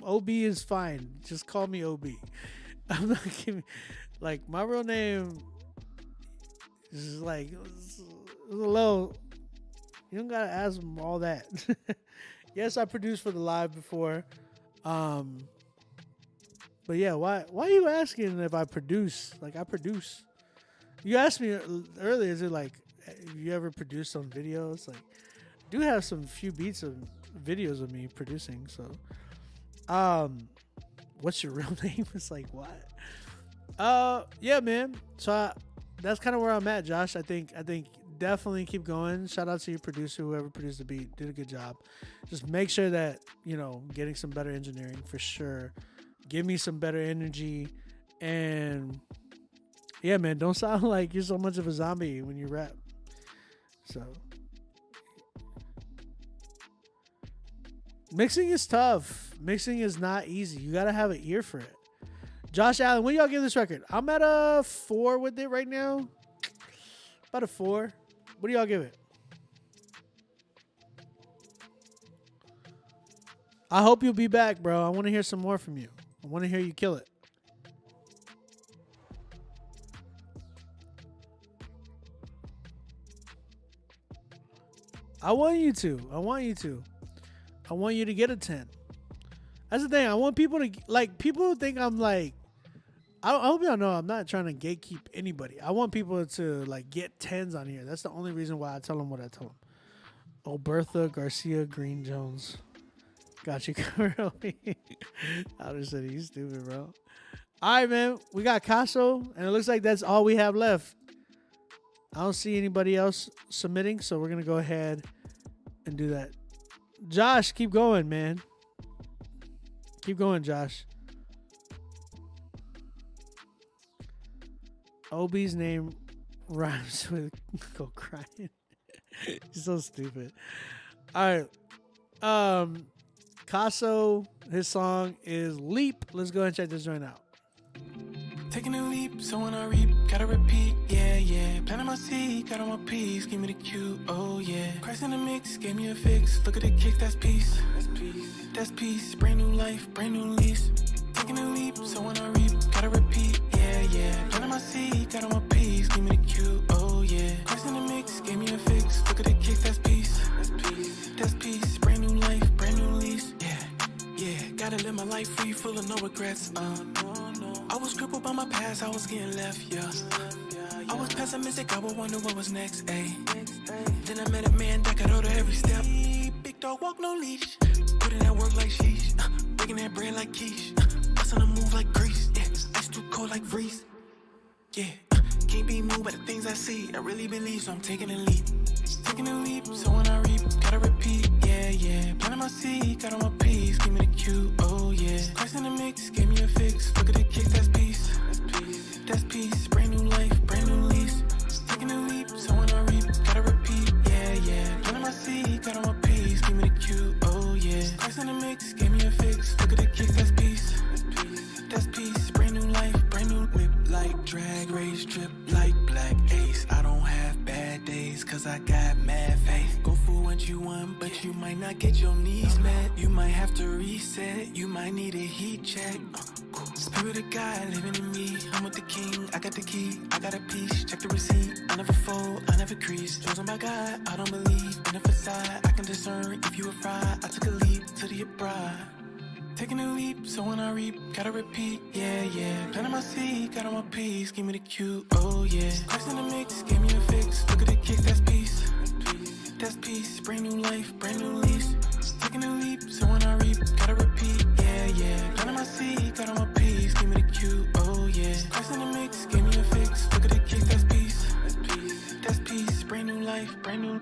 OB is fine. Just call me OB. I'm not kidding. Like my real name is like it's a little. You don't gotta ask them all that. Yes, I produced for the live before. But yeah, why are you asking if I produce? Like I produce. You asked me earlier, is it like, have you ever produced on videos? Like, I do have some few beats of videos of me producing. So, what's your real name? It's like, what? Yeah, man. So that's kind of where I'm at, Josh. I think definitely keep going. Shout out to your producer, whoever produced the beat, did a good job. Just make sure that, getting some better engineering for sure. Give me some better energy. And yeah, man, don't sound like you're so much of a zombie when you rap. So mixing is tough. Mixing is not easy. You got to have an ear for it. Josh Allen, what do y'all give this record? I'm at a 4 with it right now. About a 4. What do y'all give it? I hope you'll be back, bro. I want to hear some more from you. I want to hear you kill it. I want you to. I want you to get a 10. That's the thing. I want people to, like, people think I'm like, I hope y'all know I'm not trying to gatekeep anybody. I want people to, like, get 10s on here. That's the only reason why I tell them what I tell them. Oh, Bertha Garcia Green Jones. Got you covered. I just said he's stupid, bro. All right, man. We got Casso, and it looks like that's all we have left. I don't see anybody else submitting, so we're going to go ahead and do that. Josh, keep going, man. Keep going, Josh. OB's name rhymes with go crying. He's so stupid. All right. Casso, his song is Leap. Let's go ahead and check this joint out. Taking a leap, so when I reap, gotta repeat, yeah, yeah. Planting my seed, got on my piece, give me the cue, oh yeah. Christ in the mix, gave me a fix, look at the kicks, that's peace. That's peace, brand new life, brand new lease. Taking a leap, so when I reap, gotta repeat, yeah, yeah. Planting my seed, got on my piece, give me the cue, oh yeah. Christ in the mix, gave me a fix, look at the kicks, that's peace. That's peace, brand new life, brand new lease, yeah. Yeah, gotta live my life free, full of no regrets, I was crippled by my past, I was getting left, yeah. I was pessimistic, I would wonder what was next, ayy. Then I met a man that could order every step. Big dog walk, no leash. Putting that work like sheesh. Breaking that bread like quiche. Busting a move like grease, yeah. Ice too cold like freeze, yeah. Can't be moved by the things I see. I really believe, so I'm taking a leap. Taking a leap, so when I reap, gotta repeat, yeah, yeah. Planting my seed, got on my piece, give me the cue, oh yeah. Christ in the mix, gave me a fix, look at the kicks, that's peace. That's peace, brand new life, brand new lease. Taking a leap, so when I reap, gotta repeat, yeah, yeah. Planting my seed, got on my piece, give me the cue, oh yeah. Christ in the mix, gave me a fix, look at the kicks, that's peace. That's peace, brand new life, brand new whip like drag race, trip like black ace. I don't have bad days, cause I got mad faith. Go for what you want, but you might not get your needs met. You might have to reset, you might need a heat check. Spirit of God living in me, I'm with the king, I got the key, I got a piece, check the receipt. I never fold, I never crease. Chosen by God, I don't believe in a facade. I can discern if you were fried. I took a leap to the bride. Taking a leap, so when I reap, gotta repeat, yeah, yeah. Planting my seed, got on my piece, give me the cue, oh yeah. Christ in the mix, gave me a fix, look at the kick, that's peace. That's peace, brand new life, brand new lease. Taking a leap, so when I reap, gotta repeat, yeah, yeah. Planting my seed, got on my piece, give me the cue, oh yeah. Christ in the mix, gave me a fix, look at the kick, that's peace. That's peace, brand new life, brand new.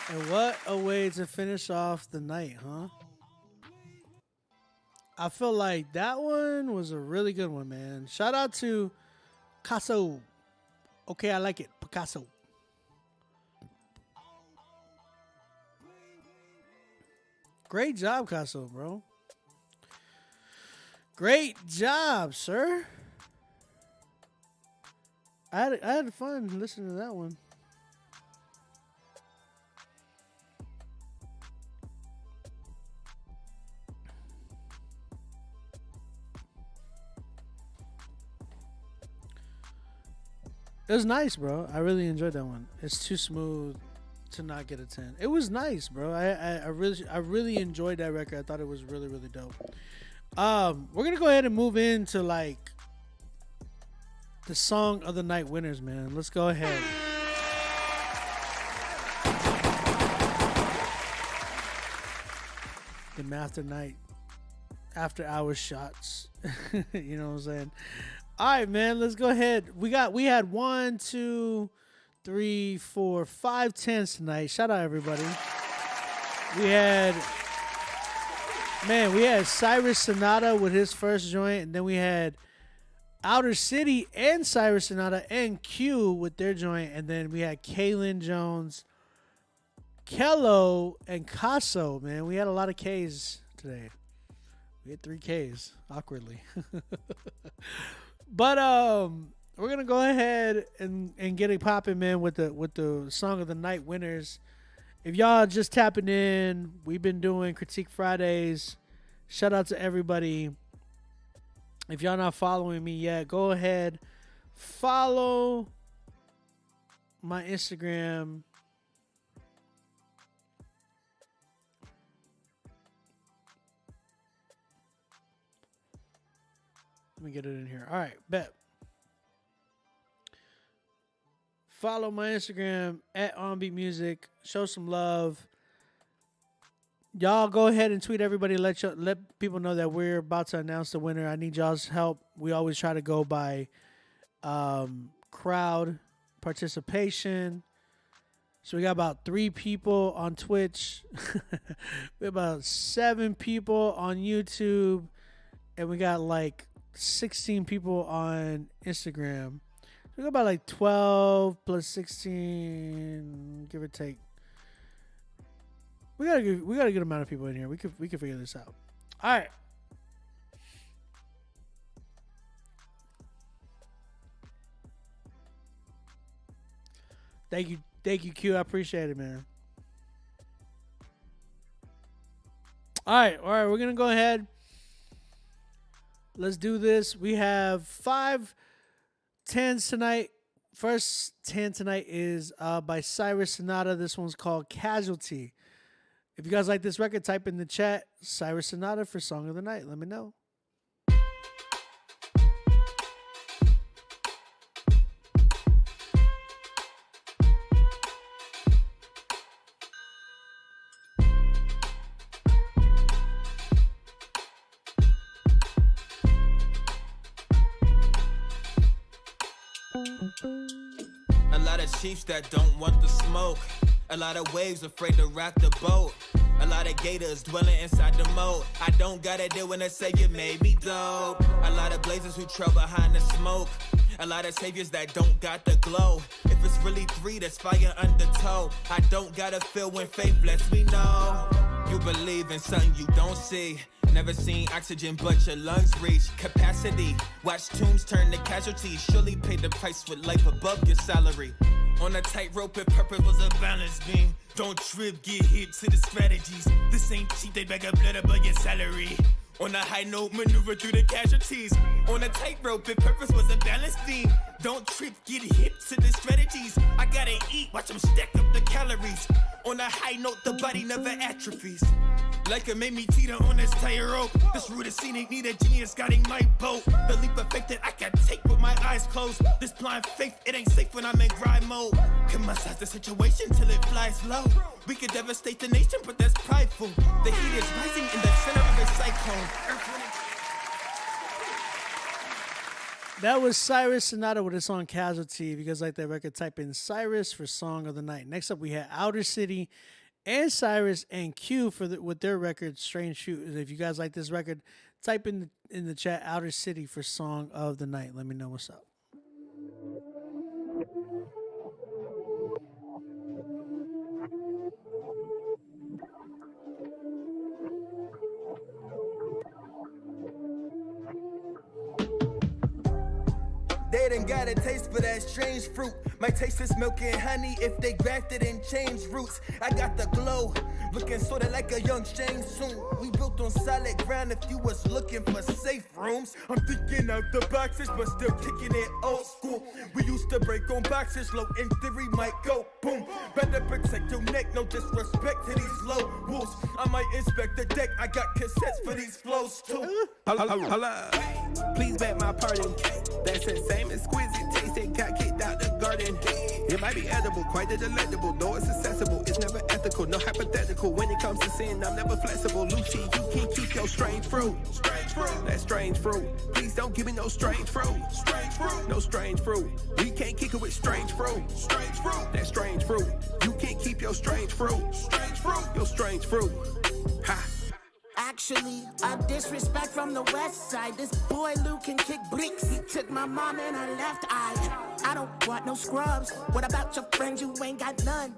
And what a way to finish off the night, huh? I feel like that one was a really good one, man. Shout out to Picasso. Okay, I like it. Picasso. Great job, Picasso, bro. Great job, sir. I had fun listening to that one. It was nice, bro. I really enjoyed that one. It's too smooth to not get a 10. It was nice, bro. I really enjoyed that record. I thought it was really, really dope. We're gonna go ahead and move into like the song of the night winners, man. Let's go ahead. The after hours shots. You know what I'm saying? All right, man. Let's go ahead. We had 1, 2, 3, 4, 5 10s tonight. Shout out everybody. We had Cyrus Sonata with his first joint, and then we had Outer City and Cyrus Sonata and Q with their joint, and then we had Kaylin Jones, Kello, and Casso. Man, we had a lot of K's today. We had 3 K's awkwardly. But we're gonna go ahead and get it popping, man, with the song of the night winners. If y'all just tapping in, we've been doing Critique Fridays. Shout out to everybody. If y'all not following me yet, go ahead, follow my Instagram. Let me get it in here. All right, bet. Follow my Instagram at OnBeat Music. Show some love. Y'all go ahead and tweet everybody. Let people know that we're about to announce the winner. I need y'all's help. We always try to go by crowd participation. So we got about 3 people on Twitch. We have about 7 people on YouTube. And we got like 16 people on Instagram. We got about like 12 plus 16, give or take. We got a good amount of people in here. We could figure this out. All right. Thank you, Q. I appreciate it, man. All right. We're gonna go ahead. Let's do this. We have 5 10s tonight. First 10 tonight is by Cyrus Sonata. This one's called Casualty. If you guys like this record, type in the chat Cyrus Sonata for Song of the Night. Let me know. A lot of chiefs that don't want the smoke. A lot of waves afraid to rock the boat. A lot of gators dwelling inside the moat. I don't gotta deal when I say you made me dope. A lot of blazers who trail behind the smoke. A lot of saviors that don't got the glow. If it's really 3, that's fire under tow. I don't gotta feel when faith lets me know. You believe in something you don't see. Never seen oxygen but your lungs reach capacity. Watch tombs turn to casualties. Surely pay the price with life above your salary. On a tightrope, if purpose was a balance beam. Don't trip, get hit to the strategies. This ain't cheap, they bag up blood above your salary. On a high note, maneuver through the casualties. On a tightrope, if purpose was a balance beam. Don't trip, get hit to the strategies. I gotta eat, watch them stack up the calories. On a high note, the body never atrophies. Like it made me teeter on this tightrope. This route is scenic, need a genius guiding my boat. The leap of faith that I can take with my eyes closed. This blind faith, it ain't safe when I'm in grind mode. Can massage the situation till it flies low. We could devastate the nation, but that's prideful. The heat is rising in the center of a cyclone. That was Cyrus Sonata with his song Casualty. If you guys like that record, type in Cyrus for Song of the Night. Next up, we had Outer City and Cyrus and Q with their record Strange Shoot. If you guys like this record, type in the chat Outer City for Song of the Night. Let me know what's up. They done got a taste for that strange fruit. Might taste this milk and honey if they grafted and changed roots. I got the glow, looking sorta like a young Shang Tsung. We built on solid ground if you was looking for safe rooms. I'm thinking out the boxes, but still kicking it old school. We used to break on boxes, low in theory might go boom. Better protect your neck, no disrespect to these low wolves. I might inspect the deck, I got cassettes for these flows too. Holla. Please bet my pardon. That's the same exquisite taste that got kicked out the garden. It might be edible, quite delectable, though it's accessible. It's never ethical, no hypothetical. When it comes to sin, I'm never flexible. Lucy, you can't keep your strange fruit. That strange fruit. Please don't give me no strange fruit. No strange fruit. We can't kick it with strange fruit. That strange fruit. You can't keep your strange fruit. Your strange fruit. Ha. Actually, a disrespect from the west side. This boy Luke can kick bricks. He took my mom in her left eye. I don't want no scrubs. What about your friends? You ain't got none.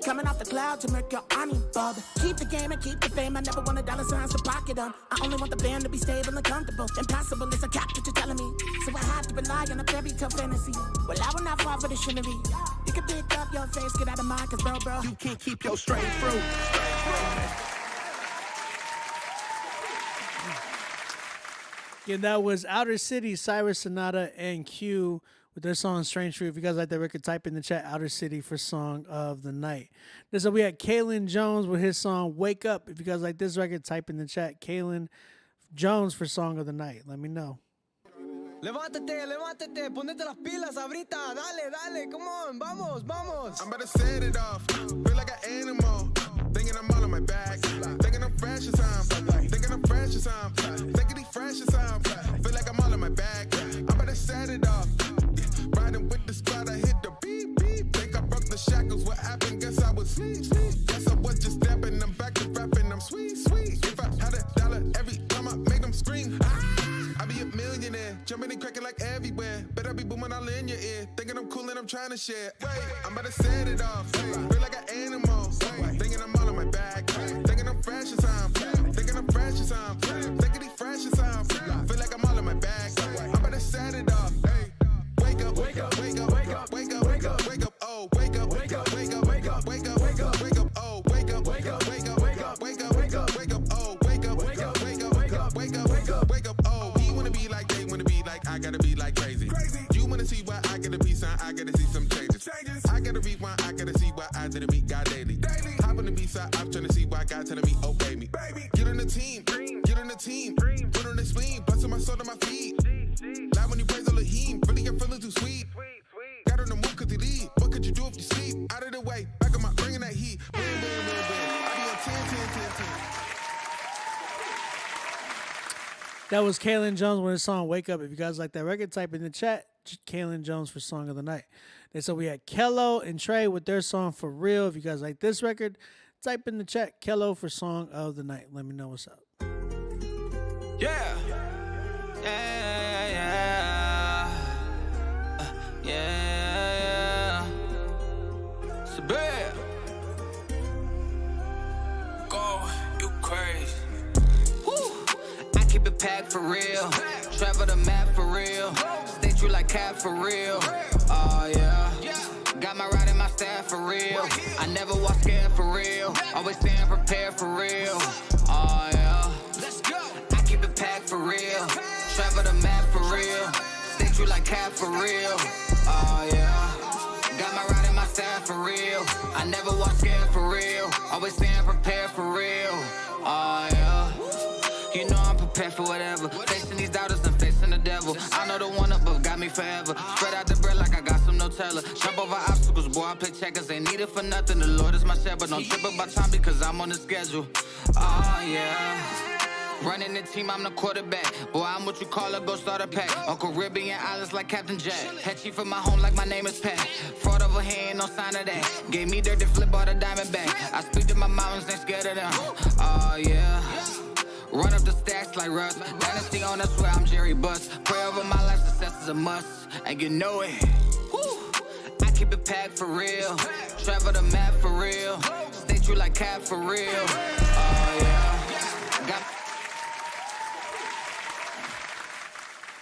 Coming off the cloud to make your army bub. Keep the game and keep the fame. I never want $signs to pocket them. I only want the band to be stable and comfortable. Impossible is a cap that you're telling me. So I have to rely on a fairy tale fantasy. Well, I will not fall for the scenery. You can pick up your face, get out of mine, cause bro. You can't keep your strange fruit. And that was Outer City, Cyrus Sonata, and Q with their song Strange Fruit. If you guys like that record, type in the chat Outer City for Song of the Night. This we had Kalen Jones with his song Wake Up. If you guys like this record, type in the chat Kalen Jones for Song of the Night. Let me know. Levántate, ponete las pilas ahorita, dale, come on, vamos. I'm about to set it off, feel like an animal, thinking I'm all on my back, thinking I'm fresh as I'm, thinking I'm fresh as I'm, thinking fresh as I'm, feel like I'm all on my back, I'm about to set it off, riding with the squad, I hit the beep, think I broke the shackles, what happened, guess I was sleep, guess I was just stepping, I'm back to rapping, I'm sweet, if I had $1 every time I make them scream, I be a millionaire, jumping and cracking like everywhere. Better be booming all in your ear. Thinking I'm cool and I'm trying to share. Wait, I'm about to set it off. Feel like an animal. Thinking I'm all on my back. Thinking I'm fresh as I'm. Thinking I'm fresh as I'm. Thinking he fresh as I'm. Feel like I'm all on my back. I'm about to set it off. Hey, wake up, wake up, wake up, wake up, wake up, wake up, wake up. Oh, wake up, wake up, wake up, wake up, wake up, wake up, wake up. Oh, wake up, wake up, wake up, wake up, wake up, wake up, wake up. Oh, wake up, wake up, wake up, wake up, wake up, wake up, wake up. Oh, he wanna be like they wanna be like I gotta be like crazy. You wanna see why I gotta be son? I gotta see some changes. I gotta read why I gotta see why I didn't meet God daily. Hop on the B-side, I'm trying to see why God telling me obey me. Get on the team, get on the team. Put on the spleen, busting my soul to my feet. Loud when you praise Elohim, really your feelings too sweet. Got on the move cause he lead. What could you do if you sleep? Out of the way, back on my bringing that heat. Win. I be on 10. That was Kalen Jones with his song Wake Up. If you guys like that record, type in the chat Kalen Jones for Song of the Night. And so we had Kello and Trey with their song For Real. If you guys like this record, type in the chat Kello for Song of the Night. Let me know what's up. Yeah. So bad. Go, you crazy. Woo. I keep it packed for real. Travel the map for real. Stay true like cat for real. Oh yeah. Got my ride and my staff for real. I never walk scared for real. Always stand prepared for real. Oh yeah. Let's go. I keep it packed for real. Travel the map for real. Stay true like cat for real. Oh yeah. Got my ride and my staff for real. I never walk scared for real. Always stand prepared for real. Oh yeah. You know I'm prepared for whatever. Facing these doubters and facing the devil. I know the one above got me forever. Spread out the bread like I got some Nutella. Jump over obstacles, boy, I play checkers. Ain't need it for nothing, the Lord is my shepherd. Don't trip about time because I'm on the schedule. Oh yeah. Running the team, I'm the quarterback. Boy, I'm what you call a go starter pack. On Caribbean islands like Captain Jack. Head chief of my home like my name is Pat. Fraud over here, ain't no sign of that. Gave me dirt to flip all the diamond back. I speak to my mountains, ain't scared of them. Oh yeah. Run up the stacks like Russ. Dynasty on, that's where I'm Jerry Buss. Pray over my life, success is a must. And you know it. Woo. keep it packed for real. Travel the map for real. Stay true like cat for real. Oh yeah. Got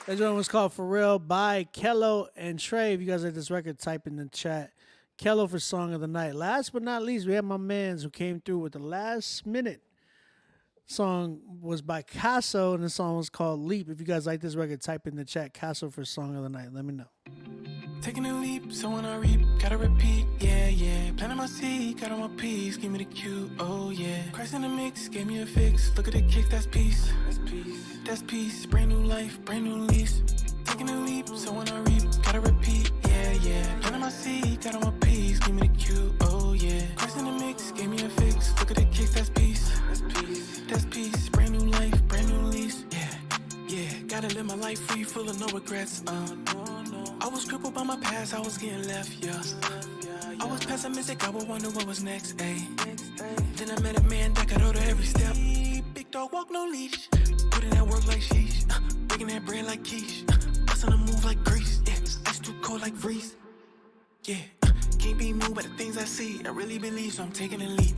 That one was called For Real by Kello and Trey. If you guys like this record, type in the chat. Kello for Song of the Night. Last but not least, we have my mans who came through with the last minute song was by Casso, and the song was called Leap. If you guys like this record, type in the chat Casso for Song of the Night. Let me know. Taking a leap, so when I reap, gotta repeat, yeah, yeah. Planting my seed, got on my piece, give me the cue, oh yeah. Christ in the mix, gave me a fix. Look at the kick, that's peace. That's peace. That's peace. Brand new life, brand new lease. Taking a leap, so when I reap, gotta repeat, yeah, yeah. Planting my seed, got on my piece, give me the cue, oh yeah. Christ in the mix, gave me a fix. Look at the kick, that's peace. That's peace. That's peace. Brand new life, brand new lease, yeah, yeah. Gotta live my life free, full of no regrets, I was crippled by my past, I was getting left, yeah. I was pessimistic, I would wonder what was next, ayy. Then I met a man that could order every step. Big dog walk, no leash. Put in that work like sheesh. Breaking that bread like quiche. Bustin' a move like grease, yeah. Ice too cold like freeze, yeah. Can't be moved by the things I see. I really believe, so I'm taking a leap.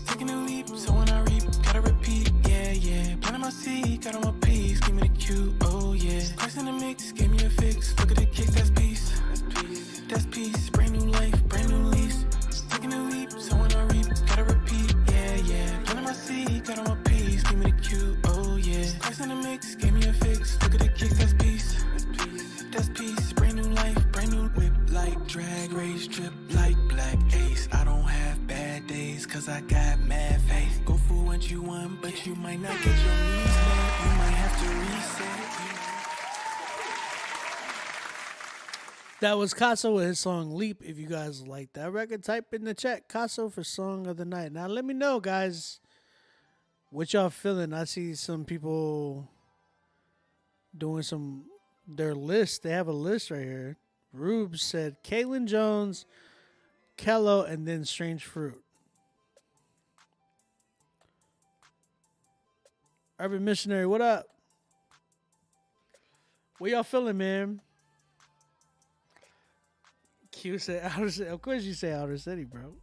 Taking a leap, so when I reap, gotta repeat, yeah, yeah. Planting my seed, got on my piece, give me the cue, oh yeah. Christ in the mix, gave me a fix. Look at the kick, that's peace. That's peace. That's peace. Brand new life, brand new lease. Taking a leap, so when I reap, gotta repeat, yeah, yeah. Planting my seed, got on my piece, give me the cue, oh yeah. Christ in the mix, gave me a fix. Look at the kick, that's peace. That's peace. That's peace. Brand new life, brand new whip like drag race, drip like black ace. I don't have bad days, cause I got mad faith. Go for what you want, but you might not get your knees met. You might have to reset. That was Casso with his song Leap. If you guys like that record, type in the chat Casso for Song of the Night. Now let me know, guys, what y'all feeling. I see some people doing their list. They have a list right here. Rube said Kaylin Jones, Kello, and then Strange Fruit. Urban Missionary, what up? What y'all feeling, man? Q said Outer City. Of course you say Outer City, bro.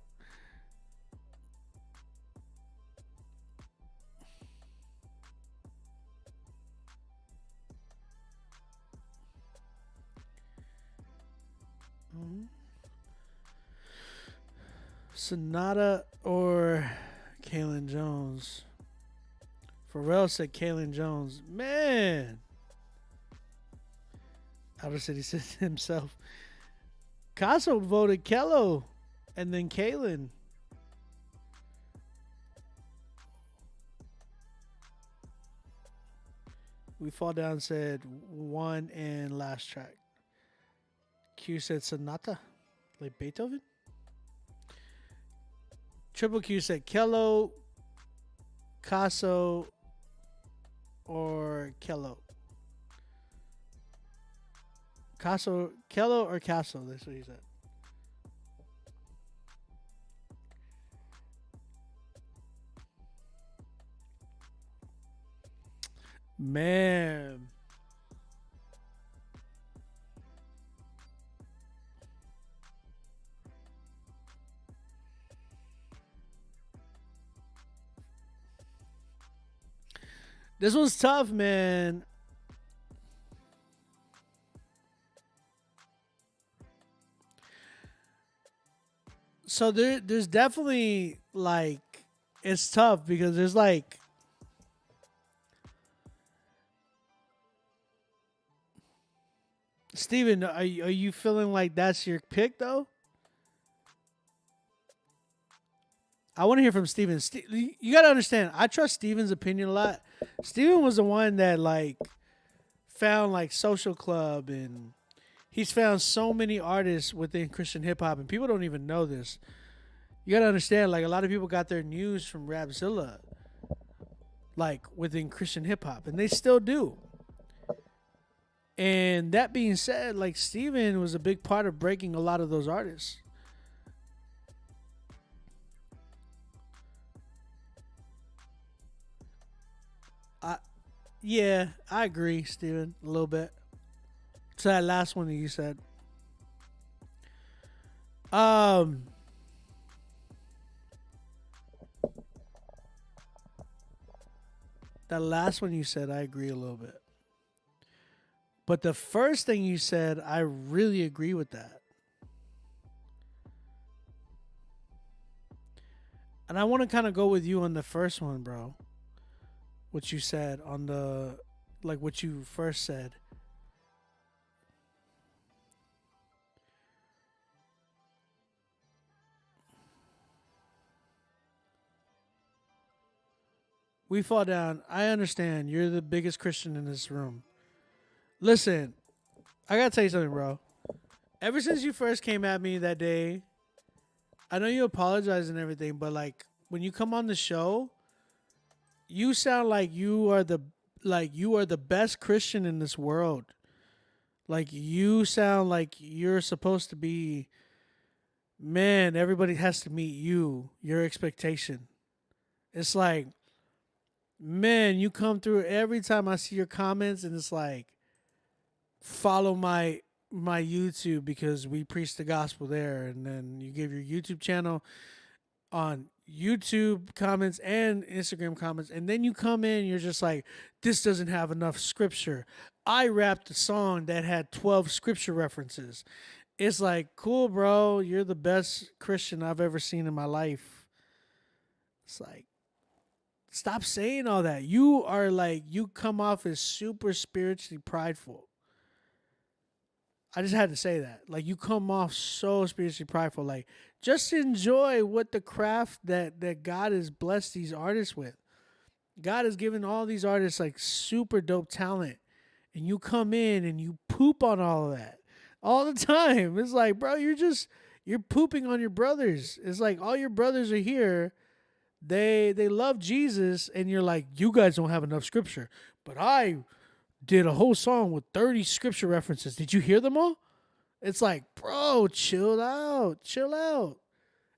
Sonata or Kaylin Jones? Pharrell said Kaylin Jones. Man. Outer City said himself. Casso voted Kello and then Kaylin. We Fall Down said one and last track. Q said Sonata, like Beethoven. Triple Q said Kello, Casso, or Kello. Casso, Kello or Casso, that's what he said. Man. This was tough, man. So there's definitely, like, it's tough because there's like, Steven, are you feeling like that's your pick though? I want to hear from Steven. You got to understand, I trust Steven's opinion a lot. Steven was the one that like found like Social Club, and he's found so many artists within Christian hip hop, and people don't even know this. You got to understand, like, a lot of people got their news from Rapzilla, like within Christian hip hop, and they still do. And that being said, like, Steven was a big part of breaking a lot of those artists. Yeah, I agree, Steven, a little bit. To that last one that you said. That last one you said, I agree a little bit. But the first thing you said, I really agree with that. And I want to kind of go with you on the first one, bro. What you said on the, like what you first said. We fall down. I understand. You're the biggest Christian in this room. Listen, I got to tell you something, bro. Ever since you first came at me that day, I know you apologize and everything, but like when you come on the show, you sound like you are the best Christian in this world. Like you sound like you're supposed to be, man, everybody has to meet you, your expectation. It's like, man, you come through every time I see your comments and it's like, follow my YouTube because we preach the gospel there. And then you give your YouTube channel on YouTube comments and Instagram comments. And then you come in, you're just like, this doesn't have enough scripture. I rapped a song that had 12 scripture references. It's like, cool, bro. You're the best Christian I've ever seen in my life. It's like, stop saying all that. You are like, you come off as super spiritually prideful. I just had to say that. Like, you come off so spiritually prideful. Like, just enjoy what the craft that God has blessed these artists with. God has given all these artists like super dope talent. And you come in and you poop on all of that all the time. It's like, bro, you're pooping on your brothers. It's like all your brothers are here. They love Jesus, and you're like, you guys don't have enough scripture. But I did a whole song with 30 scripture references. Did you hear them all? It's like, bro, chill out.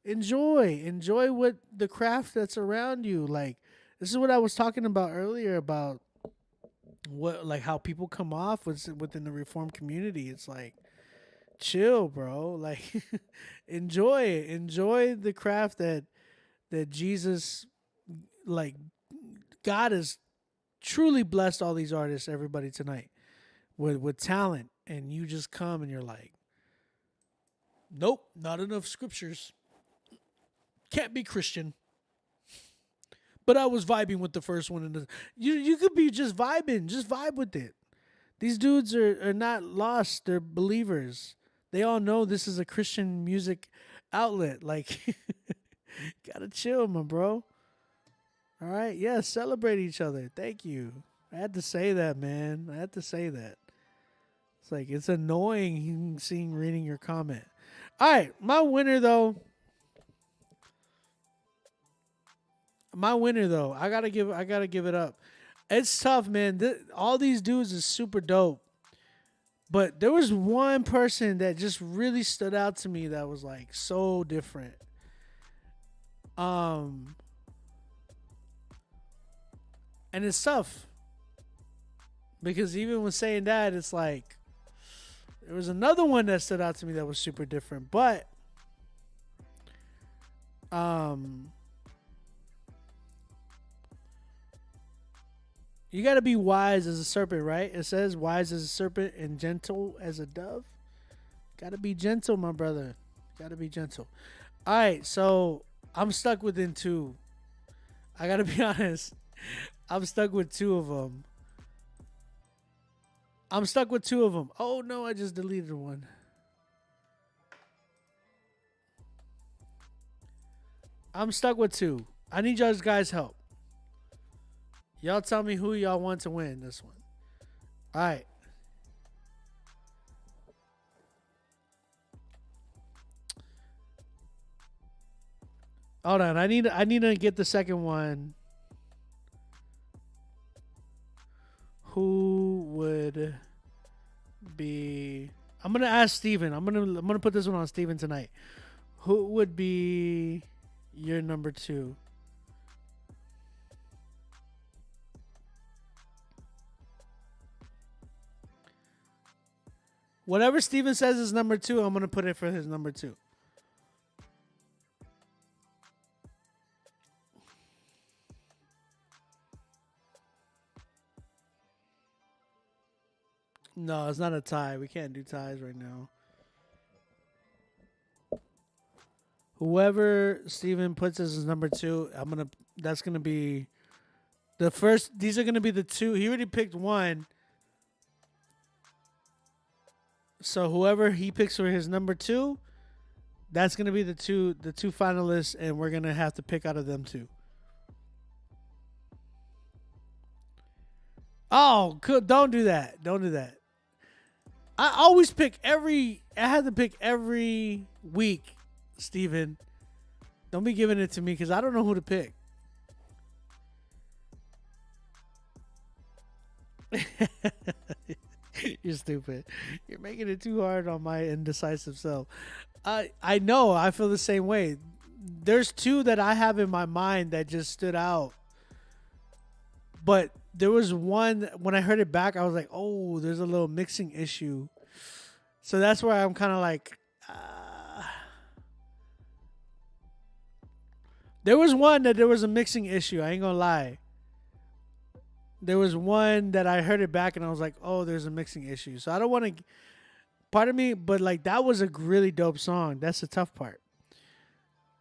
Enjoy what the craft that's around you. Like, this is what I was talking about earlier about what, like how people come off within the Reformed community. It's like, chill, bro. Like, enjoy it. Enjoy the craft that Jesus, like, God has truly blessed all these artists, everybody tonight, with talent, and you just come and you're like, nope, not enough scriptures. Can't be Christian. But I was vibing with the first one, and you could be just vibing, just vibe with it. These dudes are not lost; they're believers. They all know this is a Christian music outlet. Like, gotta chill, my bro. All right, yeah, celebrate each other. Thank you. I had to say that, man. I had to say that. It's like, it's annoying reading your comment. All right, my winner though. I gotta give it up. It's tough, man. All these dudes is super dope. But there was one person that just really stood out to me that was like so different. And it's tough. Because even when saying that, it's like there was another one that stood out to me that was super different. But you got to be wise as a serpent, right? It says wise as a serpent and gentle as a dove. Got to be gentle, my brother. Got to be gentle. All right, so I'm stuck within two. I got to be honest. I'm stuck with two of them. Oh, no, I just deleted one. I'm stuck with two. I need y'all guys' help. Y'all tell me who y'all want to win this one. All right. Hold on. I need to get the second one. Who would be? I'm gonna ask Steven. I'm gonna put this one on Steven tonight. Who would be your number two? Whatever Steven says is number two, I'm going to put it for his number two. No, it's not a tie. We can't do ties right now. Whoever Steven puts as his number 2, that's gonna be the first. These are gonna be the 2. He already picked one. So whoever he picks for his number 2, that's gonna be the two finalists, and we're gonna have to pick out of them 2. Oh, cool. Don't do that. Don't do that. I always pick I had to pick every week, Steven. Don't be giving it to me because I don't know who to pick. You're stupid. You're making it too hard on my indecisive self. I know. I feel the same way. There's 2 that I have in my mind that just stood out. But there was one, when I heard it back, I was like, oh, there's a little mixing issue. So that's where I'm kind of like, there was one that there was a mixing issue. I ain't gonna lie. There was one that I heard it back and I was like, oh, there's a mixing issue. So I don't want to, pardon me, but like that was a really dope song. That's the tough part.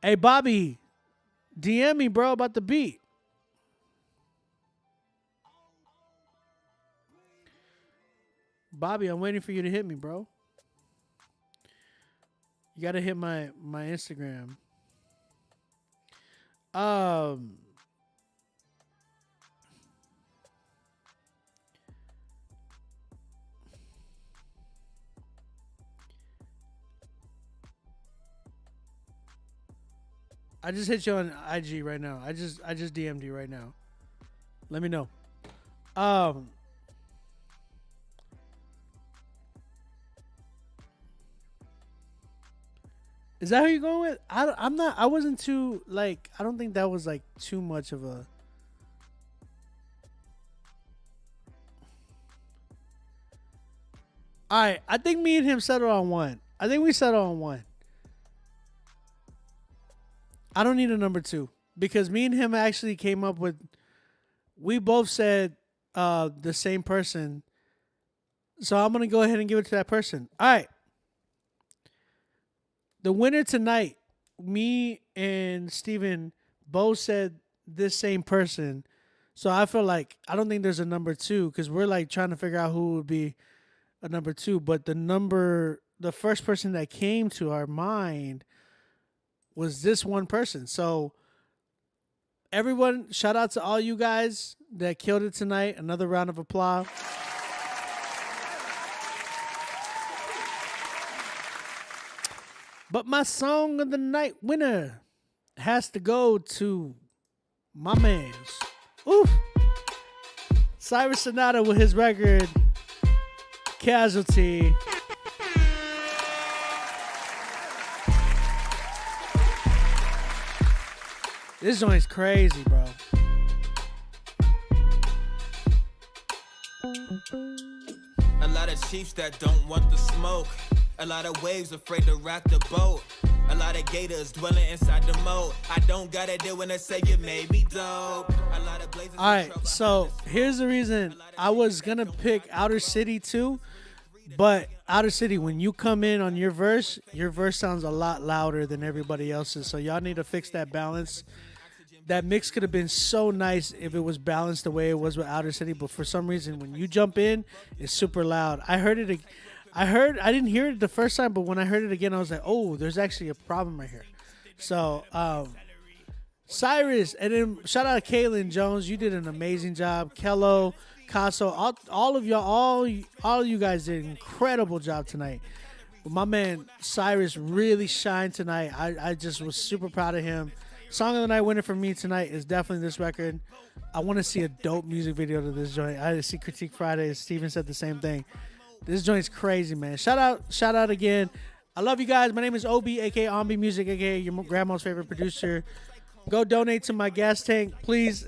Hey, Bobby, DM me, bro, about the beat. Bobby, I'm waiting for you to hit me, bro. You got to hit my Instagram. I just hit you on IG right now. I just DM'd you right now. Let me know. Is that who you're going with? I wasn't too, like, I don't think that was like too much of a. All right, I think me and him settled on one. I think we settled on one. I don't need a number 2 because me and him actually came up with, we both said the same person. So I'm going to go ahead and give it to that person. All right. The winner tonight, me and Steven both said this same person. So I feel like I don't think there's a number 2 because we're like trying to figure out who would be a number 2. But the first person that came to our mind was this one person. So everyone, shout out to all you guys that killed it tonight. Another round of applause. But my song of the night winner has to go to my man's. Oof. Cyrus Sonata with his record, Casualty. This joint's crazy, bro. A lot of chiefs that don't want the smoke. A lot of waves afraid to rock the boat. A lot of gators dwelling inside the moat. I don't gotta do when I say you made me dope. A lot of blazers. All right, so here's the reason. I was gonna pick Outer City too, but Outer City, when you come in on your verse sounds a lot louder than everybody else's. So y'all need to fix that balance. That mix could have been so nice if it was balanced the way it was with Outer City, but for some reason, when you jump in, it's super loud. I didn't hear it the first time, but when I heard it again, I was like, oh, there's actually a problem right here. So, Cyrus, and then shout out to Kaylin Jones. You did an amazing job. Kello, Casso, all of y'all, all of you guys did an incredible job tonight. But my man Cyrus really shined tonight. I just was super proud of him. Song of the night winner for me tonight is definitely this record. I want to see a dope music video to this joint. I see Critique Friday. Steven said the same thing. This joint's crazy, man. Shout out again. I love you guys. My name is Obi, aka Ombi Music, aka your grandma's favorite producer. Go donate to my gas tank, please.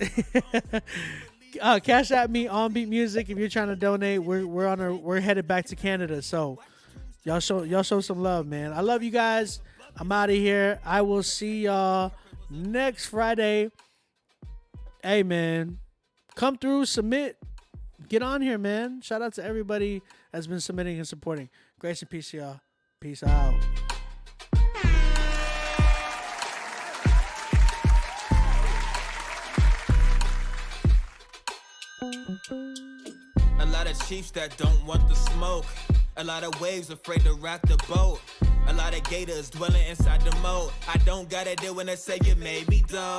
Cash at me, Ombi Music. If you're trying to donate, we're headed back to Canada. So y'all show some love, man. I love you guys. I'm out of here. I will see y'all next Friday. Hey, man, come through, submit. Get on here, man. Shout out to everybody that's been submitting and supporting. Grace and peace, y'all. Peace out. A lot of chiefs that don't want the smoke. A lot of waves afraid to rock the boat. A lot of gators dwelling inside the moat. I don't gotta do when I say you made me dumb.